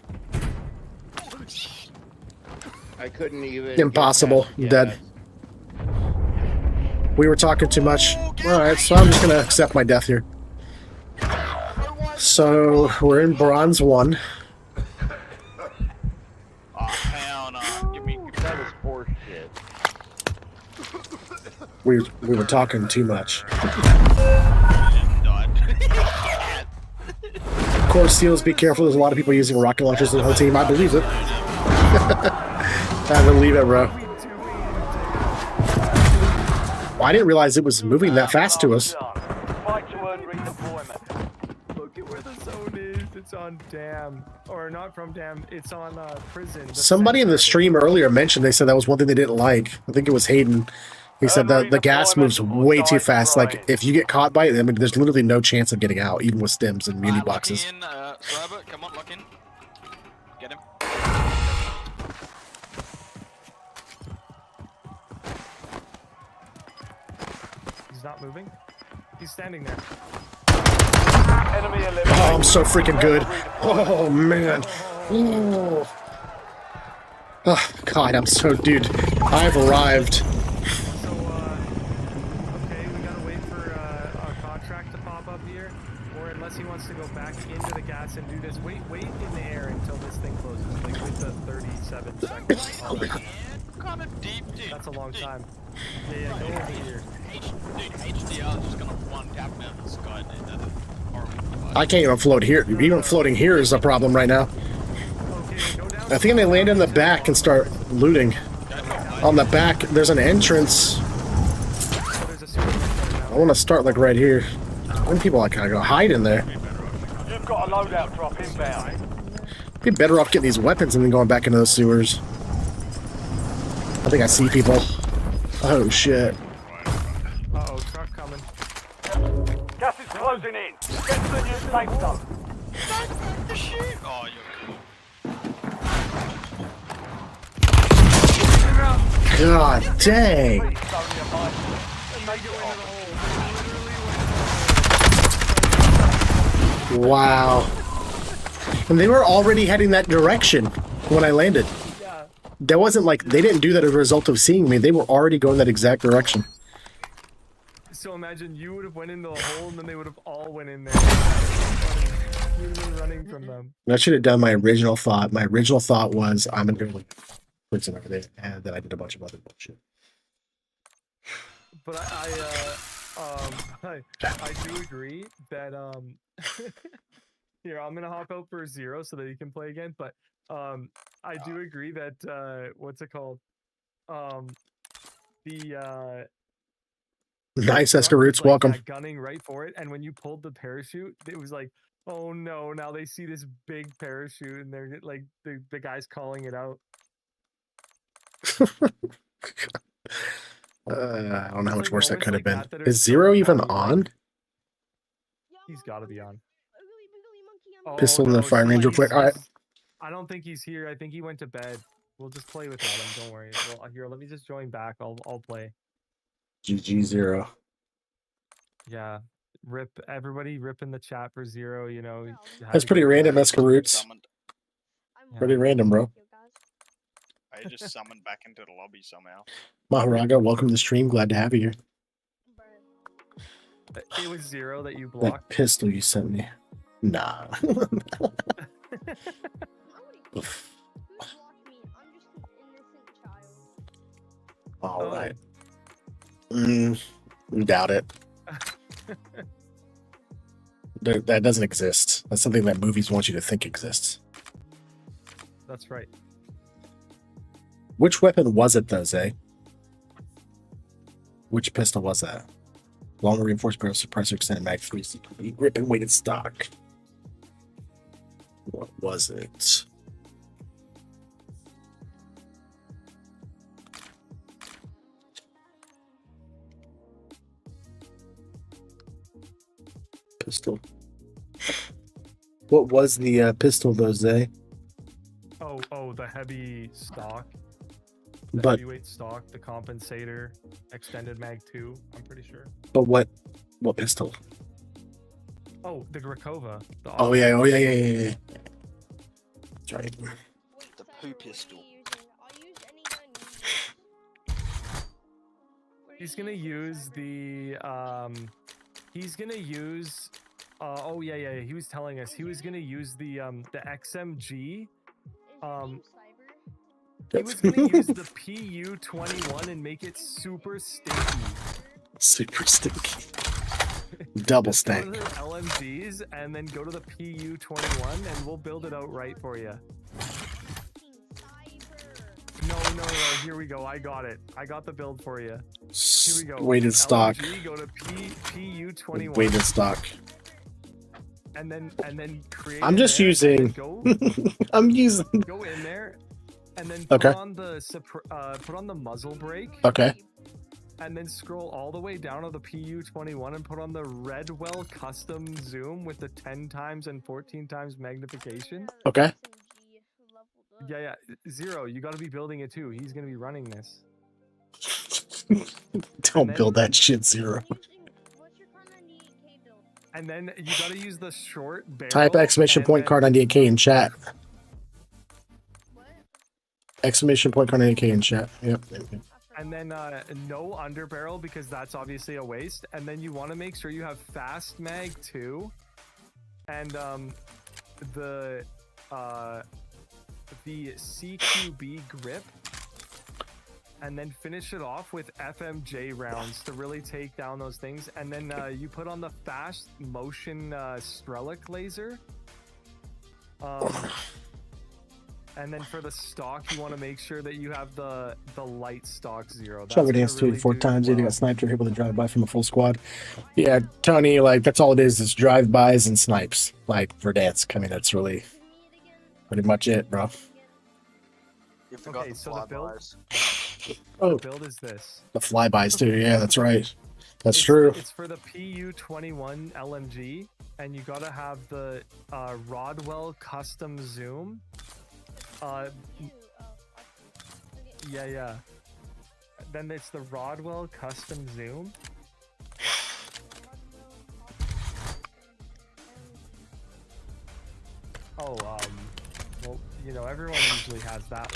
I couldn't even. Impossible. get Dead. past We were talking too much. Alright, so I'm just gonna accept my death here. So, we're in Bronze 1. Oh hell no. Give me That was horse shit. We were talking too much. Of course, Seals, be careful. There's a lot of people using rocket launchers in the whole team. I believe it. I believe it, bro. Well, I didn't realize it was moving that fast to us. Fight to earn redeployment. Look at where the zone is. It's on Dam. Or not from Dam. It's on Prison. Somebody in the stream earlier mentioned, they said that was one thing they didn't like. I think it was Hayden. He said that the gas moves way too fast. Like, if you get caught by it, I mean, there's literally no chance of getting out, even with stims and muni boxes. Lock in, Robert, come on, lock in. Get him. He's not moving. He's standing there. Enemy eliminated. Oh, I'm so freaking good. Oh, man. Oh. Oh, God, I'm so... Dude, I've arrived. So, okay, we gotta wait for our contract to pop up here. Or unless he wants to go back into the gas and do this. Wait in the air until this thing closes. Like, with the 37 seconds. Oh, man. Kind of deep, dude. That's a long time. Yeah, go over here. Dude, HDR is just gonna one tap me out of the sky, dude. That is horrible. I can't even float here. Even floating here is a problem right now. I think I may land in the back and start looting. On the back, there's an entrance. I want to start like right here. When people like kind of go hide in there. You've got a loadout drop inbound. Be better off getting these weapons and then going back into those sewers. I think I see people. Oh shit. Uh-oh, truck coming. Gas is closing in. Get to the new safe zone. The shit! Oh, you're God dang. Wow. And they were already heading that direction when I landed. Yeah. That wasn't like, they didn't do that as a result of seeing me. They were already going that exact direction. So imagine you would have went in the hole and then they would have all went in there. You would have been running from them. I should have done my original thought. My original thought was, I'm going to go like prison over there. And then I did a bunch of other bullshit. But I do agree that here, I'm gonna hop out for 0 so that you can play again. But I do agree that what's it called? The nice Escaroots, welcome. Gunning right for it, and when you pulled the parachute, it was like, oh no! Now they see this big parachute, and they're like, the guy's calling it out. I don't know how much worse that could have been. Is 0 even on? He's got to be on. Pistol in the fire range real quick. All right. I don't think he's here. I think he went to bed. We'll just play without him. Don't worry. Well, here, let me just join back. I'll play. GG 0. Yeah. Rip everybody. Rip in the chat for 0. You know. That's pretty random, Escaroots. Pretty random, bro. I just summoned back into the lobby somehow. Maharaga, welcome to the stream. Glad to have you here. It was 0 that you That blocked. pistol you sent me. Nah. All right. Doubt it. That doesn't exist. That's something that movies want you to think exists. That's right. Which weapon was it, though, Zay? Which pistol was that? Long reinforced barrel suppressor, extended mag, 3 CPD, grip and weighted stock. What was it? Pistol. What was the pistol, though, Zay? Oh, the heavy stock. The But heavyweight stock, the compensator, extended mag 2, I'm pretty sure. but what pistol? Oh, the Grakova. The Oh yeah. That's right. The poo pistol. He's gonna use the he's gonna use oh yeah, he was telling us he was gonna use the XMG He was gonna use the PU-21 and make it super stinky. Super stinky. Double Go stank. to the LMGs and then go to the PU-21 and we'll build it out right for you. No. Here we go. I got it. I got the build for you. Here we go. Weighted stock. LMG, go to PU-21. Weighted stock. And then create. I'm just using. Go, I'm using. go in there, and then Okay. put on the muzzle brake. Okay. And then scroll all the way down to the PU-21 and put on the Redwell custom zoom with the 10 times and 14 times magnification. Okay. Yeah. Zero, you got to be building it too. He's gonna be running this. Don't build that shit, Zero. And then you got to use the short barrel. Type exclamation point card 98K in chat. Exclamation point card 98K in chat. Yep. And then no underbarrel because that's obviously a waste. And then you want to make sure you have fast mag too, and the CQB grip, and then finish it off with FMJ rounds to really take down those things. And then you put on the fast motion Strelic laser. And then for the stock, you want to make sure that you have the light stock Zero. Shot Verdansk 2 4 times. Either got sniped or able to drive by from a full squad. Yeah, Tony, like that's all it is drive-bys and snipes. Like Verdansk. I mean, that's really pretty much it, bro. You forgot the flybys. Oh, The build is this. the flybys too. Yeah, that's right. That's true. It's for the PU-21 LMG, and you gotta have the Rodwell custom zoom. Yeah. Then it's the Rodwell custom zoom. Oh, well, you know, everyone usually has that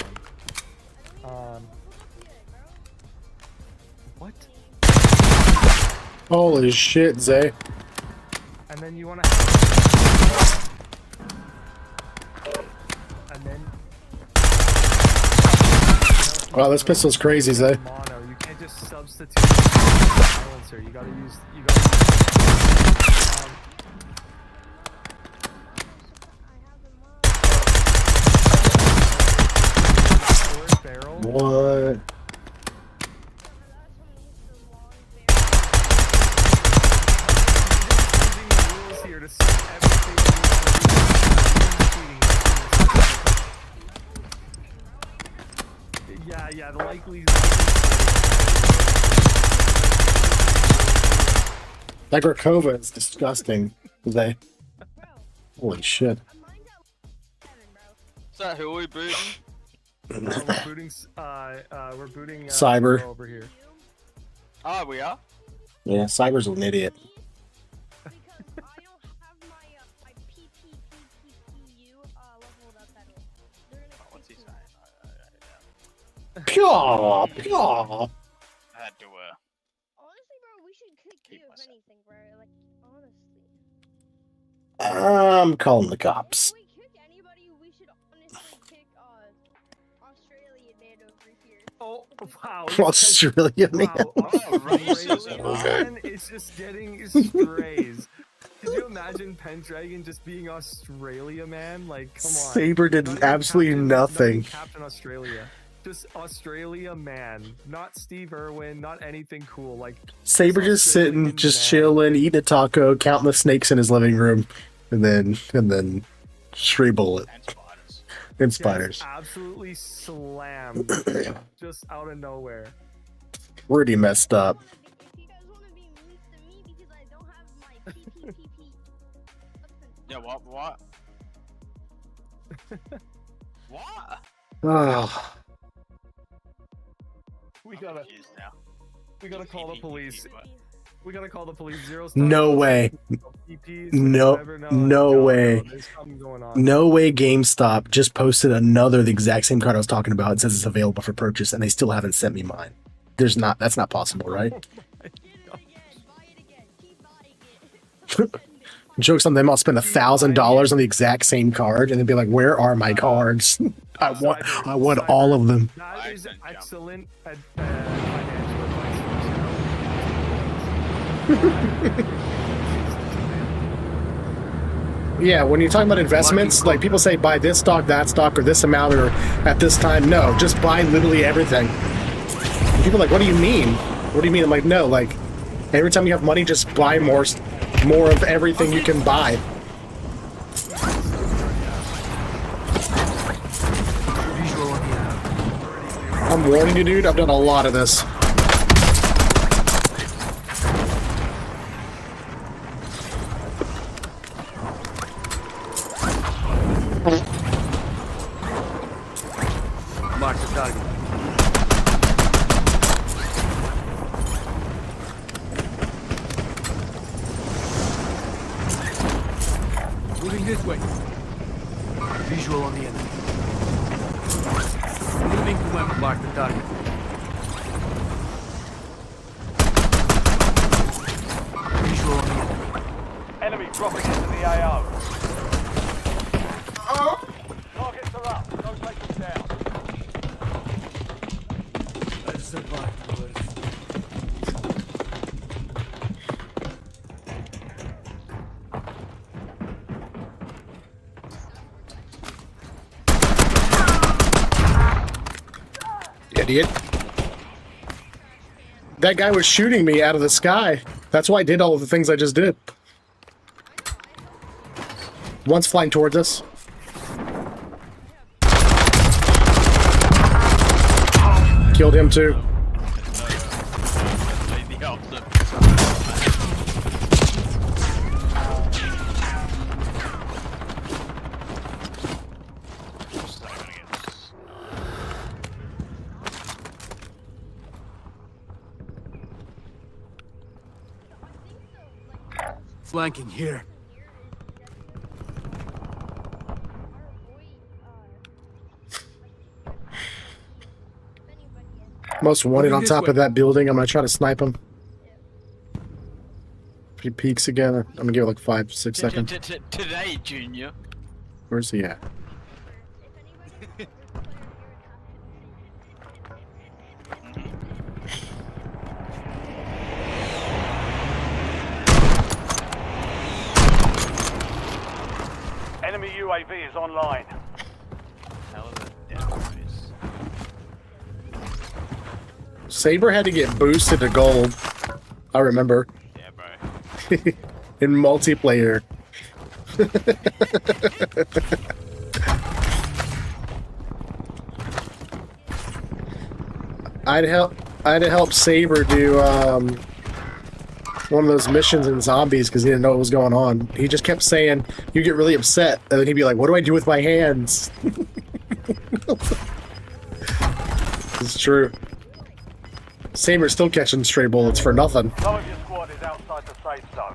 one. What? Holy shit, Zay. And then you want to have... And then... Wow, this pistol's crazy, Zay. Mono. You can't just substitute silencer. You gotta use... barrel. What? Here to see everything yeah, the likely. That Grakova is disgusting, Zay. Holy shit. Is that who we booting? We're booting Cyber. over here. Oh, we are? Yeah, Cyber's an idiot. What's he saying? Pure. I had to, Honestly, bro, we should kick you if anything, bro. Like, honestly. I'm calling the cops. If we kick anybody, we should honestly kick Australian man over here. Oh, wow. Australia, man. Wow, Australian is just getting strays. Could you imagine Pendragon just being Australia, man? Like, come on. Saber did Not even absolutely not even nothing. Captain Australia. Just Australia, man. Not Steve Irwin, not anything cool. Like, Saber just sitting, Australian just man. chilling, eating a taco, counting the snakes in his living room, and then stray bullet and Gets spiders. absolutely slammed. Just out of nowhere. Pretty messed up. Yeah, what? What? Oh, We gotta call the police. We gotta call the police. Zero's no way. PPs, No, whatever. no way. There's something going on. No way GameStop just posted the exact same card I was talking about. It says it's available for purchase, and they still haven't sent me mine. That's not possible, right? Jokes on them, I'll spend $1,000 on the exact same card and then be like, where are my cards? I want all of them. That is excellent financial advice. Yeah, when you're talking about investments, like people say buy this stock, that stock, or this amount, or at this time. No, just buy literally everything. And people are like, what do you mean? What do you mean? I'm like, no, like every time you have money, just buy more of everything you can buy. I'm warning you, dude, I've done a lot of this. Mark the target. Moving this way. Visual on the enemy. Moving to where we mark the target. Visual on the enemy. Enemy dropping into the AO. Targets are up. Don't take them down. Let's survive, boys. Idiot. That guy was shooting me out of the sky. That's why I did all of the things I just did. One's flying towards us. Killed him too. Flanking here. Most wanted on top of that building. I'm gonna try to snipe him. If he peeks again, I'm gonna give it like 5-6 seconds. Today, Junior. Where's he at? Enemy UAV is online. Saber had to get boosted to gold. I remember. Yeah, bro. In multiplayer. I'd help Saber do one of those missions in zombies because he didn't know what was going on. He just kept saying, you get really upset, and then he'd be like, what do I do with my hands? It's true. Saber's still catching stray bullets for nothing. Some of your squad is outside the safe zone.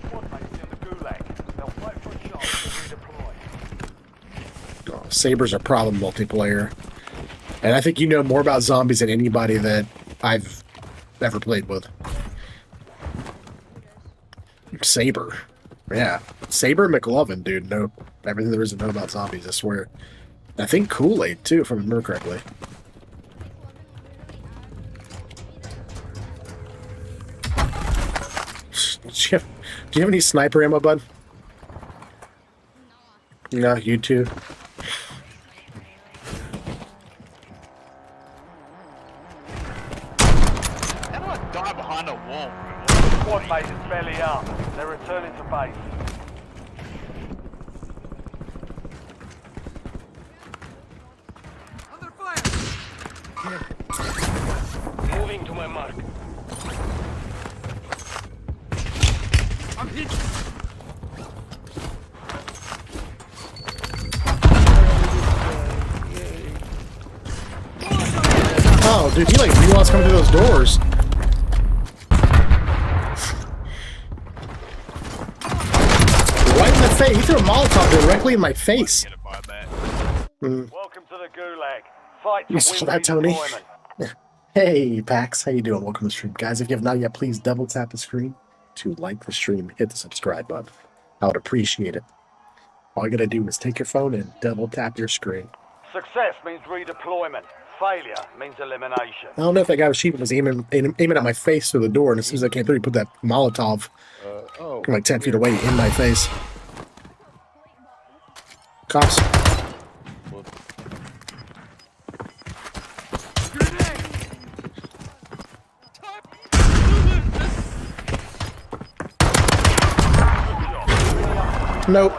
Squad mates in the gulag. They'll fight for a chance to redeploy. Oh, Saber's a problem multiplayer. And I think you know more about zombies than anybody that I've ever played with. Saber. Yeah. Saber McLovin, dude. Know everything there is to know about zombies, I swear. I think Kool-Aid, too, if I remember correctly. Do you have any sniper ammo, bud? No, you too. How do I die behind a wall? Squad mate is barely up. They're returning to base. Under fire! Moving to my mark. I'm hit! Oh, dude, he like realized coming through those doors. Right in the face. He threw a Molotov directly in my face. Welcome to the gulag. Fight to You saw win that, Tony? redeployment. Hey, Pax. How you doing? Welcome to the stream. Guys, if you have not yet, please double tap the screen. to like the stream, hit the subscribe button. I would appreciate it. All you gotta do is take your phone and double tap your screen. Success means redeployment. Failure means elimination. I don't know if that guy was cheap was aiming at my face through the door, and as soon as I came through, he put that Molotov from like 10 feet away in my face. Cops. Nope.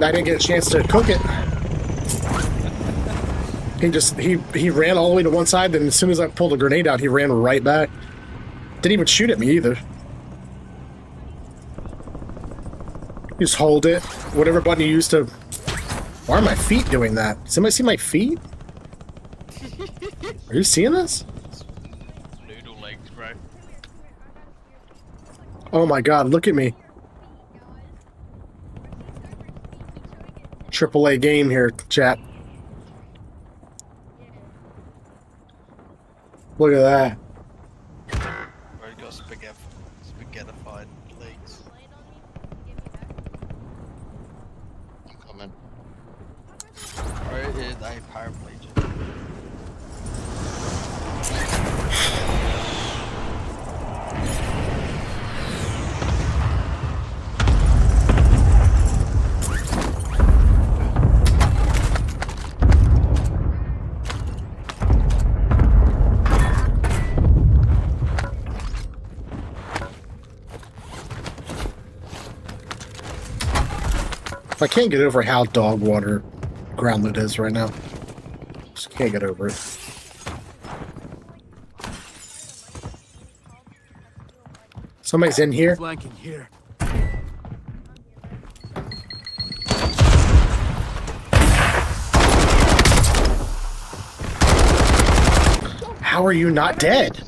I didn't get a chance to cook it. He ran all the way to one side, then as soon as I pulled a grenade out, he ran right back. Didn't even shoot at me either. Just hold it. Whatever button you use to... Why are my feet doing that? Somebody see my feet? Are you seeing this? Noodle legs, bro. Oh my god, look at me. AAA game here, chat. Look at that. Bro, you got spaghettified legs. I'm coming. Bro, it is a paraplegic. I can't get over how dog water ground loot is right now. Just can't get over it. Somebody's in here. Flanking here. How are you not dead?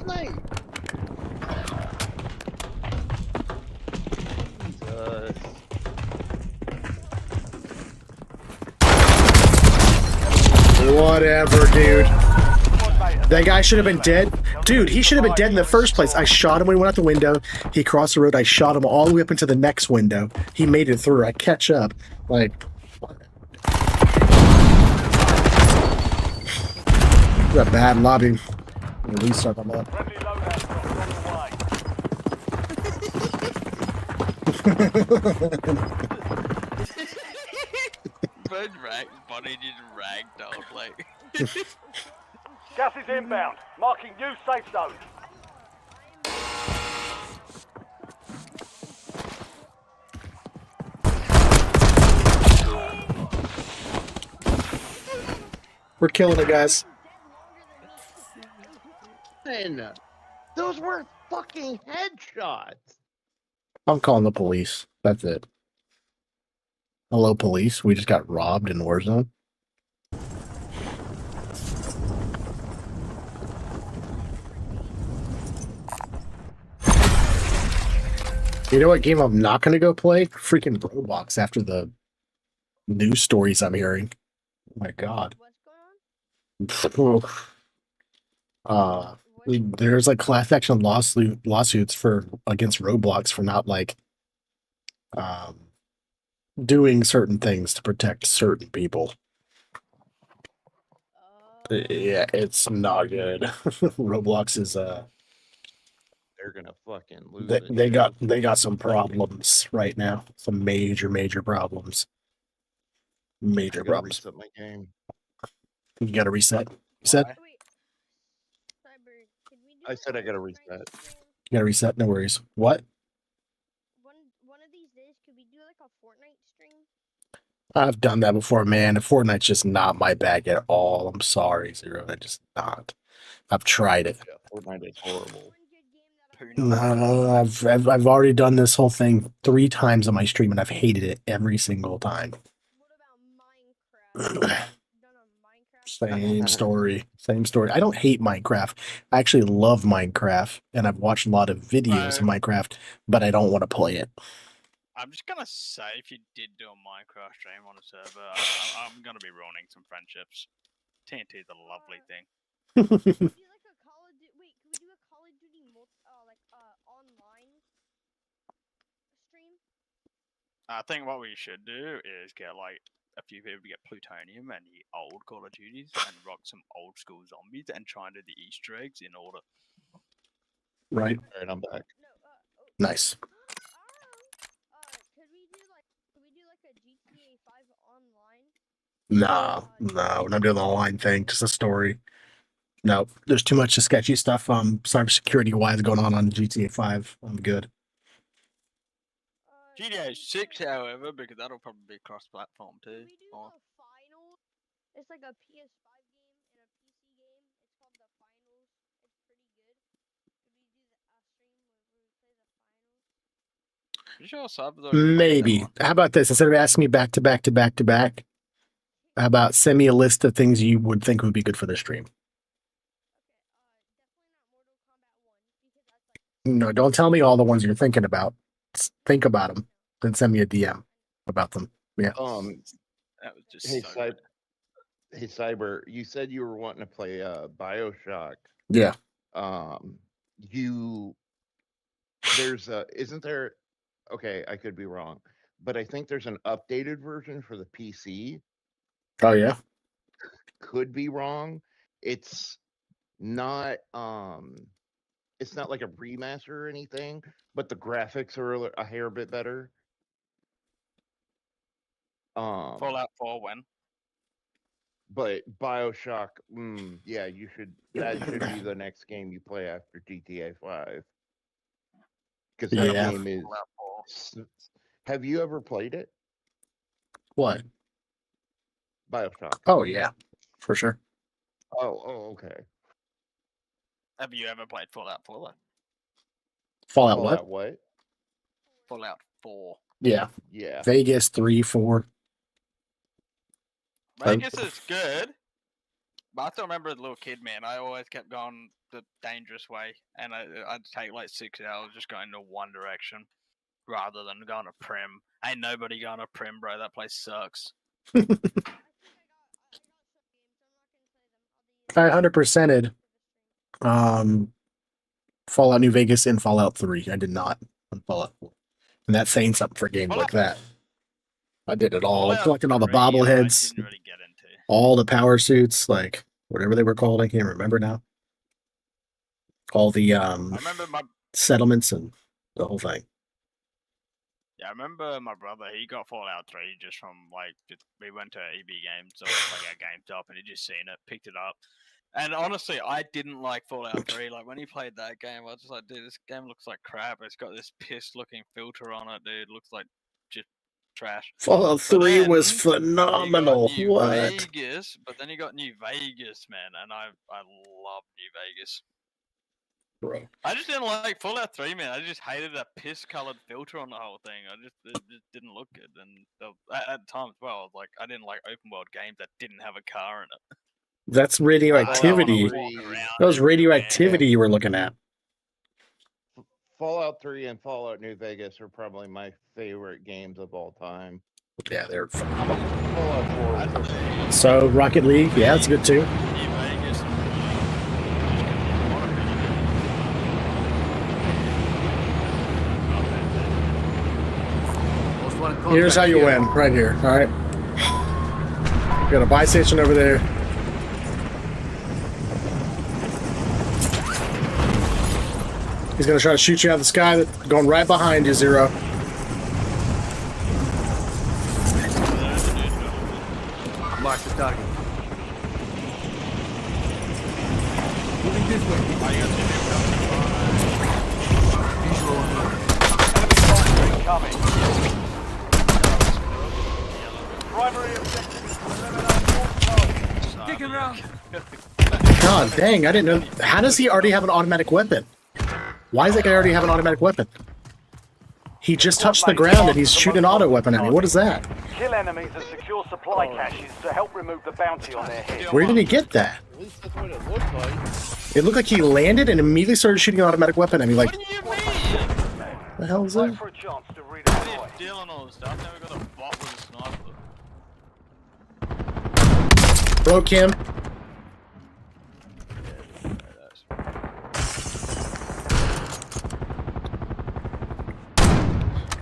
Whatever, dude. That guy should have been dead. Dude, he should have been dead in the first place. I shot him when he went out the window. He crossed the road. I shot him all the way up into the next window. He made it through. I catch up. Like... That bad lobby. Restart them up. Bird rag, body just ragdolled, like. Gas is inbound. Marking new safe zone. We're killing it, guys. Man, those were fucking headshots. I'm calling the police. That's it. Hello, police. We just got robbed in Warzone. You know what game I'm not going to go play? Freaking Roblox after the news stories I'm hearing. Oh my god. There's like class action lawsuits for against Roblox for not like doing certain things to protect certain people. Yeah, it's not good. Roblox is They're gonna fucking lose they got some problems right now. Some major problems. Major problems. Reset my game. You gotta reset. Reset? I said I gotta reset. You gotta reset, no worries. What? One of these days, could we do like a Fortnite stream? I've done that before, man. And Fortnite's just not my bag at all. I'm sorry, Zero. I just not. I've tried it. Yeah, Fortnite is horrible. No, I've already done this whole thing 3 times on my stream, and I've hated it every single time. What about Minecraft? Same story. Same story. I don't hate Minecraft. I actually love Minecraft, and I've watched a lot of videos of Minecraft, but I don't want to play it. I'm just gonna say, if you did do a Minecraft stream on a server, I'm gonna be ruining some friendships. TNT is a lovely thing. I think what we should do is get like a few people to get plutonium and the old Call of Duties and rock some old school zombies and try and do the Easter eggs in order. Right. All right, I'm back. Nice. Could we do like a GTA 5 online? No, we're not doing the online thing. Just a story. No, there's too much sketchy stuff cybersecurity wise going on GTA 5. I'm good. GTA 6, however, because that'll probably be cross-platform too. Could we do the finals? It's like a PS5 game and a PC game. It's called the finals. It's pretty good. Could we do a stream where we play the finals? You sure subs Maybe. How about this? Instead of asking me back to back to back to back, how about send me a list of things you would think would be good for the stream? No, don't tell me all the ones you're thinking about. Just think about them, then send me a DM about them. Yeah. That was just Hey, so good. Hey, Cyber, you said you were wanting to play Bioshock. Yeah. Isn't there? Okay, I could be wrong, but I think there's an updated version for the PC. Oh yeah. Could be wrong. It's not like a remaster or anything, but the graphics are a hair bit better. Fallout 4 when? But Bioshock, yeah, that should be the next game you play after GTA 5. Because that game is. Have you ever played it? What? Bioshock. Oh yeah, for sure. Oh, okay. Have you ever played Fallout 4? Fallout what? What? Fallout 4. Yeah. Yeah. Vegas 3, 4. Vegas is good, but I still remember as a little kid, man. I always kept going the dangerous way, and I'd take like 6 hours just going to one direction rather than going to Prim. Ain't nobody going to Prim, bro. That place sucks. I 100%ed Fallout New Vegas and Fallout 3. I did not on Fallout 4. And that's saying something for a game like that. I did it all, collecting all the bobbleheads, really get into. all the power suits, like whatever they were called. I can't remember now. All the I remember settlements and the whole thing. Yeah, I remember my brother. He got Fallout 3 just from we went to EB Games or like our GameStop, and he just seen it, picked it up. And honestly, I didn't like Fallout 3. Like when he played that game, I was just like, dude, this game looks like crap. It's got this pissed-looking filter on it, dude. It looks like just trash. Fallout 3 was phenomenal. What? Vegas, but then you got New Vegas, man, and I love New Vegas. Bro. I just didn't like Fallout 3, man. I just hated that piss-colored filter on the whole thing. It just didn't look good. And at the time as well, I was like, I didn't like open-world games that didn't have a car in it. That's radioactivity. That was radioactivity you were looking at. Fallout 3 and Fallout New Vegas are probably my favorite games of all time. Yeah, they're phenomenal. Fallout 4. So, Rocket League, yeah, it's good too. New Vegas. Here's how you win, right here. All right. Got a buy station over there. He's gonna try to shoot you out of the sky. Going right behind you, Zero. Mark the target. Moving this way. Visual on the Coming. Primary objective is to eliminate all targets. Sticking around. God dang, I didn't know. How does he already have an automatic weapon? Why does that guy already have an automatic weapon? He just touched the ground and he's shooting an auto weapon at me. What is that? Kill enemies and secure supply caches to help remove the bounty on their head. Where did he get that? At least that's what it looked like. It looked like he landed and immediately started shooting an automatic weapon at me. Like, What do you mean? what the hell is Wait that? for a chance to redeploy. Stealing all the stuff. Now we got a bot with a sniper. Broke him.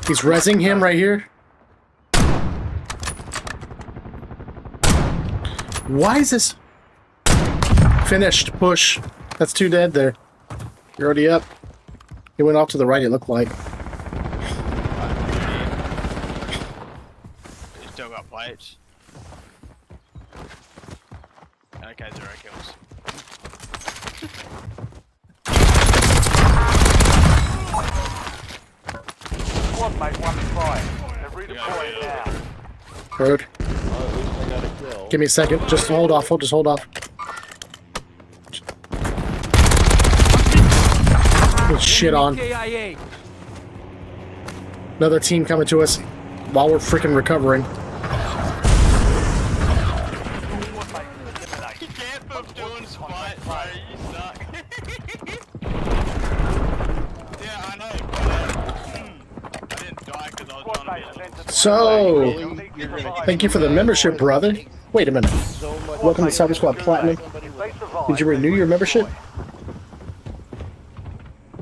He's rezzing him right here. Why is this... Finished. Push. That's 2 dead there. You're already up. He went off to the right, it looked like. He's still got plates. Okay, 0 kills. Squad mate 1-5. They're redeploying now. Heard. Oh, at least I got a kill. Give me a second. Just hold off. Just hold off. Get shit on. KIA. Another team coming to us while we're freaking recovering. You can't move doing spot, bro. You suck. Yeah, I know. But, I didn't die because I was trying to be. So, thank you for the membership, brother. Wait a minute. Welcome to Cyber Squad Platinum. Did you renew your membership?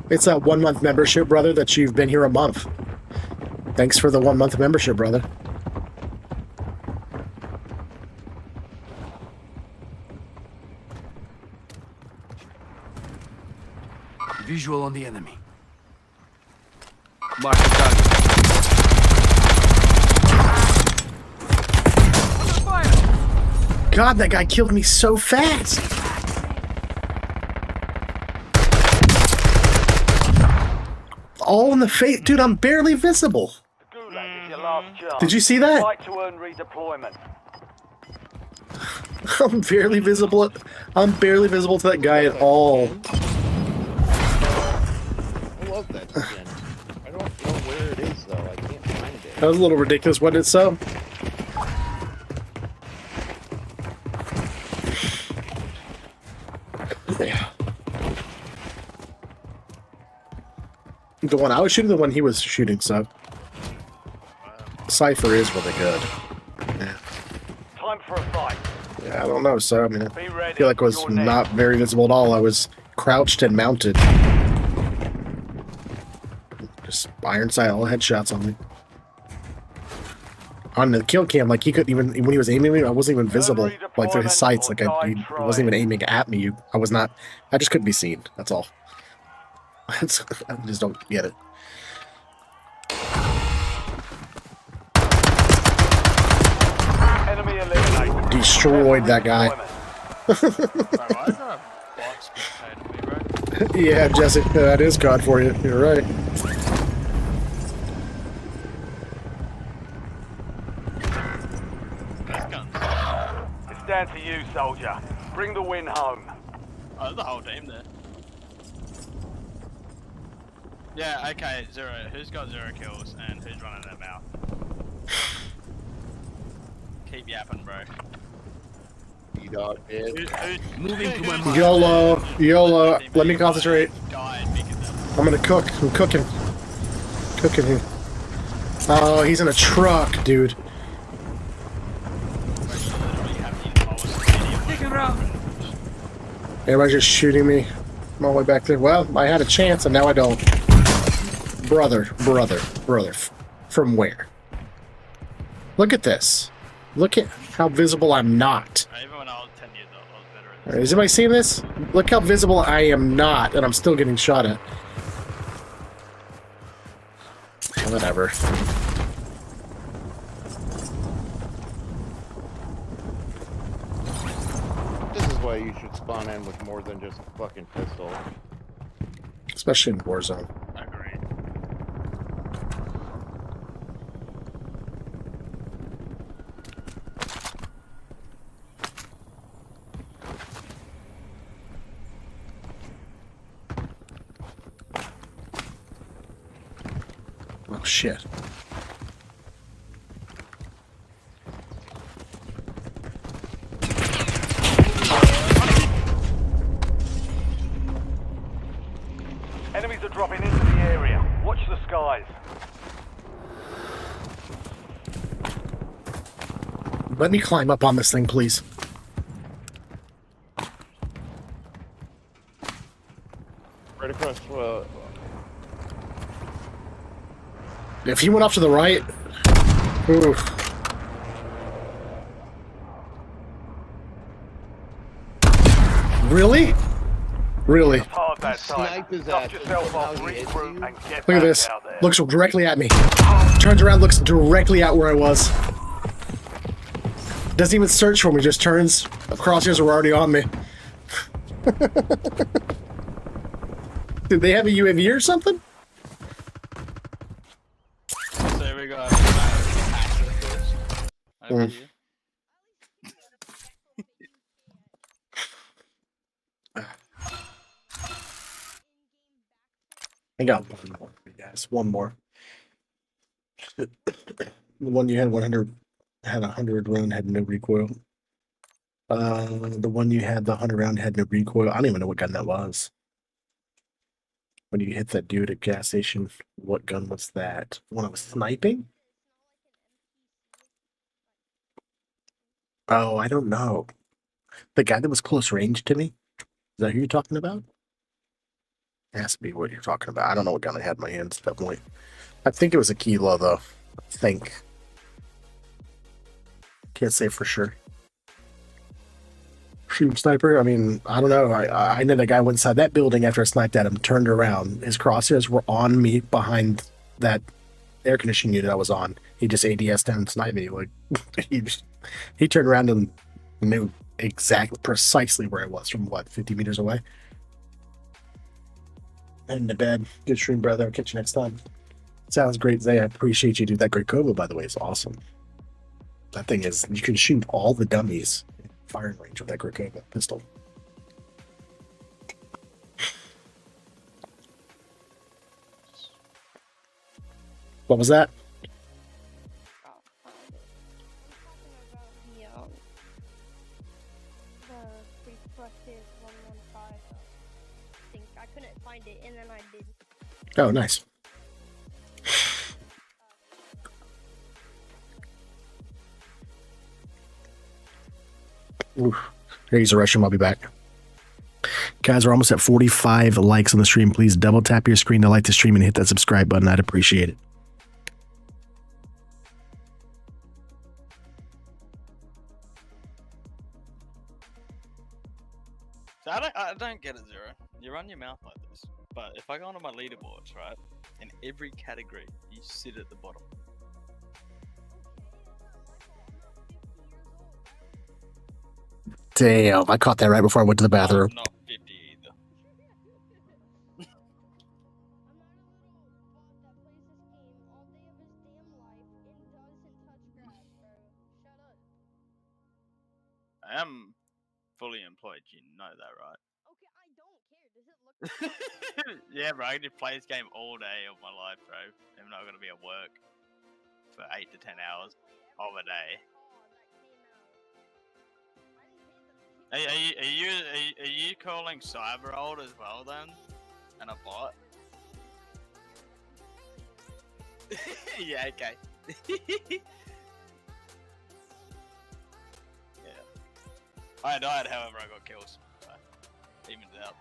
It's that 1-month membership, brother, that you've been here a month. Thanks for the 1-month membership, brother. Visual on the enemy. Mark the target. Under fire! God, that guy killed me so fast. All in the face. Dude, I'm barely visible. Gulag is your last chance. Did you see that? Fight to earn redeployment. I'm barely visible. I'm barely visible to that guy at all. I love that skin. I don't know where it is though. I can't find it. That was a little ridiculous, wasn't it, so? Yeah. The one I was shooting, the one he was shooting, so. Cypher is really good. Yeah. Time for a fight. Yeah, I don't know, so I mean, Be I ready. feel like I was You're next. not very visible at all. I was crouched and mounted. Just iron sight, all headshots on me. On the kill cam, like he couldn't even, when he was aiming at me, I wasn't even visible. Like through his sights, like he wasn't even aiming at me. I was not, I just couldn't be seen. That's all. I just don't get it. Enemy eliminated. Destroyed that guy. Yeah, Jesse, that is God for you. You're right. It's down to you, soldier. Bring the win home. Oh, there's the whole team there. Yeah, okay, 0. Who's got 0 kills and who's running them out? Keep yapping, bro. You dog did. Moving to my mark. YOLO, YOLO. Let me concentrate. I'm gonna cook. I'm cooking. Cooking him. Oh, he's in a truck, dude. Everybody's just shooting me. I'm all the way back there. Well, I had a chance and now I don't. Brother. From where? Look at this. Look at how visible I'm not. Even when I was 10 years old, I was better at this. Is anybody seeing this? Look how visible I am not, and I'm still getting shot at. Whatever. This is why you should spawn in with more than just a fucking pistol. Especially in Warzone. Agreed. Oh shit. Enemies are dropping into the area. Watch the skies. Let me climb up on this thing, please. Right across. If he went off to the right, oof. Really? Really? Hard that time. Snipe his Dust ass. yourself off, How he hits regroup, you. and get Look back at this. out there. Looks directly at me. Turns around, looks directly at where I was. Doesn't even search for me, just turns. Crosshairs were already on me. Did they have a UAV or something? So we got over here. I got one more for you guys. One more. The one you had 100 had 100 round had no recoil. The one you had the 100 round had no recoil. I don't even know what gun that was. When you hit that dude at gas station, what gun was that? When I was sniping? Oh, I don't know. The guy that was close range to me? Is that who you're talking about? It has to be what you're talking about. I don't know what gun I had in my hands at that point. I think it was a Kilo, though. I think. Can't say for sure. Shooting sniper? I mean, I don't know. I know that guy went inside that building after I sniped at him, turned around. His crosshairs were on me behind that air conditioning unit I was on. He just ADS down and sniped me. Like, he turned around and knew exactly, precisely where I was from, what, 50 meters away? Heading to bed. Good stream, brother. I'll catch you next time. Sounds great, Zay. I appreciate you, dude. That great Kova, by the way, is awesome. That thing is, you can shoot all the dummies in firing range with that great Kova pistol. What was that? I couldn't find it, and then I did. Oh, nice. Oof. Here, use the restroom. I'll be back. Guys, we're almost at 45 likes on the stream. Please double tap your screen to like the stream and hit that subscribe button. I'd appreciate it. So I don't get it, Zero. You run your mouth like this, but if I go onto my leaderboards, right, in every category, you sit at the bottom. Damn, I caught that right before I went to the bathroom. I'm not 50 either. I am fully employed, you know that, right? Okay, I don't care. Does it look Yeah, bro, I can just play this game all day of my life, bro. I'm not gonna be at work for 8 to 10 hours of a day. Are you calling Cyber old as well then? And a bot? Yeah, okay. Yeah. I died, however, I got kills. So, evens out.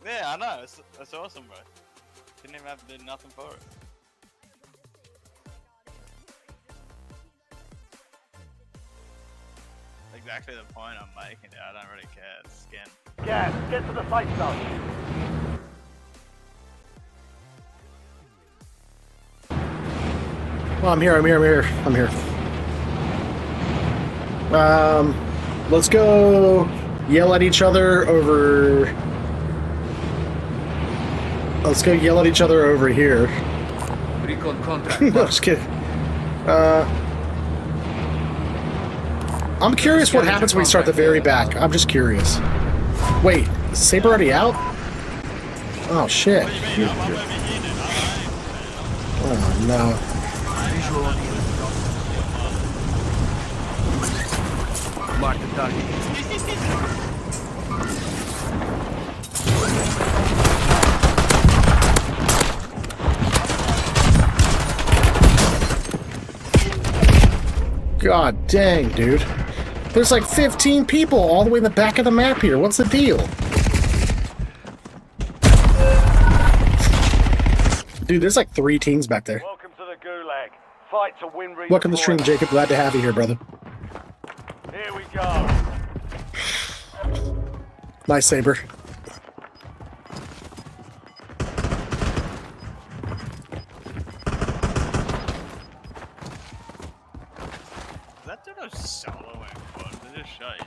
Yeah, I know. It's awesome, bro. Didn't even have to do nothing for it. Exactly the point I'm making. I don't really care. It's skin. Gas, get to the safe zone. Well, I'm here. Let's go yell at each other over. Let's go yell at each other over here. Recon contact. No, just kidding. I'm curious what happens when we start the very back. I'm just curious. Wait, is Saber already out? Oh shit. Oh no. Visual on the mark the target. God dang, dude. There's like 15 people all the way in the back of the map here. What's the deal? Dude, there's like 3 teams back there. Welcome to the Gulag. Fight to win redeployment. Welcome to the stream, Jacob. Glad to have you here, brother. Here we go. Nice saber. That dude was solo and fun. They just shot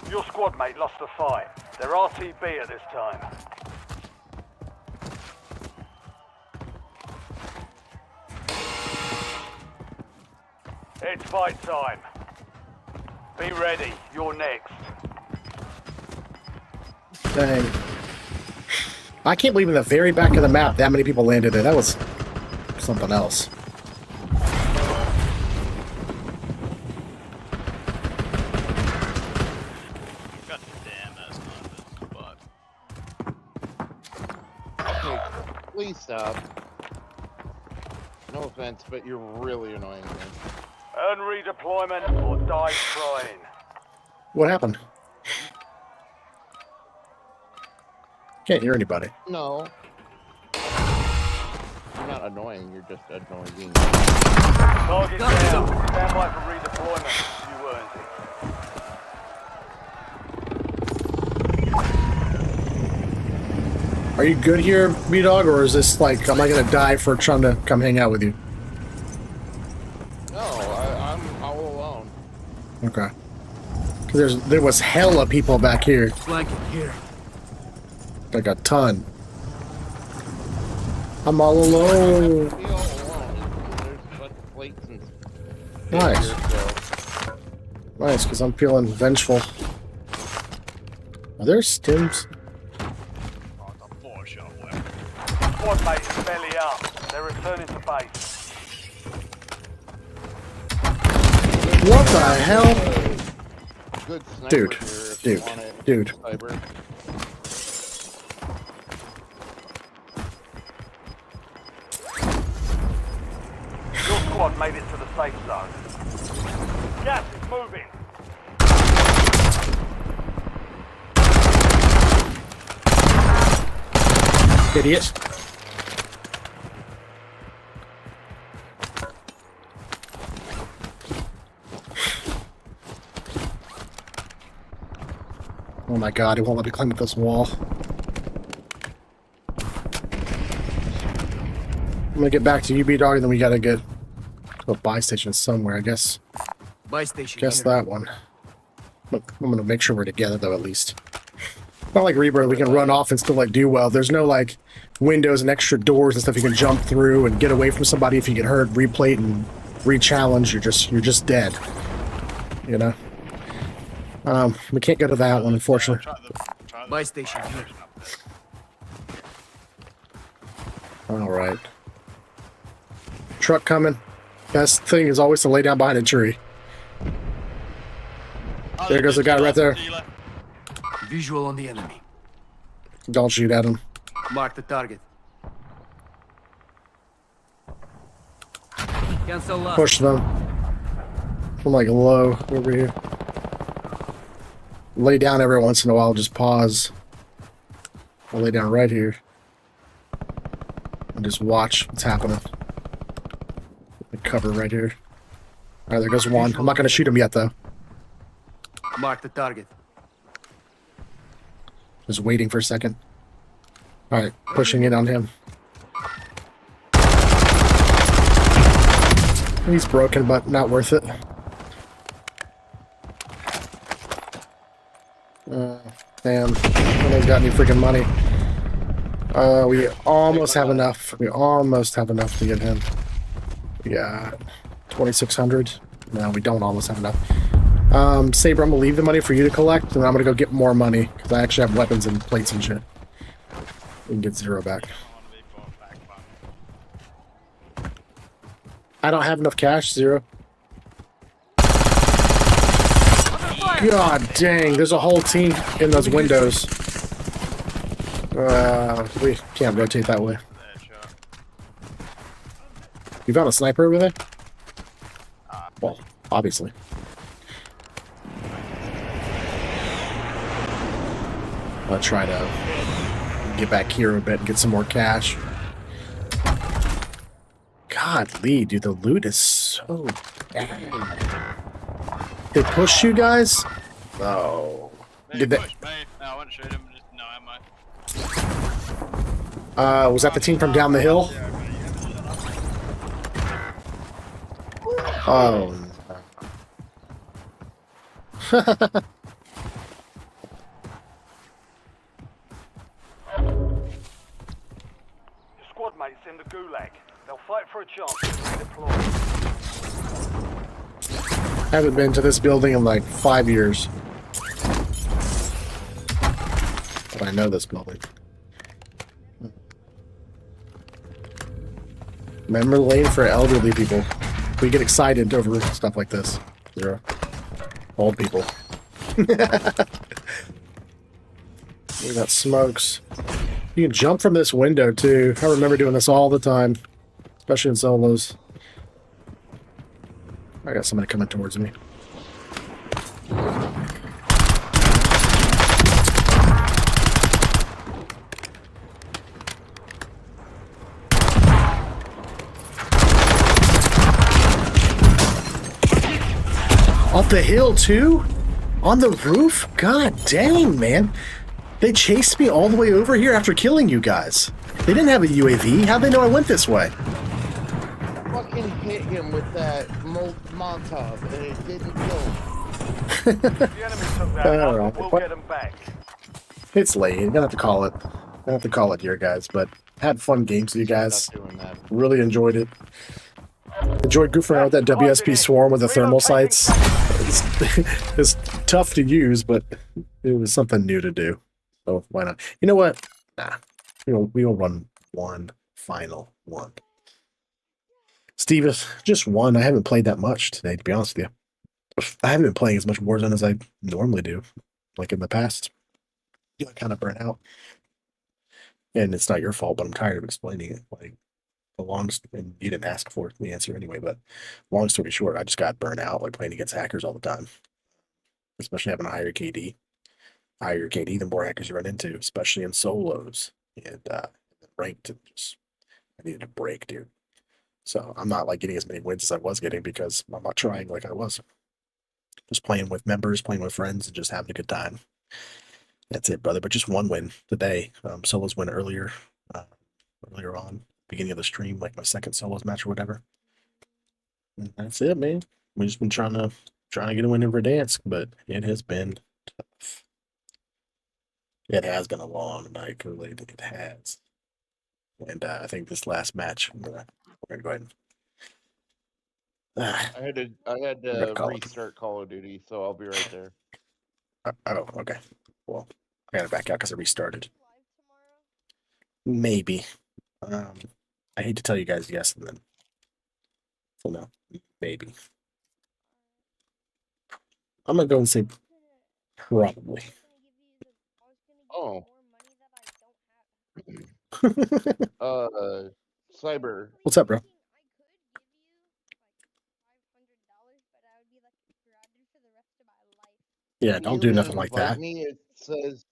you. Your squad mate lost the fight. They're RTB at this time. It's fight time. Be ready. You're next. Dang. I can't believe in the very back of the map that many people landed there. That was something else. God damn, that's not this, but... Okay, please stop. No offense, but you're really annoying me. Earn redeployment or die trying. What happened? Can't hear anybody. No. You're not annoying, you're just annoying. Target down. Stand by for redeployment. You earned it. Are you good here, B-Dog, or is this like, am I gonna die for trying to come hang out with you? No, I'm all alone. Okay. Because there was hella people back here. Flanking here. Like a ton. I'm all alone. Be all alone. There's a bunch of plates and Nice. here, so. Nice, because I'm feeling vengeful. Are there stims? Oh, the 4-shot weapon. Squad mate is belly up. They're returning to base. What the hell? Good sniper Dude, here if dude, you want it, dude. Cyber. Your squad made it to the safe zone. Gas is moving. Idiot. Oh my god, it won't let me climb up this wall. I'm gonna get back to UB Dog, and then we gotta get to a buy station somewhere, I guess. Buy station. Guess here. that one. Look, I'm gonna make sure we're together, though, at least. Not like Rebirth, we can run off and still, like, do well. There's no, like, windows and extra doors and stuff you can jump through and get away from somebody if you get hurt, replate and re-challenge. You're just dead. You know? We can't go to that one, unfortunately. Buy station here. Alright. Truck coming. Best thing is always to lay down behind a tree. There goes the guy right there. Visual on the enemy. Don't shoot at him. Mark the target. Cancel last. Push them. I'm like low over here. Lay down every once in a while, just pause. I'll lay down right here. And just watch what's happening. The cover right here. Alright, there goes one. I'm not gonna shoot him yet though. Mark the target. Just waiting for a second. Alright, pushing it on him. He's broken, but not worth it. Damn. Nobody's got any freaking money. We almost have enough. We almost have enough to get him. We got 2,600. No, we don't almost have enough. Saber, I'm gonna leave the money for you to collect, and I'm gonna go get more money, because I actually have weapons and plates and shit. We can get 0 back. I don't have enough cash, 0. God dang, there's a whole team in those windows. We can't rotate that way. You found a sniper over there? Well, obviously. I'll try to get back here a bit and get some more cash. Godly, dude, the loot is so bad. They push you guys? Oh. Did they? Push me. No, I wouldn't shoot him. Just no ammo. Was that the team from down the hill? Oh. Your squad mates in the gulag. They'll fight for a chance to redeploy. I haven't been to this building in like 5 years. But I know this building. Memory lane for elderly people. We get excited over stuff like this. Zero. Old people. We got smokes. You can jump from this window too. I remember doing this all the time. Especially in solos. I got somebody coming towards me. Up the hill too? On the roof? God dang, man. They chased me all the way over here after killing you guys. They didn't have a UAV. How'd they know I went this way? Fucking hit him with that Molotov and it didn't kill him. The enemy took that out. We'll get them back. It's late. I'm gonna have to call it. I'm gonna have to call it here, guys. But had fun games with you guys. Really enjoyed it. Enjoyed goofing around with that WSP swarm with the thermal sights. It's tough to use, but it was something new to do. So why not? You know what? Nah. We'll run one final one. Steve, just one. I haven't played that much today, to be honest with you. I haven't been playing as much Warzone as I normally do, like in the past. I kind of burnt out. And it's not your fault, but I'm tired of explaining it. Like, the longest, and you didn't ask for the answer anyway, but long story short, I just got burnt out like playing against hackers all the time. Especially having a higher KD. Higher your KD, the more hackers you run into, especially in solos. And ranked, just I needed a break, dude. So I'm not like getting as many wins as I was getting because I'm not trying like I was. Just playing with members, playing with friends, and just having a good time. That's it, brother. But just one win today. Solos win earlier on, beginning of the stream, like my second solos match or whatever. And that's it, man. We've just been trying to get a win in Verdansk, but it has been tough. It has been a long night, really. It has. And I think this last match, we're gonna go ahead and I had to restart Call of Duty, so I'll be right there. oh, okay. Well, I gotta back out because I restarted. Maybe. I hate to tell you guys yes and then. So no, maybe. I'm gonna go and say probably. Oh. Cyber. What's up, bro? Yeah, don't do nothing like that. Me, it says,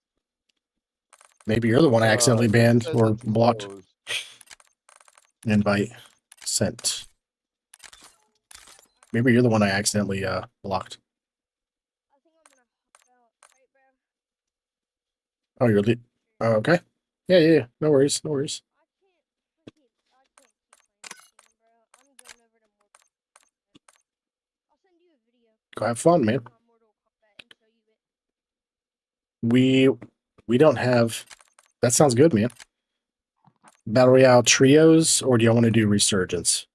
maybe you're the one I accidentally banned or blocked. Closed. Invite sent. Maybe you're the one I accidentally blocked. Oh, you're the. Oh, okay. Yeah. No worries. No worries. Go have fun, man. We don't have. That sounds good, man. Battle Royale trios, or do you want to do Resurgence?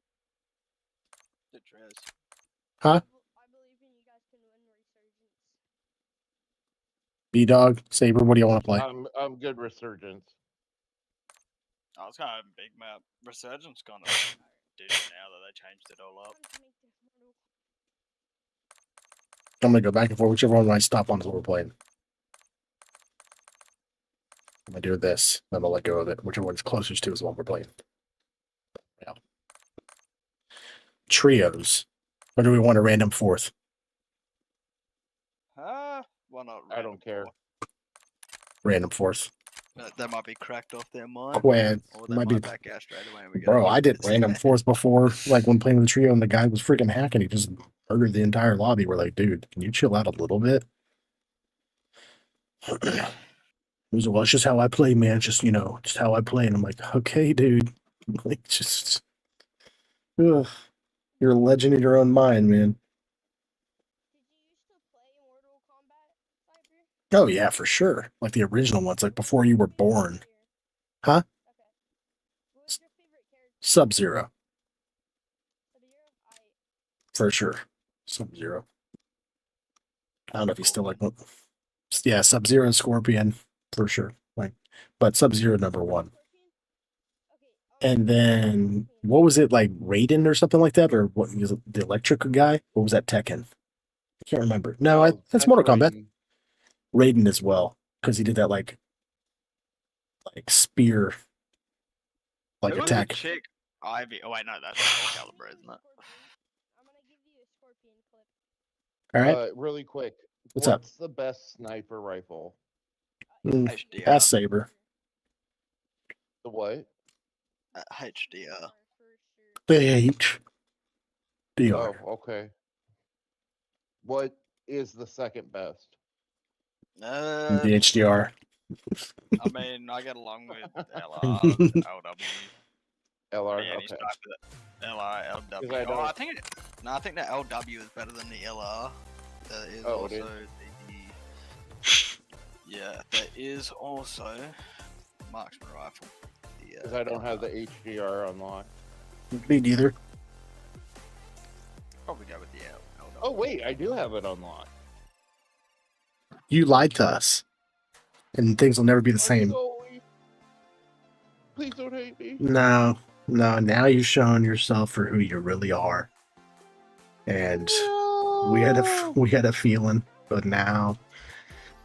Huh? B-Dog, Saber, what do you want to play? I'm good Resurgence. Oh, it's kind of a big map. Resurgence kind of did it now that they changed it all up. I'm going to go back and forth. Whichever one I stop on is what we're playing. I'm going to do this. Then I'll let go of it. Whichever one's closest to is the one we're playing. Yeah. Trios. Or do we want a random fourth? Why not? I don't care. Random force. They might be cracked off their mind. Quad. Or they Might might be. back out straight away and we get Bro, away I with did it. random force before, like when playing with the trio, and the guy was freaking hacking. He just murdered the entire lobby. We're like, dude, can you chill out a little bit? He was like, well, it's just how I play, man. Just, just how I play. And I'm like, okay, dude. Like, just, ugh. You're a legend in your own mind, man. Oh, yeah, for sure. Like the original ones, like before you were born. Huh? Sub-Zero. For sure. Sub-Zero. I don't know if he's still like, yeah, Sub-Zero and Scorpion, for sure. Like, but Sub-Zero #1. And then what was it, like Raiden or something like that, or what was it, the electric guy? What was that, Tekken? I can't remember. No, that's Mortal Kombat. Raiden as well, because he did that like spear like Who was attack. the chick? Ivy. Oh wait, no, that's Soul Calibur, isn't it? All right. Really quick. What's up? the best sniper rifle? Ass saber. The what? HDR. HDR. Oh, okay. What is the second best? The HDR. I mean, I get along with LR, LW. LR, Yeah, okay. start with LR, LW. I Oh, I think the LW is better than the LR. There is also there is also marksman rifle. Because I don't have the HDR unlocked. Me neither. Probably go with the LW. Oh wait, I do have it unlocked. You lied to us, and things will never be the same. Sorry. Please don't hate me. No. Now you've shown yourself for who you really are, and we had a feeling, but now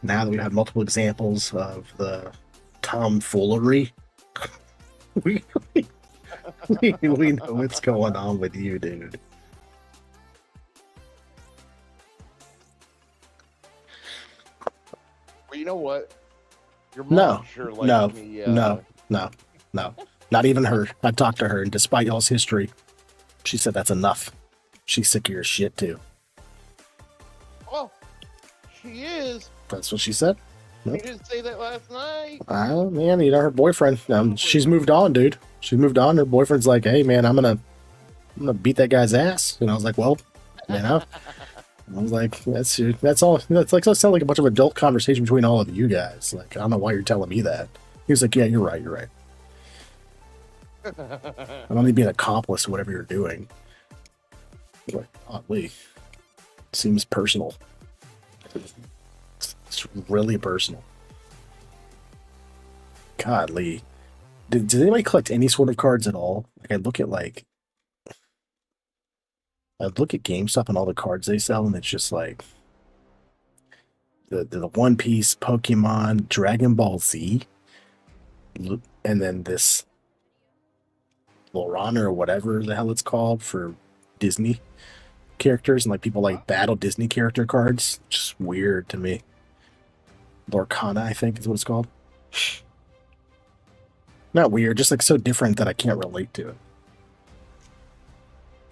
that we've had multiple examples of the tomfoolery, we know what's going on with you, dude. Well, you know what? Your mom sure likes me. No. Not even her. I talked to her, and despite y'all's history, she said that's enough. She's sick of your shit too. Oh, she is. That's what she said. You didn't say that last night. Oh man, her boyfriend. She's moved on, dude. She's moved on. Her boyfriend's like, "Hey man, I'm gonna beat that guy's ass." And I was like, "Well, I was like, that's all. That's like, that sounds like a bunch of adult conversation between all of you guys. Like, I don't know why you're telling me that." He was like, "Yeah, you're right. I'm only being an accomplice to whatever you're doing." Like, oddly, seems personal. It's really personal. Godly. Did anybody collect any sort of cards at all? Like, I look at GameStop and all the cards they sell, and it's just like the One Piece, Pokemon, Dragon Ball Z, and then this Lorana or whatever the hell it's called for Disney characters, and like people like battle Disney character cards. Just weird to me. Lorcana, I think is what it's called. Not weird, just like so different that I can't relate to it.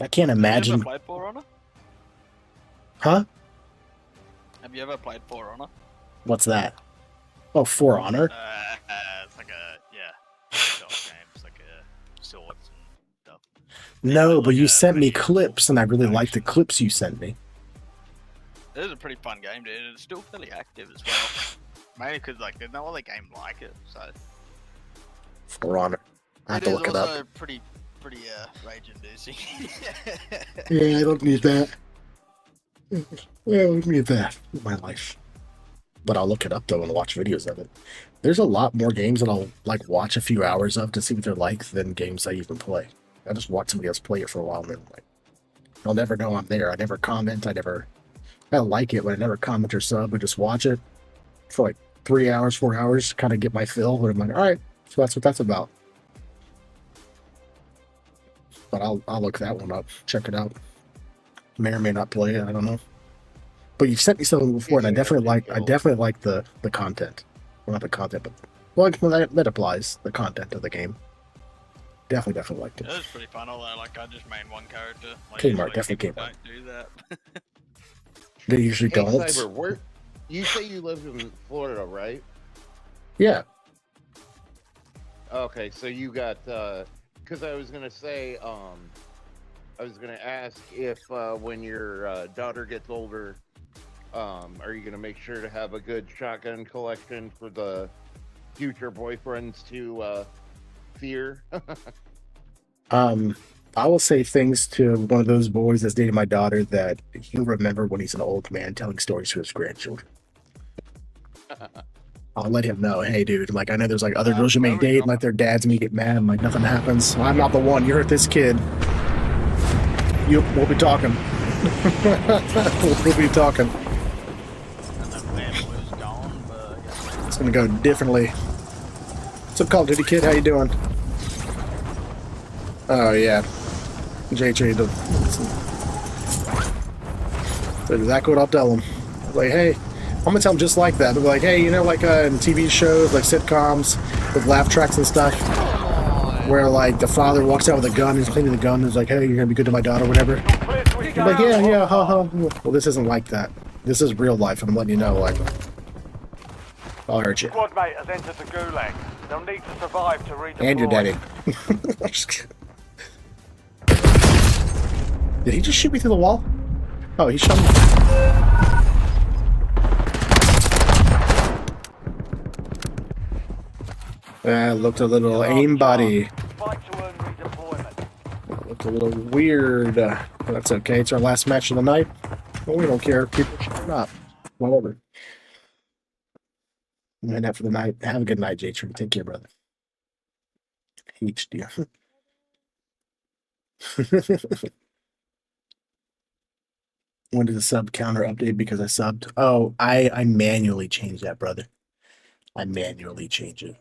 I can't imagine. Have you ever played For Honor? Huh? Have you ever played For Honor? What's that? Oh, For Honor? It's like stealth game. It's like swords and stuff. No, but you sent me clips, and I really like the clips you sent me. It is a pretty fun game, dude. It's still fairly active as well. Mainly because there's no other game like it. So For Honor. I have to look it up. It is also pretty rage-inducing. Yeah, I don't need that. Yeah, I don't need that in my life. But I'll look it up though and watch videos of it. There's a lot more games that I'll watch a few hours of to see what they're like than games I even play. I just watch somebody else play it for a while and then I'll never know I'm there. I never comment. I like it, but I never comment or sub. I just watch it for 3 hours, 4 hours, kind of get my fill. But I'm like, all right, so that's what that's about. But I'll look that one up, check it out. May or may not play it. I don't know. But you've sent me something before, and I definitely like the content. Well, not the content, but well, that applies. The content of the game. Definitely liked it. It was pretty fun, although like I just made one character. Like, Kmart, usually definitely people Kmart. don't do that. They usually Hey, don't. Cyber, where you say you live in Florida, right? Yeah. Okay, so you got because I was gonna say, I was gonna ask if when your daughter gets older, are you gonna make sure to have a good shotgun collection for the future boyfriends to fear? I will say things to one of those boys that's dating my daughter that he'll remember when he's an old man telling stories to his grandchildren. I'll let him know, hey, dude, like, I know there's, like, other girls you may date, and, like, their dads may get mad, and, like, nothing happens. I'm not the one. You hurt this kid. We'll be talking. We'll be talking. It's gonna go differently. What's up, Call of Duty kid? How you doing? Oh, yeah. JJ, that's exactly what I'll tell him. Like, hey, I'm gonna tell him just like that. They'll be like, hey, you know, like in TV shows, like sitcoms with laugh tracks and stuff, where like the father walks out with a gun, he's cleaning the gun, and he's like, hey, you're gonna be good to my daughter, whatever. I'm like, yeah, haha. Well, this isn't like that. This is real life, and I'm letting you know, like, I'll hurt you. Squad mate has entered the gulag. They'll need to survive to redeploy. And your daddy. I'm just kidding. Did he just shoot me through the wall? Oh, he shot me. Looked a little aimbody. Looked a little weird. But that's okay. It's our last match of the night. Well, we don't care if people shoot or not. Whatever. I'm heading out for the night. Have a good night, J-Tree. Take care, brother. HD. When did the sub counter update because I subbed? Oh, I manually changed that, brother. I manually change it.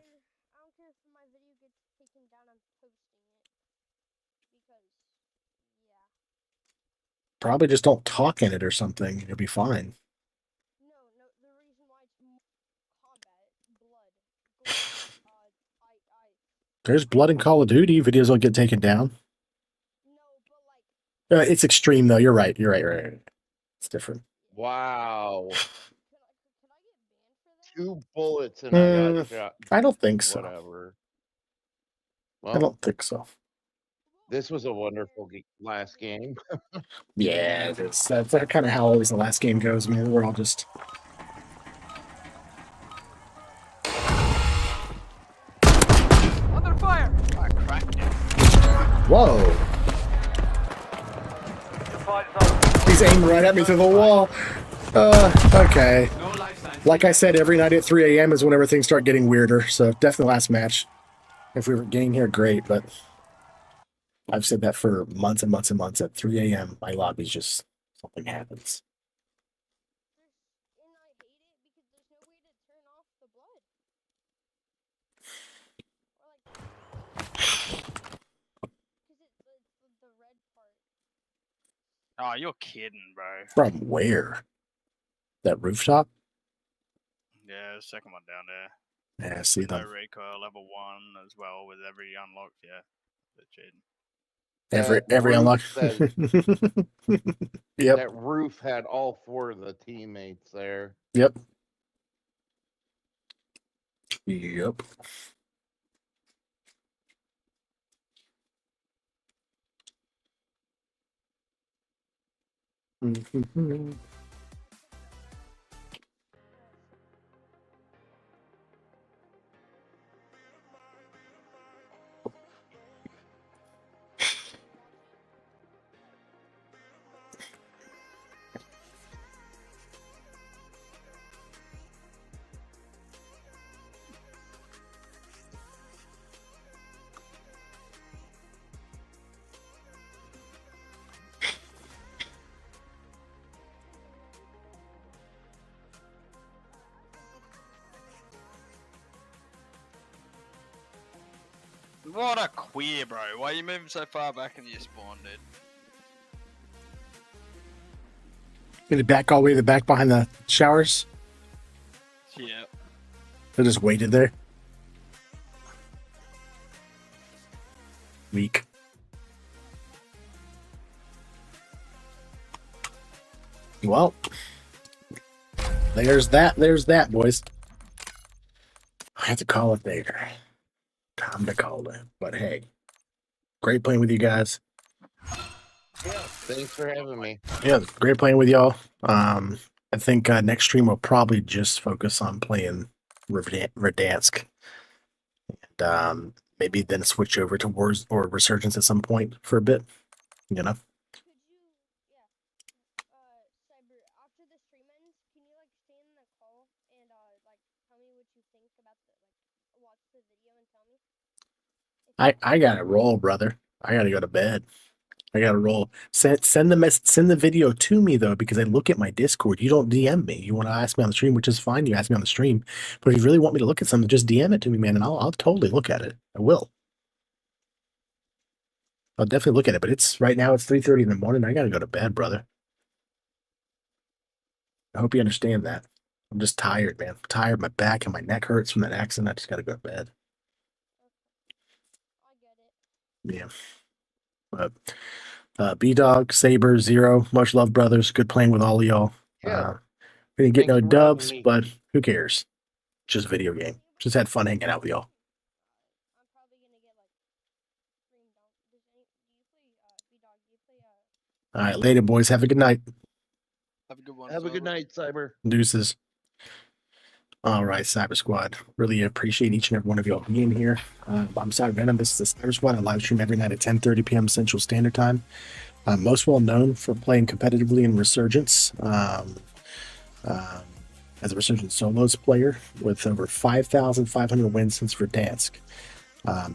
Probably just don't talk in it or something. It'll be fine. There's blood in Call of Duty. Videos will get taken down. It's extreme, though. You're right. You're right. It's different. Wow. 2 bullets and I got shot. I don't think so. Whatever. Well, I don't think so. This was a wonderful last game. Yeah, that's kind of how always the last game goes. I mean, we're all just... Under fire! I cracked it. Whoa! He's aiming right at me through the wall. Okay. Like I said, every night at 3 a.m. is whenever things start getting weirder. So definitely last match. If we were getting here, great. But I've said that for months and months and months. At 3 a.m., my lobby's just something happens. Oh, you're kidding, bro. From where? That rooftop? Yeah, the second one down there. Yeah, see No them. recoil, level 1 as well with every unlock. Yeah, they're cheating. Every unlock. Yep. That roof had all 4 of the teammates there. Yep. What a queer, bro. Why are you moving so far back into your spawn, dude? In the back, all the way to the back behind the showers. Yeah. They just waited there. Weak. Well, there's that. There's that, boys. I have to call it there. Time to call it. But hey, great playing with you guys. Yeah, thanks for having me. Yeah, great playing with y'all. I think next stream we'll probably just focus on playing Verdansk. And maybe then switch over to Wars or Resurgence at some point for a bit. You know? Cyber, after the stream ends, can you like stay in the call and like tell me what you think about the watch the video and tell me? I gotta roll, brother. I gotta go to bed. I gotta roll. Send the video to me though, because I look at my Discord. You don't DM me. You want to ask me on the stream, which is fine. You ask me on the stream, but if you really want me to look at something, just DM it to me, man, and I'll totally look at it. I will. I'll definitely look at it. But it's right now. It's 3:30 in the morning. I gotta go to bed, brother. I hope you understand that. I'm just tired, man. I'm tired. My back and my neck hurts from that accident. I just gotta go to bed. Yeah. But B-Dog, Saber, Zero, much love, brothers. Good playing with all of y'all. Yeah. We didn't get no Thanks for having dubs, me. but who cares? Just a video game. Just had fun hanging out with y'all. All right, later, boys. Have a good night. Have a good one. Have a good night, Cyber. Deuces. All right, Cyber Squad. Really appreciate each and every one of y'all being here. I'm Cyber Venom. This is the Cyber Squad. I live stream every night at 10:30 p.m. Central Standard Time. I'm most well known for playing competitively in Resurgence. As a Resurgence Solos player with over 5,500 wins since Verdansk.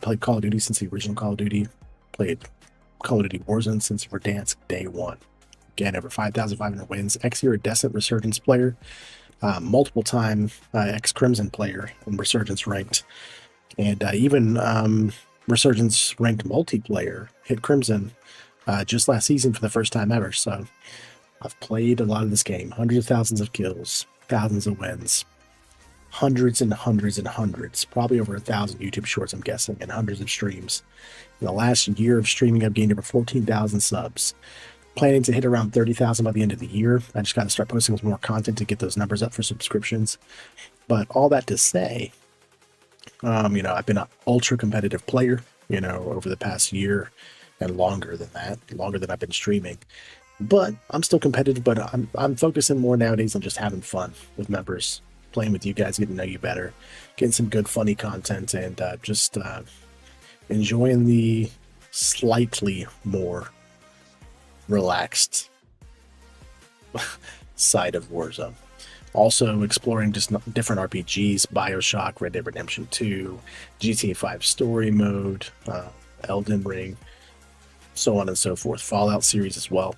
Played Call of Duty since the original Call of Duty. Played Call of Duty Warzone since Verdansk day one. Again, over 5,500 wins. Ex-Iridescent Resurgence player. Multiple time ex-Crimson player in Resurgence ranked. And even Resurgence ranked multiplayer hit Crimson just last season for the first time ever. So I've played a lot of this game. Hundreds of thousands of kills. Thousands of wins. Hundreds and hundreds and hundreds. Probably over 1,000 YouTube shorts, I'm guessing. And hundreds of streams. In the last year of streaming, I've gained over 14,000 subs. Planning to hit around 30,000 by the end of the year. I just got to start posting some more content to get those numbers up for subscriptions. But all that to say, I've been an ultra competitive player, over the past year and longer than that, longer than I've been streaming. But I'm still competitive, but I'm focusing more nowadays on just having fun with members, playing with you guys, getting to know you better, getting some good, funny content, and just enjoying the slightly more relaxed side of Warzone. Also exploring just different RPGs, BioShock, Red Dead Redemption 2, GTA 5 Story Mode, Elden Ring, so on and so forth. Fallout series as well.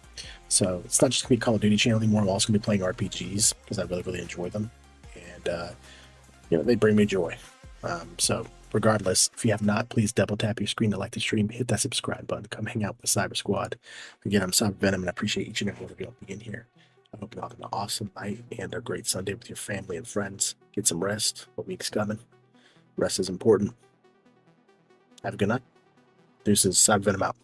So it's not just going to be Call of Duty channel anymore. I'm also going to be playing RPGs because I really, really enjoy them. And, they bring me joy. So regardless, if you have not, please double tap your screen to like the stream, hit that subscribe button, come hang out with the Cyber Squad. Again, I'm Cyber Venom, and I appreciate each and every one of you being here. I hope you all have an awesome night and a great Sunday with your family and friends. Get some rest. A week's coming. Rest is important. Have a good night. Deuces. Cyber Venom out.